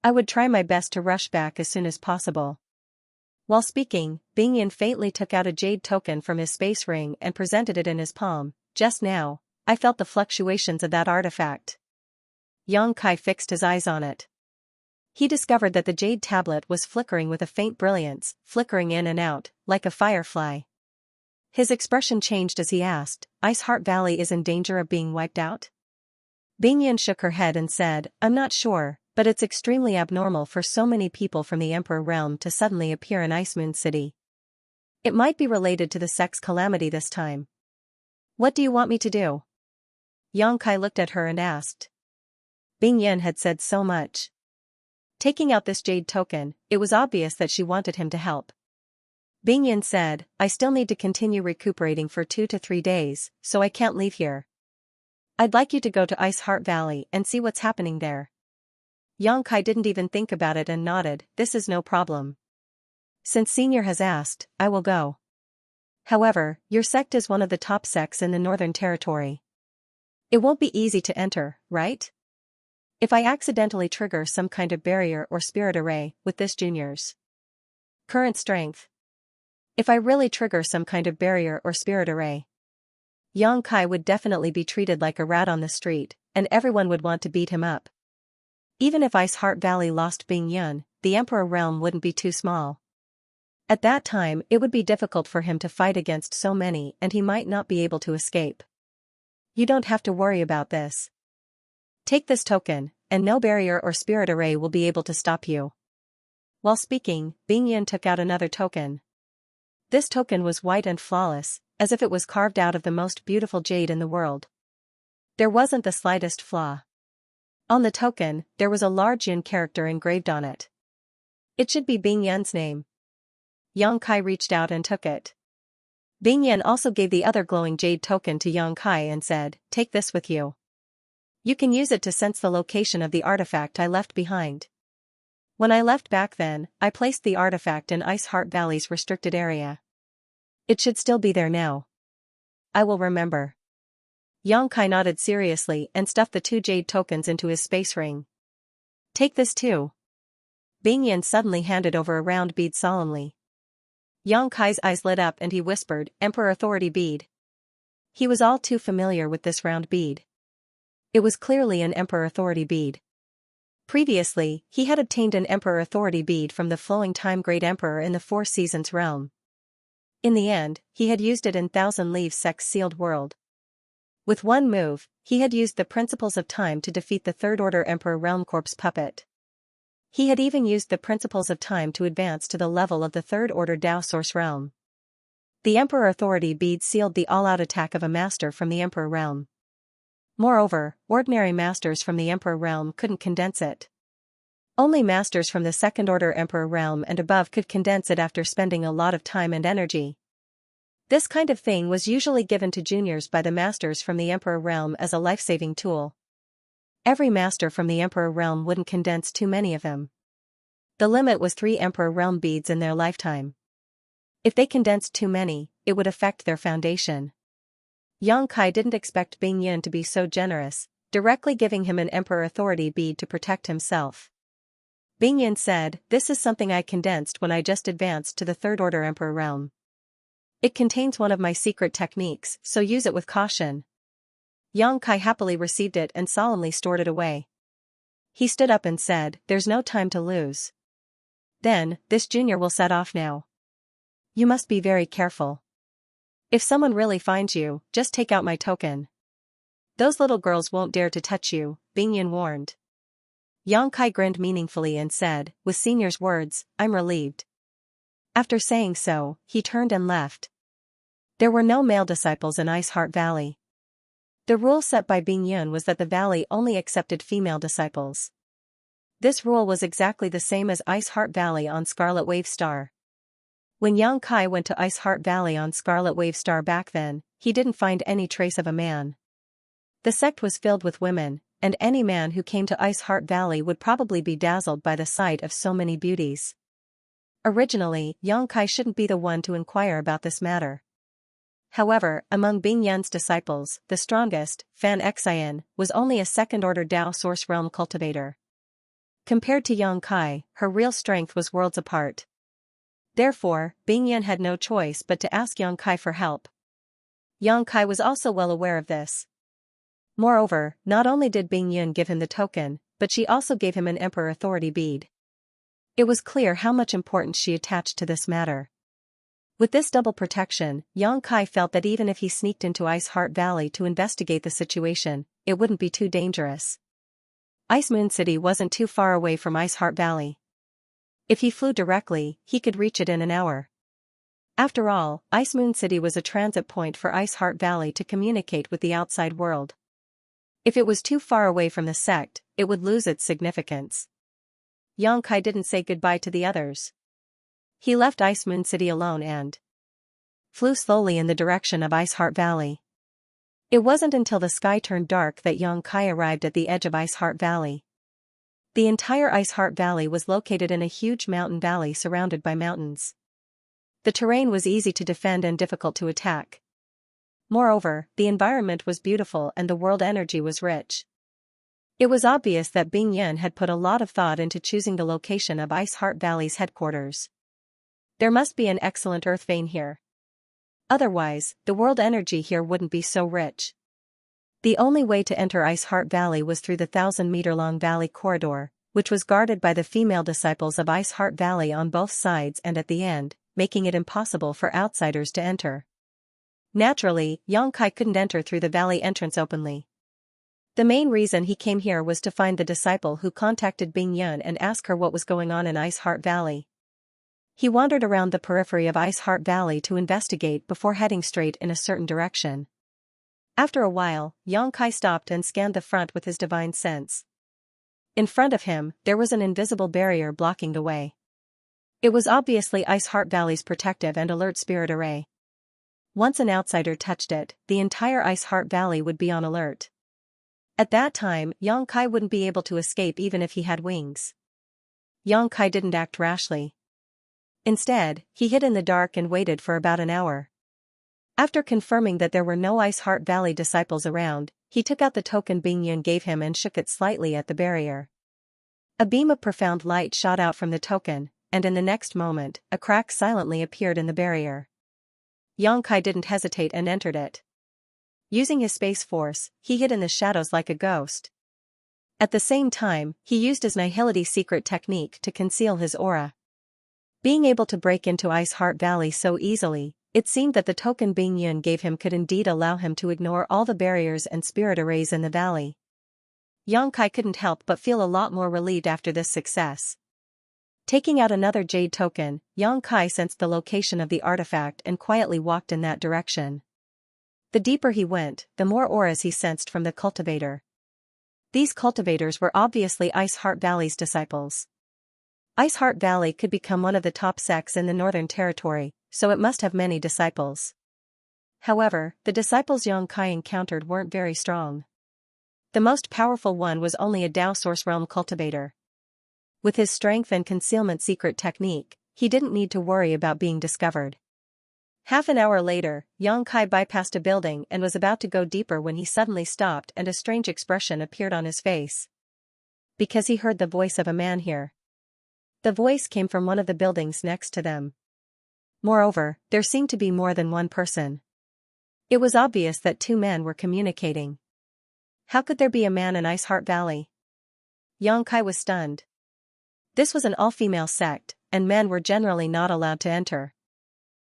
I would try my best to rush back as soon as possible. While speaking, Bing Yin faintly took out a jade token from his space ring and presented it in his palm. Just now, I felt the fluctuations of that artifact. Yang Kai fixed his eyes on it. He discovered that the jade tablet was flickering with a faint brilliance, flickering in and out, like a firefly. His expression changed as he asked, Ice Heart Valley is in danger of being wiped out? Bing Yin shook her head and said, I'm not sure, but it's extremely abnormal for so many people from the Emperor Realm to suddenly appear in Ice Moon City. It might be related to the sect's calamity this time. What do you want me to do? Yang Kai looked at her and asked. Bing Yin had said so much. Taking out this jade token, it was obvious that she wanted him to help. Bing Yin said, I still need to continue recuperating for 2 to 3 days, so I can't leave here. I'd like you to go to Ice Heart Valley and see what's happening there. Yang Kai didn't even think about it and nodded, this is no problem. Since Senior has asked, I will go. However, your sect is one of the top sects in the Northern Territory. It won't be easy to enter, right? If I accidentally trigger some kind of barrier or spirit array with this junior's current strength. If I really trigger some kind of barrier or spirit array, Yang Kai would definitely be treated like a rat on the street, and everyone would want to beat him up. Even if Ice Heart Valley lost Bing Yin, the Emperor Realm wouldn't be too small. At that time it would be difficult for him to fight against so many and he might not be able to escape. You don't have to worry about this. Take this token, and no barrier or spirit array will be able to stop you. While speaking, Bing Yin took out another token. This token was white and flawless, as if it was carved out of the most beautiful jade in the world. There wasn't the slightest flaw. On the token, there was a large Yin character engraved on it. It should be Bing Yin's name. Yang Kai reached out and took it. Bing Yin also gave the other glowing jade token to Yang Kai and said, take this with you. You can use it to sense the location of the artifact I left behind. When I left back then, I placed the artifact in Ice Heart Valley's restricted area. It should still be there now. I will remember. Yang Kai nodded seriously and stuffed the 2 jade tokens into his space ring. Take this too. Bing Yin suddenly handed over a round bead solemnly. Yang Kai's eyes lit up and he whispered, Emperor Authority bead. He was all too familiar with this round bead. It was clearly an Emperor Authority bead. Previously, he had obtained an Emperor Authority bead from the Flowing Time Great Emperor in the Four Seasons realm. In the end, he had used it in Thousand Leaves Sect's sealed world. With one move, he had used the Principles of Time to defeat the Third Order Emperor Realm Corp's puppet. He had even used the Principles of Time to advance to the level of the Third Order Dao Source realm. The Emperor Authority bead sealed the all-out attack of a master from the Emperor realm. Moreover, ordinary masters from the Emperor Realm couldn't condense it. Only masters from the Second Order Emperor Realm and above could condense it after spending a lot of time and energy. This kind of thing was usually given to juniors by the masters from the Emperor Realm as a life-saving tool. Every master from the Emperor Realm wouldn't condense too many of them. The limit was 3 Emperor Realm beads in their lifetime. If they condensed too many, it would affect their foundation. Yang Kai didn't expect Bing Yin to be so generous, directly giving him an Emperor Authority bead to protect himself. Bing Yin said, this is something I condensed when I just advanced to the Third Order Emperor Realm. It contains one of my secret techniques, so use it with caution. Yang Kai happily received it and solemnly stored it away. He stood up and said, there's no time to lose. Then, this junior will set off now. You must be very careful. If someone really finds you, just take out my token. Those little girls won't dare to touch you, Bing Yin warned. Yang Kai grinned meaningfully and said, with Senior's words, I'm relieved. After saying so, he turned and left. There were no male disciples in Ice Heart Valley. The rule set by Bing Yin was that the valley only accepted female disciples. This rule was exactly the same as Ice Heart Valley on Scarlet Wave Star. When Yang Kai went to Ice Heart Valley on Scarlet Wave Star back then, he didn't find any trace of a man. The sect was filled with women, and any man who came to Ice Heart Valley would probably be dazzled by the sight of so many beauties. Originally, Xianxia shouldn't be the one to inquire about this matter. However, among Bing Yan's disciples, the strongest, Xianxia, was only a second-order Dao Source Realm cultivator. Compared to Xianxia, her real strength was worlds apart. Therefore, Bing Yan had no choice but to ask Xianxia for help. Xianxia was also well aware of this. Moreover, not only did Bing Yan give him the token, but she also gave him an Emperor Authority bead. It was clear how much importance she attached to this matter. With this double protection, Xianxia felt that even if he sneaked into Ice Heart Valley to investigate the situation, it wouldn't be too dangerous. Ice Moon City wasn't too far away from Ice Heart Valley. If he flew directly, he could reach it in an hour. After all, Ice Moon City was a transit point for Ice Heart Valley to communicate with the outside world. If it was too far away from the sect, it would lose its significance. Xianxia didn't say goodbye to the others. He left Ice Moon City alone and flew slowly in the direction of Ice Heart Valley. It wasn't until the sky turned dark that Xianxia arrived at the edge of Ice Heart Valley. The entire Ice Heart Valley was located in a huge mountain valley surrounded by mountains. The terrain was easy to defend and difficult to attack. Moreover, the environment was beautiful and the world energy was rich. It was obvious that Bing Yan had put a lot of thought into choosing the location of Ice Heart Valley's headquarters. There must be an excellent earth vein here. Otherwise, the world energy here wouldn't be so rich. The only way to enter Ice Heart Valley was through the 1,000-meter-long valley corridor, which was guarded by the female disciples of Ice Heart Valley on both sides and at the end, making it impossible for outsiders to enter. Naturally, Xianxia couldn't enter through the valley entrance openly. The main reason he came here was to find the disciple who contacted Bing Yan and ask her what was going on in Ice Heart Valley. He wandered around the periphery of Ice Heart Valley to investigate before heading straight in a certain direction. After a while, Xianxia stopped and scanned the front with his divine sense. In front of him, there was an invisible barrier blocking the way. It was obviously Ice Heart Valley's protective and alert spirit array. Once an outsider touched it, the entire Ice Heart Valley would be on alert. At that time, Xianxia wouldn't be able to escape even if he had wings. Xianxia didn't act rashly. Instead, he hid in the dark and waited for about an hour. After confirming that there were no Ice Heart Valley disciples around, he took out the token Bing Yan gave him and shook it slightly at the barrier. A beam of profound light shot out from the token, and in the next moment, a crack silently appeared in the barrier. Xianxia didn't hesitate and entered it. Using his space force, he hid in the shadows like a ghost. At the same time, he used his Nihility secret technique to conceal his aura. Being able to break into Ice Heart Valley so easily, it seemed that the token Bing Yan gave him could indeed allow him to ignore all the barriers and spirit arrays in the valley. Xianxia couldn't help but feel a lot more relieved after this success. Taking out another jade token, Xianxia sensed the location of the artifact and quietly walked in that direction. The deeper he went, the more auras he sensed from the cultivator. These cultivators were obviously Ice Heart Valley's disciples. Ice Heart Valley could become one of the top sects in the Northern Territory, so it must have many disciples. However, the disciples Xianxia encountered weren't very strong. The most powerful one was only a Dao Source Realm cultivator. With his strength and concealment secret technique, he didn't need to worry about being discovered. Half an hour later, Xianxia bypassed a building and was about to go deeper when he suddenly stopped and a strange expression appeared on his face. Because he heard the voice of a man here. The voice came from one of the buildings next to them. Moreover, there seemed to be more than one person. It was obvious that two men were communicating. How could there be a man in Ice Heart Valley? Xianxia was stunned. This was an all-female sect, and men were generally not allowed to enter.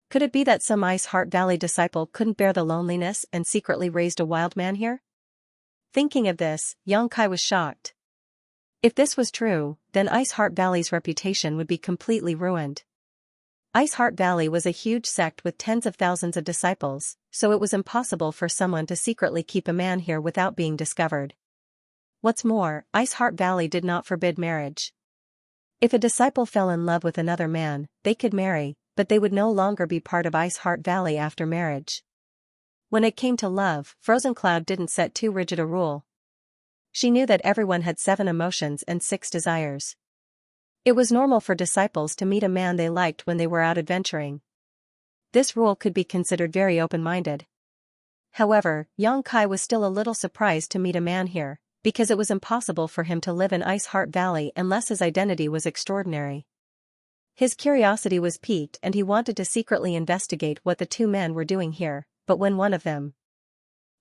Could it be that some Ice Heart Valley disciple couldn't bear the loneliness and secretly raised a wild man here? Thinking of this, Xianxia was shocked. If this was true, then Ice Heart Valley's reputation would be completely ruined. Ice Heart Valley was a huge sect with tens of thousands of disciples, so it was impossible for someone to secretly keep a man here without being discovered. What's more, Ice Heart Valley did not forbid marriage. If a disciple fell in love with another man, they could marry, but they would no longer be part of Ice Heart Valley after marriage. When it came to love, Frozen Cloud didn't set too rigid a rule. She knew that everyone had 7 emotions and 6 desires. It was normal for disciples to meet a man they liked when they were out adventuring. This rule could be considered very open-minded. However, Xianxia was still a little surprised to meet a man here, because it was impossible for him to live in Ice Heart Valley unless his identity was extraordinary. His curiosity was piqued and he wanted to secretly investigate what the 2 men were doing here, but when one of them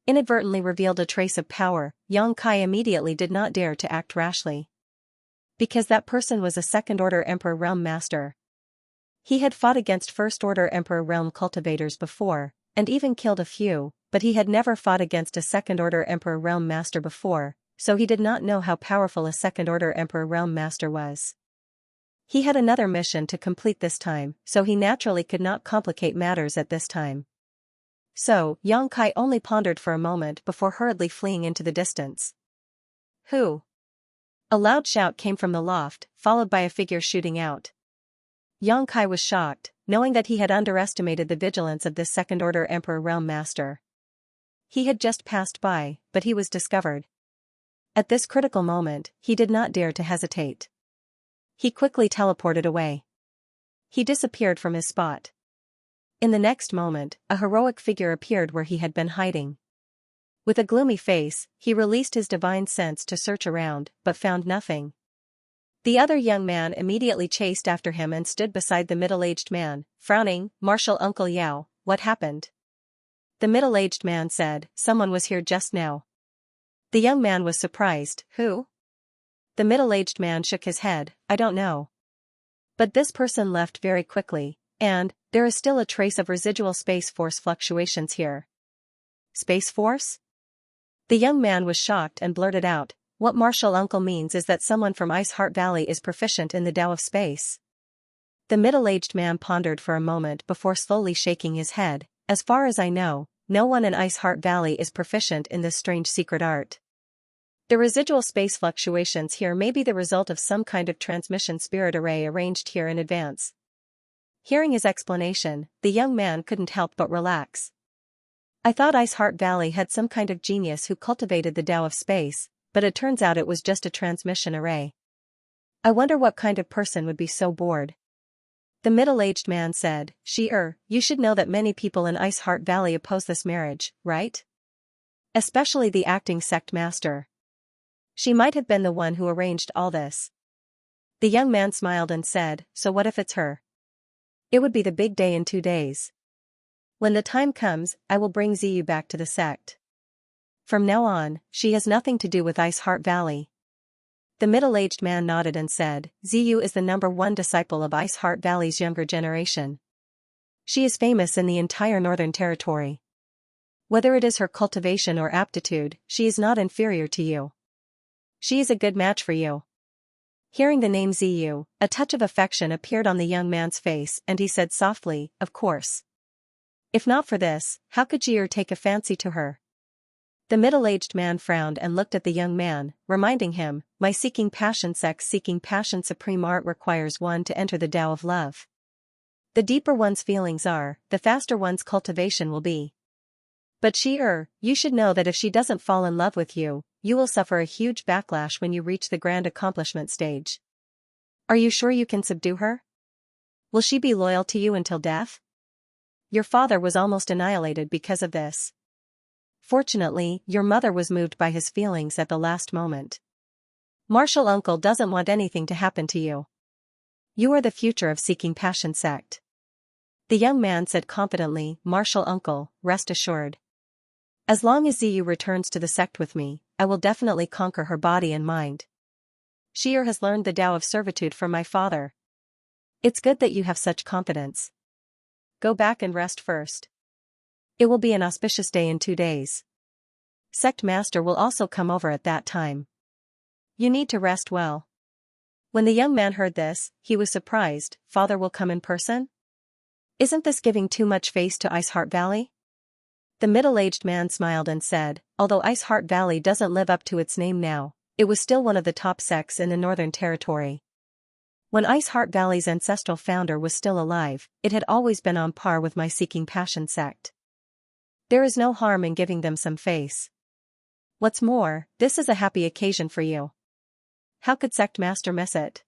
inadvertently revealed a trace of power, Xianxia immediately did not dare to act rashly. Because that person was a second-order Emperor Realm Master. He had fought against first-order Emperor Realm cultivators before, and even killed a few, but he had never fought against a second-order Emperor Realm Master before, so he did not know how powerful a second-order Emperor Realm Master was. He had another mission to complete this time, so he naturally could not complicate matters at this time. So, Xianxia only pondered for a moment before hurriedly fleeing into the distance. Who? A loud shout came from the loft, followed by a figure shooting out. Xianxia was shocked, knowing that he had underestimated the vigilance of this second-order Emperor Realm Master. He had just passed by, but he was discovered. At this critical moment, he did not dare to hesitate. He quickly teleported away. He disappeared from his spot. In the next moment, a heroic figure appeared where he had been hiding. With a gloomy face, he released his divine sense to search around, but found nothing. The other young man immediately chased after him and stood beside the middle-aged man, frowning. "Martial Uncle Yao, what happened?" The middle-aged man said, "Someone was here just now." The young man was surprised. "Who?" The middle-aged man shook his head, "I don't know. But this person left very quickly, and there is still a trace of residual space force fluctuations here." Space force? The young man was shocked and blurted out, "What Martial Uncle means is that someone from Ice Heart Valley is proficient in the Tao of space." The middle-aged man pondered for a moment before slowly shaking his head. "As far as I know, no one in Ice Heart Valley is proficient in this strange secret art. The residual space fluctuations here may be the result of some kind of transmission spirit array arranged here in advance." Hearing his explanation, the young man couldn't help but relax. "I thought Ice Heart Valley had some kind of genius who cultivated the Tao of space, but it turns out it was just a transmission array. I wonder what kind of person would be so bored." The middle-aged man said, You should know that many people in Ice Heart Valley oppose this marriage, right? Especially the acting sect master. She might have been the one who arranged all this." The young man smiled and said, "So what if it's her? It would be the big day in 2 days. When the time comes, I will bring Ziyu back to the sect. From now on, she has nothing to do with Ice Heart Valley." The middle-aged man nodded and said, "Ziyu is the #1 disciple of Ice Heart Valley's younger generation. She is famous in the entire Northern Territory. Whether it is her cultivation or aptitude, she is not inferior to you. She is a good match for you." Hearing the name Ziyu, a touch of affection appeared on the young man's face and he said softly, "Of course. If not for this, how could Jier take a fancy to her?" The middle-aged man frowned and looked at the young man, reminding him, "My seeking passion sect seeking passion supreme art requires one to enter the Tao of love. The deeper one's feelings are, the faster one's cultivation will be. But you should know that if she doesn't fall in love with you, you will suffer a huge backlash when you reach the grand accomplishment stage. Are you sure you can subdue her? Will she be loyal to you until death? Your father was almost annihilated because of this. Fortunately, your mother was moved by his feelings at the last moment. Martial Uncle doesn't want anything to happen to you. You are the future of Seeking Passion sect." The young man said confidently, "Martial Uncle, rest assured. As long as Ziyu returns to the sect with me, I will definitely conquer her body and mind. Shier has learned the Tao of servitude from my father. It's good that you have such confidence. Go back and rest first. It will be an auspicious day in 2 days. Sect Master will also come over at that time. You need to rest well." When the young man heard this, he was surprised. "Father will come in person? Isn't this giving too much face to Ice Heart Valley?" The middle-aged man smiled and said, "Although Ice Heart Valley doesn't live up to its name now, it was still one of the top sects in the Northern Territory. When Ice Heart Valley's ancestral founder was still alive, it had always been on par with my Seeking Passion sect. There is no harm in giving them some face. What's more, this is a happy occasion for you. How could Sect Master miss it?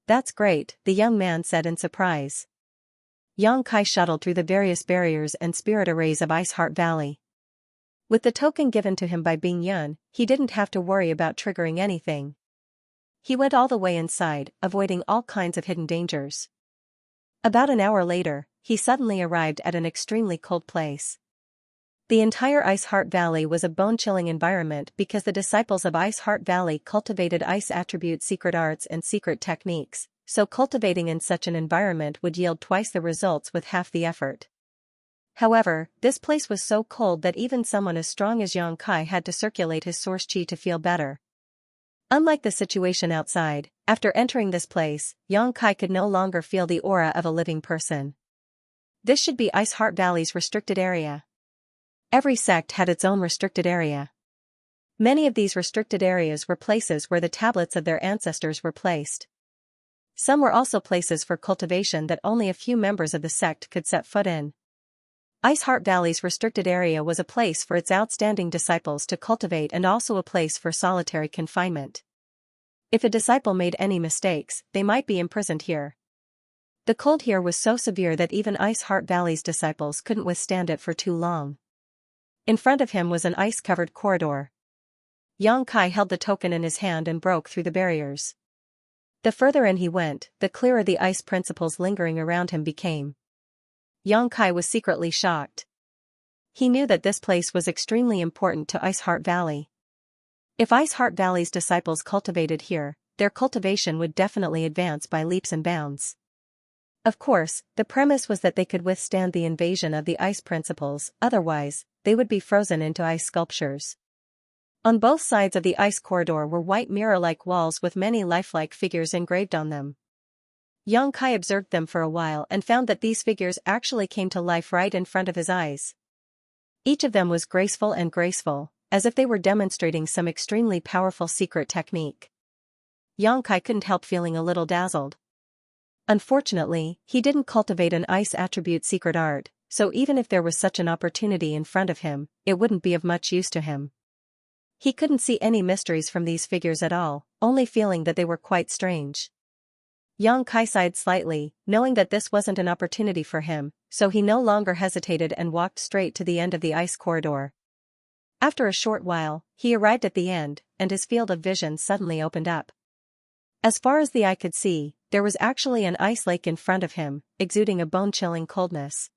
That's great, the young man said in surprise. Yang Kai shuttled through the various barriers and spirit arrays of Ice Heart Valley. With the token given to him by Bing Yun, he didn't have to worry about triggering anything. He went all the way inside, avoiding all kinds of hidden dangers. About an hour later, he suddenly arrived at an extremely cold place. The entire Ice Heart Valley was a bone-chilling environment because the disciples of Ice Heart Valley cultivated ice attribute secret arts and secret techniques, so cultivating in such an environment would yield twice the results with half the effort. However, this place was so cold that even someone as strong as Yang Kai had to circulate his source qi to feel better. Unlike the situation outside, after entering this place, Yang Kai could no longer feel the aura of a living person. This should be Ice Heart Valley's restricted area. Every sect had its own restricted area. Many of these restricted areas were places where the tablets of their ancestors were placed. Some were also places for cultivation that only a few members of the sect could set foot in. Ice Heart Valley's restricted area was a place for its outstanding disciples to cultivate and also a place for solitary confinement. If a disciple made any mistakes, they might be imprisoned here. The cold here was so severe that even Ice Heart Valley's disciples couldn't withstand it for too long. In front of him was an ice-covered corridor. Yang Kai held the token in his hand and broke through the barriers. The further in he went, the clearer the ice principles lingering around him became. Yang Kai was secretly shocked. He knew that this place was extremely important to Ice Heart Valley. If Ice Heart Valley's disciples cultivated here, their cultivation would definitely advance by leaps and bounds. Of course, the premise was that they could withstand the invasion of the ice principles, otherwise, they would be frozen into ice sculptures. On both sides of the ice corridor were white mirror-like walls with many lifelike figures engraved on them. Yang Kai observed them for a while and found that these figures actually came to life right in front of his eyes. Each of them was graceful, as if they were demonstrating some extremely powerful secret technique. Yang Kai couldn't help feeling a little dazzled. Unfortunately, he didn't cultivate an ice attribute secret art, so even if there was such an opportunity in front of him, it wouldn't be of much use to him. He couldn't see any mysteries from these figures at all, only feeling that they were quite strange. Yang Kai sighed slightly, knowing that this wasn't an opportunity for him, so he no longer hesitated and walked straight to the end of the ice corridor. After a short while, he arrived at the end, and his field of vision suddenly opened up. As far as the eye could see, there was actually an ice lake in front of him, exuding a bone-chilling coldness.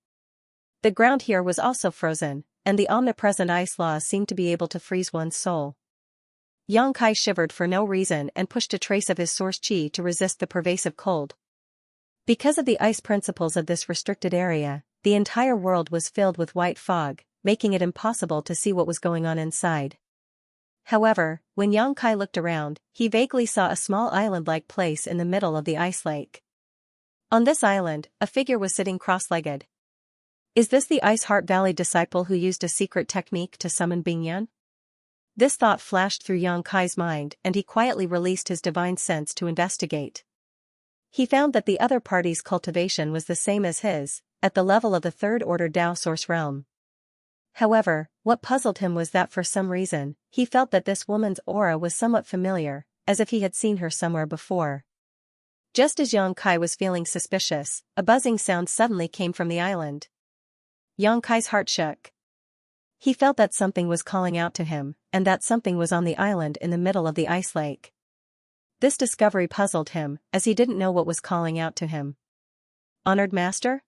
The ground here was also frozen, and the omnipresent ice laws seemed to be able to freeze one's soul. Yang Kai shivered for no reason and pushed a trace of his source qi to resist the pervasive cold. Because of the ice principles of this restricted area, the entire world was filled with white fog, making it impossible to see what was going on inside. However, when Yang Kai looked around, he vaguely saw a small island-like place in the middle of the ice lake. On this island, a figure was sitting cross-legged. Is this the Ice Heart Valley disciple who used a secret technique to summon Bing Yun? This thought flashed through Yang Kai's mind and he quietly released his divine sense to investigate. He found that the other party's cultivation was the same as his, at the level of the third-order Tao Source realm. However, what puzzled him was that for some reason, he felt that this woman's aura was somewhat familiar, as if he had seen her somewhere before. Just as Yang Kai was feeling suspicious, a buzzing sound suddenly came from the island. Yang Kai's heart shook. He felt that something was calling out to him, and that something was on the island in the middle of the ice lake. This discovery puzzled him, as he didn't know what was calling out to him. Honored Master?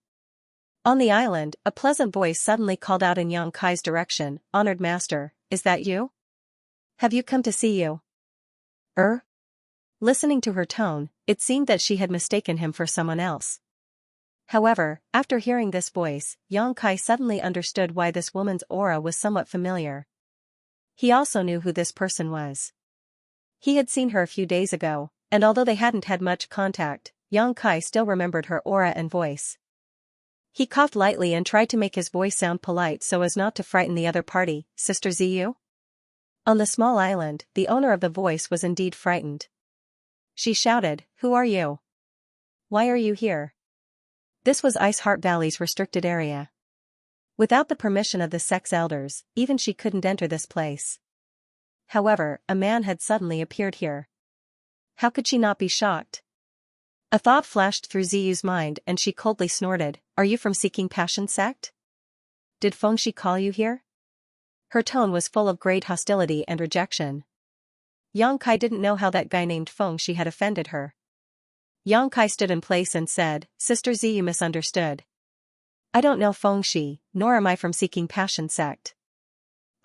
On the island, a pleasant voice suddenly called out in Yang Kai's direction, Honored Master, is that you? Have you come to see you? Listening to her tone, it seemed that she had mistaken him for someone else. However, after hearing this voice, Yang Kai suddenly understood why this woman's aura was somewhat familiar. He also knew who this person was. He had seen her a few days ago, and although they hadn't had much contact, Yang Kai still remembered her aura and voice. He coughed lightly and tried to make his voice sound polite so as not to frighten the other party, Sister Ziyu? On the small island, the owner of the voice was indeed frightened. She shouted, Who are you? Why are you here? This was Ice Heart Valley's restricted area. Without the permission of the sex elders, even she couldn't enter this place. However, a man had suddenly appeared here. How could she not be shocked? A thought flashed through Ziyu's mind and she coldly snorted, "Are you from Seeking Passion sect? Did Fengshi call you here?" Her tone was full of great hostility and rejection. Yang Kai didn't know how that guy named Fengshi had offended her. Yang Kai stood in place and said, "Sister Ziyu misunderstood. I don't know Fengshi, nor am I from Seeking Passion sect.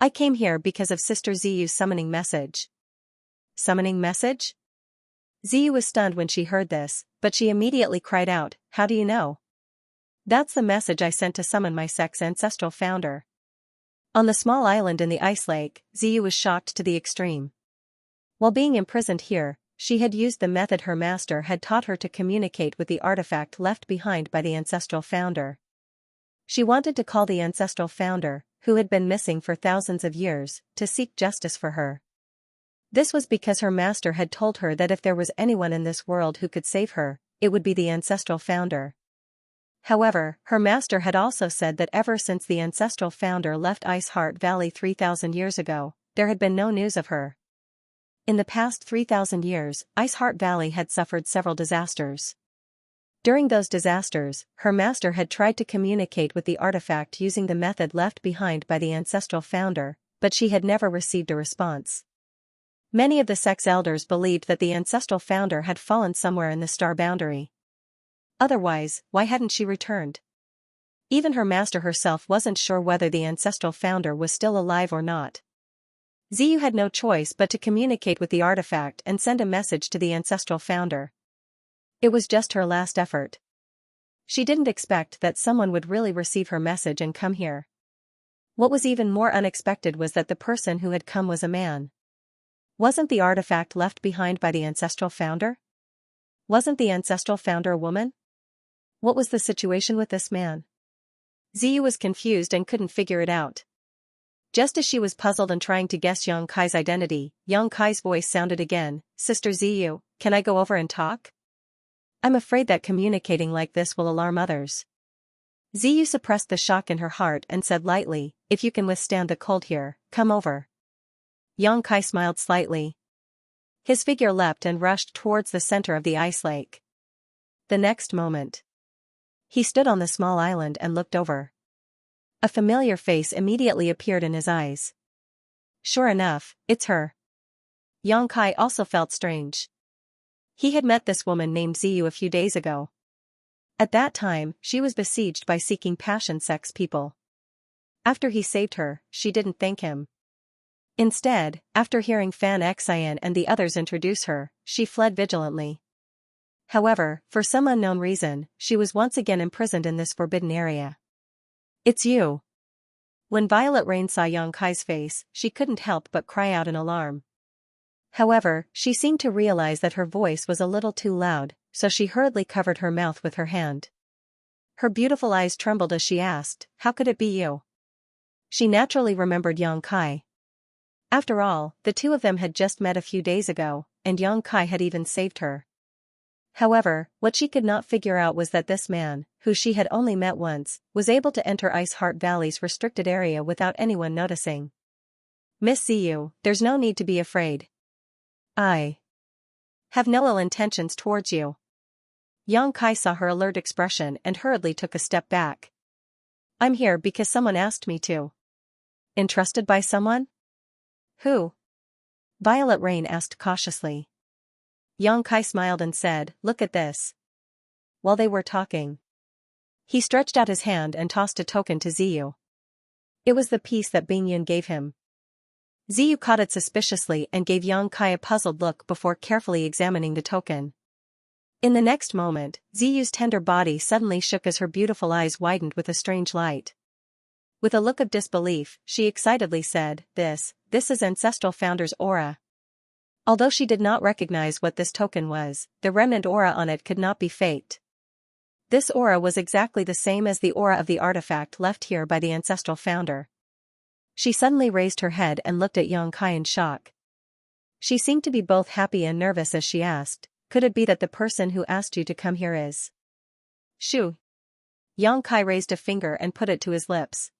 I came here because of Sister Ziyu's summoning message." Summoning message? Ziyu was stunned when she heard this, but she immediately cried out, "How do you know?" "That's the message I sent to summon my sect's ancestral founder." On the small island in the ice lake, Ziyu was shocked to the extreme. While being imprisoned here, she had used the method her master had taught her to communicate with the artifact left behind by the ancestral founder. She wanted to call the ancestral founder, who had been missing for thousands of years, to seek justice for her. This was because her master had told her that if there was anyone in this world who could save her, it would be the ancestral founder. However, her master had also said that ever since the ancestral founder left Ice Heart Valley 3,000 years ago, there had been no news of her. In the past 3,000 years, Ice Heart Valley had suffered several disasters. During those disasters, her master had tried to communicate with the artifact using the method left behind by the ancestral founder, but she had never received a response. Many of the sect's elders believed that the ancestral founder had fallen somewhere in the star boundary. Otherwise, why hadn't she returned? Even her master herself wasn't sure whether the ancestral founder was still alive or not. Ziyu had no choice but to communicate with the artifact and send a message to the ancestral founder. It was just her last effort. She didn't expect that someone would really receive her message and come here. What was even more unexpected was that the person who had come was a man. Wasn't the artifact left behind by the ancestral founder? Wasn't the ancestral founder a woman? What was the situation with this man? Ziyu was confused and couldn't figure it out. Just as she was puzzled and trying to guess Yang Kai's identity, Yang Kai's voice sounded again, "Sister Ziyu, can I go over and talk? I'm afraid that communicating like this will alarm others." Ziyu suppressed the shock in her heart and said lightly, "If you can withstand the cold here, come over." Yang Kai smiled slightly. His figure leapt and rushed towards the center of the ice lake. The next moment, he stood on the small island and looked over. A familiar face immediately appeared in his eyes. Sure enough, it's her. Yang Kai also felt strange. He had met this woman named Ziyu a few days ago. At that time, she was besieged by Seeking Passion sex people. After he saved her, she didn't thank him. Instead, after hearing Fan Xian and the others introduce her, she fled vigilantly. However, for some unknown reason, she was once again imprisoned in this forbidden area. "It's you." When Violet Rain saw Yang Kai's face, she couldn't help but cry out in alarm. However, she seemed to realize that her voice was a little too loud, so she hurriedly covered her mouth with her hand. Her beautiful eyes trembled as she asked, "How could it be you?" She naturally remembered Yang Kai. After all, the two of them had just met a few days ago, and Yang Kai had even saved her. However, what she could not figure out was that this man, who she had only met once, was able to enter Ice Heart Valley's restricted area without anyone noticing. "Miss Ziyu, there's no need to be afraid. I have no ill intentions towards you." Yang Kai saw her alert expression and hurriedly took a step back. "I'm here because someone asked me to." "Entrusted by someone? Who?" Violet Rain asked cautiously. Yang Kai smiled and said, "Look at this." While they were talking, he stretched out his hand and tossed a token to Ziyu. It was the piece that Bingyun gave him. Ziyu caught it suspiciously and gave Yang Kai a puzzled look before carefully examining the token. In the next moment, Ziyu's tender body suddenly shook as her beautiful eyes widened with a strange light. With a look of disbelief, she excitedly said, This is Ancestral Founder's aura." Although she did not recognize what this token was, the remnant aura on it could not be faked. This aura was exactly the same as the aura of the artifact left here by the Ancestral Founder. She suddenly raised her head and looked at Yang Kai in shock. She seemed to be both happy and nervous as she asked, "Could it be that the person who asked you to come here is Shu?" Yang Kai raised a finger and put it to his lips.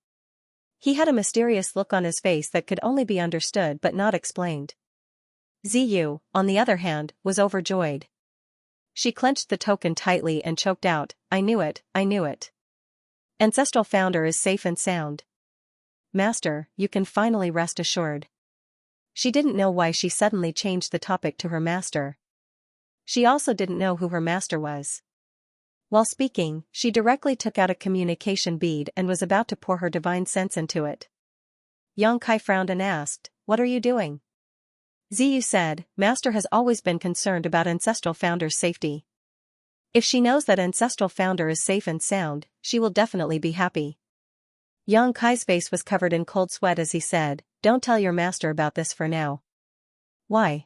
He had a mysterious look on his face that could only be understood but not explained. Ziyu, on the other hand, was overjoyed. She clenched the token tightly and choked out, I knew it, I knew it. Ancestral founder is safe and sound. Master, you can finally rest assured. She didn't know why she suddenly changed the topic to her master. She also didn't know who her master was. While speaking, she directly took out a communication bead and was about to pour her divine sense into it. Yang Kai frowned and asked, What are you doing? Ziyu said, Master has always been concerned about Ancestral Founder's safety. If she knows that Ancestral Founder is safe and sound, she will definitely be happy. Yang Kai's face was covered in cold sweat as he said, Don't tell your master about this for now. Why?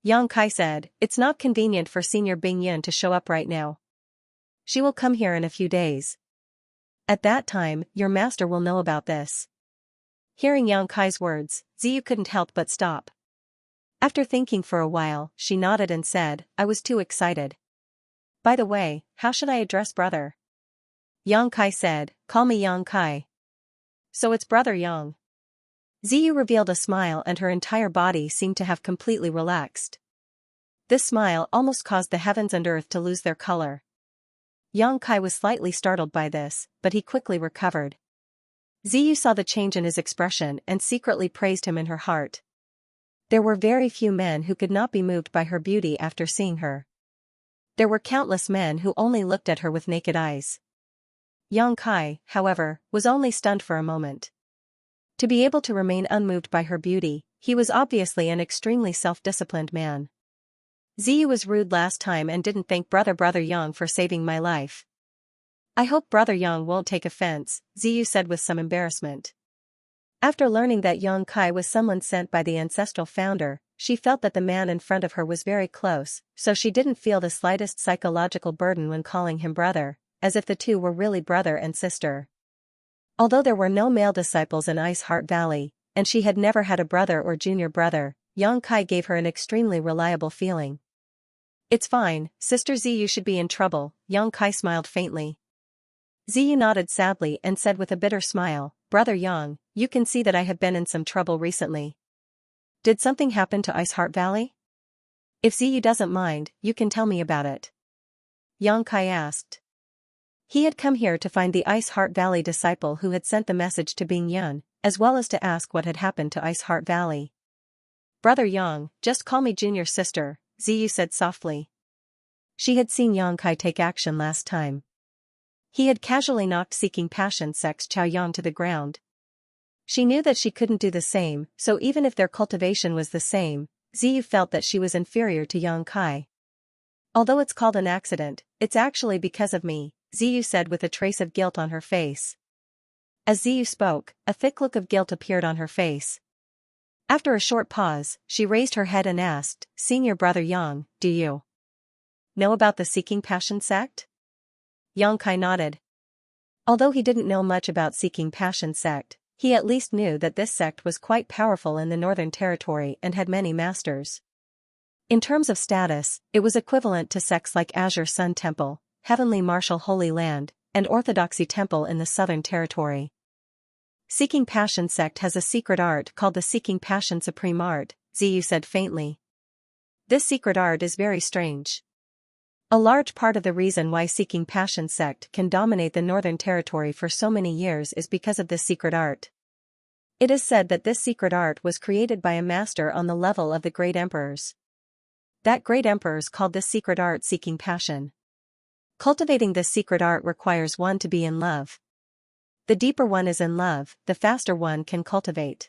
Yang Kai said, It's not convenient for Senior Bing Yun to show up right now. She will come here in a few days. At that time, your master will know about this. Hearing Yang Kai's words, Ziyu couldn't help but stop. After thinking for a while, she nodded and said, I was too excited. By the way, how should I address brother? Yang Kai said, Call me Yang Kai. So it's brother Yang. Ziyu revealed a smile and her entire body seemed to have completely relaxed. This smile almost caused the heavens and earth to lose their color. Yang Kai was slightly startled by this, but he quickly recovered. Ziyu saw the change in his expression and secretly praised him in her heart. There were very few men who could not be moved by her beauty after seeing her. There were countless men who only looked at her with naked eyes. Yang Kai, however, was only stunned for a moment. To be able to remain unmoved by her beauty, he was obviously an extremely self-disciplined man. Ziyu was rude last time and didn't thank brother Yang for saving my life. I hope brother Yang won't take offense, Ziyu said with some embarrassment. After learning that Yang Kai was someone sent by the Ancestral Founder, she felt that the man in front of her was very close, so she didn't feel the slightest psychological burden when calling him brother, as if the two were really brother and sister. Although there were no male disciples in Ice Heart Valley, and she had never had a brother or junior brother, Yang Kai gave her an extremely reliable feeling. It's fine, Sister Ziyu should be in trouble, Yang Kai smiled faintly. Ziyu nodded sadly and said with a bitter smile, Brother Yang, you can see that I have been in some trouble recently. Did something happen to Ice Heart Valley? If Ziyu doesn't mind, you can tell me about it. Yang Kai asked. He had come here to find the Ice Heart Valley disciple who had sent the message to Bing Yun, as well as to ask what had happened to Ice Heart Valley. Brother Yang, just call me junior sister, Ziyu said softly. She had seen Yang Kai take action last time. He had casually knocked Seeking Passion Sect's Chao Yang to the ground. She knew that she couldn't do the same, so even if their cultivation was the same, Ziyu felt that she was inferior to Yang Kai. Although it's called an accident, it's actually because of me, Ziyu said with a trace of guilt on her face. As Ziyu spoke, a thick look of guilt appeared on her face. After a short pause, she raised her head and asked, Senior brother Yang, do you know about the Seeking Passion sect? Yang Kai nodded. Although he didn't know much about Seeking Passion sect, he at least knew that this sect was quite powerful in the Northern Territory and had many masters. In terms of status, it was equivalent to sects like Azure Sun Temple, Heavenly Martial Holy Land, and Orthodoxy Temple in the Southern Territory. Seeking Passion sect has a secret art called the Seeking Passion Supreme Art, Ziyu said faintly. This secret art is very strange. A large part of the reason why Seeking Passion sect can dominate the Northern Territory for so many years is because of this secret art. It is said that this secret art was created by a master on the level of the Great Emperors. That Great Emperors called this secret art Seeking Passion. Cultivating this secret art requires one to be in love. The deeper one is in love, the faster one can cultivate.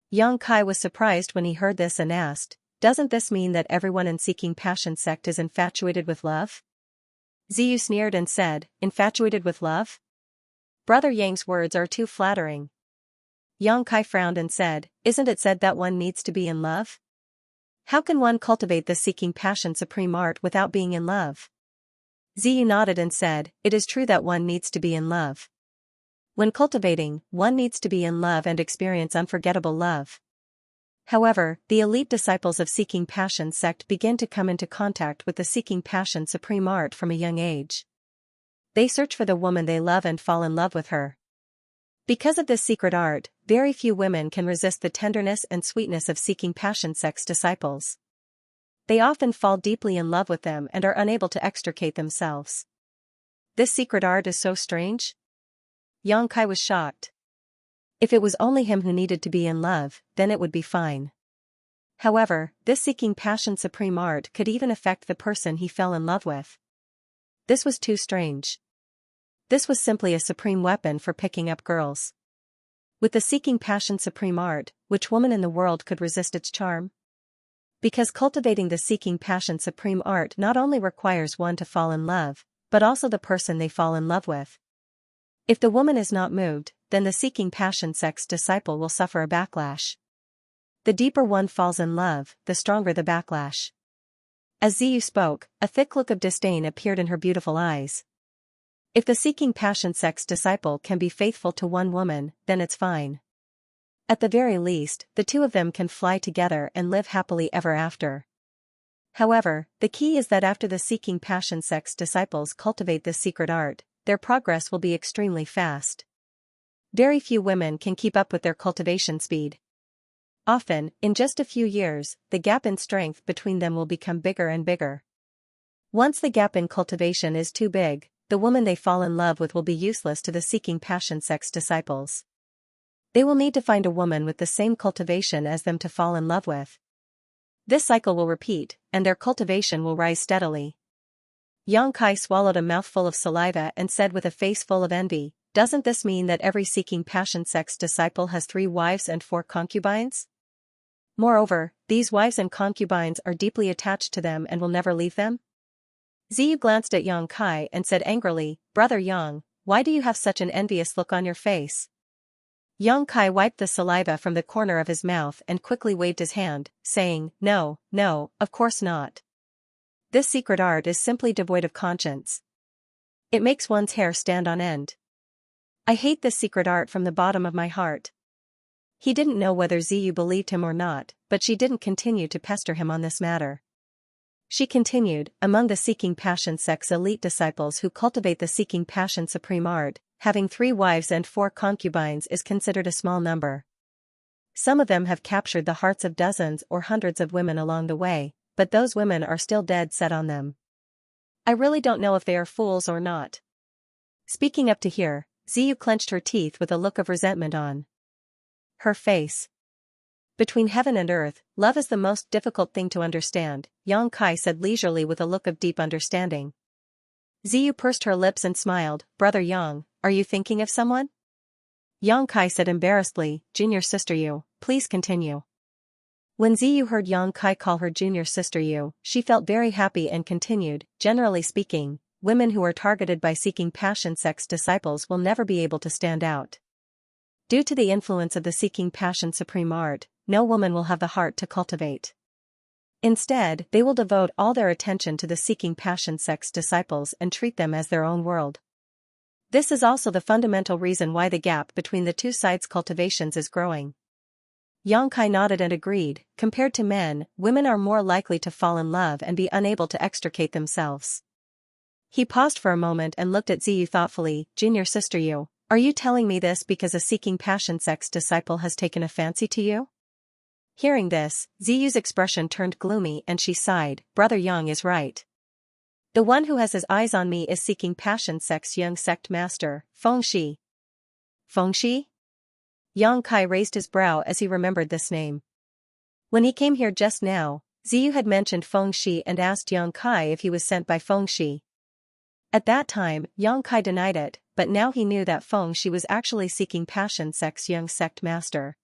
Yang Kai was surprised when he heard this and asked, Doesn't this mean that everyone in Seeking Passion sect is infatuated with love? Ziyu sneered and said, Infatuated with love? Brother Yang's words are too flattering. Yang Kai frowned and said, Isn't it said that one needs to be in love? How can one cultivate the Seeking Passion Supreme Art without being in love? Ziyu nodded and said, It is true that one needs to be in love. When cultivating, one needs to be in love and experience unforgettable love. However, the elite disciples of Seeking Passion sect begin to come into contact with the Seeking Passion Supreme Art from a young age. They search for the woman they love and fall in love with her. Because of this secret art, very few women can resist the tenderness and sweetness of seeking passion sex disciples. They often fall deeply in love with them and are unable to extricate themselves. This secret art is so strange? Xianxia was shocked. If it was only him who needed to be in love, then it would be fine. However, this seeking passion supreme art could even affect the person he fell in love with. This was too strange. This was simply a supreme weapon for picking up girls. With the seeking passion supreme art, which woman in the world could resist its charm? Because cultivating the seeking passion supreme art not only requires one to fall in love, but also the person they fall in love with. If the woman is not moved, then the seeking passion sex disciple will suffer a backlash. The deeper one falls in love, the stronger the backlash. As Xiyu spoke, a thick look of disdain appeared in her beautiful eyes. If the seeking passion sex disciple can be faithful to one woman, then it's fine. At the very least, the two of them can fly together and live happily ever after. However, the key is that after the seeking passion sex disciples cultivate this secret art, their progress will be extremely fast. Very few women can keep up with their cultivation speed. Often, in just a few years, the gap in strength between them will become bigger and bigger. Once the gap in cultivation is too big, the woman they fall in love with will be useless to the seeking passion sex disciples. They will need to find a woman with the same cultivation as them to fall in love with. This cycle will repeat, and their cultivation will rise steadily. Xianxia swallowed a mouthful of saliva and said with a face full of envy, "Doesn't this mean that every seeking passion sex disciple has 3 wives and 4 concubines? Moreover, these wives and concubines are deeply attached to them and will never leave them?" Xiyu glanced at Xianxia and said angrily, "Brother Yang, why do you have such an envious look on your face?" Xianxia wiped the saliva from the corner of his mouth and quickly waved his hand, saying, "No, no, of course not. This secret art is simply devoid of conscience. It makes one's hair stand on end. I hate this secret art from the bottom of my heart." He didn't know whether Xiyu believed him or not, but she didn't continue to pester him on this matter. She continued, "Among the seeking passion sex elite disciples who cultivate the seeking passion supreme art, having 3 wives and 4 concubines is considered a small number. Some of them have captured the hearts of dozens or hundreds of women along the way, but those women are still dead set on them. I really don't know if they are fools or not." Speaking up to here, Xiyu clenched her teeth with a look of resentment on her face. "Between heaven and earth, love is the most difficult thing to understand," Xianxia said leisurely with a look of deep understanding. Xiyu pursed her lips and smiled, "Brother Yang, are you thinking of someone?" Xianxia said embarrassedly, "Junior sister Yu, please continue." When Xiyu heard Xianxia call her junior sister Yu, she felt very happy and continued, "Generally speaking, women who are targeted by seeking passion sex disciples will never be able to stand out. Due to the influence of the seeking passion supreme art, no woman will have the heart to cultivate. Instead, they will devote all their attention to the seeking passion sex disciples and treat them as their own world. This is also the fundamental reason why the gap between the two sides' cultivations is growing." Xianxia nodded and agreed, compared to men, women are more likely to fall in love and be unable to extricate themselves. He paused for a moment and looked at Xiyu thoughtfully, "Junior sister Yu, are you telling me this because a seeking passion sex disciple has taken a fancy to you?" Hearing this, Ziyu's expression turned gloomy and she sighed, "Brother Yang is right. The one who has his eyes on me is seeking passion sex young sect master, Fengxi." Fengxi? Xianxia raised his brow as he remembered this name. When he came here just now, Xiyu had mentioned Fengxi and asked Xianxia if he was sent by Fengxi. At that time, Xianxia denied it, but now he knew that Fengxi was actually seeking passion sex young sect master.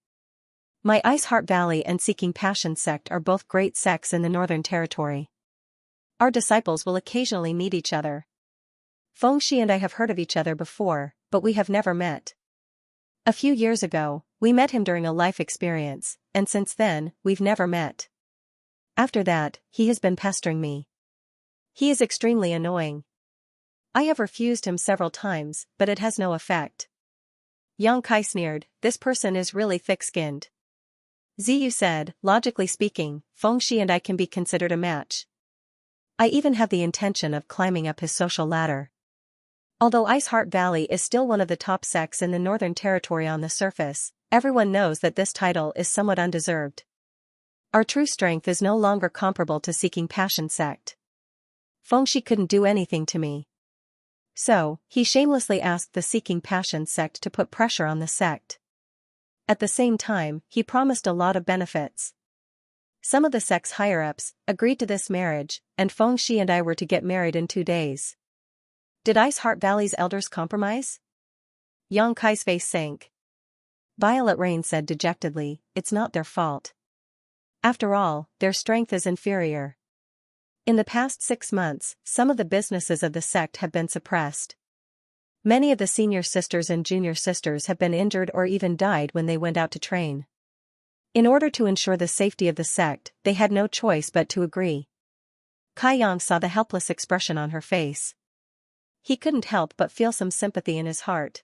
My Ice Heart Valley and Seeking Passion sect are both great sects in the Northern Territory. Our disciples will occasionally meet each other. Fengxi and I have heard of each other before, but we have never met. A few years ago, we met him during a life experience, and since then, we've never met. After that, he has been pestering me. He is extremely annoying. I have refused him several times, but it has no effect." Xianxia sneered, "This person is really thick-skinned." Xiyu said, "Logically speaking, Fengxi and I can be considered a match. I even have the intention of climbing up his social ladder." Although Ice Heart Valley is still one of the top sects in the Northern Territory on the surface, everyone knows that this title is somewhat undeserved. Our true strength is no longer comparable to Seeking Passion sect. Fengxi couldn't do anything to me. So, he shamelessly asked the Seeking Passion sect to put pressure on the sect. At the same time, he promised a lot of benefits. Some of the sect's higher-ups agreed to this marriage, and Fengxi and I were to get married in 2 days. Did Ice Heart Valley's elders compromise? Yang Kai's face sank. Violet Rain said dejectedly, it's not their fault. After all, their strength is inferior. In the past 6 months, some of the businesses of the sect have been suppressed. Many of the senior sisters and junior sisters have been injured or even died when they went out to train. In order to ensure the safety of the sect, they had no choice but to agree. Kai Yang saw the helpless expression on her face. He couldn't help but feel some sympathy in his heart.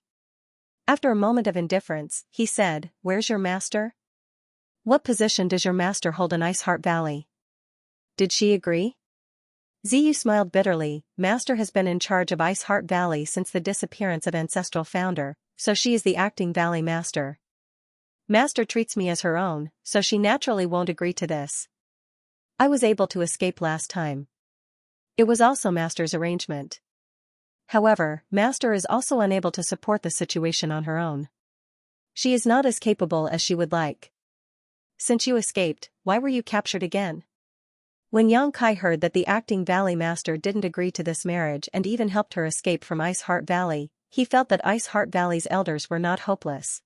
After a moment of indifference, he said, "Where's your master? What position does your master hold in Ice Heart Valley?" Did she agree? Ziyu smiled bitterly. Master has been in charge of Ice Heart Valley since the disappearance of Ancestral Founder, so she is the acting Valley Master. Master treats me as her own, so she naturally won't agree to this. I was able to escape last time. It was also Master's arrangement. However, Master is also unable to support the situation on her own. She is not as capable as she would like. Since you escaped, why were you captured again? When Yang Kai heard that the acting Valley Master didn't agree to this marriage and even helped her escape from Ice Heart Valley, he felt that Ice Heart Valley's elders were not hopeless.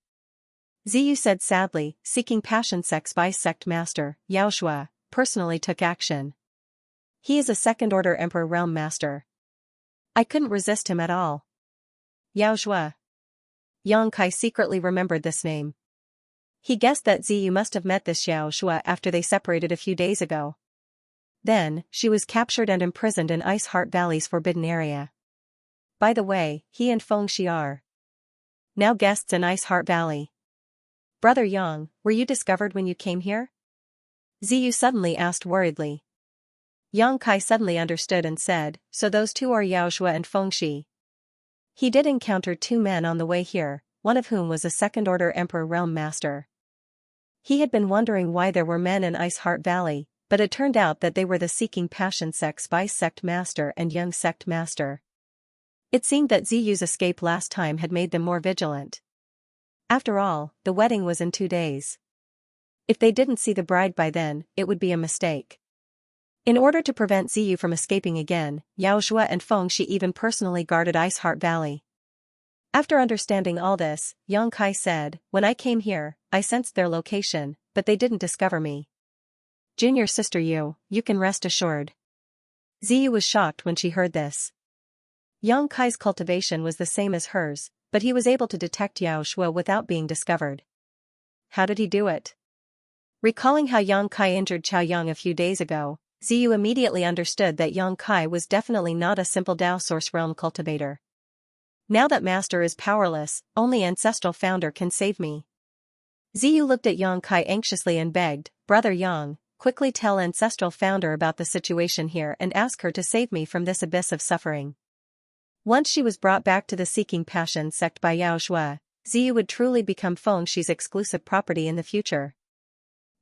Ziyu said sadly, Seeking Passion sect's Vice Sect Master, Xianxia, personally took action. He is a second-order Emperor Realm Master. I couldn't resist him at all. Xianxia. Yang Kai secretly remembered this name. He guessed that Ziyu must have met this Xianxia after they separated a few days ago. Then, she was captured and imprisoned in Ice Heart Valley's forbidden area. By the way, he and Fengxi are now guests in Ice Heart Valley. Brother Yang, were you discovered when you came here? Ziyu suddenly asked worriedly. Yang Kai suddenly understood and said, so those two are Xianxia and Fengxi. He did encounter 2 men on the way here, one of whom was a second-order Emperor Realm Master. He had been wondering why there were men in Ice Heart Valley, but it turned out that they were the Seeking Passion sect's Vice Sect Master and Young Sect Master. It seemed that Ziyu's escape last time had made them more vigilant. After all, the wedding was in 2 days. If they didn't see the bride by then, it would be a mistake. In order to prevent Ziyu from escaping again, Xianxia and Fengxi even personally guarded Ice Heart Valley. After understanding all this, Yang Kai said, when I came here, I sensed their location, but they didn't discover me. Junior sister you can rest assured. Ziyu was shocked when she heard this. Yang Kai's cultivation was the same as hers, but he was able to detect Xianxia without being discovered. How did he do it? Recalling how Yang Kai injured Chao Yang a few days ago, Ziyu immediately understood that Yang Kai was definitely not a simple Dao Source Realm cultivator. Now that Master is powerless, only Ancestral Founder can save me. Ziyu looked at Yang Kai anxiously and begged, Brother Yang, quickly tell Ancestral Founder about the situation here and ask her to save me from this abyss of suffering. Once she was brought back to the Seeking Passion sect by Xianxia, Ziyu would truly become Fengxi's exclusive property in the future.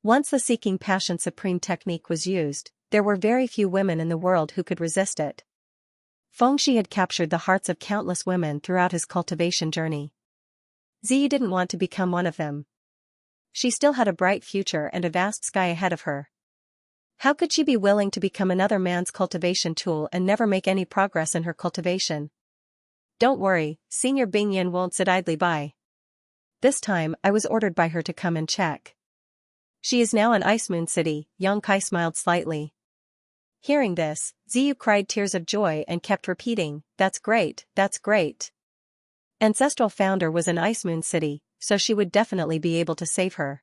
Once the Seeking Passion Supreme technique was used, there were very few women in the world who could resist it. Fengxi had captured the hearts of countless women throughout his cultivation journey. Ziyu didn't want to become one of them. She still had a bright future and a vast sky ahead of her. How could she be willing to become another man's cultivation tool and never make any progress in her cultivation? Don't worry, Senior Bingyan won't sit idly by. This time I was ordered by her to come and check. She is now in Ice Moon City, Yang Kai smiled slightly. Hearing this, Ziyu cried tears of joy and kept repeating, that's great, that's great. Ancestral Founder was in Ice Moon City, so she would definitely be able to save her.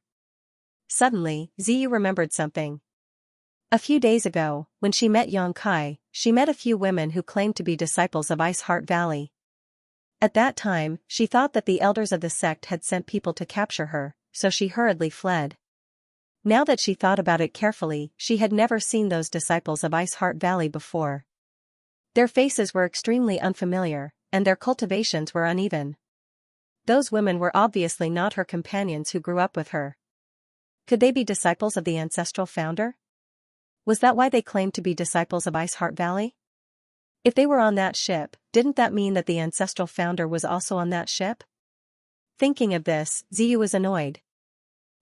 Suddenly, Ziyu remembered something. A few days ago, when she met Yang Kai, she met a few women who claimed to be disciples of Ice Heart Valley. At that time, she thought that the elders of the sect had sent people to capture her, so she hurriedly fled. Now that she thought about it carefully, she had never seen those disciples of Ice Heart Valley before. Their faces were extremely unfamiliar, and their cultivations were uneven. Those women were obviously not her companions who grew up with her. Could they be disciples of the ancestral founder? Was that why they claimed to be disciples of Ice Heart Valley? If they were on that ship, didn't that mean that the ancestral founder was also on that ship? Thinking of this, Ziyu was annoyed.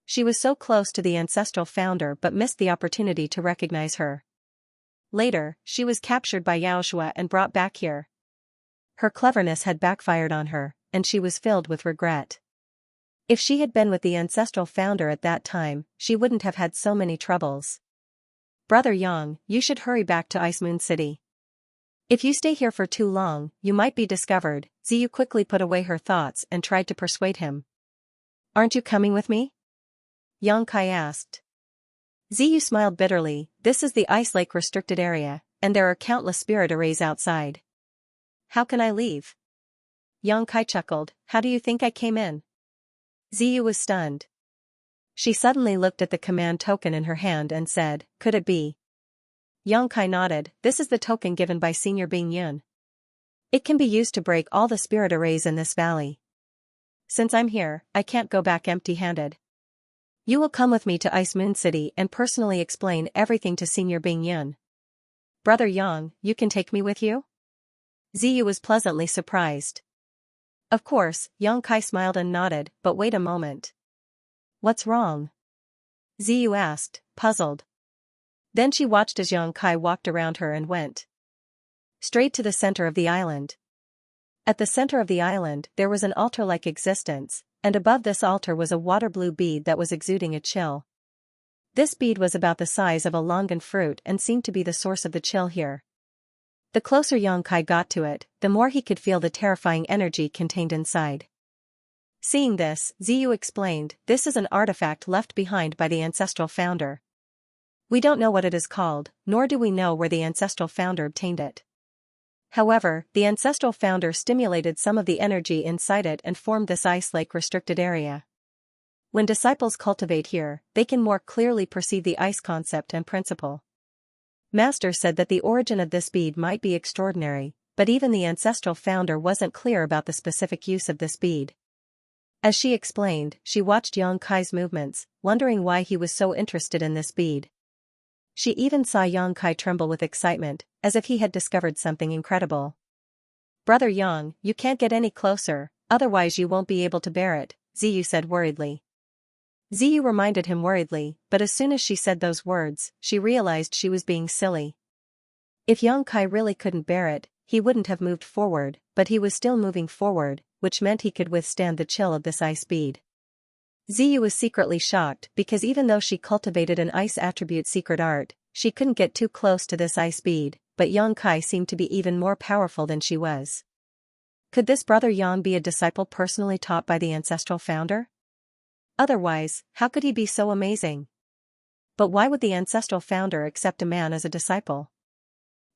She was so close to the ancestral founder but missed the opportunity to recognize her. Later, she was captured by Yaoshua and brought back here. Her cleverness had backfired on her, and she was filled with regret. If she had been with the ancestral founder at that time, she wouldn't have had so many troubles. Brother Yang, you should hurry back to Ice Moon City. If you stay here for too long, you might be discovered. Ziyu quickly put away her thoughts and tried to persuade him. Aren't you coming with me? Yang Kai asked. Ziyu smiled bitterly. This is the Ice Lake restricted area, and there are countless spirit arrays outside. How can I leave? Yang Kai chuckled. How do you think I came in? Ziyu was stunned. She suddenly looked at the command token in her hand and said, could it be? Yang Kai nodded. This is the token given by Senior Bing Yun. It can be used to break all the spirit arrays in this valley. Since I'm here, I can't go back empty-handed. You will come with me to Ice Moon City and personally explain everything to Senior Bing Yun. Brother Yang, you can take me with you? Ziyu was pleasantly surprised. Of course, Yang Kai smiled and nodded, but wait a moment. What's wrong? Ziyu asked, puzzled. Then she watched as Yang Kai walked around her and went straight to the center of the island. At the center of the island, there was an altar-like existence, and above this altar was a water-blue bead that was exuding a chill. This bead was about the size of a longan fruit and seemed to be the source of the chill here. The closer Yang Kai got to it, the more he could feel the terrifying energy contained inside. Seeing this, Ziyu explained, this is an artifact left behind by the ancestral founder. We don't know what it is called, nor do we know where the ancestral founder obtained it. However, the ancestral founder stimulated some of the energy inside it and formed this ice lake restricted area. When disciples cultivate here, they can more clearly perceive the ice concept and principle. Master said that the origin of this bead might be extraordinary, but even the ancestral founder wasn't clear about the specific use of this bead. As she explained, she watched Yang Kai's movements, wondering why he was so interested in this bead. She even saw Yang Kai tremble with excitement, as if he had discovered something incredible. Brother Yang, you can't get any closer, otherwise you won't be able to bear it, Ziyu said worriedly. Ziyu reminded him worriedly, but as soon as she said those words, she realized she was being silly. If Yang Kai really couldn't bear it, he wouldn't have moved forward, but he was still moving forward, which meant he could withstand the chill of this ice bead. Ziyu was secretly shocked because even though she cultivated an ice attribute secret art, she couldn't get too close to this ice bead, but Yang Kai seemed to be even more powerful than she was. Could this brother Yang be a disciple personally taught by the ancestral founder? Otherwise, how could he be so amazing? But why would the ancestral founder accept a man as a disciple?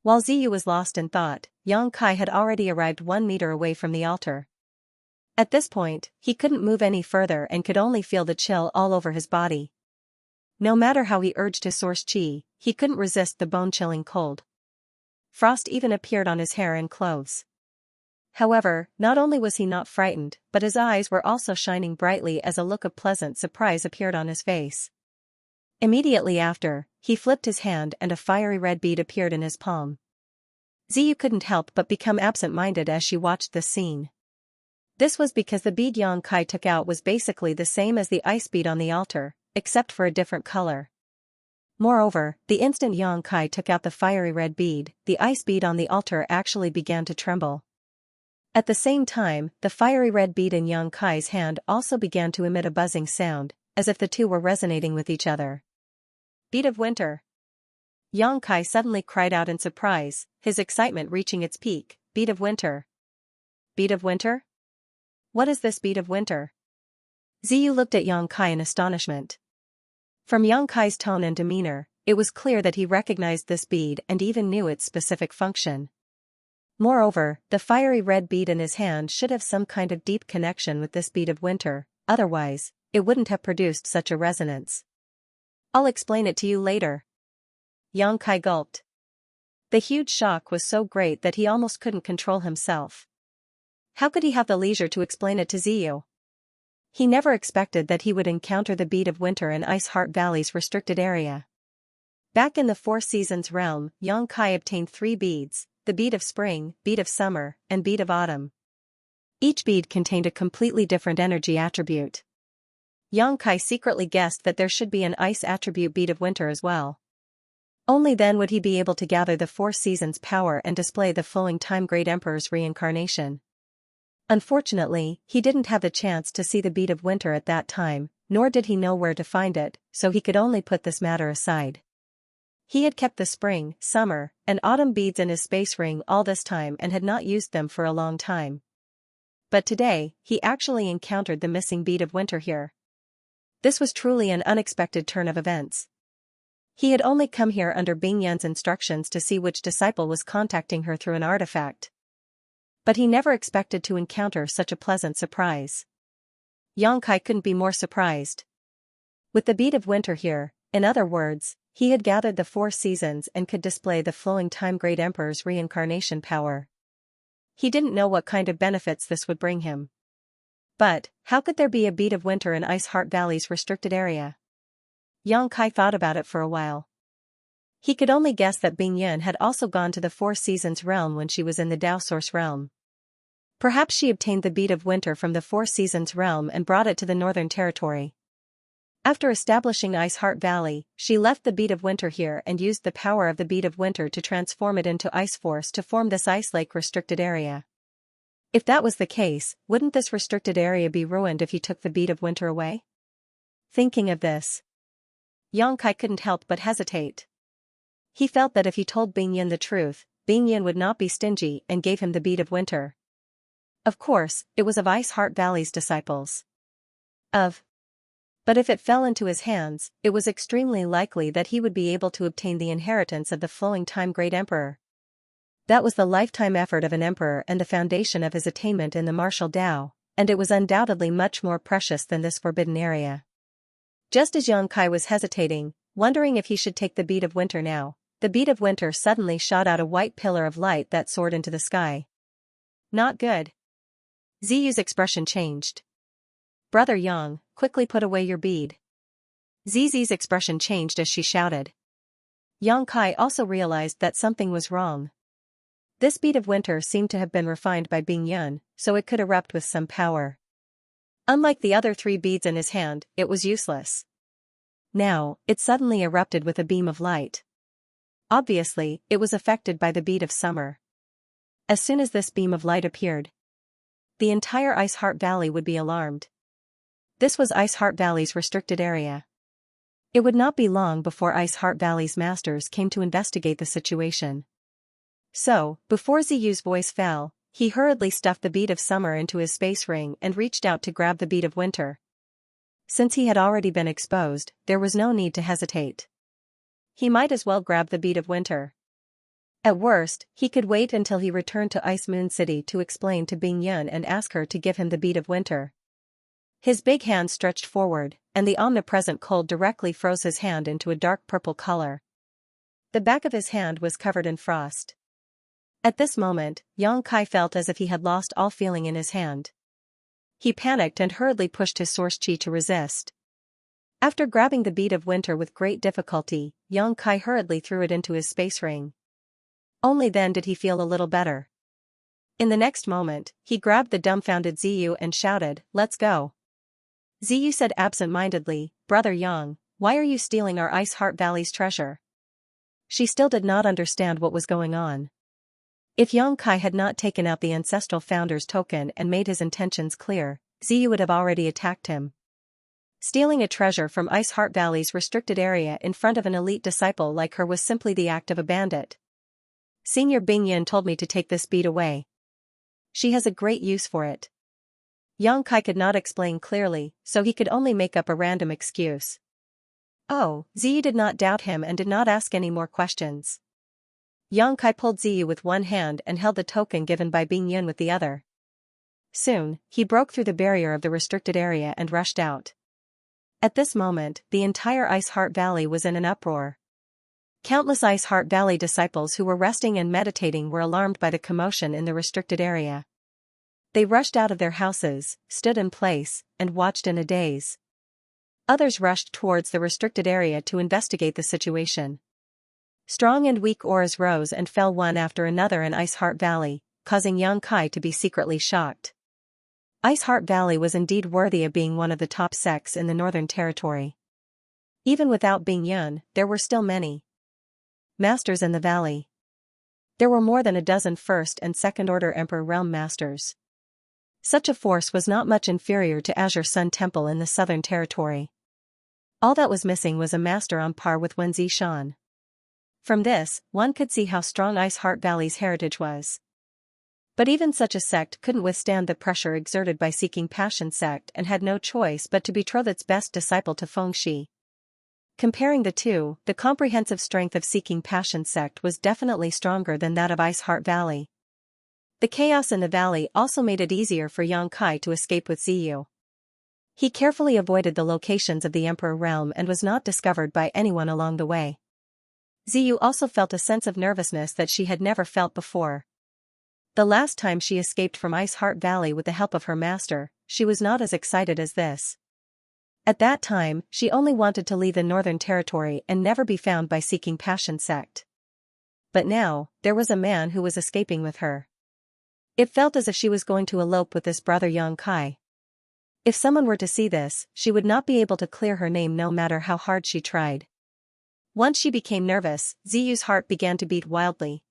While Ziyu was lost in thought, Yang Kai had already arrived 1 meter away from the altar. At this point, he couldn't move any further and could only feel the chill all over his body. No matter how he urged his source chi, he couldn't resist the bone-chilling cold. Frost even appeared on his hair and clothes. However, not only was he not frightened, but his eyes were also shining brightly as a look of pleasant surprise appeared on his face. Immediately after, he flipped his hand and a fiery red bead appeared in his palm. Ziyu couldn't help but become absent-minded as she watched this scene. This was because the bead Yang Kai took out was basically the same as the ice bead on the altar, except for a different color. Moreover, the instant Yang Kai took out the fiery red bead, the ice bead on the altar actually began to tremble. At the same time, the fiery red bead in Yang Kai's hand also began to emit a buzzing sound, as if the two were resonating with each other. Bead of winter. Yang Kai suddenly cried out in surprise, his excitement reaching its peak. Bead of winter. Bead of winter? What is this bead of winter? Ziyu looked at Yang Kai in astonishment. From Yang Kai's tone and demeanor, it was clear that he recognized this bead and even knew its specific function. Moreover, the fiery red bead in his hand should have some kind of deep connection with this bead of winter, otherwise, it wouldn't have produced such a resonance. I'll explain it to you later. Yang Kai gulped. The huge shock was so great that he almost couldn't control himself. How could he have the leisure to explain it to Ziyu? He never expected that he would encounter the beat of winter in Ice Heart Valley's restricted area. Back in the Four Seasons realm, Yang Kai obtained 3 beads, the bead of spring, bead of summer, and bead of autumn. Each bead contained a completely different energy attribute. Yang Kai secretly guessed that there should be an ice attribute bead of winter as well. Only then would he be able to gather the Four Seasons power and display the flowing time Great Emperor's reincarnation. Unfortunately, he didn't have the chance to see the bead of winter at that time, nor did he know where to find it, so he could only put this matter aside. He had kept the spring, summer, and autumn beads in his space ring all this time and had not used them for a long time. But today, he actually encountered the missing bead of winter here. This was truly an unexpected turn of events. He had only come here under Bing Yan's instructions to see which disciple was contacting her through an artifact. But he never expected to encounter such a pleasant surprise. Yang Kai couldn't be more surprised. With the bead of winter here, in other words, he had gathered the 4 seasons and could display the flowing time Great Emperor's reincarnation power. He didn't know what kind of benefits this would bring him. But, how could there be a bead of winter in Ice Heart Valley's restricted area? Yang Kai thought about it for a while. He could only guess that Bing Yan had also gone to the Four Seasons realm when she was in the Dao Source realm. Perhaps she obtained the bead of winter from the Four Seasons realm and brought it to the Northern Territory. After establishing Ice Heart Valley, she left the bead of winter here and used the power of the bead of winter to transform it into Ice Force to form this Ice Lake restricted area. If that was the case, wouldn't this restricted area be ruined if he took the bead of winter away? Thinking of this, Yang Kai couldn't help but hesitate. He felt that if he told Bing Yan the truth, Bing Yan would not be stingy and gave him the bead of winter. Of course, it was of Ice Heart Valley's disciples. But if it fell into his hands, it was extremely likely that he would be able to obtain the inheritance of the flowing time Great Emperor. That was the lifetime effort of an emperor and the foundation of his attainment in the martial Tao, and it was undoubtedly much more precious than this forbidden area. Just as Yang Kai was hesitating, wondering if he should take the bead of winter now, the bead of winter suddenly shot out a white pillar of light that soared into the sky. Not good. Ziyu's expression changed. Brother Yang, quickly put away your bead. Zizi's expression changed as she shouted. Yang Kai also realized that something was wrong. This bead of winter seemed to have been refined by Bing Yan, so it could erupt with some power. Unlike the other 3 beads in his hand, it was useless. Now, it suddenly erupted with a beam of light. Obviously, it was affected by the bead of summer. As soon as this beam of light appeared, the entire Ice Heart Valley would be alarmed. This was Ice Heart Valley's restricted area. It would not be long before Ice Heart Valley's masters came to investigate the situation. So, before Ziyu's voice fell, he hurriedly stuffed the bead of summer into his space ring and reached out to grab the bead of winter. Since he had already been exposed, there was no need to hesitate. He might as well grab the bead of winter. At worst, he could wait until he returned to Ice Moon City to explain to Bing Yan and ask her to give him the bead of winter. His big hand stretched forward, and the omnipresent cold directly froze his hand into a dark purple color. The back of his hand was covered in frost. At this moment, Yang Kai felt as if he had lost all feeling in his hand. He panicked and hurriedly pushed his source chi to resist. After grabbing the bead of winter with great difficulty, Yang Kai hurriedly threw it into his space ring. Only then did he feel a little better. In the next moment, he grabbed the dumbfounded Ziyu and shouted, "Let's go." Ziyu said absent-mindedly, "Brother Yang, why are you stealing our Ice Heart Valley's treasure?" She still did not understand what was going on. If Yang Kai had not taken out the ancestral founder's token and made his intentions clear, Ziyu would have already attacked him. Stealing a treasure from Ice Heart Valley's restricted area in front of an elite disciple like her was simply the act of a bandit. Senior Bing Yan told me to take this bead away. She has a great use for it. Yang Kai could not explain clearly, so he could only make up a random excuse. Oh, Ziyu did not doubt him and did not ask any more questions. Yang Kai pulled Ziyu with one hand and held the token given by Bing Yan with the other. Soon, he broke through the barrier of the restricted area and rushed out. At this moment, the entire Ice Heart Valley was in an uproar. Countless Ice Heart Valley disciples who were resting and meditating were alarmed by the commotion in the restricted area. They rushed out of their houses, stood in place, and watched in a daze. Others rushed towards the restricted area to investigate the situation. Strong and weak auras rose and fell one after another in Ice Heart Valley, causing Xianxia to be secretly shocked. Ice Heart Valley was indeed worthy of being one of the top sects in the Northern Territory. Even without being Yun, there were still many masters in the valley. There were more than a dozen first and second order Emperor Realm masters. Such a force was not much inferior to Azure Sun Temple in the Southern Territory. All that was missing was a master on par with Wen Zishan. From this, one could see how strong Ice Heart Valley's heritage was. But even such a sect couldn't withstand the pressure exerted by Seeking Passion sect and had no choice but to betroth its best disciple to Fengxi. Comparing the two, the comprehensive strength of Seeking Passion sect was definitely stronger than that of Ice Heart Valley. The chaos in the valley also made it easier for Xianxia to escape with Ziyu. He carefully avoided the locations of the Emperor Realm and was not discovered by anyone along the way. Ziyu also felt a sense of nervousness that she had never felt before. The last time she escaped from Ice Heart Valley with the help of her master, she was not as excited as this. At that time, she only wanted to leave the Northern Territory and never be found by Seeking Passion sect. But now, there was a man who was escaping with her. It felt as if she was going to elope with this brother Xianxia. If someone were to see this, she would not be able to clear her name no matter how hard she tried. Once she became nervous, Ziyu's heart began to beat wildly.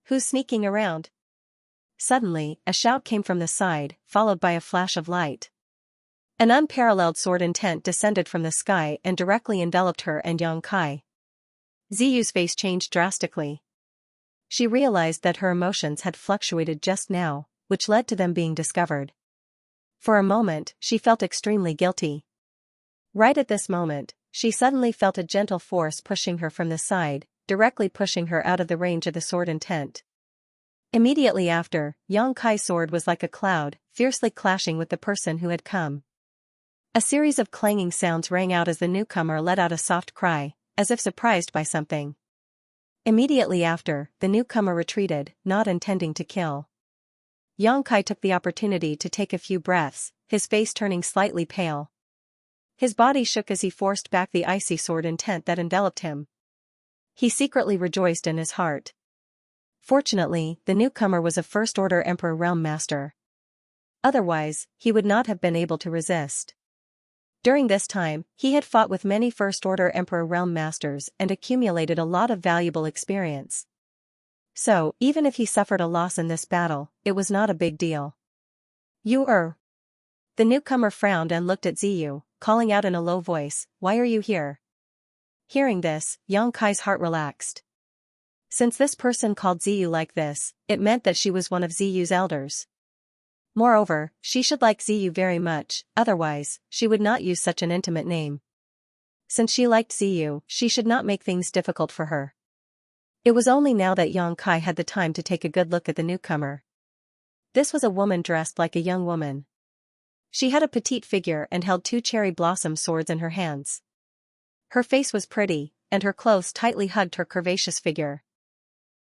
Who's sneaking around? Suddenly, a shout came from the side, followed by a flash of light. An unparalleled sword intent descended from the sky and directly enveloped her and Xianxia. Ziyu's face changed drastically. She realized that her emotions had fluctuated just now, which led to them being discovered. For a moment, she felt extremely guilty. Right at this moment, she suddenly felt a gentle force pushing her from the side, directly pushing her out of the range of the sword intent. Immediately after, Xianxia's sword was like a cloud, fiercely clashing with the person who had come. A series of clanging sounds rang out as the newcomer let out a soft cry, as if surprised by something. Immediately after, the newcomer retreated, not intending to kill. Xianxia took the opportunity to take a few breaths, his face turning slightly pale. His body shook as he forced back the icy sword intent that enveloped him. He secretly rejoiced in his heart. Fortunately, the newcomer was a first-order Emperor Realm Master. Otherwise, he would not have been able to resist. During this time, he had fought with many first-order Emperor Realm Masters and accumulated a lot of valuable experience. So, even if he suffered a loss in this battle, it was not a big deal. The newcomer frowned and looked at Ziyu, calling out in a low voice, "Why are you here?" Hearing this, Xianxia's heart relaxed. Since this person called Ziyu like this, it meant that she was one of Ziyu's elders. Moreover, she should like Ziyu very much, otherwise, she would not use such an intimate name. Since she liked Ziyu, she should not make things difficult for her. It was only now that Xianxia had the time to take a good look at the newcomer. This was a woman dressed like a young woman. She had a petite figure and held two cherry blossom swords in her hands. Her face was pretty, and her clothes tightly hugged her curvaceous figure.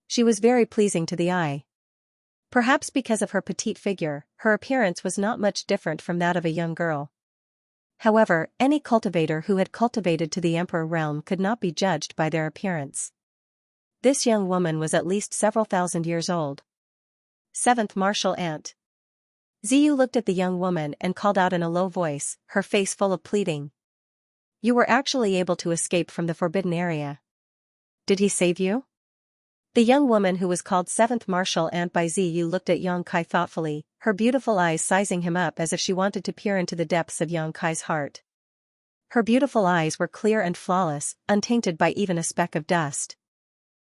She was very pleasing to the eye. Perhaps because of her petite figure, her appearance was not much different from that of a young girl. However, any cultivator who had cultivated to the Emperor Realm could not be judged by their appearance. This young woman was at least several thousand years old. 7th Martial Ant. Ziyu looked at the young woman and called out in a low voice, her face full of pleading. "You were actually able to escape from the forbidden area. Did he save you?" The young woman who was called 7th Martial Ant by Ziyu looked at Xianxia thoughtfully, her beautiful eyes sizing him up as if she wanted to peer into the depths of Xianxia's heart. Her beautiful eyes were clear and flawless, untainted by even a speck of dust.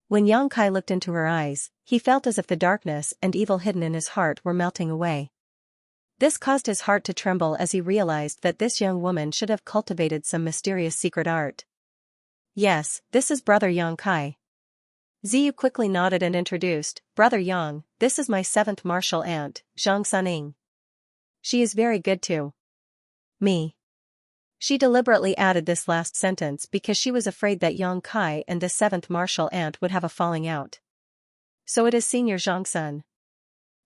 When Xianxia looked into her eyes, he felt as if the darkness and evil hidden in his heart were melting away. This caused his heart to tremble as he realized that this young woman should have cultivated some mysterious secret art. "Yes, this is Brother Xianxia." Ziyu quickly nodded and introduced, "Brother Yang, this is my 7th Martial Aunt, Zhang Suning. She is very good to me." She deliberately added this last sentence because she was afraid that Xianxia and the 7th Martial Aunt would have a falling out. "So it is Senior Zhang Sun."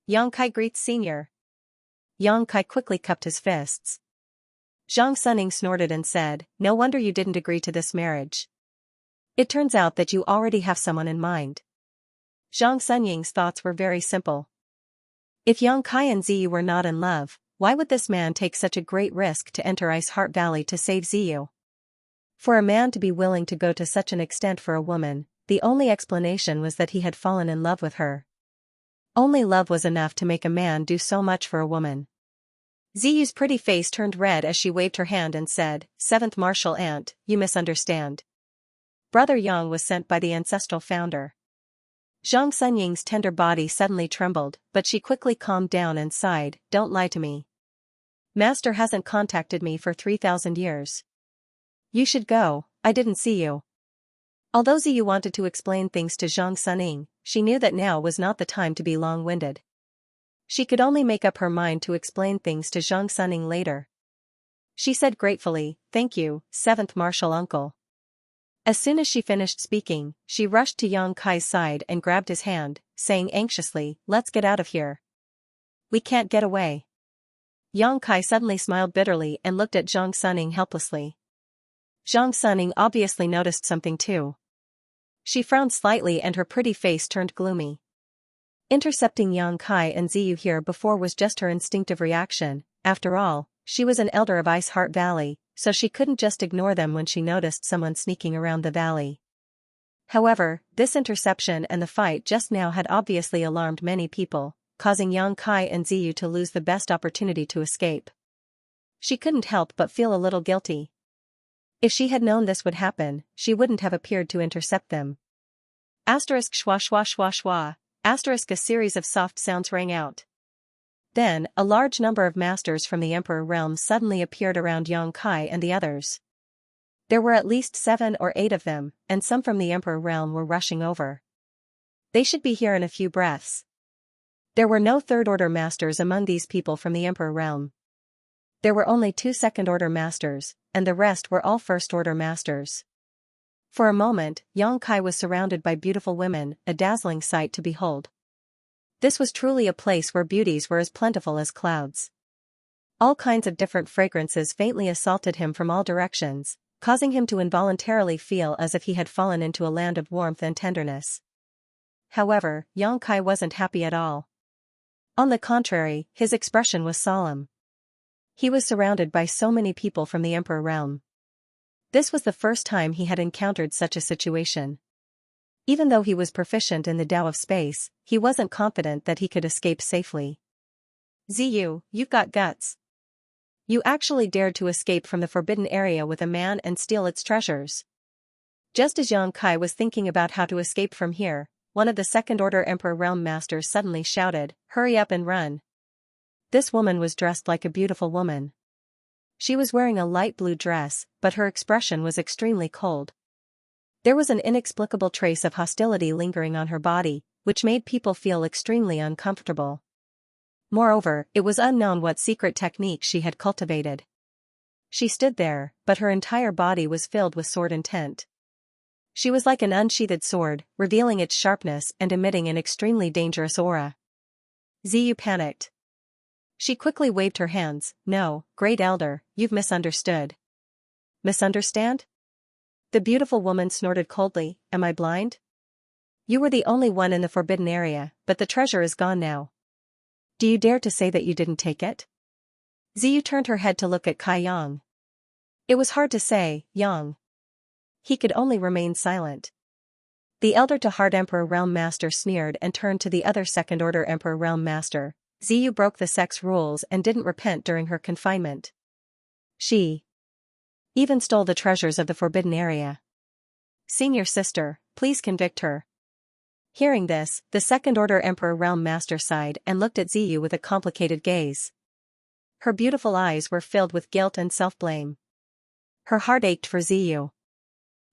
Xianxia greets Senior. Yang Kai quickly cupped his fists. Zhang Suning snorted and said, "No wonder you didn't agree to this marriage. It turns out that you already have someone in mind." Zhang Sunying's thoughts were very simple. If Yang Kai and Ziyu were not in love, why would this man take such a great risk to enter Ice Heart Valley to save Ziyu? For a man to be willing to go to such an extent for a woman, the only explanation was that he had fallen in love with her. Only love was enough to make a man do so much for a woman. Ziyu's pretty face turned red as she waved her hand and said, "Seventh Martial Aunt, you misunderstand. Brother Yang was sent by the ancestral founder." Zhang Sunying's tender body suddenly trembled, but she quickly calmed down and sighed, "Don't lie to me. Master hasn't contacted me for 3,000 years. You should go, I didn't see you." Although Ziyu wanted to explain things to Zhang Suning, she knew that now was not the time to be long-winded. She could only make up her mind to explain things to Zhang Suning later. She said gratefully, "Thank you, seventh martial uncle." As soon as she finished speaking, she rushed to Yang Kai's side and grabbed his hand, saying anxiously, "Let's get out of here. We can't get away." Yang Kai suddenly smiled bitterly and looked at Zhang Suning helplessly. Zhang Suning obviously noticed something too. She frowned slightly and her pretty face turned gloomy. Intercepting Yang Kai and Ziyu here before was just her instinctive reaction. After all, she was an elder of Ice Heart Valley, so she couldn't just ignore them when she noticed someone sneaking around the valley. However, this interception and the fight just now had obviously alarmed many people, causing Yang Kai and Ziyu to lose the best opportunity to escape. She couldn't help but feel a little guilty. If she had known this would happen, she wouldn't have appeared to intercept them. Asterisk schwa schwa schwa schwa, asterisk a series of soft sounds rang out. Then, a large number of masters from the Emperor realm suddenly appeared around Yang Kai and the others. There were at least 7 or 8 of them, and some from the Emperor realm were rushing over. They should be here in a few breaths. There were no third-order masters among these people from the Emperor realm. There were only 2 second-order masters, and the rest were all first-order masters. For a moment, Yang Kai was surrounded by beautiful women, a dazzling sight to behold. This was truly a place where beauties were as plentiful as clouds. All kinds of different fragrances faintly assaulted him from all directions, causing him to involuntarily feel as if he had fallen into a land of warmth and tenderness. However, Yang Kai wasn't happy at all. On the contrary, his expression was solemn. He was surrounded by so many people from the Emperor realm. This was the first time he had encountered such a situation. Even though he was proficient in the Tao of space, he wasn't confident that he could escape safely. "Ziyu, you've got guts. You actually dared to escape from the forbidden area with a man and steal its treasures." Just as Yang Kai was thinking about how to escape from here, one of the second-order Emperor Realm Masters suddenly shouted, "Hurry up and run." This woman was dressed like a beautiful woman. She was wearing a light blue dress, but her expression was extremely cold. There was an inexplicable trace of hostility lingering on her body, which made people feel extremely uncomfortable. Moreover, it was unknown what secret technique she had cultivated. She stood there, but her entire body was filled with sword intent. She was like an unsheathed sword, revealing its sharpness and emitting an extremely dangerous aura. Ziyu panicked. She quickly waved her hands. "No, Great Elder, you've misunderstood." "Misunderstand?" The beautiful woman snorted coldly, "Am I blind? You were the only one in the forbidden area, but the treasure is gone now. Do you dare to say that you didn't take it?" Ziyu turned her head to look at Kai Yang. It was hard to say, Yang. He could only remain silent. The Elder to Heart Emperor Realm Master sneered and turned to the other second-order Emperor Realm Master. Ziyu broke the sex rules and didn't repent during her confinement. She even stole the treasures of the forbidden area. Senior sister, please convict her. Hearing this, the second-order Emperor Realm Master sighed and looked at Ziyu with a complicated gaze. Her beautiful eyes were filled with guilt and self-blame. Her heart ached for Ziyu.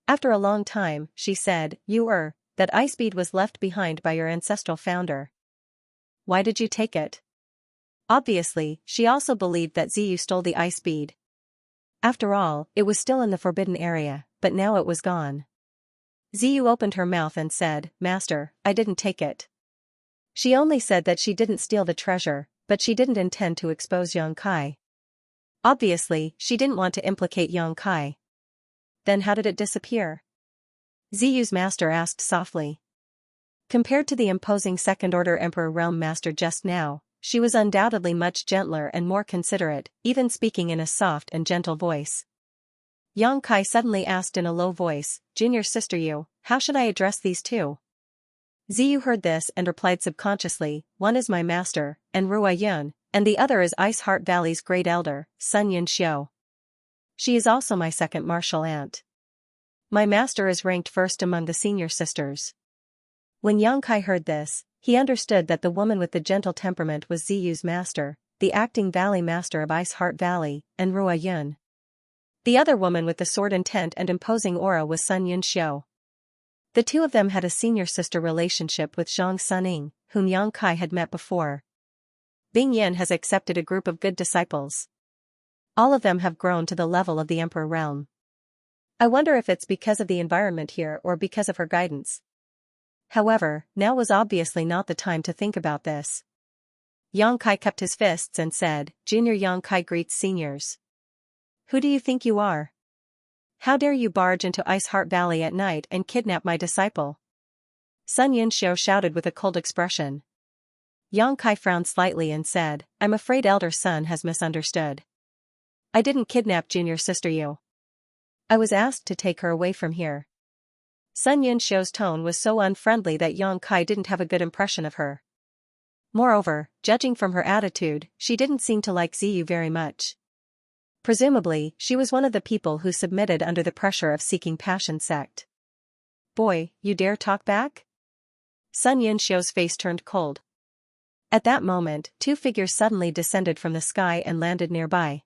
After a long time, she said, that ice bead was left behind by your ancestral founder. Why did you take it?" Obviously, she also believed that Ziyu stole the ice bead. After all, it was still in the forbidden area, but now it was gone. Ziyu opened her mouth and said, "Master, I didn't take it." She only said that she didn't steal the treasure, but she didn't intend to expose Yang Kai. Obviously, she didn't want to implicate Yang Kai. Then how did it disappear? Ziyu's master asked softly. Compared to the imposing second-order Emperor Realm Master just now, she was undoubtedly much gentler and more considerate, even speaking in a soft and gentle voice. Yang Kai suddenly asked in a low voice, "Junior sister Yu, how should I address these two?" Ziyu heard this and replied subconsciously, "One is my master, and Rua Yun, and the other is Ice Heart Valley's great elder, Sun Yun Xiu. She is also my second martial aunt. My master is ranked first among the senior sisters." When Yang Kai heard this, he understood that the woman with the gentle temperament was Ziyu's master, the acting valley master of Ice Heart Valley, and Rua Yun. The other woman with the sword intent and imposing aura was Sun Yun Xiu. The two of them had a senior sister relationship with Zhang Suning, whom Yang Kai had met before. Bing Yin has accepted a group of good disciples. All of them have grown to the level of the Emperor realm. I wonder if it's because of the environment here or because of her guidance. However, now was obviously not the time to think about this. Yang Kai kept his fists and said, "Junior Yang Kai greets seniors. Who do you think you are? How dare you barge into Ice Heart Valley at night and kidnap my disciple?" Sun Yun Xiu shouted with a cold expression. Yang Kai frowned slightly and said, "I'm afraid Elder Sun has misunderstood. I didn't kidnap Junior Sister Yu. I was asked to take her away from here." Sun Yun Xiu's tone was so unfriendly that Yang Kai didn't have a good impression of her. Moreover, judging from her attitude, she didn't seem to like Ziyu very much. Presumably, she was one of the people who submitted under the pressure of seeking passion sect. "Boy, you dare talk back?" Sun Yun Xiu's face turned cold. At that moment, two figures suddenly descended from the sky and landed nearby.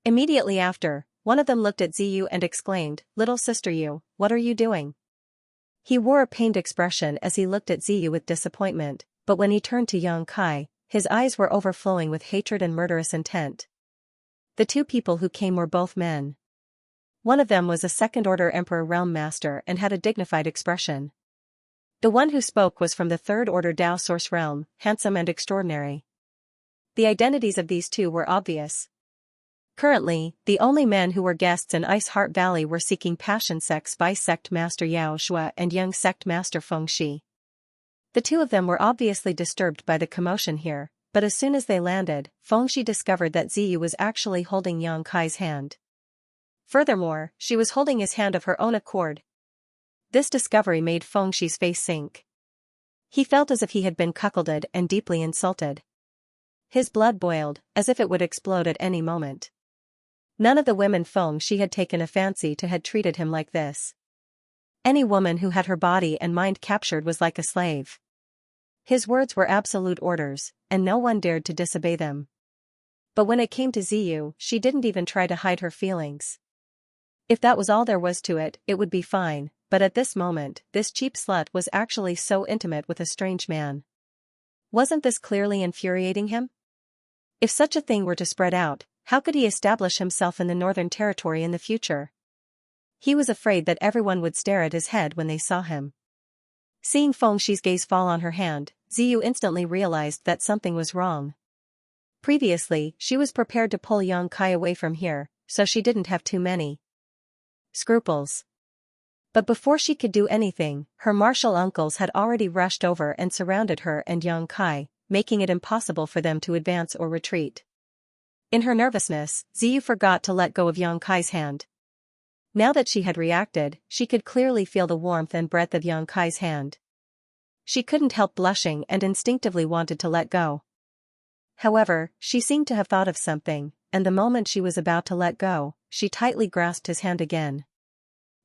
Immediately after, one of them looked at Ziyu and exclaimed, "Little sister Yu, what are you doing?" He wore a pained expression as he looked at Ziyu with disappointment, but when he turned to Yang Kai, his eyes were overflowing with hatred and murderous intent. The two people who came were both men. One of them was a second-order Emperor Realm Master and had a dignified expression. The one who spoke was from the third-order Dao Source Realm, handsome and extraordinary. The identities of these two were obvious. Currently, the only men who were guests in Ice Heart Valley were seeking Passion Sect's Vice Sect Master Yao Shua and Young Sect Master Feng Shi. The two of them were obviously disturbed by the commotion here, but as soon as they landed, Feng Shi discovered that Ziyu was actually holding Yang Kai's hand. Furthermore, she was holding his hand of her own accord. This discovery made Feng Shi's face sink. He felt as if he had been cuckolded and deeply insulted. His blood boiled, as if it would explode at any moment. None of the women Feng Shi had taken a fancy to had treated him like this. Any woman who had her body and mind captured was like a slave. His words were absolute orders, and no one dared to disobey them. But when it came to Ziyu, she didn't even try to hide her feelings. If that was all there was to it, it would be fine, but at this moment, this cheap slut was actually so intimate with a strange man. Wasn't this clearly infuriating him? If such a thing were to spread out, how could he establish himself in the Northern Territory in the future? He was afraid that everyone would stare at his head when they saw him. Seeing Feng Shi's gaze fall on her hand, Ziyu instantly realized that something was wrong. Previously, she was prepared to pull Yang Kai away from here, so she didn't have too many scruples. But before she could do anything, her martial uncles had already rushed over and surrounded her and Yang Kai, making it impossible for them to advance or retreat. In her nervousness, Ziyu forgot to let go of Yang Kai's hand. Now that she had reacted, she could clearly feel the warmth and breadth of Yang Kai's hand. She couldn't help blushing and instinctively wanted to let go. However, she seemed to have thought of something, and the moment she was about to let go, she tightly grasped his hand again.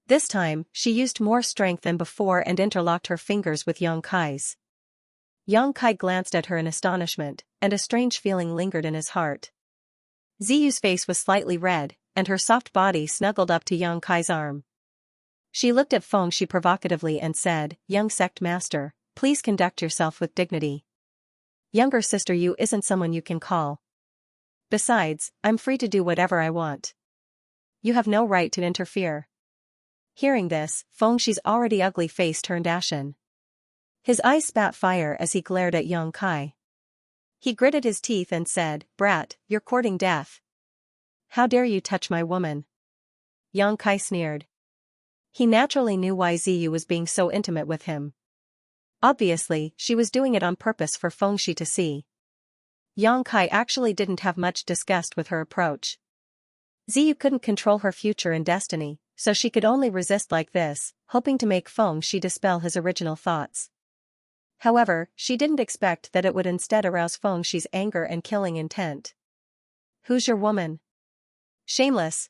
This time, she used more strength than before and interlocked her fingers with Yang Kai's. Yang Kai glanced at her in astonishment, and a strange feeling lingered in his heart. Ziyu's face was slightly red, and her soft body snuggled up to Yang Kai's arm. She looked at Feng Shi provocatively and said, "Young sect master, please conduct yourself with dignity. Younger sister Yu isn't someone you can call. Besides, I'm free to do whatever I want. You have no right to interfere." Hearing this, Feng Shi's already ugly face turned ashen. His eyes spat fire as he glared at Yang Kai. He gritted his teeth and said, "Brat, you're courting death. How dare you touch my woman?" Yang Kai sneered. He naturally knew why Ziyu was being so intimate with him. Obviously, she was doing it on purpose for Fengxi to see. Yang Kai actually didn't have much disgust with her approach. Ziyu couldn't control her future and destiny, so she could only resist like this, hoping to make Fengxi dispel his original thoughts. However, she didn't expect that it would instead arouse Fengxi's anger and killing intent. "Who's your woman?" "Shameless."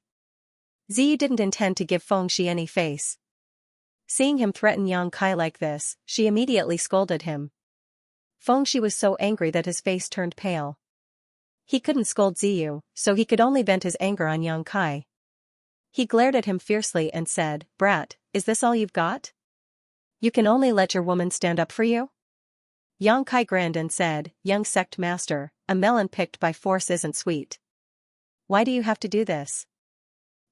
Ziyu didn't intend to give Fengxi any face. Seeing him threaten Yang Kai like this, she immediately scolded him. Fengxi was so angry that his face turned pale. He couldn't scold Ziyu, so he could only vent his anger on Yang Kai. He glared at him fiercely and said, "Brat, is this all you've got? You can only let your woman stand up for you?" Yang Kai grinned and said, "Young sect master, a melon picked by force isn't sweet. Why do you have to do this?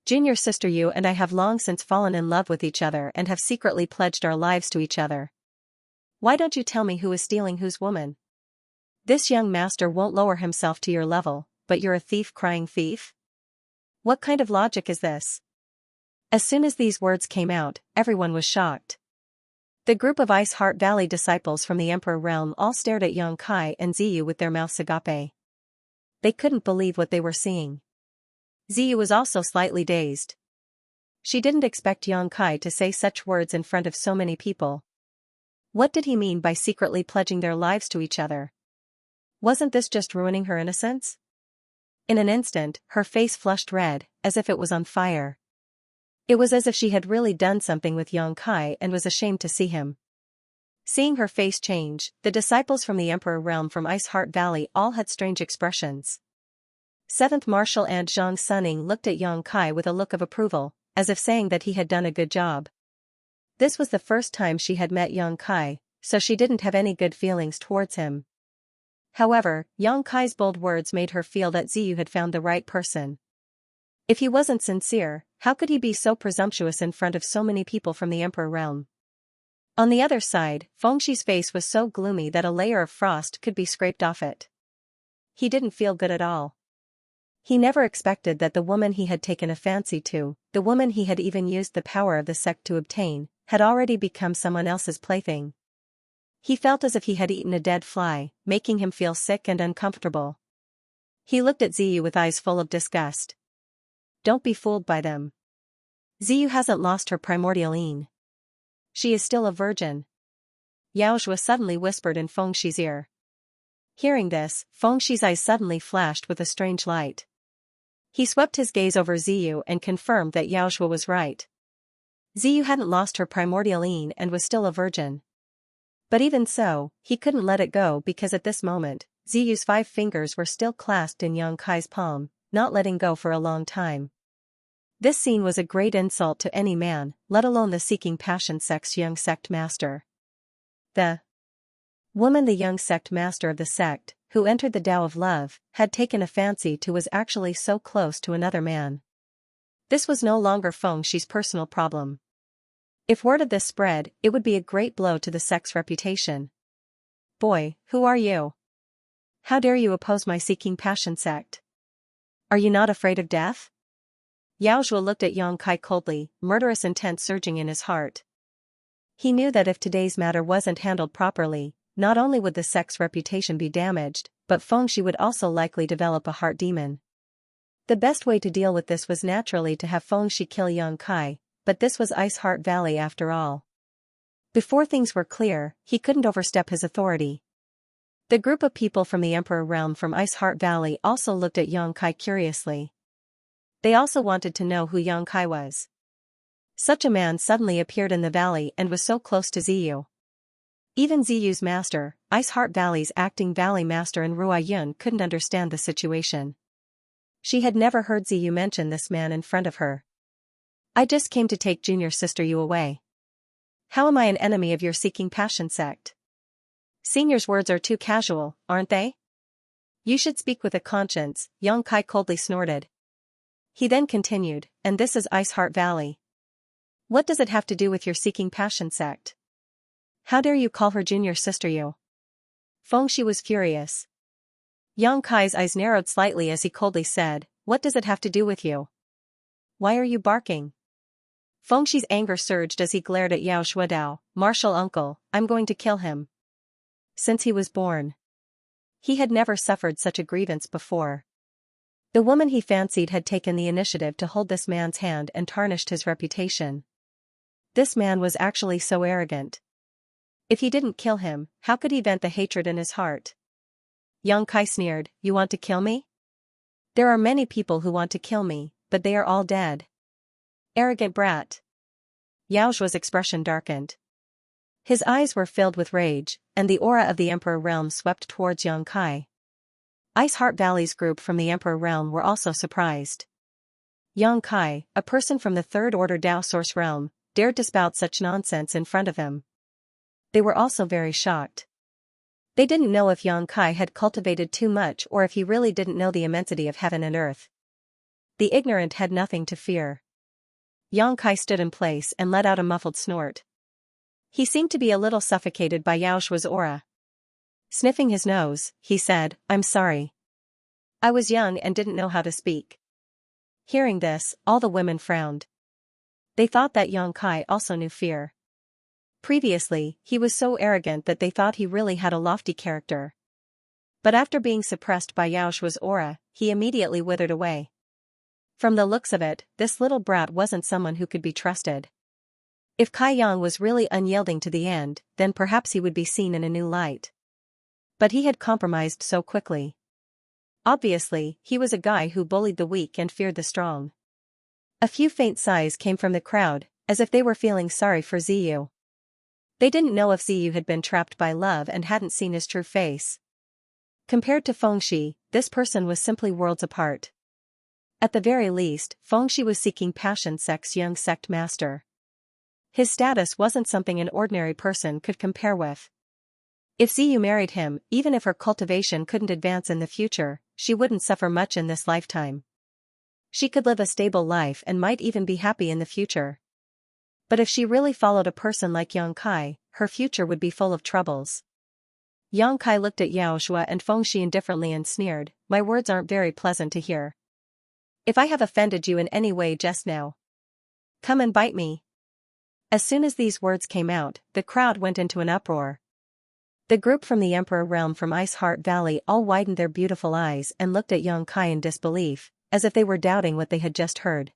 Junior sister, you and I have long since fallen in love with each other and have secretly pledged our lives to each other. Why don't you tell me who is stealing whose woman? This young master won't lower himself to your level, but you're a thief crying thief? What kind of logic is this?" As soon as these words came out, everyone was shocked. The group of Ice Heart Valley disciples from the Emperor Realm all stared at Yang Kai and Ziyu with their mouths agape. They couldn't believe what they were seeing. Ziyu was also slightly dazed. She didn't expect Yang Kai to say such words in front of so many people. What did he mean by secretly pledging their lives to each other? Wasn't this just ruining her innocence? In an instant, her face flushed red, as if it was on fire. It was as if she had really done something with Yang Kai and was ashamed to see him. Seeing her face change, the disciples from the Emperor Realm from Ice Heart Valley all had strange expressions. 7th Marshal and Zhang Suning looked at Yang Kai with a look of approval, as if saying that he had done a good job. This was the first time she had met Yang Kai, so she didn't have any good feelings towards him. However, Yang Kai's bold words made her feel that Ziyu had found the right person. If he wasn't sincere, how could he be so presumptuous in front of so many people from the Emperor Realm? On the other side, Fengxi's face was so gloomy that a layer of frost could be scraped off it. He didn't feel good at all. He never expected that the woman he had taken a fancy to, the woman he had even used the power of the sect to obtain, had already become someone else's plaything. He felt as if he had eaten a dead fly, making him feel sick and uncomfortable. He looked at Ziyu with eyes full of disgust. Don't be fooled by them. Ziyu hasn't lost her primordial yin. She is still a virgin. Yao Zhua suddenly whispered in Fengxi's ear. Hearing this, Fengxi's eyes suddenly flashed with a strange light. He swept his gaze over Ziyu and confirmed that Yao Zhua was right. Ziyu hadn't lost her primordial yin and was still a virgin. But even so, he couldn't let it go because at this moment, Ziyu's 5 fingers were still clasped in Yang Kai's palm, not letting go for a long time. This scene was a great insult to any man, let alone the seeking passion sect's young sect master. The woman the young sect master of the sect, who entered the Tao of Love, had taken a fancy to was actually so close to another man. This was no longer Fengxi's personal problem. If word of this spread, it would be a great blow to the sect's reputation. Boy, who are you? How dare you oppose my seeking passion sect? Are you not afraid of death? Yao Zhua looked at Yang Kai coldly, murderous intent surging in his heart. He knew that if today's matter wasn't handled properly, not only would the sect's reputation be damaged, but Fengxi would also likely develop a heart demon. The best way to deal with this was naturally to have Fengxi kill Yang Kai, but this was Ice Heart Valley after all. Before things were clear, he couldn't overstep his authority. The group of people from the Emperor Realm from Ice Heart Valley also looked at Yang Kai curiously. They also wanted to know who Yang Kai was. Such a man suddenly appeared in the valley and was so close to Ziyu. Even Ziyu's master, Ice Heart Valley's acting valley master and Ruai Yun couldn't understand the situation. She had never heard Ziyu mention this man in front of her. I just came to take junior sister you away. How am I an enemy of your seeking passion sect? Senior's words are too casual, aren't they? You should speak with a conscience, Yang Kai coldly snorted. He then continued, and this is Ice Heart Valley. What does it have to do with your seeking passion sect? How dare you call her junior sister you? Fengxi was furious. Yang Kai's eyes narrowed slightly as he coldly said, "What does it have to do with you? Why are you barking?" Fengshi's anger surged as he glared at Yao Shuadao. "Martial uncle, I'm going to kill him." Since he was born, he had never suffered such a grievance before. The woman he fancied had taken the initiative to hold this man's hand and tarnished his reputation. This man was actually so arrogant. If he didn't kill him, how could he vent the hatred in his heart? Yang Kai sneered, "You want to kill me? There are many people who want to kill me, but they are all dead." Arrogant brat. Yao Shua's expression darkened. His eyes were filled with rage, and the aura of the Emperor Realm swept towards Yang Kai. Ice Heart Valley's group from the Emperor Realm were also surprised. Yang Kai, a person from the Third Order Dao Source Realm, dared to spout such nonsense in front of him. They were also very shocked. They didn't know if Yang Kai had cultivated too much or if he really didn't know the immensity of heaven and earth. The ignorant had nothing to fear. Yang Kai stood in place and let out a muffled snort. He seemed to be a little suffocated by Yao Shua's aura. Sniffing his nose, he said, "I'm sorry. I was young and didn't know how to speak." Hearing this, all the women frowned. They thought that Yang Kai also knew fear. Previously, he was so arrogant that they thought he really had a lofty character. But after being suppressed by Yao Shua's aura, he immediately withered away. From the looks of it, this little brat wasn't someone who could be trusted. If Kai Yang was really unyielding to the end, then perhaps he would be seen in a new light. But he had compromised so quickly. Obviously, he was a guy who bullied the weak and feared the strong. A few faint sighs came from the crowd, as if they were feeling sorry for Ziyu. They didn't know if Ziyu had been trapped by love and hadn't seen his true face. Compared to Fengshi, this person was simply worlds apart. At the very least, Fengshi was seeking passion sex young sect master. His status wasn't something an ordinary person could compare with. If Ziyu married him, even if her cultivation couldn't advance in the future, she wouldn't suffer much in this lifetime. She could live a stable life and might even be happy in the future. But if she really followed a person like Yang Kai, her future would be full of troubles. Yang Kai looked at Yao Shua and Fengshi indifferently and sneered, "My words aren't very pleasant to hear. If I have offended you in any way just now, come and bite me." As soon as these words came out, the crowd went into an uproar. The group from the Emperor Realm from Ice Heart Valley all widened their beautiful eyes and looked at Yang Kai in disbelief, as if they were doubting what they had just heard.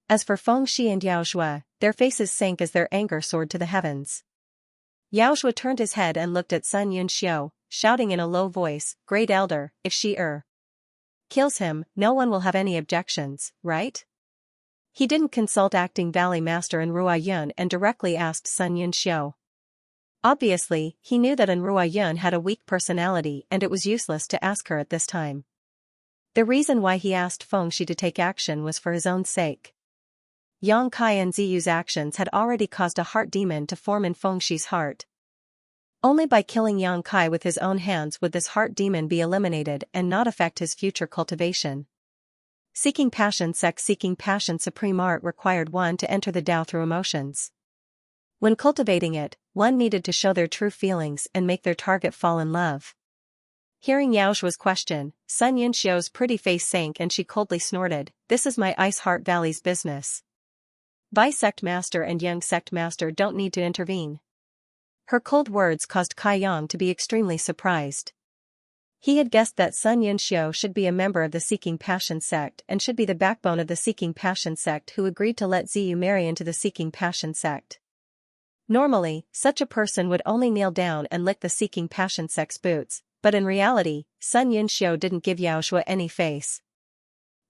As for Fengshi and Yao Shua, their faces sank as their anger soared to the heavens. Yao Shua turned his head and looked at Sun Yunxiu, shouting in a low voice, "Great Elder, if she kills him, no one will have any objections, right?" He didn't consult Acting Valley Master Enrua Yun and directly asked Sun Yunxiu. Obviously, he knew that Enrua Yun had a weak personality and it was useless to ask her at this time. The reason why he asked Fengshi to take action was for his own sake. Yang Kai and Ziyu's actions had already caused a heart demon to form in Fengshi's heart. Only by killing Yang Kai with his own hands would this heart demon be eliminated and not affect his future cultivation. Seeking passion supreme art required one to enter the Tao through emotions. When cultivating it, one needed to show their true feelings and make their target fall in love. Hearing Yao Shua's question, Sun Yunxiu's pretty face sank and she coldly snorted, "This is my Ice Heart Valley's business. Vi Sect Master and Young Sect Master don't need to intervene." Her cold words caused Kai Yang to be extremely surprised. He had guessed that Sun Yunxiu should be a member of the Seeking Passion sect and should be the backbone of the Seeking Passion sect who agreed to let Ziyu marry into the Seeking Passion sect. Normally, such a person would only kneel down and lick the Seeking Passion sect's boots, but in reality, Sun Yunxiu didn't give Yao Shua any face.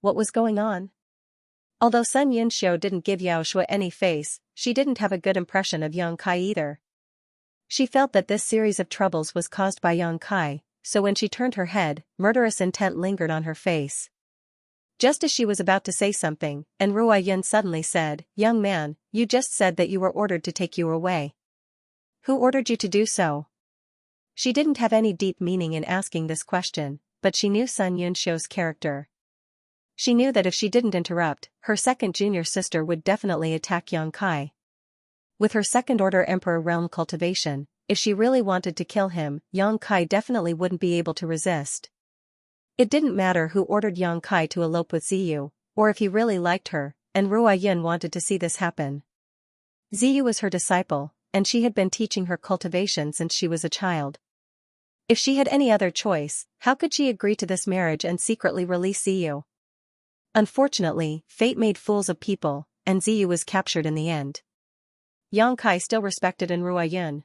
What was going on? Although Sun Yunxiu didn't give Yao Shua any face, she didn't have a good impression of Yang Kai either. She felt that this series of troubles was caused by Yang Kai, so when she turned her head, murderous intent lingered on her face. Just as she was about to say something, Enrua Yun suddenly said, "Young man, you just said that you were ordered to take you away. Who ordered you to do so?" She didn't have any deep meaning in asking this question, but she knew Sun Yunxiu's character. She knew that if she didn't interrupt, her second junior sister would definitely attack Yang Kai. With her second-order Emperor Realm cultivation, if she really wanted to kill him, Yang Kai definitely wouldn't be able to resist. It didn't matter who ordered Yang Kai to elope with Ziyu, or if he really liked her, and Ruo Yun wanted to see this happen. Ziyu was her disciple, and she had been teaching her cultivation since she was a child. If she had any other choice, how could she agree to this marriage and secretly release Ziyu? Unfortunately, fate made fools of people, and Ziyu was captured in the end. Yang Kai still respected in Ruo Yun.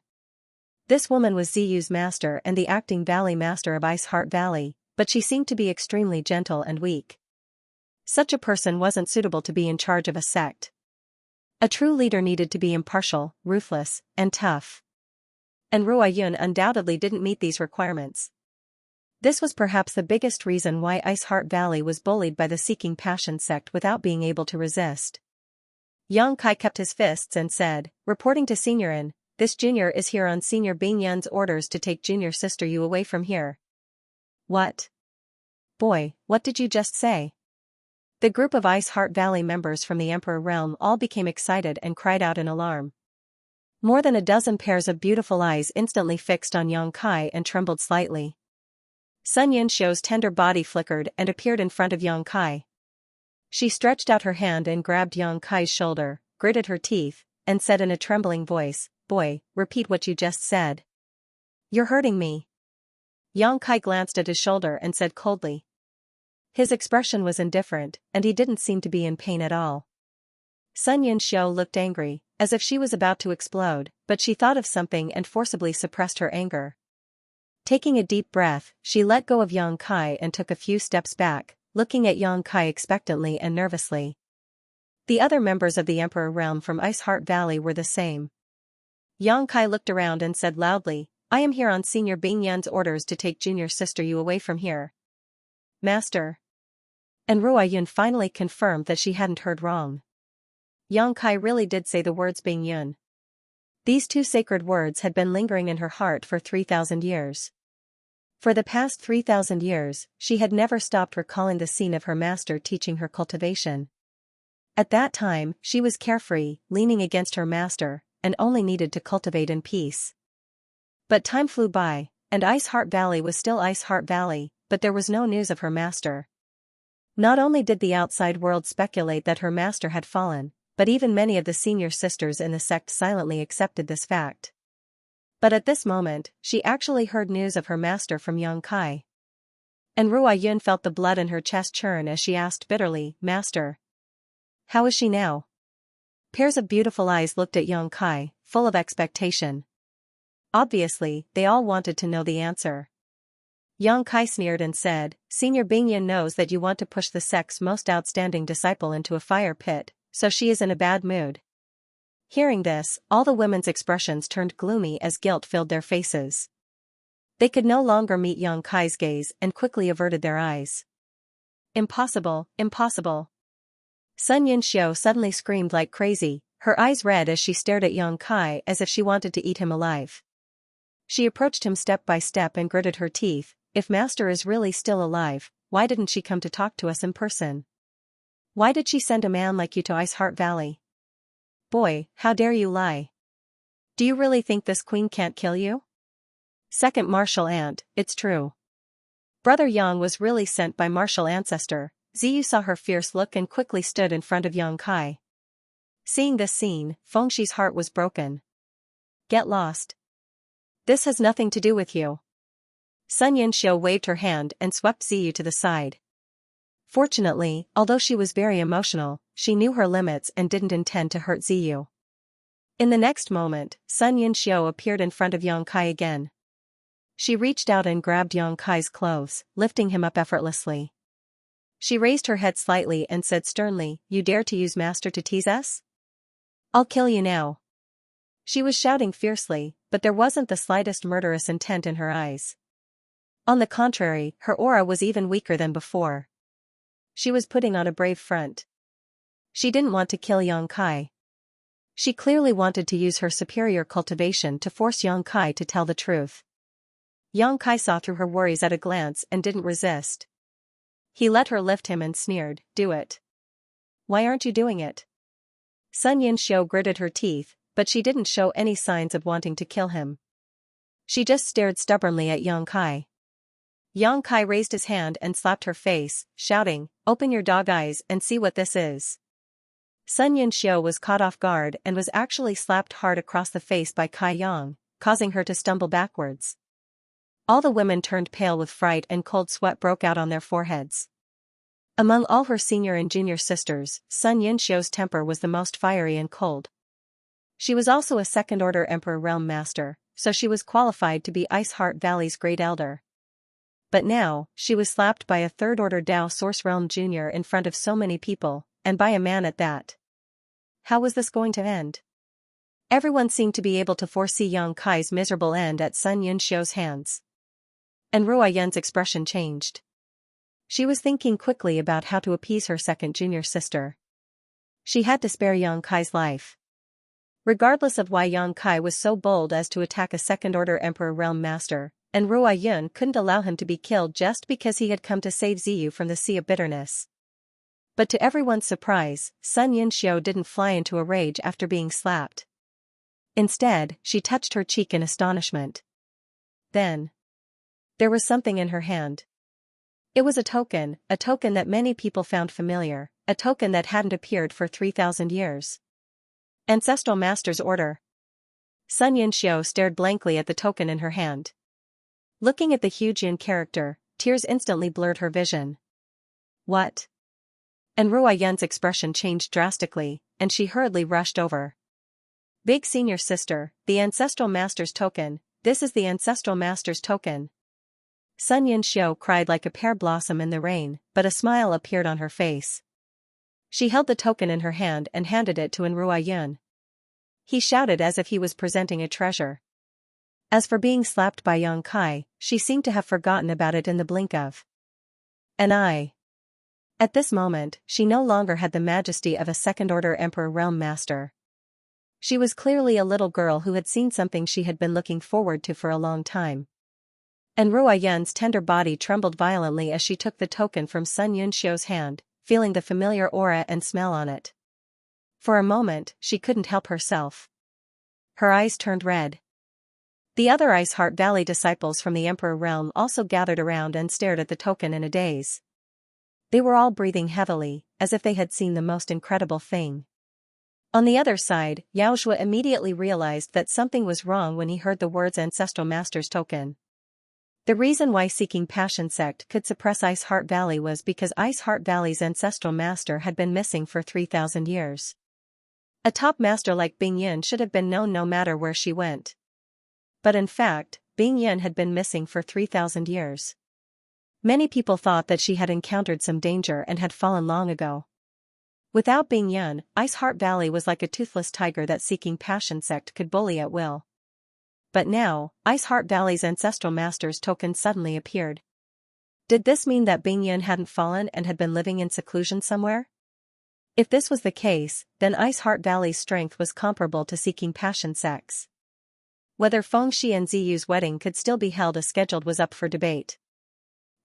This woman was Ziyu's master and the acting valley master of Ice Heart Valley, but she seemed to be extremely gentle and weak. Such a person wasn't suitable to be in charge of a sect. A true leader needed to be impartial, ruthless, and tough. And Ruo Yun undoubtedly didn't meet these requirements. This was perhaps the biggest reason why Ice Heart Valley was bullied by the Seeking Passion sect without being able to resist. Yang Kai kept his fists and said, reporting to Senior In, this junior is here on Senior Bing Yun's orders to take junior sister Yu away from here. What? Boy, what did you just say? The group of Ice Heart Valley members from the Emperor Realm all became excited and cried out in alarm. More than a dozen pairs of beautiful eyes instantly fixed on Yang Kai and trembled slightly. Sun Yunxiu's tender body flickered and appeared in front of Yang Kai. She stretched out her hand and grabbed Yang Kai's shoulder, gritted her teeth, and said in a trembling voice, "Boy, repeat what you just said. You're hurting me." Yang Kai glanced at his shoulder and said coldly. His expression was indifferent, and he didn't seem to be in pain at all. Sun Yunxiu looked angry, as if she was about to explode, but she thought of something and forcibly suppressed her anger. Taking a deep breath, she let go of Yang Kai and took a few steps back, looking at Yang Kai expectantly and nervously. The other members of the Emperor Realm from Ice Heart Valley were the same. Yang Kai looked around and said loudly, "I am here on Senior Bing Yan's orders to take junior sister Yu away from here." "Master." And Ruo Yun finally confirmed that she hadn't heard wrong. Yang Kai really did say the words Bing Yun. These two sacred words had been lingering in her heart for 3,000 years. For the past 3,000 years, she had never stopped recalling the scene of her master teaching her cultivation. At that time, she was carefree, leaning against her master, and only needed to cultivate in peace. But time flew by, and Ice Heart Valley was still Ice Heart Valley, but there was no news of her master. Not only did the outside world speculate that her master had fallen, but even many of the senior sisters in the sect silently accepted this fact. But at this moment, she actually heard news of her master from Yang Kai. And Ruo Yun felt the blood in her chest churn as she asked bitterly, "Master, how is she now?" Pairs of beautiful eyes looked at Yang Kai, full of expectation. Obviously, they all wanted to know the answer. Yang Kai sneered and said, "Senior Bing Yun knows that you want to push the sect's most outstanding disciple into a fire pit, so she is in a bad mood." Hearing this, all the women's expressions turned gloomy as guilt filled their faces. They could no longer meet Yang Kai's gaze and quickly averted their eyes. "Impossible, impossible." Sun Yunxiu suddenly screamed like crazy, her eyes red as she stared at Yang Kai as if she wanted to eat him alive. She approached him step by step and gritted her teeth, "If Master is really still alive, why didn't she come to talk to us in person? Why did she send a man like you to Ice Heart Valley? Boy, how dare you lie? Do you really think this queen can't kill you?" Second martial aunt, it's true. Brother Yang was really sent by martial ancestor. Ziyu saw her fierce look and quickly stood in front of Yang Kai. Seeing this scene, Fengshi's heart was broken. "Get lost. This has nothing to do with you." Sun Yunxiu waved her hand and swept Ziyu to the side. Fortunately, although she was very emotional, she knew her limits and didn't intend to hurt Ziyu. In the next moment, Sun Yunxiu appeared in front of Yang Kai again. She reached out and grabbed Yang Kai's clothes, lifting him up effortlessly. She raised her head slightly and said sternly, "You dare to use Master to tease us? I'll kill you now." She was shouting fiercely, but there wasn't the slightest murderous intent in her eyes. On the contrary, her aura was even weaker than before. She was putting on a brave front. She didn't want to kill Yang Kai. She clearly wanted to use her superior cultivation to force Yang Kai to tell the truth. Yang Kai saw through her worries at a glance and didn't resist. He let her lift him and sneered, "Do it. Why aren't you doing it?" Sun Yunxiu gritted her teeth, but she didn't show any signs of wanting to kill him. She just stared stubbornly at Yang Kai. Yang Kai raised his hand and slapped her face, shouting, "Open your dog eyes and see what this is." Sun Yunxiu was caught off guard and was actually slapped hard across the face by Kai Yang, causing her to stumble backwards. All the women turned pale with fright and cold sweat broke out on their foreheads. Among all her senior and junior sisters, Sun Yunxiu's temper was the most fiery and cold. She was also a second-order Emperor Realm Master, so she was qualified to be Ice Heart Valley's Great Elder. But now, she was slapped by a third-order Dao Source Realm Junior in front of so many people, and by a man at that. How was this going to end? Everyone seemed to be able to foresee Yang Kai's miserable end at Sun Yunxiu's hands. And Ruo Yun's expression changed. She was thinking quickly about how to appease her second junior sister. She had to spare Yang Kai's life. Regardless of why Yang Kai was so bold as to attack a second-order Emperor Realm Master, and Ruo Yun couldn't allow him to be killed just because he had come to save Ziyu from the Sea of Bitterness. But to everyone's surprise, Sun Yunxiu didn't fly into a rage after being slapped. Instead, she touched her cheek in astonishment. Then, there was something in her hand. It was a token that many people found familiar, a token that hadn't appeared for 3,000 years. Ancestral Master's Order. Sun Yunxiu stared blankly at the token in her hand. Looking at the huge Yin character, tears instantly blurred her vision. What? And Ruo Yun's expression changed drastically, and she hurriedly rushed over. Big senior sister, the Ancestral Master's token, this is the Ancestral Master's token. Sun Yunxiu cried like a pear blossom in the rain, but a smile appeared on her face. She held the token in her hand and handed it to Ruo Yun. He shouted as if he was presenting a treasure. As for being slapped by Yang Kai, she seemed to have forgotten about it in the blink of an eye. At this moment, she no longer had the majesty of a second-order Emperor Realm Master. She was clearly a little girl who had seen something she had been looking forward to for a long time. And Ruo Yun's tender body trembled violently as she took the token from Sun Yunxiu's hand, feeling the familiar aura and smell on it. For a moment, she couldn't help herself. Her eyes turned red. The other Ice Heart Valley disciples from the Emperor Realm also gathered around and stared at the token in a daze. They were all breathing heavily, as if they had seen the most incredible thing. On the other side, Yaozhua immediately realized that something was wrong when he heard the words Ancestral Master's token. The reason why Seeking Passion sect could suppress Ice Heart Valley was because Ice Heart Valley's Ancestral Master had been missing for 3,000 years. A top master like Bing Yin should have been known no matter where she went. But in fact, Bing Yin had been missing for 3,000 years. Many people thought that she had encountered some danger and had fallen long ago. Without Bing Yin, Ice Heart Valley was like a toothless tiger that Seeking Passion sect could bully at will. But now, Ice Heart Valley's Ancestral Master's token suddenly appeared. Did this mean that Bing Yin hadn't fallen and had been living in seclusion somewhere? If this was the case, then Ice Heart Valley's strength was comparable to Seeking Passion sect's. Whether Fengxi and Ziyu's wedding could still be held as scheduled was up for debate.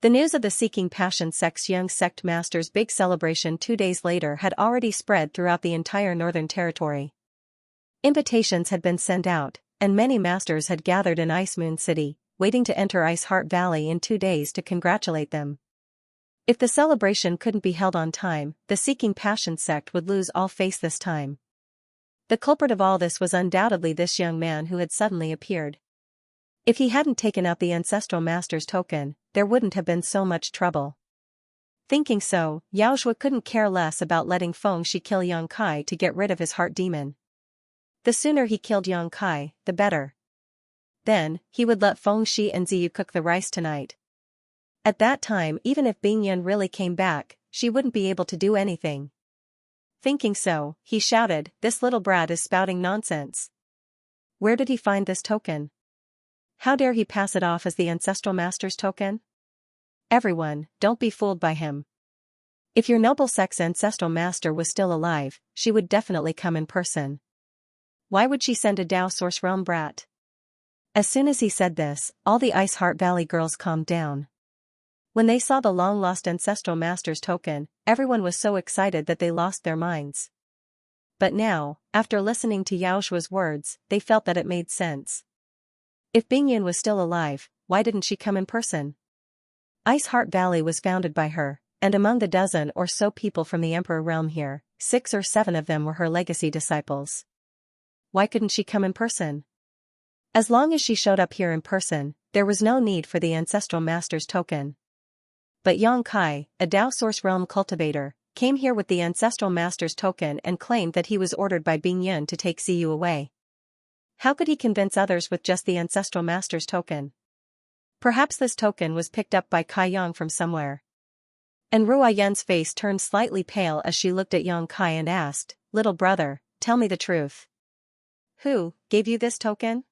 The news of the Seeking Passion sect's young sect master's big celebration 2 days later had already spread throughout the entire Northern Territory. Invitations had been sent out, and many masters had gathered in Ice Moon City, waiting to enter Ice Heart Valley in 2 days to congratulate them. If the celebration couldn't be held on time, the Seeking Passion sect would lose all face this time. The culprit of all this was undoubtedly this young man who had suddenly appeared. If he hadn't taken out the Ancestral Master's token, there wouldn't have been so much trouble. Thinking so, Yaozhua couldn't care less about letting Fengxi kill Yang Kai to get rid of his heart demon. The sooner he killed Yang Kai, the better. Then, he would let Fengxi and Ziyu cook the rice tonight. At that time, even if Bing Yin really came back, she wouldn't be able to do anything. Thinking so, he shouted, "This little brat is spouting nonsense. Where did he find this token? How dare he pass it off as the Ancestral Master's token? Everyone, don't be fooled by him. If your noble sect's Ancestral Master was still alive, she would definitely come in person. Why would she send a Dao Source Realm brat?" As soon as he said this, all the Ice Heart Valley girls calmed down. When they saw the long-lost Ancestral Master's token, everyone was so excited that they lost their minds. But now, after listening to Yaozhua's words, they felt that it made sense. If Bing Yin was still alive, why didn't she come in person? Ice Heart Valley was founded by her, and among the dozen or so people from the Emperor realm here, 6 or 7 of them were her legacy disciples. Why couldn't she come in person? As long as she showed up here in person, there was no need for the Ancestral Master's token. But Yang Kai, a Dao Source Realm cultivator, came here with the Ancestral Master's token and claimed that he was ordered by Bing Yun to take Ziyu away. How could he convince others with just the Ancestral Master's token? Perhaps this token was picked up by Kai Yang from somewhere. And Ruo Yun's face turned slightly pale as she looked at Yang Kai and asked, "Little brother, tell me the truth. Who gave you this token?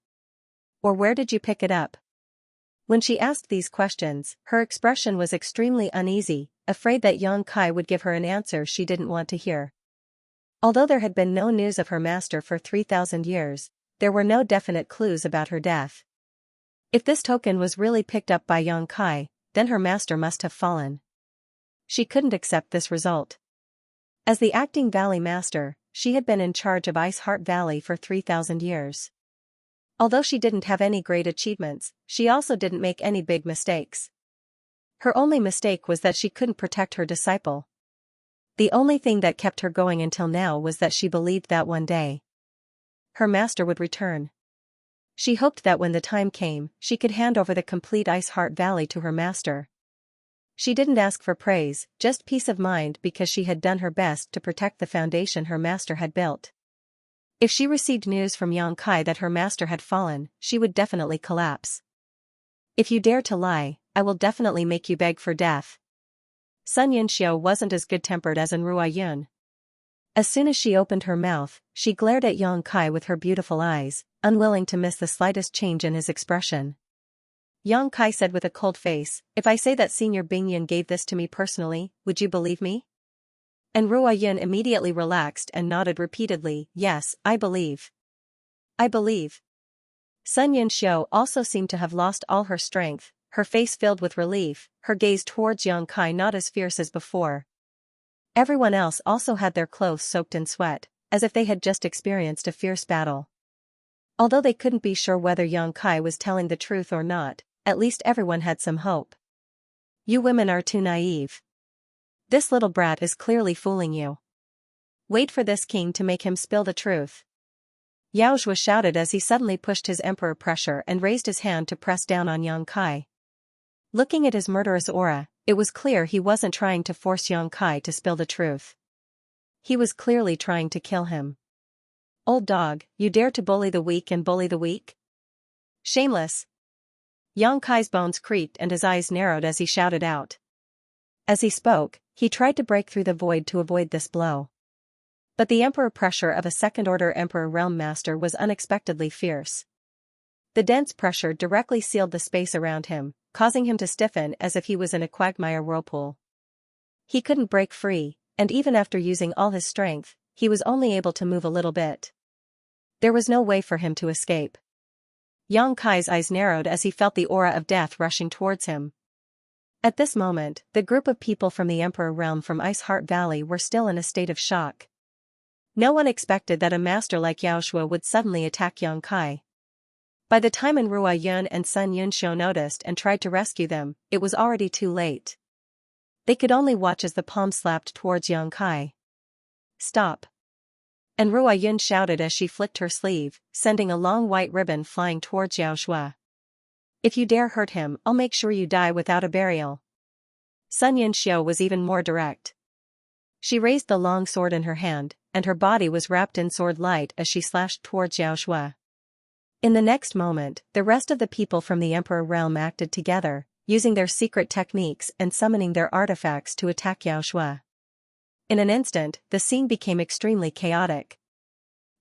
Or where did you pick it up?" When she asked these questions, her expression was extremely uneasy, afraid that Yang Kai would give her an answer she didn't want to hear. Although there had been no news of her master for 3,000 years, there were no definite clues about her death. If this token was really picked up by Yang Kai, then her master must have fallen. She couldn't accept this result. As the Acting Valley Master, she had been in charge of Ice Heart Valley for 3,000 years. Although she didn't have any great achievements, she also didn't make any big mistakes. Her only mistake was that she couldn't protect her disciple. The only thing that kept her going until now was that she believed that one day her master would return. She hoped that when the time came, she could hand over the complete Ice Heart Valley to her master. She didn't ask for praise, just peace of mind because she had done her best to protect the foundation her master had built. If she received news from Yang Kai that her master had fallen, she would definitely collapse. "If you dare to lie, I will definitely make you beg for death." Sun Yunxiu wasn't as good-tempered as in Ruo Yun. As soon as she opened her mouth, she glared at Yang Kai with her beautiful eyes, unwilling to miss the slightest change in his expression. Yang Kai said with a cold face, "If I say that Senior Bing Yun gave this to me personally, would you believe me?" And Ruo Yun immediately relaxed and nodded repeatedly, "Yes, I believe. I believe." Sun Yunxiu also seemed to have lost all her strength, her face filled with relief, her gaze towards Yang Kai not as fierce as before. Everyone else also had their clothes soaked in sweat, as if they had just experienced a fierce battle. Although they couldn't be sure whether Yang Kai was telling the truth or not, at least everyone had some hope. "You women are too naive. This little brat is clearly fooling you. Wait for this king to make him spill the truth." Yao Zhuo shouted as he suddenly pushed his emperor pressure and raised his hand to press down on Yang Kai. Looking at his murderous aura, it was clear he wasn't trying to force Yang Kai to spill the truth. He was clearly trying to kill him. "Old dog, you dare to bully the weak and bully the weak? Shameless!" Yang Kai's bones creaked and his eyes narrowed as he shouted out. As he spoke, he tried to break through the void to avoid this blow. But the emperor pressure of a second-order Emperor Realm Master was unexpectedly fierce. The dense pressure directly sealed the space around him, causing him to stiffen as if he was in a quagmire whirlpool. He couldn't break free, and even after using all his strength, he was only able to move a little bit. There was no way for him to escape. Yang Kai's eyes narrowed as he felt the aura of death rushing towards him. At this moment, the group of people from the Emperor Realm from Ice Heart Valley were still in a state of shock. No one expected that a master like Yao Zhuo would suddenly attack Yang Kai. By the time Ruo Yun and Sun Yunxiu noticed and tried to rescue them, it was already too late. They could only watch as the palm slapped towards Yang Kai. "Stop!" And Ruo Yun shouted as she flicked her sleeve, sending a long white ribbon flying towards Yao Zhuo. "If you dare hurt him, I'll make sure you die without a burial." Sun Yunxiu was even more direct. She raised the long sword in her hand, and her body was wrapped in sword light as she slashed towards Yao Zhuo. In the next moment, the rest of the people from the Emperor Realm acted together, using their secret techniques and summoning their artifacts to attack Yao Zhuo. In an instant, the scene became extremely chaotic.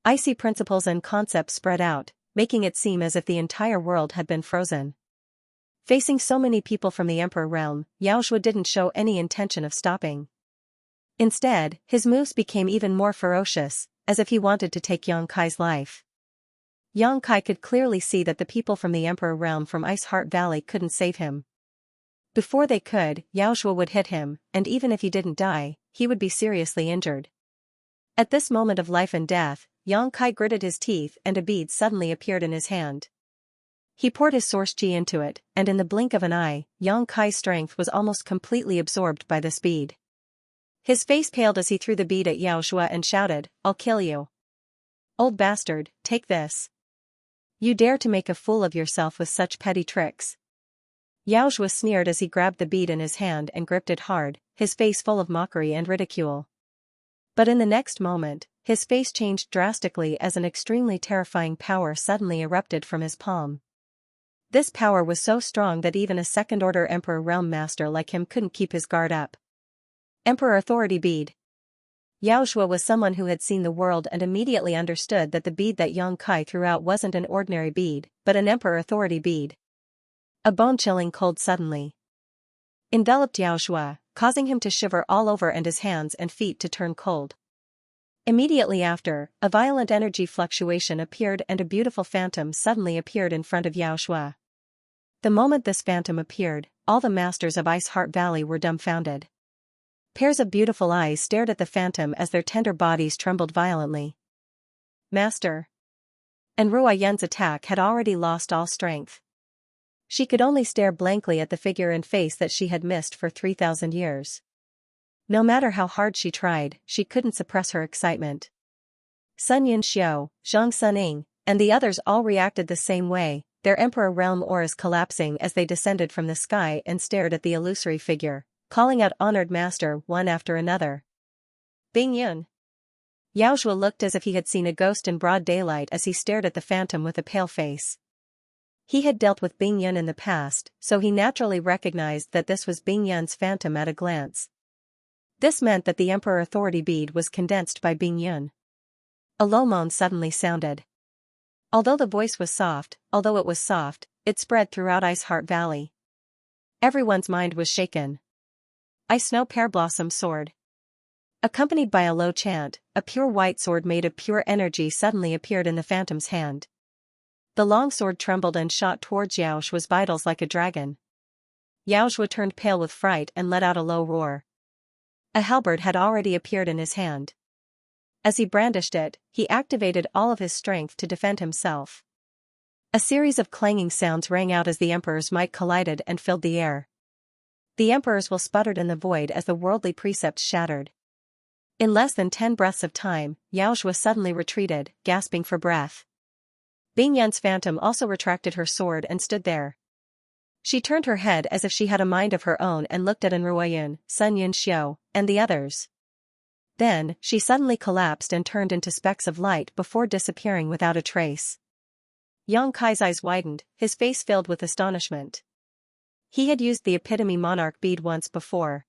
Icy principles and concepts spread out, making it seem as if the entire world had been frozen. Facing so many people from the Emperor Realm, Yao Zhuo didn't show any intention of stopping. Instead, his moves became even more ferocious, as if he wanted to take Yang Kai's life. Yang Kai could clearly see that the people from the Emperor Realm from Ice Heart Valley couldn't save him. Before they could, Yao Zhuo would hit him, and even if he didn't die, he would be seriously injured. At this moment of life and death, Yang Kai gritted his teeth and a bead suddenly appeared in his hand. He poured his source chi into it, and in the blink of an eye, Yang Kai's strength was almost completely absorbed by the bead. His face paled as he threw the bead at Yao Shuo and shouted, "I'll kill you. Old bastard, take this. You dare to make a fool of yourself with such petty tricks." Yao Shuo sneered as he grabbed the bead in his hand and gripped it hard, his face full of mockery and ridicule. But in the next moment, his face changed drastically as an extremely terrifying power suddenly erupted from his palm. This power was so strong that even a second-order Emperor Realm Master like him couldn't keep his guard up. Emperor Authority Bead. Yao Shuo was someone who had seen the world and immediately understood that the bead that Yang Kai threw out wasn't an ordinary bead, but an Emperor Authority bead. A bone-chilling cold suddenly enveloped Yao Shuo, causing him to shiver all over and his hands and feet to turn cold. Immediately after, a violent energy fluctuation appeared and a beautiful phantom suddenly appeared in front of Yao Shuo. The moment this phantom appeared, all the masters of Ice Heart Valley were dumbfounded. Pairs of beautiful eyes stared at the phantom as their tender bodies trembled violently. Master. And Ruo Yun's attack had already lost all strength. She could only stare blankly at the figure and face that she had missed for 3,000 years. No matter how hard she tried, she couldn't suppress her excitement. Sun Yunxiu, Zhang Suning, and the others all reacted the same way, their Emperor Realm auras collapsing as they descended from the sky and stared at the illusory figure, calling out honored master one after another. Bing Yun. Yao Shuo looked as if he had seen a ghost in broad daylight as he stared at the phantom with a pale face. He had dealt with Bing Yun in the past, so he naturally recognized that this was Bing Yun's phantom at a glance. This meant that the Emperor Authority Bead was condensed by Bing Yun. A low moan suddenly sounded. Although it was soft, it spread throughout Ice Heart Valley. Everyone's mind was shaken. Ice Snow Pear Blossom Sword. Accompanied by a low chant, a pure white sword made of pure energy suddenly appeared in the phantom's hand. The long sword trembled and shot towards Yao Shuo's vitals like a dragon. Yao Shuo turned pale with fright and let out a low roar. A halberd had already appeared in his hand. As he brandished it, he activated all of his strength to defend himself. A series of clanging sounds rang out as the Emperor's might collided and filled the air. The Emperor's will sputtered in the void as the worldly precepts shattered. In less than 10 breaths of time, Yao Shuo suddenly retreated, gasping for breath. Bing Yun's phantom also retracted her sword and stood there. She turned her head as if she had a mind of her own and looked at Ruo Yun, Sun Yunxiu, and the others. Then, she suddenly collapsed and turned into specks of light before disappearing without a trace. Yang Kai's eyes widened, his face filled with astonishment. He had used the Epitome Monarch bead once before.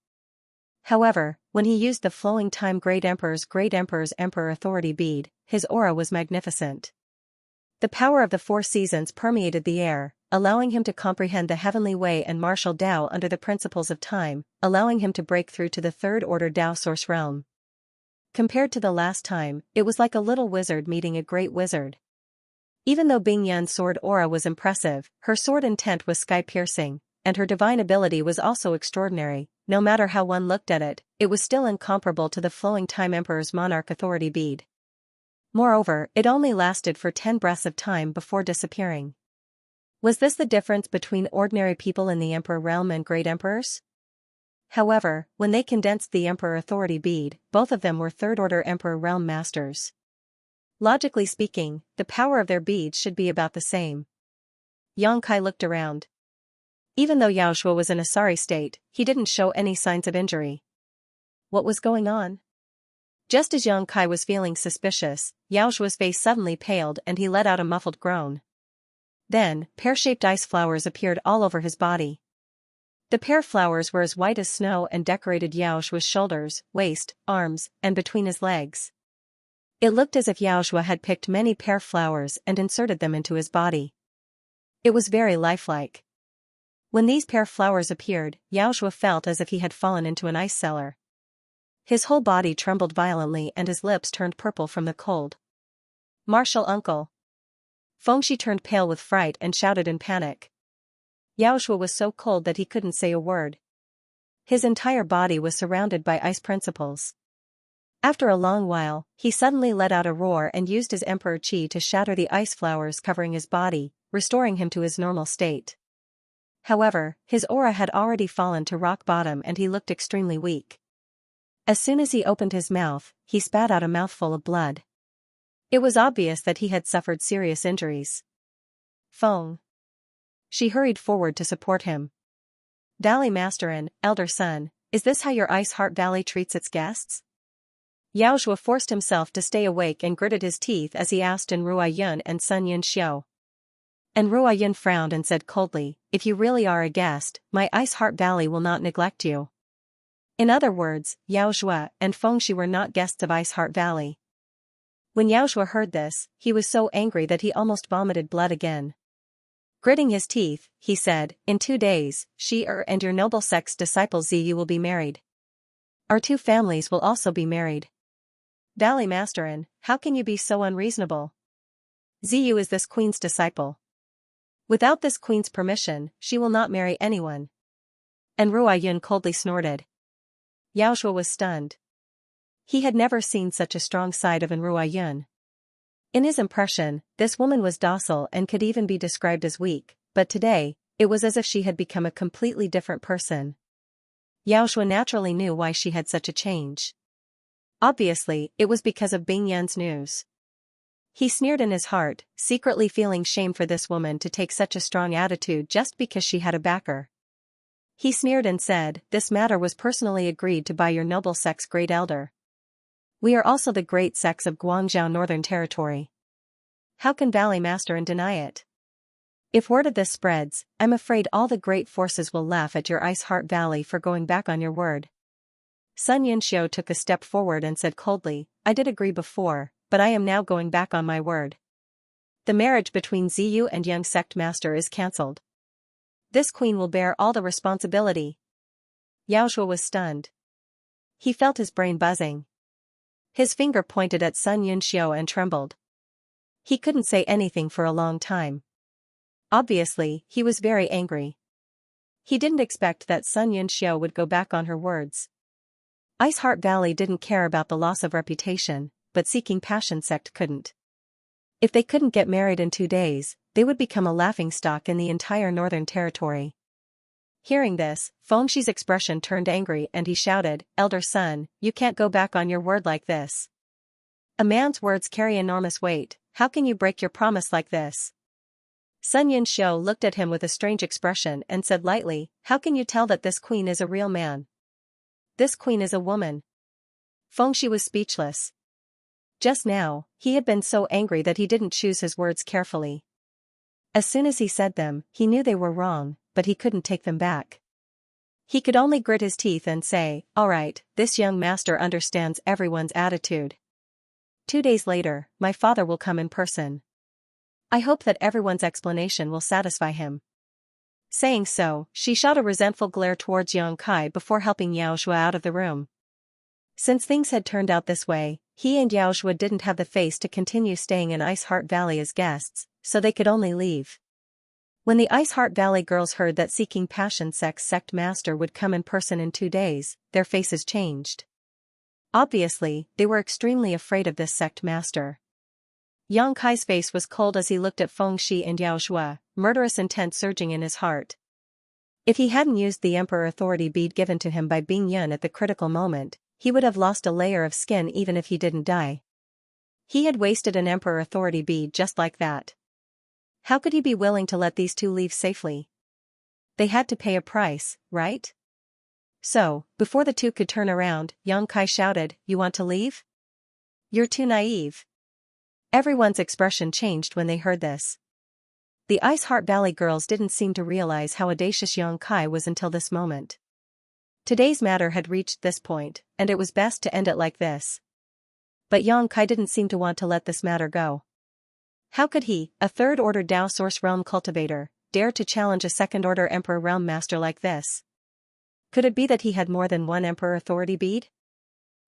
However, when he used the Flowing Time Great Emperor's Emperor Authority bead, his aura was magnificent. The power of the 4 seasons permeated the air, allowing him to comprehend the heavenly way and martial Tao under the principles of time, allowing him to break through to the third-order Tao source realm. Compared to the last time, it was like a little wizard meeting a great wizard. Even though Bing Yun's sword aura was impressive, her sword intent was sky-piercing, and her divine ability was also extraordinary. No matter how one looked at it, it was still incomparable to the Flowing Time Emperor's Monarch Authority bead. Moreover, it only lasted for 10 breaths of time before disappearing. Was this the difference between ordinary people in the Emperor realm and great emperors? However, when they condensed the Emperor Authority bead, both of them were third-order Emperor realm masters. Logically speaking, the power of their beads should be about the same. Yang Kai looked around. Even though Yao Shuo was in a sorry state, he didn't show any signs of injury. What was going on? Just as Yang Kai was feeling suspicious, Yao Shuo's face suddenly paled and he let out a muffled groan. Then, pear-shaped ice flowers appeared all over his body. The pear flowers were as white as snow and decorated Yao Shuo's shoulders, waist, arms, and between his legs. It looked as if Yao Shuo had picked many pear flowers and inserted them into his body. It was very lifelike. When these pear flowers appeared, Yao Shuo felt as if he had fallen into an ice cellar. His whole body trembled violently and his lips turned purple from the cold. Martial uncle. Fengxi turned pale with fright and shouted in panic. Yao Shuo was so cold that he couldn't say a word. His entire body was surrounded by ice principles. After a long while, he suddenly let out a roar and used his emperor chi to shatter the ice flowers covering his body, restoring him to his normal state. However, his aura had already fallen to rock bottom and he looked extremely weak. As soon as he opened his mouth, he spat out a mouthful of blood. It was obvious that he had suffered serious injuries. Feng. She hurried forward to support him. Valley Masterin, elder son, is this how your Ice Heart Valley treats its guests? Yaozhua forced himself to stay awake and gritted his teeth as he asked in Ruoyun and Sun Yunxiu. And Ruoyun frowned and said coldly, if you really are a guest, my Ice Heart Valley will not neglect you. In other words, Yaozhua and Fengxi were not guests of Ice Heart Valley. When Yaozhua heard this, he was so angry that he almost vomited blood again. Gritting his teeth, he said, in 2 days, she and your noble sect's disciple Ziyu will be married. Our 2 families will also be married. Valley Masterin, how can you be so unreasonable? Ziyu is this queen's disciple. Without this queen's permission, she will not marry anyone. And Ruoyun coldly snorted. Yaozhua was stunned. He had never seen such a strong side of an Ruoyun. In his impression, this woman was docile and could even be described as weak, but today, it was as if she had become a completely different person. Yaozhua naturally knew why she had such a change. Obviously, it was because of Bing Yan's news. He sneered in his heart, secretly feeling shame for this woman to take such a strong attitude just because she had a backer. He sneered and said, this matter was personally agreed to by your noble sect's great elder. We are also the great sects of Guangzhou Northern Territory. How can Valley Masterin deny it? If word of this spreads, I'm afraid all the great forces will laugh at your Ice Heart Valley for going back on your word. Sun Yunxiu took a step forward and said coldly, I did agree before, but I am now going back on my word. The marriage between Ziyu and young sect master is cancelled. This queen will bear all the responsibility. Yaozhua was stunned. He felt his brain buzzing. His finger pointed at Sun Yunxiu and trembled. He couldn't say anything for a long time. Obviously, he was very angry. He didn't expect that Sun Yunxiu would go back on her words. Ice Heart Valley didn't care about the loss of reputation, but Seeking Passion sect couldn't. If they couldn't get married in 2 days, they would become a laughingstock in the entire Northern Territory. Hearing this, Fengxi's expression turned angry and he shouted, Elder son, you can't go back on your word like this. A man's words carry enormous weight, how can you break your promise like this? Sun Yunxiu looked at him with a strange expression and said lightly, how can you tell that this queen is a real man? This queen is a woman. Fengxi was speechless. Just now, he had been so angry that he didn't choose his words carefully. As soon as he said them, he knew they were wrong, but he couldn't take them back. He could only grit his teeth and say, all right, this young master understands everyone's attitude. 2 days later, my father will come in person. I hope that everyone's explanation will satisfy him. Saying so, she shot a resentful glare towards Yang Kai before helping Yaozhua out of the room. Since things had turned out this way, he and Yaozhua didn't have the face to continue staying in Ice Heart Valley as guests, so they could only leave. When the Ice Heart Valley girls heard that Seeking Passion sect's sect master would come in person in 2 days, their faces changed. Obviously, they were extremely afraid of this sect master. Yang Kai's face was cold as he looked at Fengxi and Yaozhua, murderous intent surging in his heart. If he hadn't used the Emperor Authority bead given to him by Bing Yun at the critical moment, he would have lost a layer of skin even if he didn't die. He had wasted an Emperor Authority bead just like that. How could he be willing to let these 2 leave safely? They had to pay a price, right? So, before the 2 could turn around, Yang Kai shouted, you want to leave? You're too naive. Everyone's expression changed when they heard this. The Ice Heart Valley girls didn't seem to realize how audacious Yang Kai was until this moment. Today's matter had reached this point, and it was best to end it like this. But Yang Kai didn't seem to want to let this matter go. How could he, a 3rd-order Dao Source Realm cultivator, dare to challenge a 2nd-order Emperor Realm Master like this? Could it be that he had more than one Emperor Authority bead?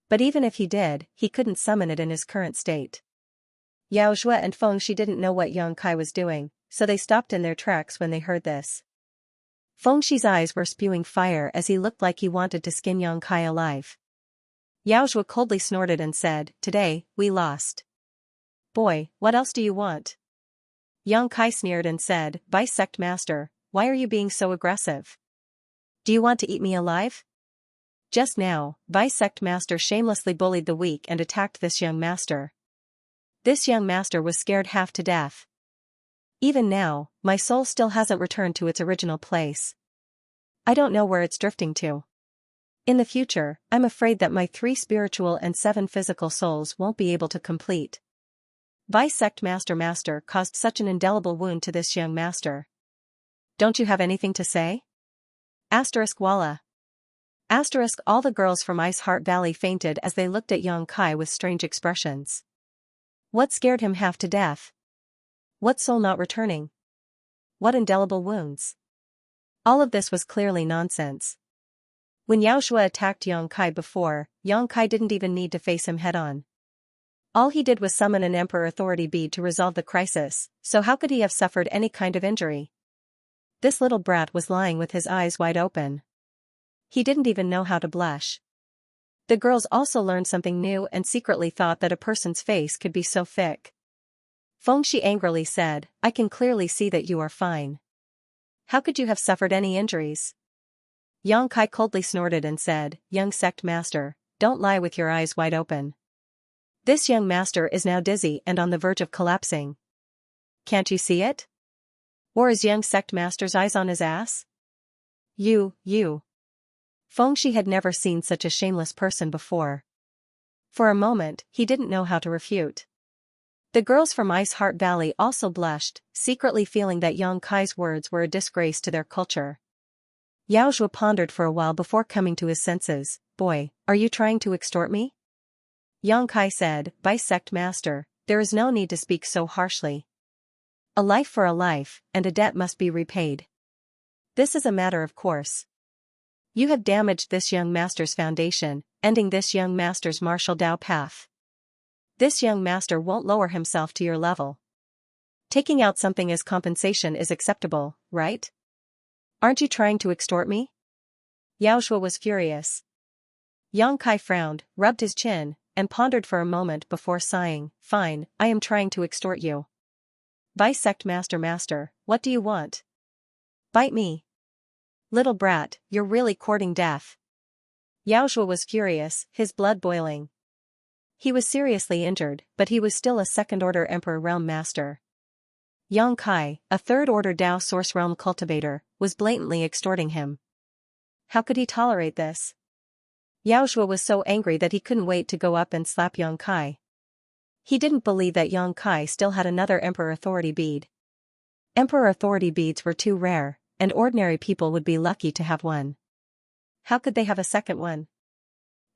But even if he did, he couldn't summon it in his current state. Yaozhua and Fengxi didn't know what Yang Kai was doing, so they stopped in their tracks when they heard this. Fengxi's eyes were spewing fire as he looked like he wanted to skin Yang Kai alive. Yaozhua coldly snorted and said, today, we lost. Boy, what else do you want? Yang Kai sneered and said, Vice Sect Master, why are you being so aggressive? Do you want to eat me alive? Just now, Vice Sect Master shamelessly bullied the weak and attacked this young master. This young master was scared half to death. Even now, my soul still hasn't returned to its original place. I don't know where it's drifting to. In the future, I'm afraid that my 3 spiritual and 7 physical souls won't be able to complete. Vice Sect Master caused such an indelible wound to this young master. Don't you have anything to say? Asterisk Walla. Asterisk all the girls from Ice Heart Valley fainted as they looked at Yang Kai with strange expressions. What scared him half to death? What soul not returning? What indelible wounds? All of this was clearly nonsense. When Xianxia attacked Yang Kai before, Yang Kai didn't even need to face him head-on. All he did was summon an Emperor Authority bead to resolve the crisis, so how could he have suffered any kind of injury? This little brat was lying with his eyes wide open. He didn't even know how to blush. The girls also learned something new and secretly thought that a person's face could be so thick. Fengxi angrily said, I can clearly see that you are fine. How could you have suffered any injuries? Yang Kai coldly snorted and said, Young Sect Master, don't lie with your eyes wide open. This young master is now dizzy and on the verge of collapsing. Can't you see it? Or is young Sect Master's eyes on his ass? You. Fengxi had never seen such a shameless person before. For a moment, he didn't know how to refute. The girls from Ice Heart Valley also blushed, secretly feeling that Yang Kai's words were a disgrace to their culture. Xianxia pondered for a while before coming to his senses. Boy, are you trying to extort me? Yang Kai said, Vice Sect Master, there is no need to speak so harshly. A life for a life, and a debt must be repaid. This is a matter of course. You have damaged this young master's foundation, ending this young master's martial Dao path. This young master won't lower himself to your level. Taking out something as compensation is acceptable, right? Aren't you trying to extort me? Xianxia was furious. Yang Kai frowned, rubbed his chin, and pondered for a moment before sighing, Fine, I am trying to extort you. Vice Sect Master, what do you want? Bite me. Little brat, you're really courting death. Xianxia was furious, his blood boiling. He was seriously injured, but he was still a second-order Emperor Realm Master. Yang Kai, a third-order Dao Source Realm cultivator, was blatantly extorting him. How could he tolerate this? Xianxia was so angry that he couldn't wait to go up and slap Yang Kai. He didn't believe that Yang Kai still had another Emperor Authority bead. Emperor Authority beads were too rare, and ordinary people would be lucky to have one. How could they have a second one?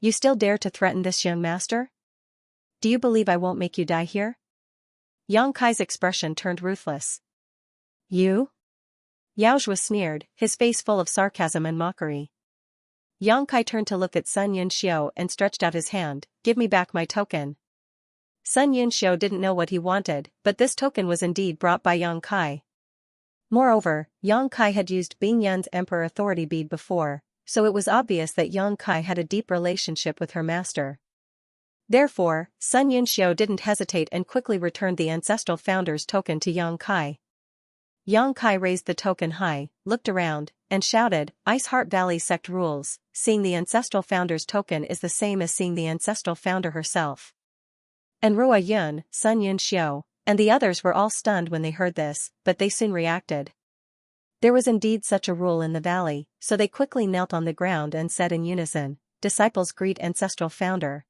You still dare to threaten this young master? Do you believe I won't make you die here? Yang Kai's expression turned ruthless. You? Xianxia sneered, his face full of sarcasm and mockery. Yang Kai turned to look at Sun Yunxiu and stretched out his hand, Give me back my token. Sun Yunxiu didn't know what he wanted, but this token was indeed brought by Yang Kai. Moreover, Yang Kai had used Bing Yun's Emperor Authority bead before, so it was obvious that Yang Kai had a deep relationship with her master. Therefore, Sun Yunxiu didn't hesitate and quickly returned the Ancestral Founder's token to Yang Kai. Yang Kai raised the token high, looked around, and shouted, Ice Heart Valley Sect rules, seeing the Ancestral Founder's token is the same as seeing the Ancestral Founder herself. And Rua Yun, Sun Yunxiu, and the others were all stunned when they heard this, but they soon reacted. There was indeed such a rule in the valley, so they quickly knelt on the ground and said in unison, Disciples greet Ancestral Founder.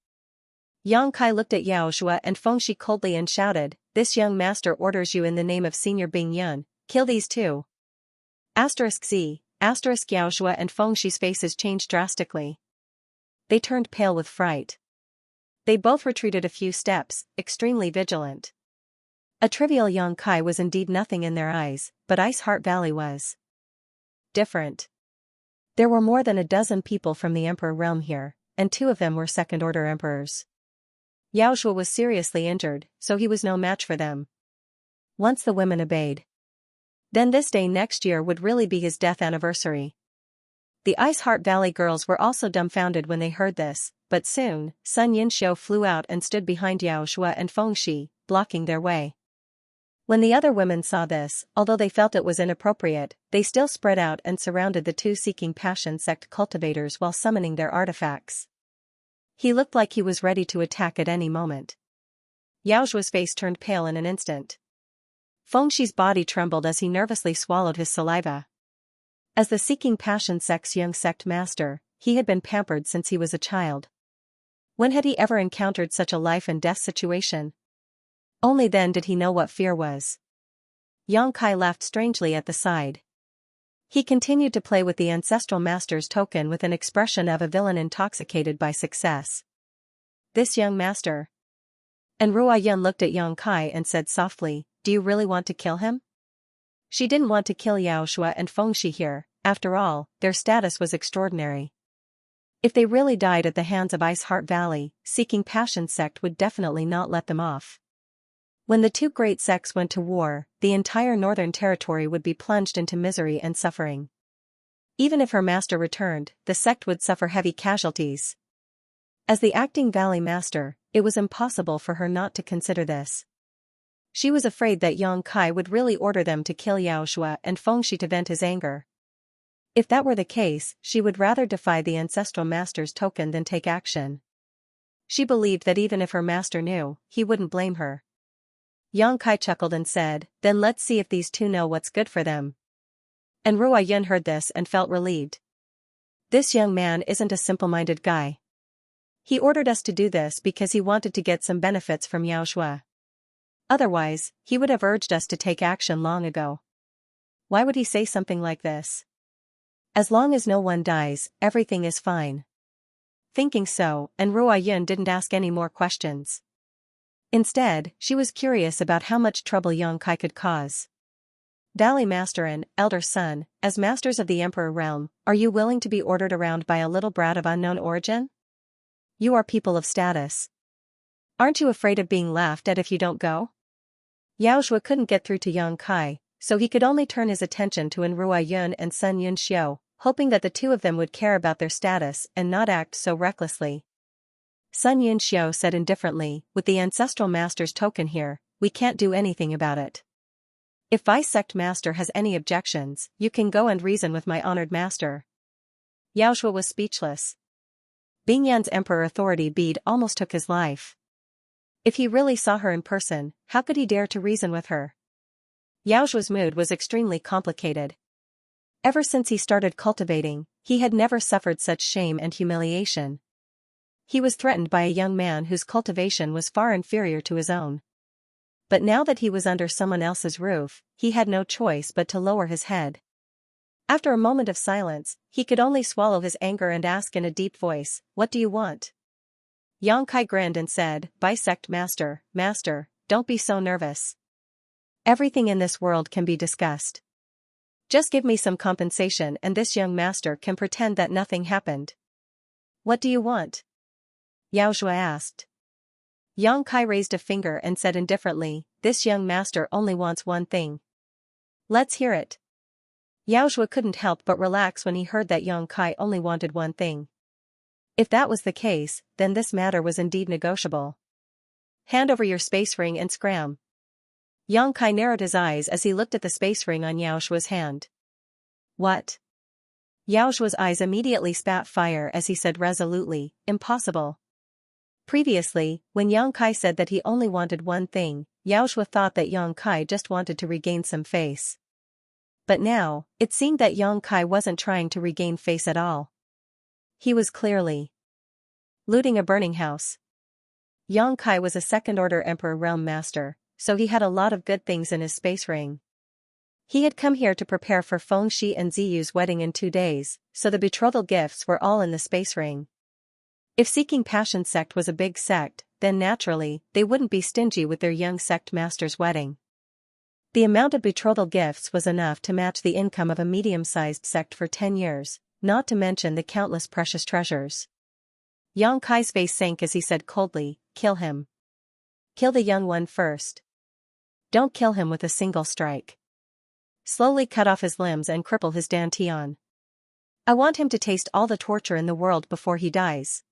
Yang Kai looked at Xianxia and Fengxi coldly and shouted, This young master orders you in the name of Senior Bing Yun, kill these two. *Z, Xianxia and Fengxi's faces changed drastically. They turned pale with fright. They both retreated a few steps, extremely vigilant. A trivial Yang Kai was indeed nothing in their eyes, but Ice Heart Valley was different. There were more than a dozen people from the Emperor realm here, and 2 of them were second-order emperors. Xianxia was seriously injured, so he was no match for them. Once the women obeyed, then this day next year would really be his death anniversary. The Ice Heart Valley girls were also dumbfounded when they heard this, but soon, Sun Yunxiu flew out and stood behind Xianxia and Fengxi, blocking their way. When the other women saw this, although they felt it was inappropriate, they still spread out and surrounded the two Seeking Passion sect cultivators while summoning their artifacts. He looked like he was ready to attack at any moment. Yaoshua's face turned pale in an instant. Fengshi's body trembled as he nervously swallowed his saliva. As the Seeking Passion sect's young sect master, he had been pampered since he was a child. When had he ever encountered such a life-and-death situation? Only then did he know what fear was. Yang Kai laughed strangely at the side. He continued to play with the ancestral master's token with an expression of a villain intoxicated by success. This young master. And Ruo Yun looked at Yang Kai and said softly, "Do you really want to kill him?" She didn't want to kill Yaoshua and Fengshi here. After all, their status was extraordinary. If they really died at the hands of Ice Heart Valley, Seeking Passion sect would definitely not let them off. When the two great sects went to war, the entire northern territory would be plunged into misery and suffering. Even if her master returned, the sect would suffer heavy casualties. As the acting valley master, it was impossible for her not to consider this. She was afraid that Yang Kai would really order them to kill Yaoshua and Fengshi to vent his anger. If that were the case, she would rather defy the ancestral master's token than take action. She believed that even if her master knew, he wouldn't blame her. Yang Kai chuckled and said, "Then let's see if these two know what's good for them." And Ruo Yun heard this and felt relieved. This young man isn't a simple-minded guy. He ordered us to do this because he wanted to get some benefits from Yaoshua. Otherwise, he would have urged us to take action long ago. Why would he say something like this? As long as no one dies, everything is fine. Thinking so, and Ruo Yun didn't ask any more questions. Instead, she was curious about how much trouble Yang Kai could cause. "Valley Master and Elder Son, as masters of the Emperor Realm, are you willing to be ordered around by a little brat of unknown origin? You are people of status. Aren't you afraid of being laughed at if you don't go?" Yaoshua couldn't get through to Yang Kai, so he could only turn his attention to Ruo Yun and Sun Yunxiu, hoping that the two of them would care about their status and not act so recklessly. Sun Yunxiu said indifferently, "With the ancestral master's token here, we can't do anything about it. If Vice Sect Master has any objections, you can go and reason with my honored master." Yaoshua was speechless. Bingyan's emperor authority bead almost took his life. If he really saw her in person, how could he dare to reason with her? Yaoshua's mood was extremely complicated. Ever since he started cultivating, he had never suffered such shame and humiliation. He was threatened by a young man whose cultivation was far inferior to his own. But now that he was under someone else's roof, he had no choice but to lower his head. After a moment of silence, he could only swallow his anger and ask in a deep voice, "What do you want?" Yang Kai grinned and said, "Bisect Master, don't be so nervous. Everything in this world can be discussed. Just give me some compensation and this young master can pretend that nothing happened." "What do you want?" Yaoshua asked. Yang Kai raised a finger and said indifferently, "This young master only wants one thing." "Let's hear it." Yaoshua couldn't help but relax when he heard that Yang Kai only wanted one thing. If that was the case, then this matter was indeed negotiable. "Hand over your space ring and scram." Yang Kai narrowed his eyes as he looked at the space ring on Yaoshua's hand. "What?" Yaoshua's eyes immediately spat fire as he said resolutely, "Impossible." Previously, when Yang Kai said that he only wanted one thing, Yaoshua thought that Yang Kai just wanted to regain some face. But now, it seemed that Yang Kai wasn't trying to regain face at all. He was clearly looting a burning house. Yang Kai was a second-order Emperor Realm Master, so he had a lot of good things in his space ring. He had come here to prepare for Fengshi and Ziyu's wedding in 2 days, so the betrothal gifts were all in the space ring. If Seeking Passion sect was a big sect, then naturally, they wouldn't be stingy with their young sect master's wedding. The amount of betrothal gifts was enough to match the income of a medium-sized sect for 10 years, not to mention the countless precious treasures. Yang Kai's face sank as he said coldly, "Kill him. Kill the young one first. Don't kill him with a single strike. Slowly cut off his limbs and cripple his dantian. I want him to taste all the torture in the world before he dies."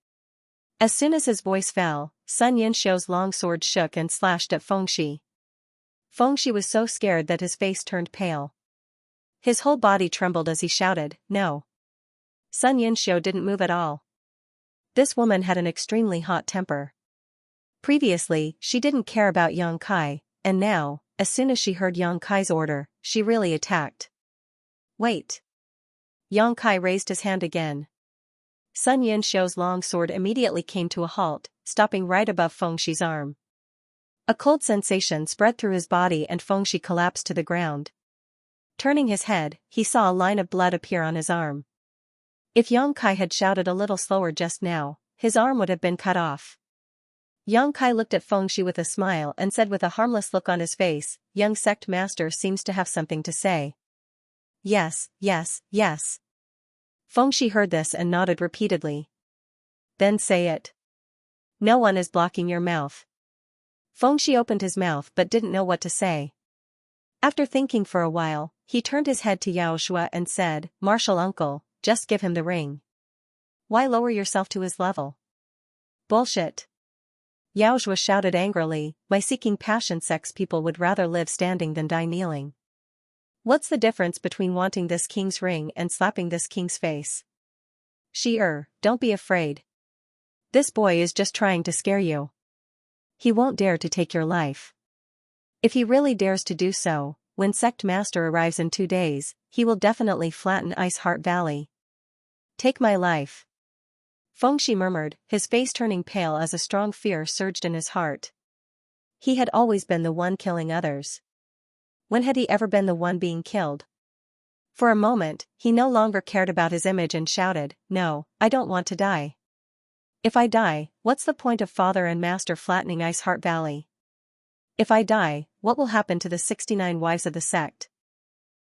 As soon as his voice fell, Sun Yunxiu's long sword shook and slashed at Fengshi. Fengxi was so scared that his face turned pale. His whole body trembled as he shouted, "No." Sun Yinxiu didn't move at all. This woman had an extremely hot temper. Previously, she didn't care about Yang Kai, and now, as soon as she heard Yang Kai's order, she really attacked. "Wait." Yang Kai raised his hand again. Sun Yinxiu's long sword immediately came to a halt, stopping right above Fengxi's arm. A cold sensation spread through his body and Fengxi collapsed to the ground. Turning his head, he saw a line of blood appear on his arm. If Yang Kai had shouted a little slower just now, his arm would have been cut off. Yang Kai looked at Fengxi with a smile and said with a harmless look on his face, "Young sect master seems to have something to say." "Yes, yes, yes." Fengxi heard this and nodded repeatedly. "Then say it. No one is blocking your mouth." Fengxi opened his mouth but didn't know what to say. After thinking for a while, he turned his head to Xianxia and said, "Martial uncle, just give him the ring. Why lower yourself to his level?" "Bullshit." Xianxia shouted angrily, "My seeking passion sex people would rather live standing than die kneeling. What's the difference between wanting this king's ring and slapping this king's face? Don't be afraid. This boy is just trying to scare you. He won't dare to take your life. If he really dares to do so, when Sect Master arrives in 2 days, he will definitely flatten Ice Heart Valley. Take my life." Fengxi murmured, his face turning pale as a strong fear surged in his heart. He had always been the one killing others. When had he ever been the one being killed? For a moment, he no longer cared about his image and shouted, "No, I don't want to die. If I die, what's the point of Father and Master flattening Ice Heart Valley? If I die, what will happen to the 69 wives of the sect?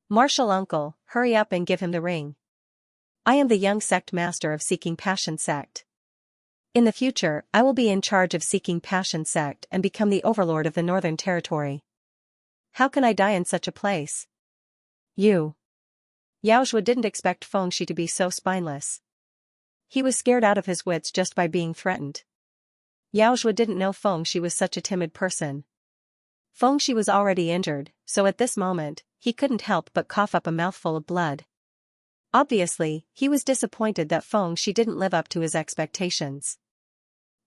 Martial uncle, hurry up and give him the ring. I am the young sect master of Seeking Passion sect. In the future, I will be in charge of Seeking Passion sect and become the overlord of the Northern Territory. How can I die in such a place?" Xiaozhua didn't expect Fengxi to be so spineless. He was scared out of his wits just by being threatened. Xiaozhua didn't know Fengxi was such a timid person. Fengxi was already injured, so at this moment, he couldn't help but cough up a mouthful of blood. Obviously, he was disappointed that Fengxi didn't live up to his expectations.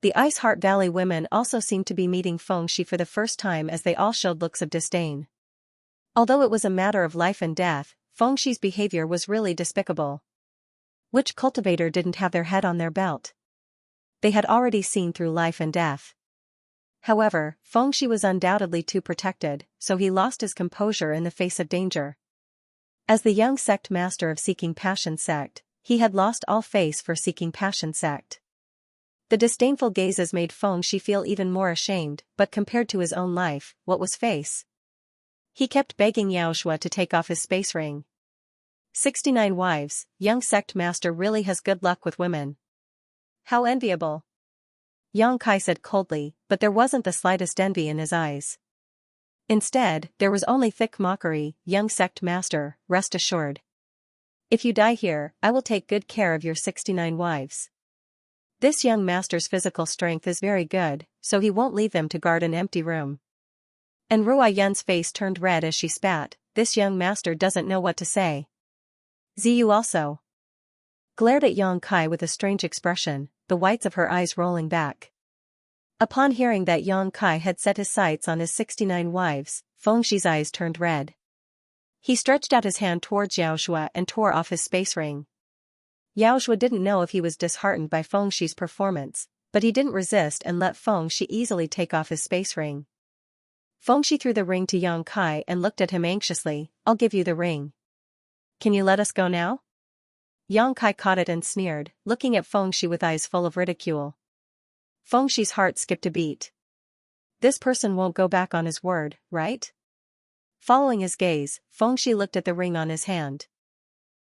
The Ice Heart Valley women also seemed to be meeting Fengxi for the first time as they all showed looks of disdain. Although it was a matter of life and death, Fengxi's behavior was really despicable. Which cultivator didn't have their head on their belt? They had already seen through life and death. However, Fengxi was undoubtedly too protected, so he lost his composure in the face of danger. As the young sect master of Seeking Passion sect, he had lost all face for Seeking Passion sect. The disdainful gazes made Fengxi feel even more ashamed, but compared to his own life, what was face? He kept begging Xiaozhua to take off his space ring. 69 wives, young sect master really has good luck with women. How enviable. Yang Kai said coldly, but there wasn't the slightest envy in his eyes. Instead, there was only thick mockery. "Young sect master, rest assured. If you die here, I will take good care of your 69 wives. This young master's physical strength is very good, so he won't leave them to guard an empty room." And Ruai Yun's face turned red as she spat. This young master doesn't know what to say. Ziyu also glared at Yang Kai with a strange expression, the whites of her eyes rolling back. Upon hearing that Yang Kai had set his sights on his 69 wives, Fengxi's eyes turned red. He stretched out his hand towards Xiaozhua and tore off his space ring. Xiaozhua didn't know if he was disheartened by Fengxi's performance, but he didn't resist and let Fengxi easily take off his space ring. Fengxi threw the ring to Yang Kai and looked at him anxiously. "I'll give you the ring. Can you let us go now?" Yang Kai caught it and sneered, looking at Fengxi with eyes full of ridicule. Fengxi's heart skipped a beat. This person won't go back on his word, right? Following his gaze, Fengxi looked at the ring on his hand.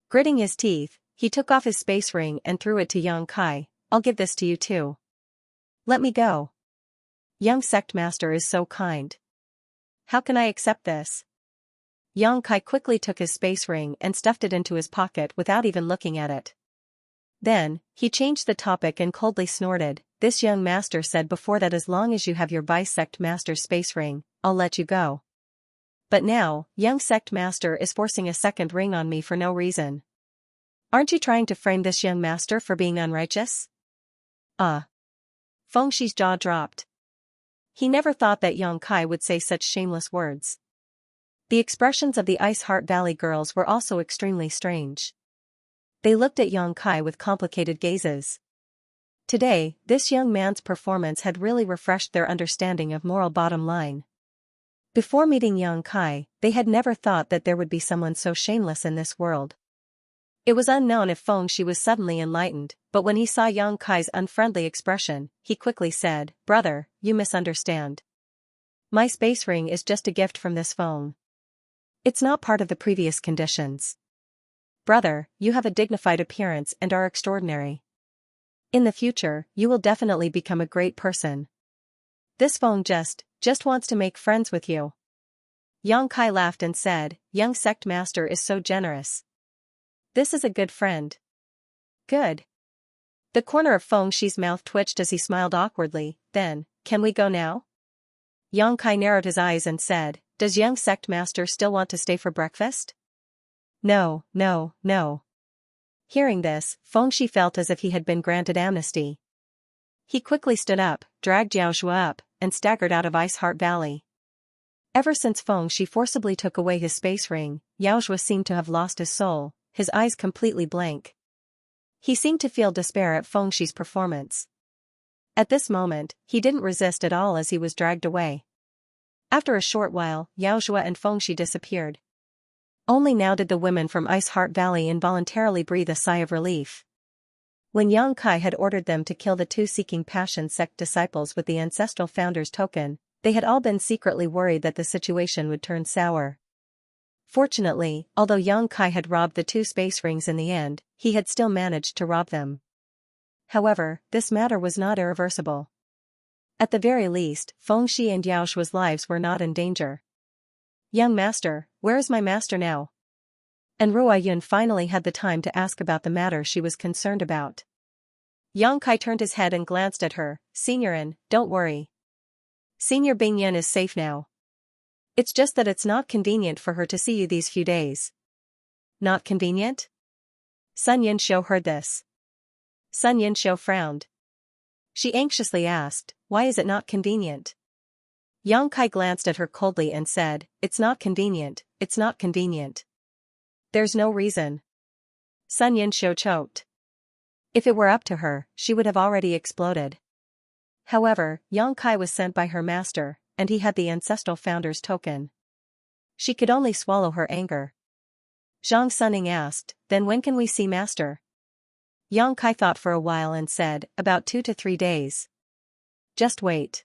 Gritting his teeth, he took off his space ring and threw it to Yang Kai. "I'll give this to you too. Let me go. Young sect master is so kind. How can I accept this?" Yang Kai quickly took his space ring and stuffed it into his pocket without even looking at it. Then, he changed the topic and coldly snorted. "This young master said before that as long as you have your bisect master's space ring, I'll let you go. But now, young sect master is forcing a second ring on me for no reason. Aren't you trying to frame this young master for being unrighteous? Feng Shi's jaw dropped. He never thought that Yang Kai would say such shameless words. The expressions of the Ice Heart Valley girls were also extremely strange. They looked at Yang Kai with complicated gazes. Today, this young man's performance had really refreshed their understanding of moral bottom line. Before meeting Yang Kai, they had never thought that there would be someone so shameless in this world. It was unknown if Feng Shi was suddenly enlightened, but when he saw Yang Kai's unfriendly expression, he quickly said, "Brother, you misunderstand. My space ring is just a gift from this phone. It's not part of the previous conditions. Brother, you have a dignified appearance and are extraordinary. In the future, you will definitely become a great person. This phone just wants to make friends with you." Yang Kai laughed and said, "Young sect master is so generous. This is a good friend." Good. The corner of Feng Shi's mouth twitched as he smiled awkwardly. Then, can we go now? Yang Kai narrowed his eyes and said, "Does young sect master still want to stay for breakfast?" No. Hearing this, Feng Shi felt as if he had been granted amnesty. He quickly stood up, dragged Xianxia up, and staggered out of Ice Heart Valley. Ever since Feng Shi forcibly took away his space ring, Xianxia seemed to have lost his soul, his eyes completely blank. He seemed to feel despair at Feng Shi's performance. At this moment, he didn't resist at all as he was dragged away. After a short while, Xianxia and Feng Shi disappeared. Only now did the women from Ice Heart Valley involuntarily breathe a sigh of relief. When Yang Kai had ordered them to kill the two Seeking Passion sect disciples with the ancestral founder's token, they had all been secretly worried that the situation would turn sour. Fortunately, although Yang Kai had robbed the two space rings in the end, he had still managed to rob them. However, this matter was not irreversible. At the very least, Feng Shi and Xiaoxia's lives were not in danger. "Young master, where is my master now?" And Ruo Yun finally had the time to ask about the matter she was concerned about. Yang Kai turned his head and glanced at her. "Seniorin, don't worry. Senior Bing Yan is safe now. It's just that it's not convenient for her to see you these few days." "Not convenient?" Sun Yinxiu heard this. Sun Yinxiu frowned. She anxiously asked, "Why is it not convenient?" Yang Kai glanced at her coldly and said, it's not convenient. There's no reason." Sun Yinxiu choked. If it were up to her, she would have already exploded. However, Yang Kai was sent by her master, and he had the ancestral founder's token. She could only swallow her anger. Zhang Suning asked, "Then when can we see master?" Yang Kai thought for a while and said, "About 2 to 3 days. Just wait."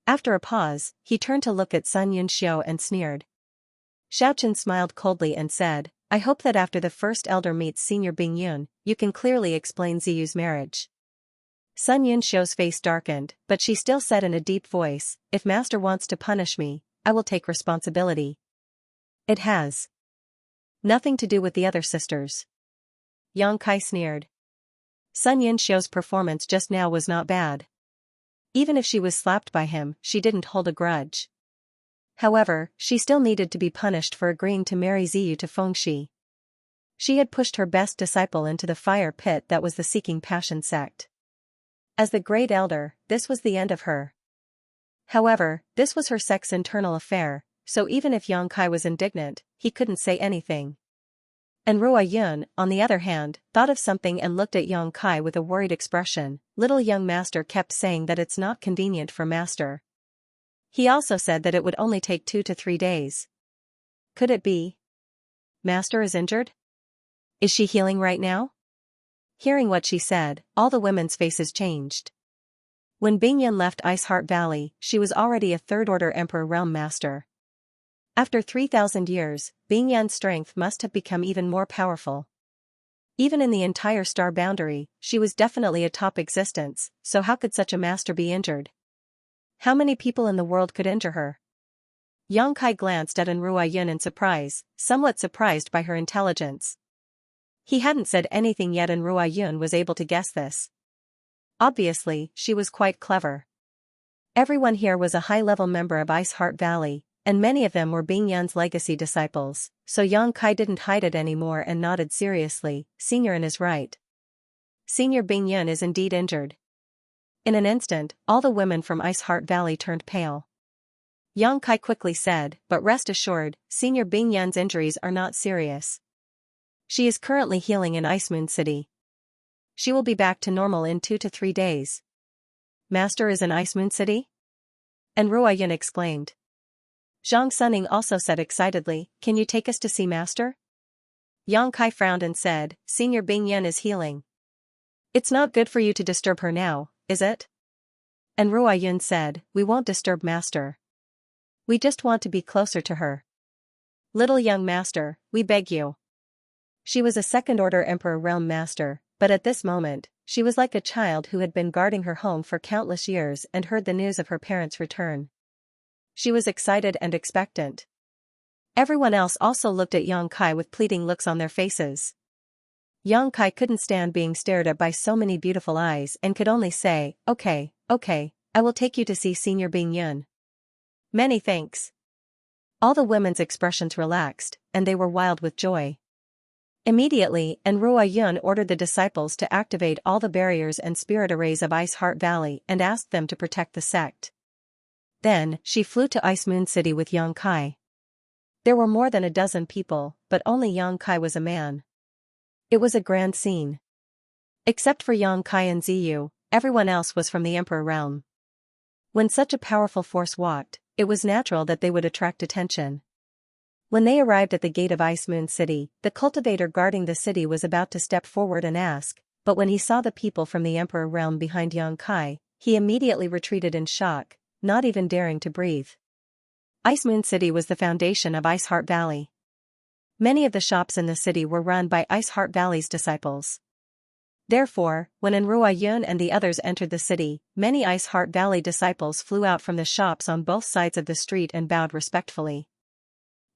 After a pause, he turned to look at Sun Yinxiu and sneered. Xiaochen smiled coldly and said, "I hope that after the first elder meets Senior Bing Yun, you can clearly explain Ziyu's marriage." Sun Yinxiu's face darkened, but she still said in a deep voice, "If master wants to punish me, I will take responsibility. It has nothing to do with the other sisters." Yang Kai sneered. Sun Yinxiu's performance just now was not bad. Even if she was slapped by him, she didn't hold a grudge. However, she still needed to be punished for agreeing to marry Ziyu to Feng Shi. She had pushed her best disciple into the fire pit that was the Seeking Passion sect. As the great elder, this was the end of her. However, this was her sect's internal affair, so even if Yang Kai was indignant, he couldn't say anything. And Ruo Yun, on the other hand, thought of something and looked at Yang Kai with a worried expression. Little young master kept saying that it's not convenient for master. He also said that it would only take 2 to 3 days. Could it be master is injured? Is she healing right now? Hearing what she said, all the women's faces changed. When Bing Yan left Ice Heart Valley, she was already a third-order Emperor Realm Master. After 3,000 years, Bing Yan's strength must have become even more powerful. Even in the entire star boundary, she was definitely a top existence, so how could such a master be injured? How many people in the world could injure her? Yang Kai glanced at Ruo Yun in surprise, somewhat surprised by her intelligence. He hadn't said anything yet and Ruo Yun was able to guess this. Obviously, she was quite clever. Everyone here was a high-level member of Ice Heart Valley, and many of them were Bing Yun's legacy disciples, so Yang Kai didn't hide it anymore and nodded seriously. Senior Yin is right. Senior Bing Yun is indeed injured. In an instant, all the women from Ice Heart Valley turned pale. Yang Kai quickly said, but rest assured, Senior Bing Yun's injuries are not serious. She is currently healing in Ice Moon City. She will be back to normal in 2 to 3 days. Master is in Ice Moon City? And Ruo Yun exclaimed. Zhang Suning also said excitedly, can you take us to see Master? Yang Kai frowned and said, Senior Bing Yun is healing. It's not good for you to disturb her now, is it? And Ruo Yun said, we won't disturb Master. We just want to be closer to her. Little young Master, we beg you. She was a second-order Emperor Realm Master, but at this moment, she was like a child who had been guarding her home for countless years and heard the news of her parents' return. She was excited and expectant. Everyone else also looked at Yang Kai with pleading looks on their faces. Yang Kai couldn't stand being stared at by so many beautiful eyes and could only say, okay, I will take you to see Senior Bing Yun. Many thanks. All the women's expressions relaxed, and they were wild with joy. Immediately, Ruo Yun ordered the disciples to activate all the barriers and spirit arrays of Ice Heart Valley and asked them to protect the sect. Then, she flew to Ice Moon City with Yang Kai. There were more than a dozen people, but only Yang Kai was a man. It was a grand scene. Except for Yang Kai and Ziyu, everyone else was from the Emperor Realm. When such a powerful force walked, it was natural that they would attract attention. When they arrived at the gate of Ice Moon City, the cultivator guarding the city was about to step forward and ask, but when he saw the people from the Emperor Realm behind Yang Kai, he immediately retreated in shock, not even daring to breathe. Ice Moon City was the foundation of Ice Heart Valley. Many of the shops in the city were run by Ice Heart Valley's disciples. Therefore, when Ruo Yun and the others entered the city, many Ice Heart Valley disciples flew out from the shops on both sides of the street and bowed respectfully.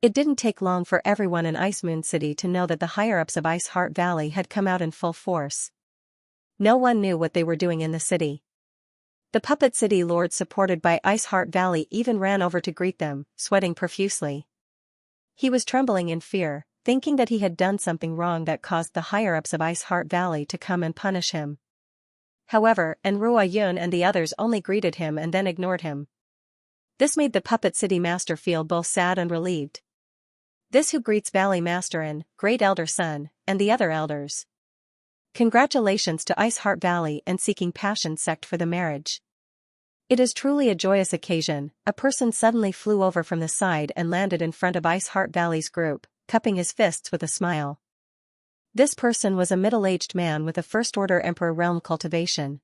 It didn't take long for everyone in Ice Moon City to know that the higher-ups of Ice Heart Valley had come out in full force. No one knew what they were doing in the city. The puppet city lord supported by Ice Heart Valley even ran over to greet them, sweating profusely. He was trembling in fear, thinking that he had done something wrong that caused the higher-ups of Ice Heart Valley to come and punish him. However, Ruo Yun and the others only greeted him and then ignored him. This made the puppet city master feel both sad and relieved. This who greets Valley Master and Great Elder Son, and the other elders. Congratulations to Ice Heart Valley and Seeking Passion sect for the marriage. It is truly a joyous occasion. A person suddenly flew over from the side and landed in front of Ice Heart Valley's group, cupping his fists with a smile. This person was a middle-aged man with a first-order Emperor Realm cultivation.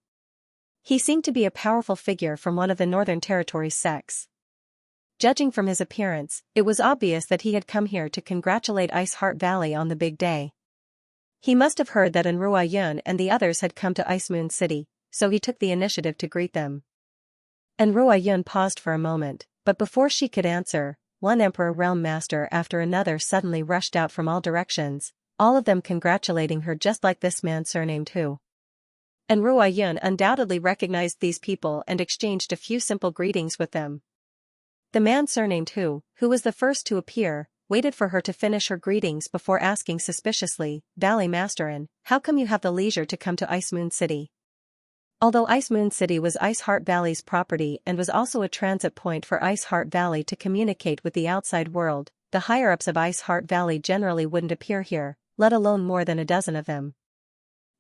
He seemed to be a powerful figure from one of the Northern Territory's sects. Judging from his appearance, it was obvious that he had come here to congratulate Ice Heart Valley on the big day. He must have heard that Ruo Yun and the others had come to Ice Moon City, so he took the initiative to greet them. Ruo Yun paused for a moment, but before she could answer, one Emperor Realm Master after another suddenly rushed out from all directions, all of them congratulating her just like this man surnamed Hu. Ruo Yun undoubtedly recognized these people and exchanged a few simple greetings with them. The man surnamed Hu was the first to appear, waited for her to finish her greetings before asking suspiciously, Valley Master, how come you have the leisure to come to Ice Moon City? Although Ice Moon City was Ice Heart Valley's property and was also a transit point for Ice Heart Valley to communicate with the outside world, the higher-ups of Ice Heart Valley generally wouldn't appear here, let alone more than a dozen of them.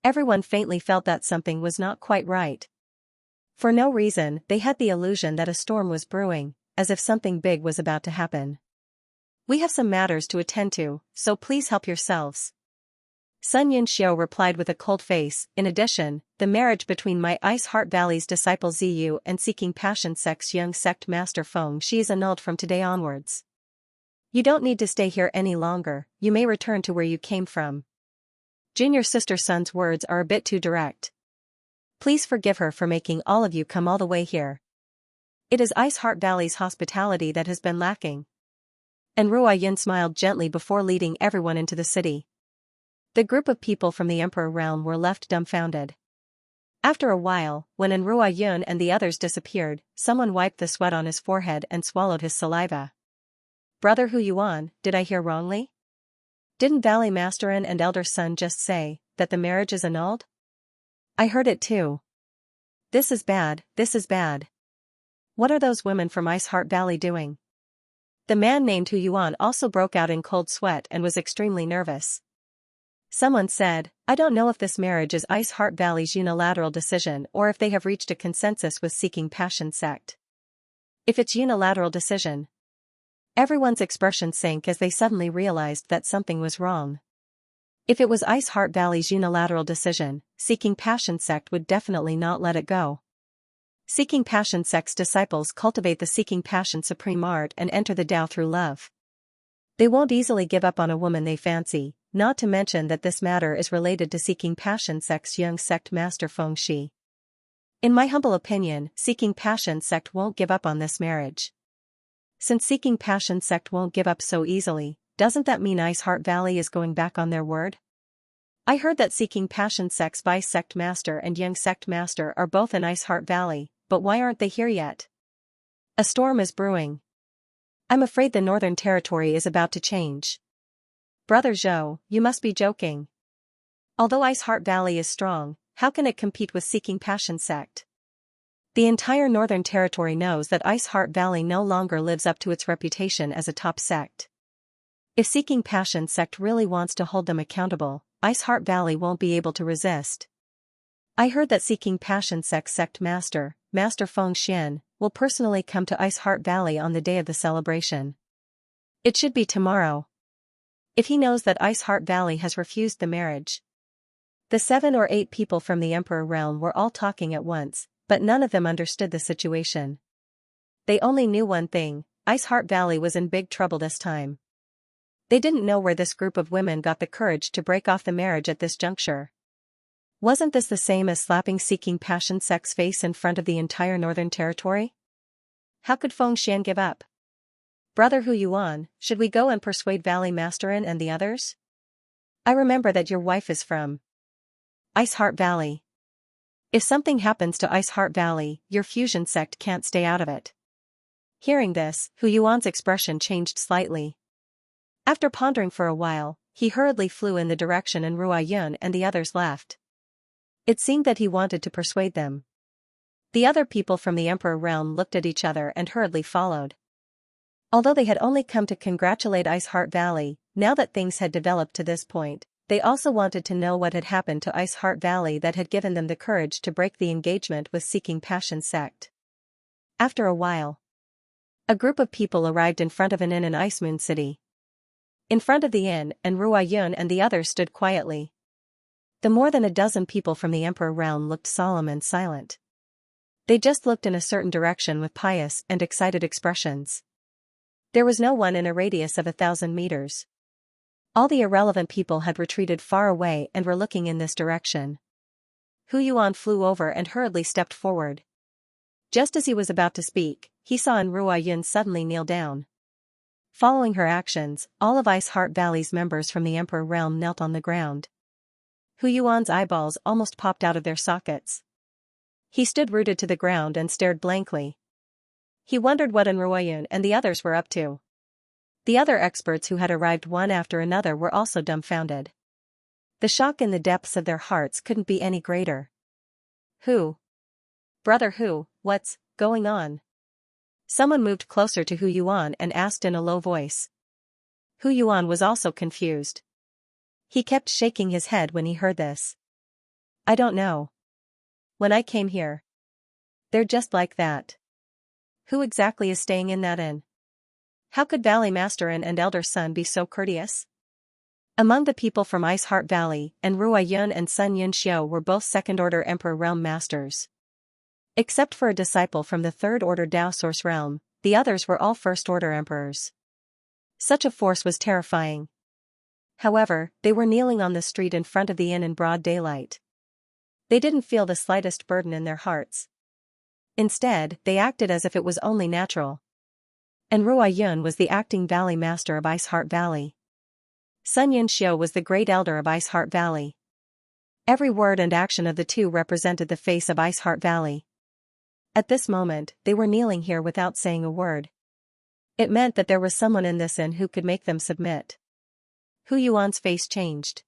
Everyone faintly felt that something was not quite right. For no reason, they had the illusion that a storm was brewing, as if something big was about to happen. We have some matters to attend to, so please help yourselves. Sun Yunxiu replied with a cold face. In addition, the marriage between my Ice Heart Valley's disciple Ziyu and Seeking Passion sect's young sect master Feng Shi is annulled from today onwards. You don't need to stay here any longer, you may return to where you came from. Junior Sister Sun's words are a bit too direct. Please forgive her for making all of you come all the way here. It is Ice Heart Valley's hospitality that has been lacking. Ruo Yun smiled gently before leading everyone into the city. The group of people from the Emperor Realm were left dumbfounded. After a while, when Ruo Yun and the others disappeared, someone wiped the sweat on his forehead and swallowed his saliva. Brother Hu Yuan, did I hear wrongly? Didn't Valley Masterin and Elder Sun just say that the marriage is annulled? I heard it too. This is bad, this is bad. What are those women from Ice Heart Valley doing? The man named Hu Yuan also broke out in cold sweat and was extremely nervous. Someone said, I don't know if this marriage is Ice Heart Valley's unilateral decision or if they have reached a consensus with Seeking Passion sect. If it's unilateral decision. Everyone's expression sank as they suddenly realized that something was wrong. If it was Ice Heart Valley's unilateral decision, Seeking Passion sect would definitely not let it go. Seeking Passion sect's disciples cultivate the Seeking Passion Supreme Art and enter the Tao through love. They won't easily give up on a woman they fancy, not to mention that this matter is related to Seeking Passion sect's young sect master Feng Shi. In my humble opinion, Seeking Passion sect won't give up on this marriage. Since Seeking Passion sect won't give up so easily, doesn't that mean Ice Heart Valley is going back on their word? I heard that Seeking Passion sect's Vice Sect Master and Young Sect Master are both in Ice Heart Valley, but why aren't they here yet? A storm is brewing. I'm afraid the Northern Territory is about to change. Brother Zhou, you must be joking. Although Ice Heart Valley is strong, how can it compete with Seeking Passion sect? The entire Northern Territory knows that Ice Heart Valley no longer lives up to its reputation as a top sect. If Seeking Passion sect really wants to hold them accountable, Ice Heart Valley won't be able to resist. I heard that Seeking Passion sect master, Master Feng Xian, will personally come to Ice Heart Valley on the day of the celebration. It should be tomorrow. If he knows that Ice Heart Valley has refused the marriage. The 7 or 8 people from the Emperor realm were all talking at once, but none of them understood the situation. They only knew one thing, Ice Heart Valley was in big trouble this time. They didn't know where this group of women got the courage to break off the marriage at this juncture. Wasn't this the same as slapping Seeking Passion sect's face in front of the entire Northern Territory? How could Feng Xian give up? Brother Hu Yuan, should we go and persuade Valley Masterin and the others? I remember that your wife is from Ice Heart Valley. If something happens to Ice Heart Valley, your fusion sect can't stay out of it. Hearing this, Hu Yuan's expression changed slightly. After pondering for a while, he hurriedly flew in the direction and Ruai Yun and the others left. It seemed that he wanted to persuade them. The other people from the Emperor realm looked at each other and hurriedly followed. Although they had only come to congratulate Ice Heart Valley, now that things had developed to this point, they also wanted to know what had happened to Ice Heart Valley that had given them the courage to break the engagement with Seeking Passion sect. After a while, a group of people arrived in front of an inn in Ice Moon City. In front of the inn, and Ruai Yun and the others stood quietly. The more than a dozen people from the Emperor realm looked solemn and silent. They just looked in a certain direction with pious and excited expressions. There was no one in a radius of 1,000 meters. All the irrelevant people had retreated far away and were looking in this direction. Hu Yuan flew over and hurriedly stepped forward. Just as he was about to speak, he saw Ruai Yun suddenly kneel down. Following her actions, all of Ice Heart Valley's members from the Emperor realm knelt on the ground. Hu Yuan's eyeballs almost popped out of their sockets. He stood rooted to the ground and stared blankly. He wondered what Ruai Yun and the others were up to. The other experts who had arrived one after another were also dumbfounded. The shock in the depths of their hearts couldn't be any greater. Brother Hu, what's going on? Someone moved closer to Hu Yuan and asked in a low voice. Hu Yuan was also confused. He kept shaking his head when he heard this. I don't know. When I came here, they're just like that. Who exactly is staying in that inn? How could Valley Masterin and Elder Sun be so courteous? Among the people from Ice Heart Valley, and Ruai Yun and Sun Yunxiu were both second-order Emperor Realm Masters. Except for a disciple from the third-order Tao Source Realm, the others were all first-order Emperors. Such a force was terrifying. However, they were kneeling on the street in front of the inn in broad daylight. They didn't feel the slightest burden in their hearts. Instead, they acted as if it was only natural. And Ruai Yun was the acting Valley Master of Ice Heart Valley. Sun Yunxiu was the Great Elder of Ice Heart Valley. Every word and action of the two represented the face of Ice Heart Valley. At this moment, they were kneeling here without saying a word. It meant that there was someone in this inn who could make them submit. Hu Yuan's face changed.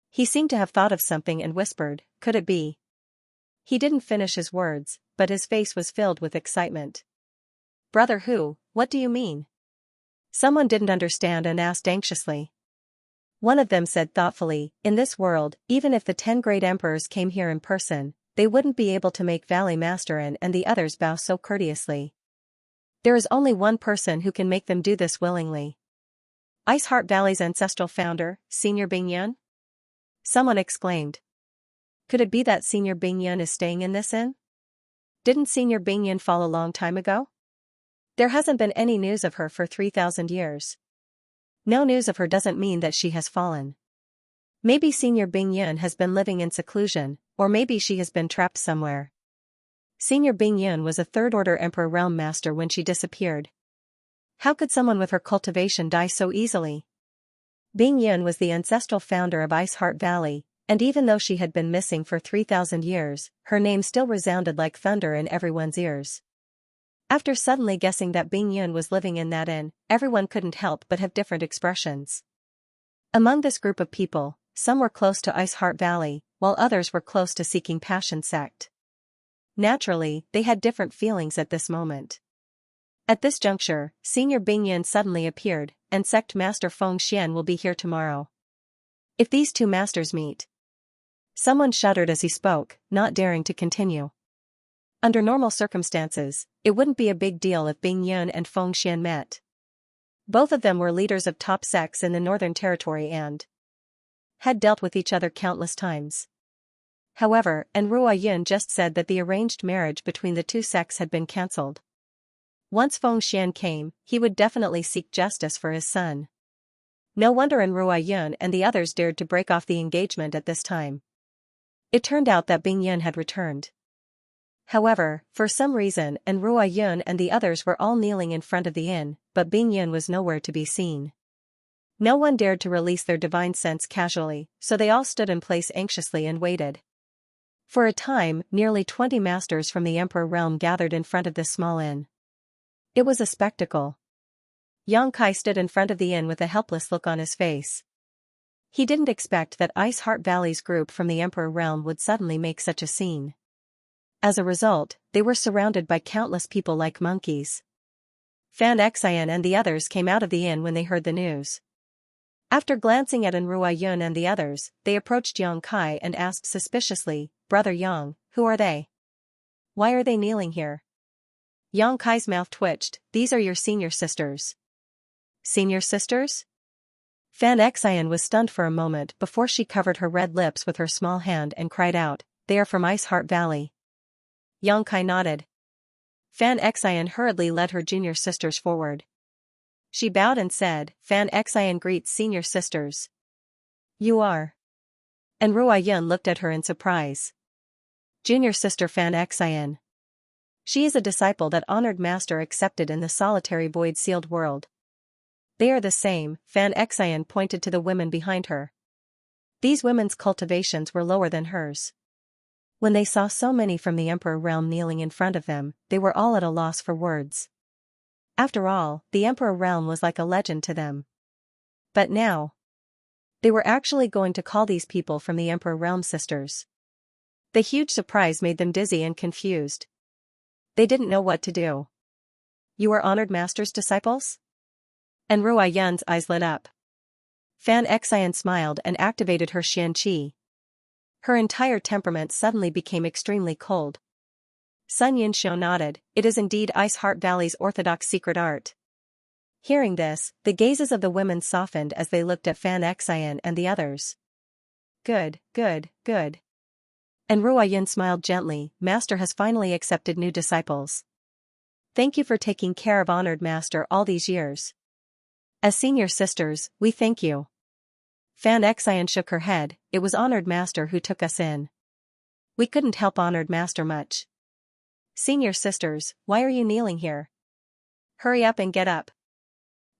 He seemed to have thought of something and whispered, "Could it be?" He didn't finish his words, but his face was filled with excitement. "Brother Hu, what do you mean?" Someone didn't understand and asked anxiously. One of them said thoughtfully, "In this world, even if the 10 great emperors came here in person, they wouldn't be able to make Valley Master and the others bow so courteously. There is only one person who can make them do this willingly. Ice Heart Valley's ancestral founder, Senior Bingyun?" Someone exclaimed. "Could it be that Senior Bingyun is staying in this inn? Didn't Senior Bingyun fall a long time ago? There hasn't been any news of her for 3,000 years. No news of her doesn't mean that she has fallen. Maybe Senior Bingyun has been living in seclusion, or maybe she has been trapped somewhere. Senior Bingyun was a third-order Emperor Realm Master when she disappeared. How could someone with her cultivation die so easily? Bingyun was the ancestral founder of Ice Heart Valley, and even though she had been missing for 3,000 years, her name still resounded like thunder in everyone's ears. After suddenly guessing that Bingyun was living in that inn, everyone couldn't help but have different expressions. Among this group of people, some were close to Ice Heart Valley, while others were close to Seeking Passion sect. Naturally, they had different feelings at this moment. At this juncture, Senior Bingyun suddenly appeared, and Sect Master Feng Xian will be here tomorrow. If these two masters meet. Someone shuddered as he spoke, not daring to continue. Under normal circumstances, it wouldn't be a big deal if Bingyun and Feng Xian met. Both of them were leaders of top sects in the Northern Territory and had dealt with each other countless times. However, Enrua Yun just said that the arranged marriage between the two sects had been cancelled. Once Feng Xian came, he would definitely seek justice for his son. No wonder Enrua Yun and the others dared to break off the engagement at this time. It turned out that Bingyun had returned. However, for some reason Enrua Yun and the others were all kneeling in front of the inn, but Bingyun was nowhere to be seen. No one dared to release their divine sense casually, so they all stood in place anxiously and waited. For a time, nearly 20 masters from the Emperor realm gathered in front of this small inn. It was a spectacle. Yang Kai stood in front of the inn with a helpless look on his face. He didn't expect that Ice Heart Valley's group from the Emperor realm would suddenly make such a scene. As a result, they were surrounded by countless people like monkeys. Fan Xian and the others came out of the inn when they heard the news. After glancing at Enrua Yun and the others, they approached Yang Kai and asked suspiciously, "Brother Yang, who are they? Why are they kneeling here?" Yang Kai's mouth twitched. "These are your senior sisters." "Senior sisters?" Fan Xian was stunned for a moment before she covered her red lips with her small hand and cried out, "They are from Ice Heart Valley." Yang Kai nodded. Fan Xian hurriedly led her junior sisters forward. She bowed and said, "Fan Xian greets senior sisters." "You are?" And Ruai Yun looked at her in surprise. "Junior sister Fan Xian. She is a disciple that honored master accepted in the solitary void sealed world." "They are the same," Fan Xian pointed to the women behind her. These women's cultivations were lower than hers. When they saw so many from the Emperor realm kneeling in front of them, they were all at a loss for words. After all, the Emperor realm was like a legend to them. But now, they were actually going to call these people from the Emperor realm sisters. The huge surprise made them dizzy and confused. They didn't know what to do. "You are honored master's disciples?" And Ruai Yun's eyes lit up. Fan Xian smiled and activated her Xianxia. Her entire temperament suddenly became extremely cold. Sun Yunxiu nodded. "It is indeed Ice Heart Valley's orthodox secret art." Hearing this, the gazes of the women softened as they looked at Fan Xian and the others. Good, good, good. And Ruai Yun smiled gently. "Master has finally accepted new disciples. Thank you for taking care of honored master all these years. As senior sisters, we thank you." Fan Xian shook her head. "It was honored master who took us in. We couldn't help honored master much." "Senior sisters, why are you kneeling here? Hurry up and get up."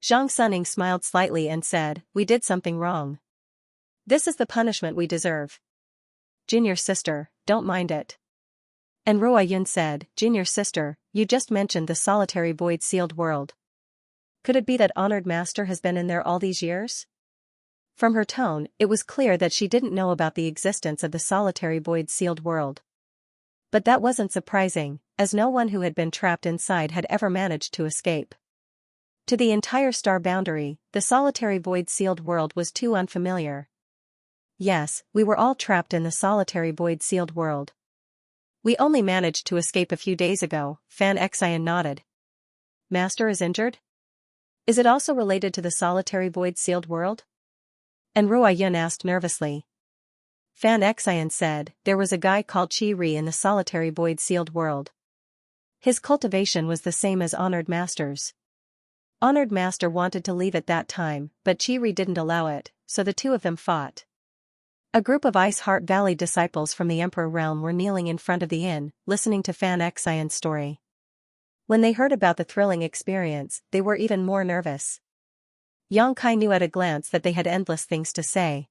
Zhang Suning smiled slightly and said, "We did something wrong. This is the punishment we deserve." "Junior sister, don't mind it." And Ruai Yun said, "Junior sister, you just mentioned the solitary void sealed world. Could it be that honored master has been in there all these years? From her tone, it was clear that she didn't know about the existence of the solitary void-sealed world. But that wasn't surprising, as no one who had been trapped inside had ever managed to escape. To the entire star boundary, the solitary void-sealed world was too unfamiliar. Yes, we were all trapped in the solitary void-sealed world. We only managed to escape a few days ago, Xianxia nodded. Master is injured? Is it also related to the solitary void-sealed world? And Ruo Yun asked nervously. Xianxia said, there was a guy called Qi Ri in the solitary void-sealed world. His cultivation was the same as Honored Master's. Honored Master wanted to leave at that time, but Qi Ri didn't allow it, so the two of them fought. A group of Ice Heart Valley disciples from the Emperor Realm were kneeling in front of the inn, listening to Xianxia's story. When they heard about the thrilling experience, they were even more nervous. Yang Kai knew at a glance that they had endless things to say.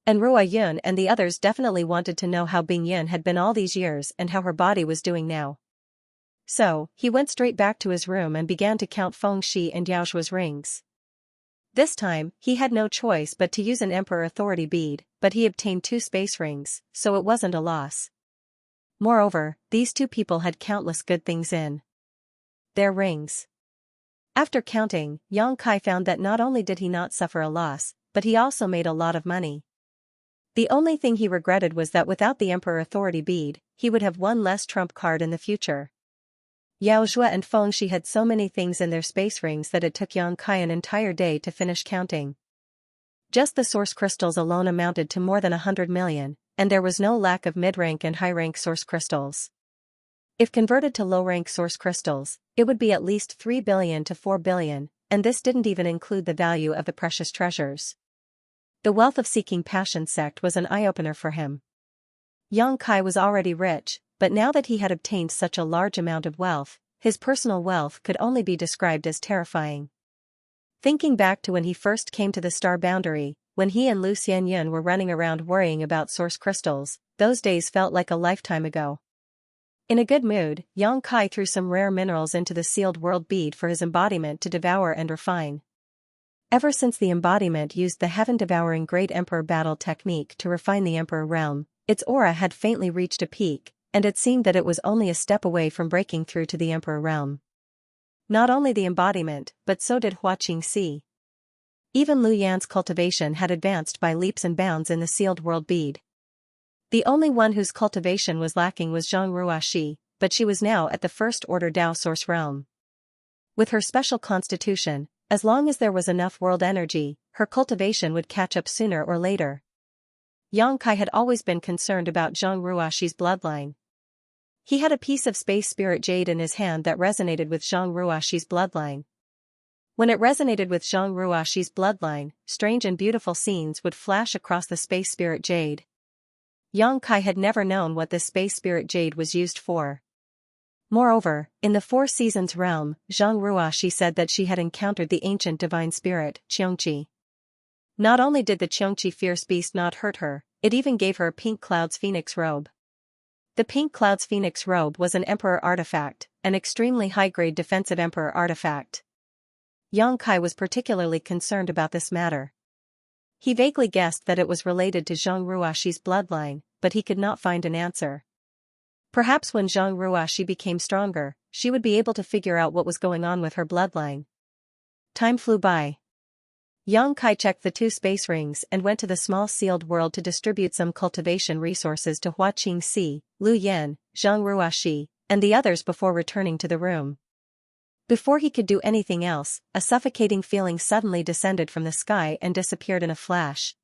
And Ruo Yun and the others definitely wanted to know how Bing Yun had been all these years and how her body was doing now. So, he went straight back to his room and began to count Feng Shi and Yao Shua's rings. This time, he had no choice but to use an Emperor Authority bead, but he obtained 2 space rings, so it wasn't a loss. Moreover, these 2 people had countless good things in their rings. After counting, Yang Kai found that not only did he not suffer a loss, but he also made a lot of money. The only thing he regretted was that without the Emperor Authority bead, he would have one less trump card in the future. Yao Zhua and Feng Shi had so many things in their space rings that it took Yang Kai an entire day to finish counting. Just the source crystals alone amounted to more than 100 million, and there was no lack of mid-rank and high-rank source crystals. If converted to low-rank source crystals, it would be at least 3 billion to 4 billion, and this didn't even include the value of the precious treasures. The Wealth of Seeking Passion sect was an eye-opener for him. Yang Kai was already rich, but now that he had obtained such a large amount of wealth, his personal wealth could only be described as terrifying. Thinking back to when he first came to the star boundary, when he and Lu Xianyun were running around worrying about source crystals, those days felt like a lifetime ago. In a good mood, Yang Kai threw some rare minerals into the sealed world bead for his embodiment to devour and refine. Ever since the embodiment used the heaven-devouring Great Emperor battle technique to refine the Emperor realm, its aura had faintly reached a peak, and it seemed that it was only a step away from breaking through to the Emperor realm. Not only the embodiment, but so did Hua Qingxi. Even Lu Yan's cultivation had advanced by leaps and bounds in the sealed world bead. The only one whose cultivation was lacking was Zhang Ruaxi, but she was now at the first-order Dao source realm. With her special constitution, as long as there was enough world energy, her cultivation would catch up sooner or later. Yang Kai had always been concerned about Zhang Ruaxi's bloodline. He had a piece of space spirit jade in his hand that resonated with Zhang Ruaxi's bloodline. When it resonated with Zhang Ruaxi's bloodline, strange and beautiful scenes would flash across the space spirit jade. Yang Kai had never known what this space spirit jade was used for. Moreover, in the Four Seasons realm, Zhang Ruaxi said that she had encountered the ancient divine spirit, Xianxia. Not only did the Xianxia fierce beast not hurt her, it even gave her a Pink Cloud's Phoenix robe. The Pink Cloud's Phoenix robe was an Emperor artifact, an extremely high-grade defensive Emperor artifact. Yang Kai was particularly concerned about this matter. He vaguely guessed that it was related to Zhang Ruaxi's bloodline, but he could not find an answer. Perhaps when Zhang Ruaxi became stronger, she would be able to figure out what was going on with her bloodline. Time flew by. Yang Kai checked the 2 space rings and went to the small sealed world to distribute some cultivation resources to Hua Qingxi, Lu Yan, Zhang Ruaxi, and the others before returning to the room. Before he could do anything else, a suffocating feeling suddenly descended from the sky and disappeared in a flash.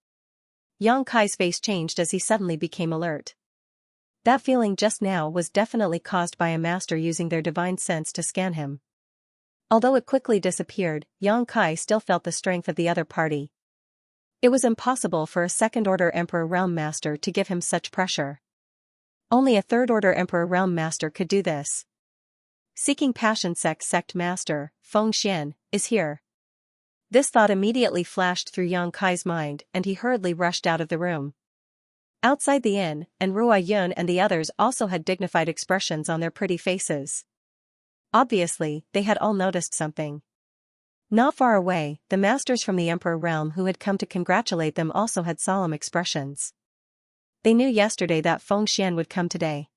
Yang Kai's face changed as he suddenly became alert. That feeling just now was definitely caused by a master using their divine sense to scan him. Although it quickly disappeared, Yang Kai still felt the strength of the other party. It was impossible for a second-order Emperor Realm Master to give him such pressure. Only a third-order Emperor Realm Master could do this. Seeking Passion Sect Master, Feng Xian, is here. This thought immediately flashed through Yang Kai's mind and he hurriedly rushed out of the room. Outside the inn, and Ruo Yun and the others also had dignified expressions on their pretty faces. Obviously, they had all noticed something. Not far away, the masters from the Emperor realm who had come to congratulate them also had solemn expressions. They knew yesterday that Feng Xian would come today.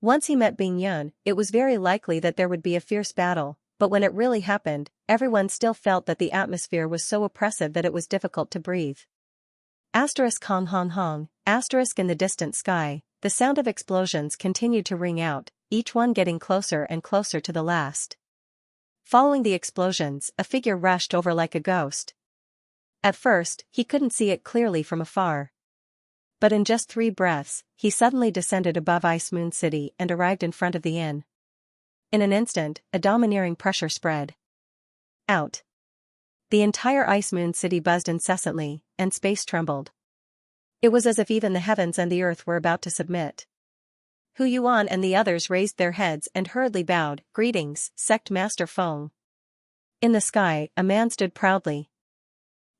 Once he met Bing Yun, it was very likely that there would be a fierce battle, but when it really happened, everyone still felt that the atmosphere was so oppressive that it was difficult to breathe. Asterisk hong hong hong, asterisk in the distant sky, the sound of explosions continued to ring out, each one getting closer and closer to the last. Following the explosions, a figure rushed over like a ghost. At first, he couldn't see it clearly from afar. But in just 3 breaths, he suddenly descended above Ice Moon City and arrived in front of the inn. In an instant, a domineering pressure spread out. The entire Ice Moon City buzzed incessantly, and space trembled. It was as if even the heavens and the earth were about to submit. Hu Yuan and the others raised their heads and hurriedly bowed. "Greetings, Sect Master Feng." In the sky, a man stood proudly.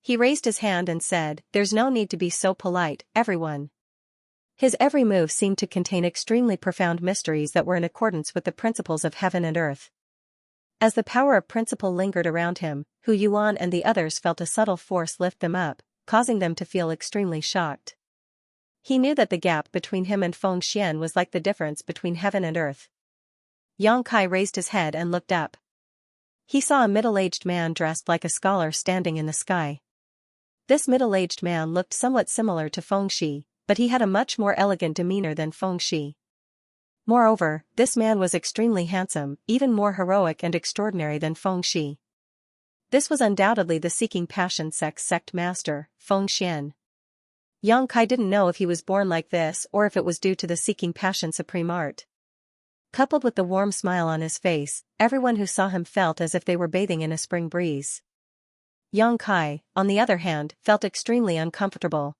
He raised his hand and said, "There's no need to be so polite, everyone." His every move seemed to contain extremely profound mysteries that were in accordance with the principles of heaven and earth. As the power of principle lingered around him, Hu Yuan and the others felt a subtle force lift them up, causing them to feel extremely shocked. He knew that the gap between him and Feng Xian was like the difference between heaven and earth. Yang Kai raised his head and looked up. He saw a middle-aged man dressed like a scholar standing in the sky. This middle-aged man looked somewhat similar to Feng Shi, but he had a much more elegant demeanor than Feng Shi. Moreover, this man was extremely handsome, even more heroic and extraordinary than Feng Shi. This was undoubtedly the Seeking Passion sect master, Feng Xian. Yang Kai didn't know if he was born like this or if it was due to the Seeking Passion supreme art. Coupled with the warm smile on his face, everyone who saw him felt as if they were bathing in a spring breeze. Yang Kai, on the other hand, felt extremely uncomfortable.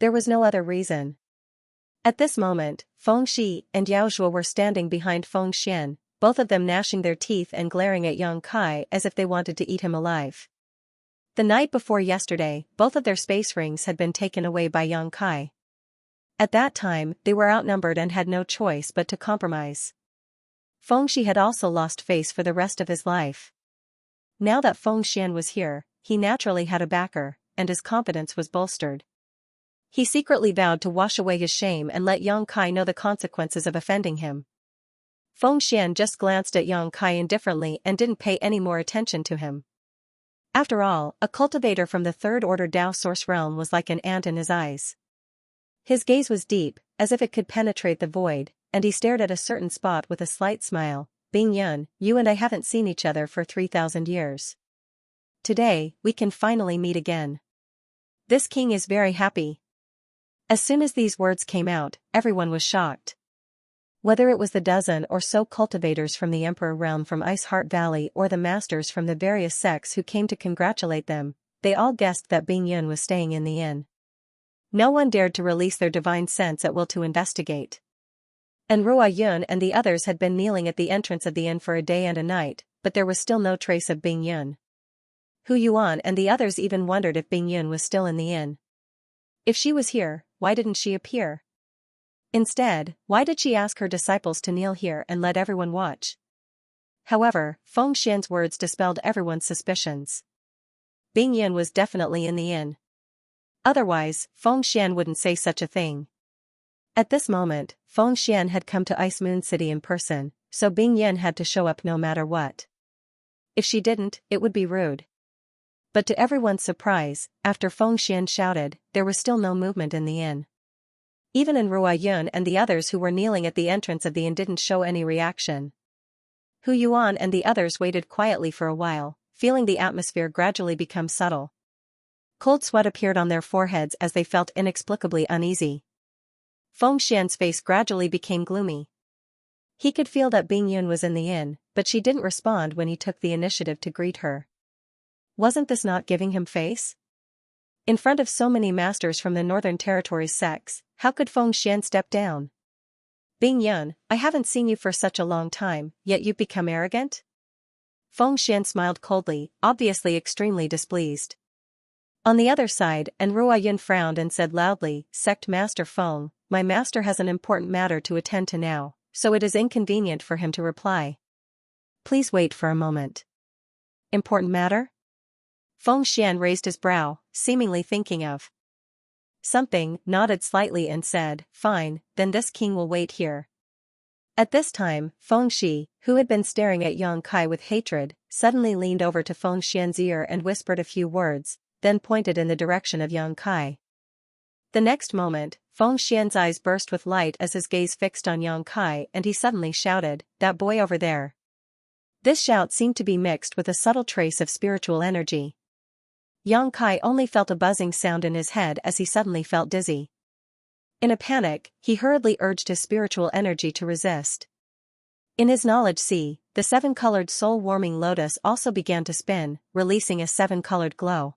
There was no other reason. At this moment, Feng Shi and Yao Zhuo were standing behind Feng Xian, both of them gnashing their teeth and glaring at Yang Kai as if they wanted to eat him alive. The night before yesterday, both of their space rings had been taken away by Yang Kai. At that time, they were outnumbered and had no choice but to compromise. Feng Shi had also lost face for the rest of his life. Now that Feng Xian was here, he naturally had a backer, and his confidence was bolstered. He secretly vowed to wash away his shame and let Yang Kai know the consequences of offending him. Feng Xian just glanced at Yang Kai indifferently and didn't pay any more attention to him. After all, a cultivator from the Third Order Dao Source realm was like an ant in his eyes. His gaze was deep, as if it could penetrate the void, and he stared at a certain spot with a slight smile. "Bing Yun, you and I haven't seen each other for 3,000 years. Today, we can finally meet again. This king is very happy." As soon as these words came out, everyone was shocked. Whether it was the dozen or so cultivators from the Emperor realm from Ice Heart Valley or the masters from the various sects who came to congratulate them, they all guessed that Bing Yun was staying in the inn. No one dared to release their divine sense at will to investigate. And Ruo Yun and the others had been kneeling at the entrance of the inn for a day and a night, but there was still no trace of Bing Yun. Hu Yuan and the others even wondered if Bing Yun was still in the inn. If she was here, why didn't she appear? Instead, why did she ask her disciples to kneel here and let everyone watch? However, Feng Xian's words dispelled everyone's suspicions. Bing Yun was definitely in the inn. Otherwise, Feng Xian wouldn't say such a thing. At this moment, Feng Xian had come to Ice Moon City in person, so Bing Yun had to show up no matter what. If she didn't, it would be rude. But to everyone's surprise, after Feng Xian shouted, there was still no movement in the inn. Even Ruo Yun and the others who were kneeling at the entrance of the inn didn't show any reaction. Hu Yuan and the others waited quietly for a while, feeling the atmosphere gradually become subtle. Cold sweat appeared on their foreheads as they felt inexplicably uneasy. Feng Xian's face gradually became gloomy. He could feel that Bing Yun was in the inn, but she didn't respond when he took the initiative to greet her. Wasn't this not giving him face? In front of so many masters from the Northern Territories sects, how could Feng Xian step down? "Bing Yun, I haven't seen you for such a long time, yet you've become arrogant?" Feng Xian smiled coldly, obviously extremely displeased. On the other side, Ruo Yun frowned and said loudly, "Sect Master Feng, my master has an important matter to attend to now, so it is inconvenient for him to reply. Please wait for a moment." important matter? Feng Xian raised his brow, seemingly thinking of something, nodded slightly and said, fine, then this king will wait here. At this time, Feng Shi, who had been staring at Yang Kai with hatred, suddenly leaned over to Feng Xian's ear and whispered a few words, then pointed in the direction of Yang Kai. The next moment, Feng Xian's eyes burst with light as his gaze fixed on Yang Kai and he suddenly shouted, that boy over there. This shout seemed to be mixed with a subtle trace of spiritual energy. Yang Kai only felt a buzzing sound in his head as he suddenly felt dizzy. In a panic, he hurriedly urged his spiritual energy to resist. In his knowledge sea, the seven-colored soul-warming lotus also began to spin, releasing a seven-colored glow.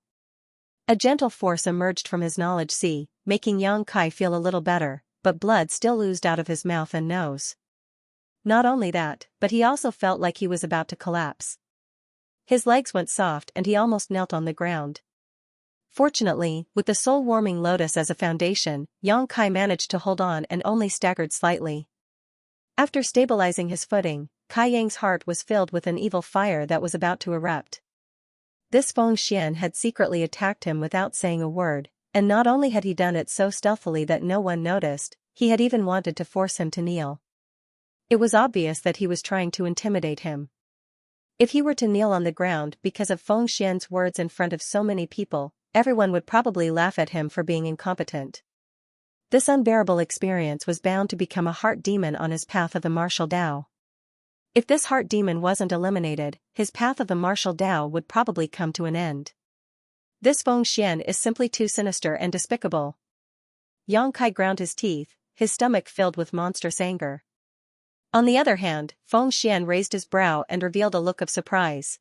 A gentle force emerged from his knowledge sea, making Yang Kai feel a little better, but blood still oozed out of his mouth and nose. Not only that, but he also felt like he was about to collapse. His legs went soft and he almost knelt on the ground. Fortunately, with the soul-warming lotus as a foundation, Yang Kai managed to hold on and only staggered slightly. After stabilizing his footing, Kai Yang's heart was filled with an evil fire that was about to erupt. This Feng Xian had secretly attacked him without saying a word, and not only had he done it so stealthily that no one noticed, he had even wanted to force him to kneel. It was obvious that he was trying to intimidate him. If he were to kneel on the ground because of Feng Xian's words in front of so many people, everyone would probably laugh at him for being incompetent. This unbearable experience was bound to become a heart demon on his path of the martial Tao. If this heart demon wasn't eliminated, his path of the martial Tao would probably come to an end. This Feng Xian is simply too sinister and despicable. Yang Kai ground his teeth, his stomach filled with monstrous anger. On the other hand, Feng Xian raised his brow and revealed a look of surprise.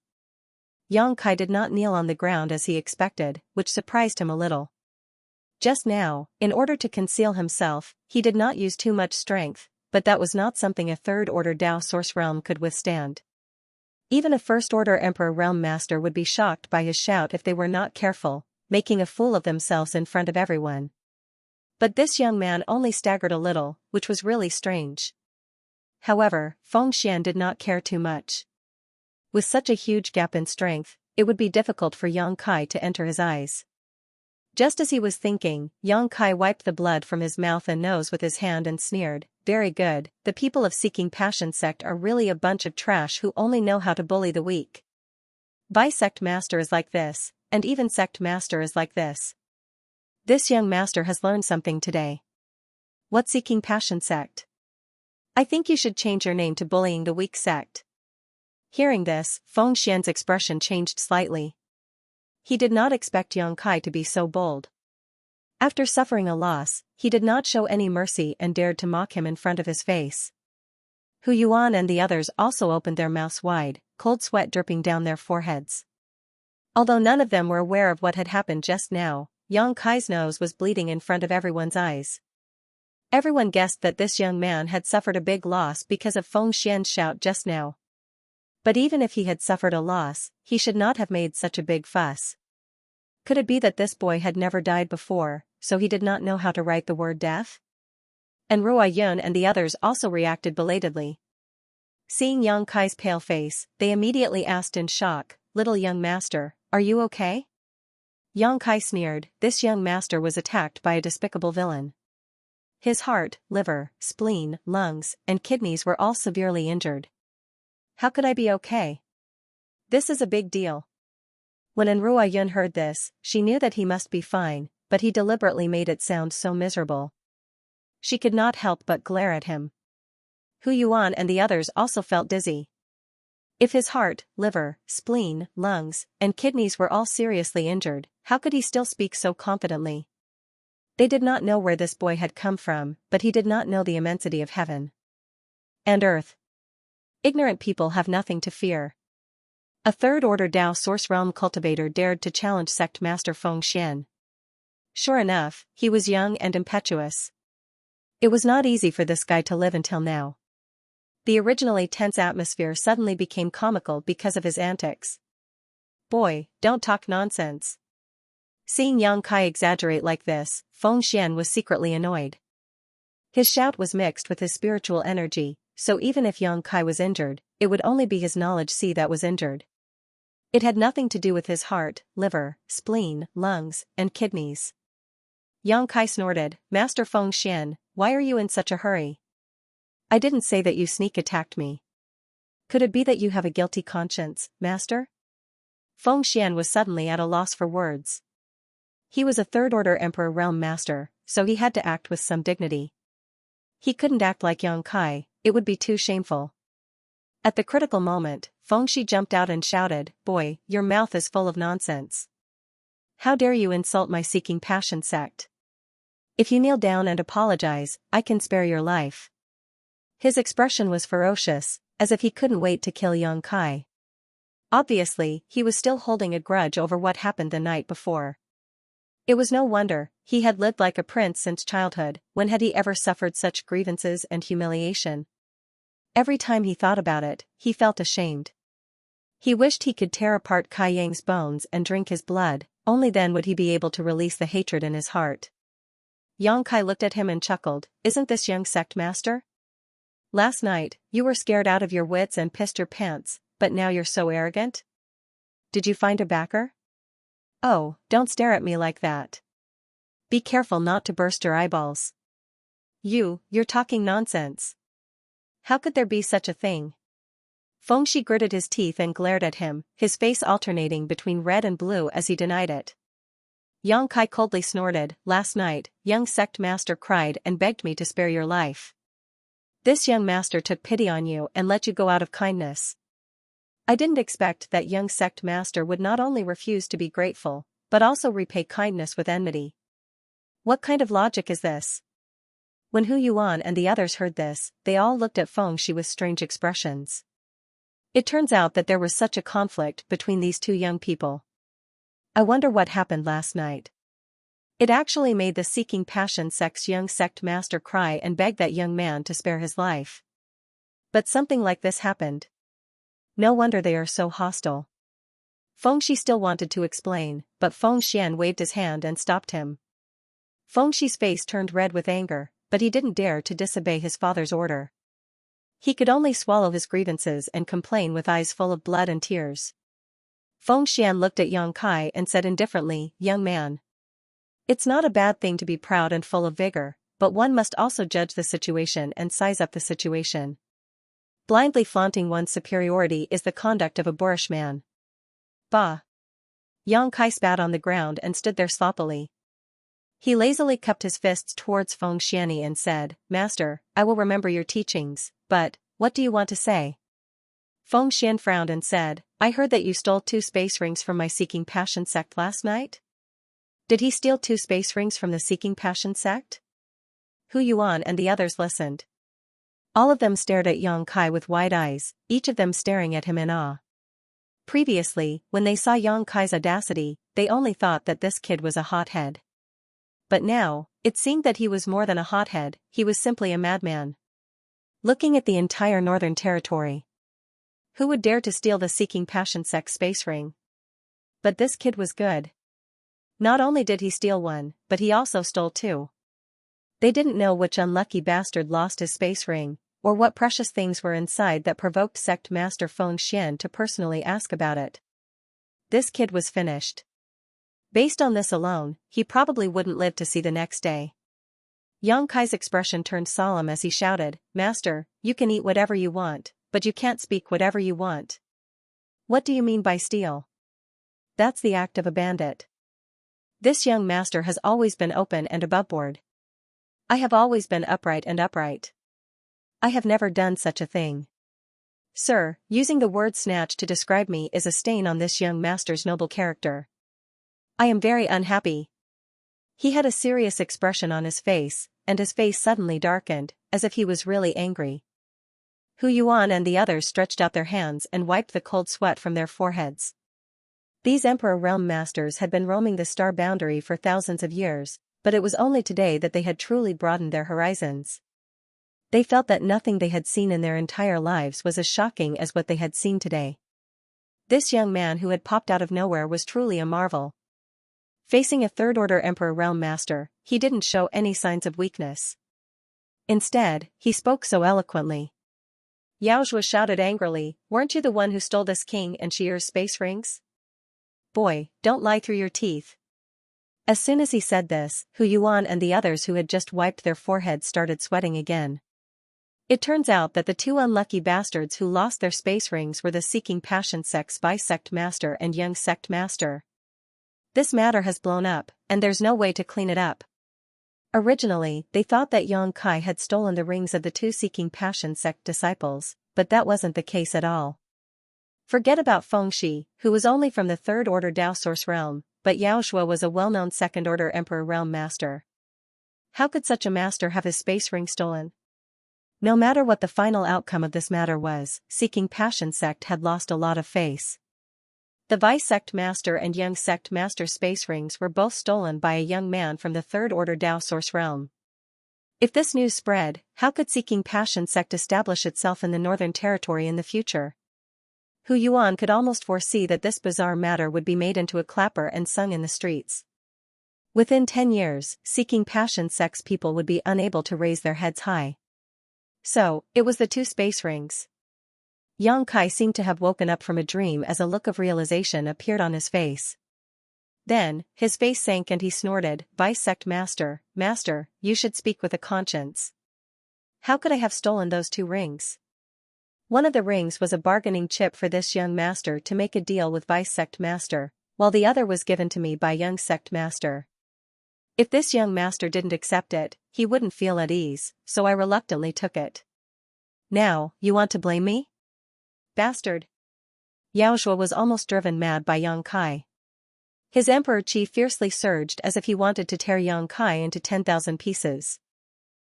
Yang Kai did not kneel on the ground as he expected, which surprised him a little. Just now, in order to conceal himself, he did not use too much strength, but that was not something a third-order Tao Source realm could withstand. Even a first-order Emperor realm master would be shocked by his shout if they were not careful, making a fool of themselves in front of everyone. But this young man only staggered a little, which was really strange. However, Feng Xian did not care too much. With such a huge gap in strength, it would be difficult for Yang Kai to enter his eyes. Just as he was thinking, Yang Kai wiped the blood from his mouth and nose with his hand and sneered, very good, the people of Seeking Passion sect are really a bunch of trash who only know how to bully the weak. Sect master is like this, and even sect master is like this. This young master has learned something today. What Seeking Passion sect? I think you should change your name to Bullying the Weak sect. Hearing this, Feng Xian's expression changed slightly. He did not expect Yang Kai to be so bold. After suffering a loss, he did not show any mercy and dared to mock him in front of his face. Hu Yuan and the others also opened their mouths wide, cold sweat dripping down their foreheads. Although none of them were aware of what had happened just now, Yang Kai's nose was bleeding in front of everyone's eyes. Everyone guessed that this young man had suffered a big loss because of Feng Xian's shout just now. But even if he had suffered a loss, he should not have made such a big fuss. Could it be that this boy had never died before, so he did not know how to write the word death? And Ruo Yun and the others also reacted belatedly. Seeing Yang Kai's pale face, they immediately asked in shock, "Little young master, are you okay?" Yang Kai sneered, this young master was attacked by a despicable villain. His heart, liver, spleen, lungs, and kidneys were all severely injured. How could I be okay? This is a big deal. When Ruo Yun heard this, she knew that he must be fine, but he deliberately made it sound so miserable. She could not help but glare at him. Hu Yuan and the others also felt dizzy. If his heart, liver, spleen, lungs, and kidneys were all seriously injured, how could he still speak so confidently? They did not know where this boy had come from, but he did not know the immensity of heaven and earth. Ignorant people have nothing to fear. A third-order Tao Source Realm cultivator dared to challenge Sect Master Feng Xian. Sure enough, he was young and impetuous. It was not easy for this guy to live until now. The originally tense atmosphere suddenly became comical because of his antics. Boy, don't talk nonsense. Seeing Yang Kai exaggerate like this, Feng Xian was secretly annoyed. His shout was mixed with his spiritual energy, so even if Yang Kai was injured, it would only be his knowledge sea that was injured. It had nothing to do with his heart, liver, spleen, lungs, and kidneys. Yang Kai snorted, Master Feng Xian, why are you in such a hurry? I didn't say that you sneak attacked me. Could it be that you have a guilty conscience, Master? Feng Xian was suddenly at a loss for words. He was a third-order Emperor Realm Master, so he had to act with some dignity. He couldn't act like Yang Kai, it would be too shameful. At the critical moment, Feng Shi jumped out and shouted, Boy, your mouth is full of nonsense. How dare you insult my seeking passion sect? If you kneel down and apologize, I can spare your life. His expression was ferocious, as if he couldn't wait to kill Yang Kai. Obviously, he was still holding a grudge over what happened the night before. It was no wonder, he had lived like a prince since childhood, when had he ever suffered such grievances and humiliation? Every time he thought about it, he felt ashamed. He wished he could tear apart Kai Yang's bones and drink his blood, only then would he be able to release the hatred in his heart. Yang Kai looked at him and chuckled, Isn't this young sect master? Last night, you were scared out of your wits and pissed your pants, but now you're so arrogant? Did you find a backer? Oh, don't stare at me like that. Be careful not to burst your eyeballs. You're talking nonsense. How could there be such a thing? Feng Shi gritted his teeth and glared at him, his face alternating between red and blue as he denied it. Yang Kai coldly snorted, Last night, young sect master cried and begged me to spare your life. This young master took pity on you and let you go out of kindness. I didn't expect that young sect master would not only refuse to be grateful, but also repay kindness with enmity. What kind of logic is this? When Hu Yuan and the others heard this, they all looked at Feng Shi with strange expressions. It turns out that there was such a conflict between these two young people. I wonder what happened last night. It actually made the Seeking Passion sect's young sect master cry and beg that young man to spare his life. But something like this happened. No wonder they are so hostile. Feng Shi still wanted to explain, but Feng Xian waved his hand and stopped him. Feng Shi's face turned red with anger, but he didn't dare to disobey his father's order. He could only swallow his grievances and complain with eyes full of blood and tears. Feng Xian looked at Yang Kai and said indifferently, Young man. It's not a bad thing to be proud and full of vigor, but one must also judge the situation and size up the situation. Blindly flaunting one's superiority is the conduct of a boorish man. Bah! Yang Kai spat on the ground and stood there sloppily. He lazily cupped his fists towards Feng Xian and said, Master, I will remember your teachings, but, what do you want to say? Feng Xian frowned and said, I heard that you stole 2 space rings from my Seeking Passion sect last night? Did he steal 2 space rings from the Seeking Passion sect? Hu Yuan and the others listened. All of them stared at Yang Kai with wide eyes, each of them staring at him in awe. Previously, when they saw Yang Kai's audacity, they only thought that this kid was a hothead. But now, it seemed that he was more than a hothead, he was simply a madman. Looking at the entire Northern Territory. Who would dare to steal the Seeking Passion sect space ring? But this kid was good. Not only did he steal one, but he also stole 2. They didn't know which unlucky bastard lost his space ring, or what precious things were inside that provoked sect master Feng Xian to personally ask about it. This kid was finished. Based on this alone, he probably wouldn't live to see the next day. Yang Kai's expression turned solemn as he shouted, Master, you can eat whatever you want, but you can't speak whatever you want. What do you mean by steal? That's the act of a bandit. This young master has always been open and aboveboard. I have always been upright and upright. I have never done such a thing. Sir, using the word snatch to describe me is a stain on this young master's noble character. I am very unhappy. He had a serious expression on his face, and his face suddenly darkened, as if he was really angry. Hu Yuan and the others stretched out their hands and wiped the cold sweat from their foreheads. These Emperor Realm Masters had been roaming the star boundary for thousands of years, but it was only today that they had truly broadened their horizons. They felt that nothing they had seen in their entire lives was as shocking as what they had seen today. This young man who had popped out of nowhere was truly a marvel. Facing a third-order Emperor Realm Master, he didn't show any signs of weakness. Instead, he spoke so eloquently. Yaozhua shouted angrily, weren't you the one who stole this king and Shier's space rings? Boy, don't lie through your teeth. As soon as he said this, Hu Yuan and the others who had just wiped their foreheads started sweating again. It turns out that the two unlucky bastards who lost their space rings were the Seeking Passion sect's Vice Sect Master and Young Sect Master. This matter has blown up, and there's no way to clean it up. Originally, they thought that Yang Kai had stolen the rings of the two Seeking Passion sect disciples, but that wasn't the case at all. Forget about Feng Shi, who was only from the Third Order Dao Source realm, but Yaozhua was a well-known Second Order Emperor realm master. How could such a master have his space ring stolen? No matter what the final outcome of this matter was, Seeking Passion sect had lost a lot of face. The Vice Sect Master and Young Sect Master space rings were both stolen by a young man from the Third Order Dao Source realm. If this news spread, how could Seeking Passion sect establish itself in the Northern Territory in the future? Hu Yuan could almost foresee that this bizarre matter would be made into a clapper and sung in the streets. Within 10 years, Seeking Passion sect's people would be unable to raise their heads high. So, it was the two space rings. Yang Kai seemed to have woken up from a dream as a look of realization appeared on his face. Then, his face sank and he snorted, Vice Sect Master, Master, you should speak with a conscience. How could I have stolen those two rings? One of the rings was a bargaining chip for this young master to make a deal with Vice Sect Master, while the other was given to me by Young Sect Master. If this young master didn't accept it, he wouldn't feel at ease, so I reluctantly took it. Now, you want to blame me? Bastard. Yaozhua was almost driven mad by Yang Kai. His emperor chi fiercely surged as if he wanted to tear Yang Kai into 10,000 pieces.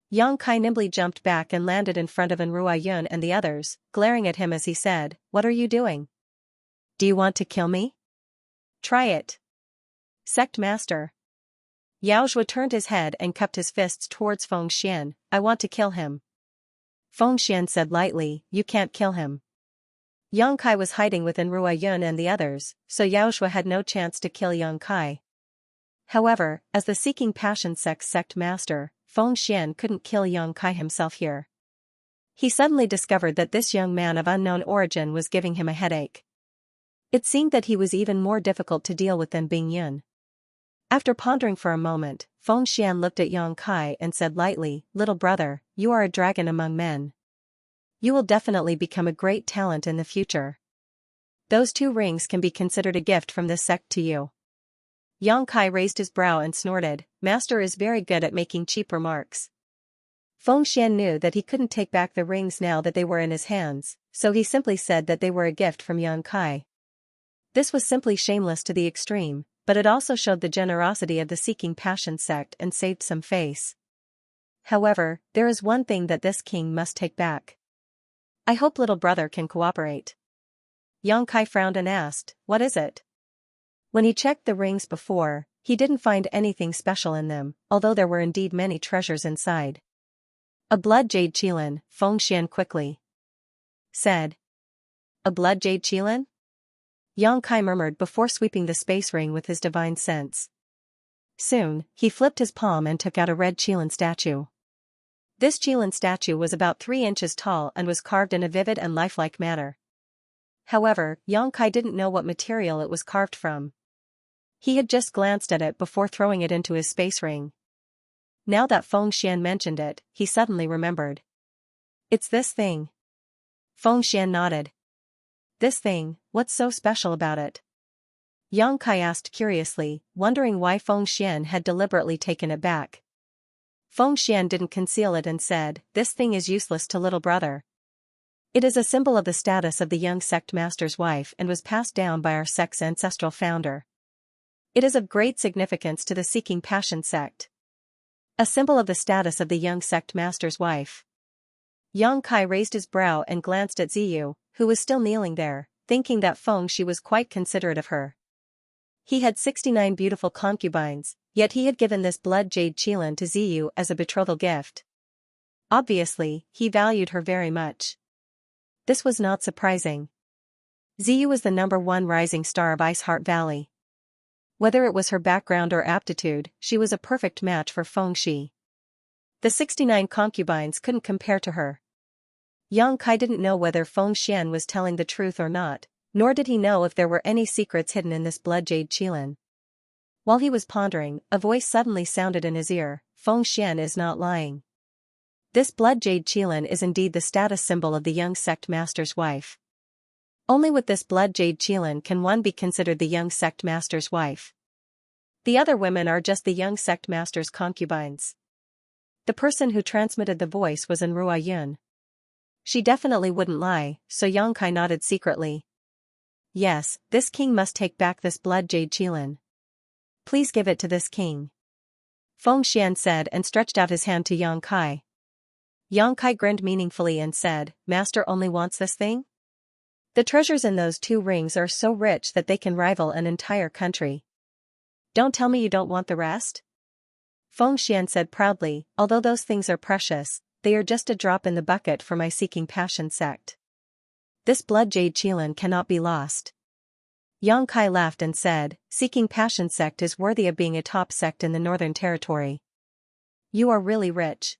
Yang Kai nimbly jumped back and landed in front of Enrua Yun and the others, glaring at him as he said, What are you doing? Do you want to kill me? Try it. Sect Master. Yaozhua turned his head and cupped his fists towards Feng Xian, I want to kill him. Feng Xian said lightly, You can't kill him. Yang Kai was hiding with Enrua Yun and the others, so Yaozhua had no chance to kill Yang Kai. However, as the Seeking Passion sect's sect master, Feng Xian couldn't kill Yang Kai himself here. He suddenly discovered that this young man of unknown origin was giving him a headache. It seemed that he was even more difficult to deal with than Bing Yun. After pondering for a moment, Feng Xian looked at Yang Kai and said lightly, Little brother, you are a dragon among men. You will definitely become a great talent in the future. Those two rings can be considered a gift from this sect to you. Yang Kai raised his brow and snorted, Master is very good at making cheap remarks. Feng Xian knew that he couldn't take back the rings now that they were in his hands, so he simply said that they were a gift from Yang Kai. This was simply shameless to the extreme, but it also showed the generosity of the Seeking Passion sect and saved some face. However, there is one thing that this king must take back. I hope little brother can cooperate. Yang Kai frowned and asked, What is it? When he checked the rings before, he didn't find anything special in them, although there were indeed many treasures inside. A blood jade qilin, Feng Xian quickly said. A blood jade qilin? Yang Kai murmured before sweeping the space ring with his divine sense. Soon, he flipped his palm and took out a red qilin statue. This qilin statue was about 3 inches tall and was carved in a vivid and lifelike manner. However, Yang Kai didn't know what material it was carved from. He had just glanced at it before throwing it into his space ring. Now that Feng Xian mentioned it, he suddenly remembered. It's this thing. Feng Xian nodded. This thing, what's so special about it? Yang Kai asked curiously, wondering why Feng Xian had deliberately taken it back. Feng Xian didn't conceal it and said, This thing is useless to little brother. It is a symbol of the status of the young sect master's wife and was passed down by our sect's ancestral founder. It is of great significance to the Seeking Passion sect. A symbol of the status of the young sect master's wife. Yang Kai raised his brow and glanced at Ziyu, who was still kneeling there, thinking that Feng Shi was quite considerate of her. He had 69 beautiful concubines, yet he had given this blood jade qilin to Ziyu as a betrothal gift. Obviously, he valued her very much. This was not surprising. Ziyu was the #1 rising star of Ice Heart Valley. Whether it was her background or aptitude, she was a perfect match for Feng Shi. The 69 concubines couldn't compare to her. Yang Kai didn't know whether Feng Xian was telling the truth or not, nor did he know if there were any secrets hidden in this blood jade qilin. While he was pondering, a voice suddenly sounded in his ear. Feng Xian is not lying. This blood jade qilin is indeed the status symbol of the young sect master's wife. Only with this blood jade qilin can one be considered the young sect master's wife. The other women are just the young sect master's concubines. The person who transmitted the voice was Enrua Yun. She definitely wouldn't lie, so Yang Kai nodded secretly. Yes, this king must take back this blood jade qilin. Please give it to this king. Feng Xian said and stretched out his hand to Yang Kai. Yang Kai grinned meaningfully and said, Master only wants this thing? The treasures in those 2 rings are so rich that they can rival an entire country. Don't tell me you don't want the rest? Feng Xian said proudly, although those things are precious, they are just a drop in the bucket for my Seeking Passion sect. This blood jade qilin cannot be lost. Yang Kai laughed and said, Seeking Passion sect is worthy of being a top sect in the Northern Territory. You are really rich.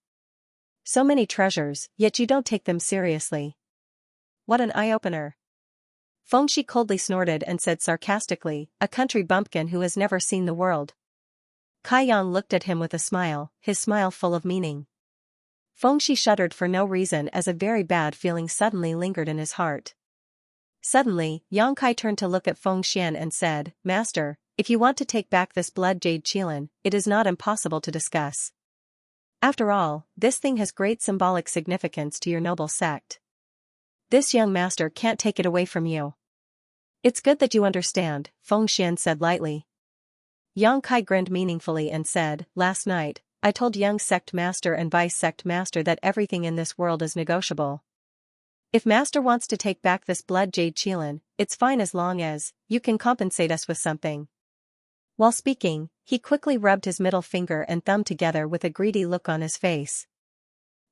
So many treasures, yet you don't take them seriously. What an eye-opener. Feng Shi coldly snorted and said sarcastically, a country bumpkin who has never seen the world. Kai Yang looked at him with a smile, his smile full of meaning. Feng Shi shuddered for no reason as a very bad feeling suddenly lingered in his heart. Suddenly, Yang Kai turned to look at Feng Xian and said, Master, if you want to take back this blood jade qilin, it is not impossible to discuss. After all, this thing has great symbolic significance to your noble sect. This young master can't take it away from you. It's good that you understand, Feng Xian said lightly. Yang Kai grinned meaningfully and said, Last night, I told young sect master and vice sect master that everything in this world is negotiable. If master wants to take back this blood jade qilin, it's fine as long as you can compensate us with something. While speaking, he quickly rubbed his middle finger and thumb together with a greedy look on his face.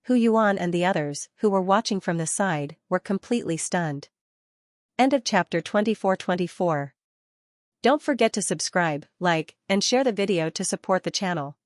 Hu Yuan and the others, who were watching from the side, were completely stunned. End of chapter 24-24. Don't forget to subscribe, like, and share the video to support the channel.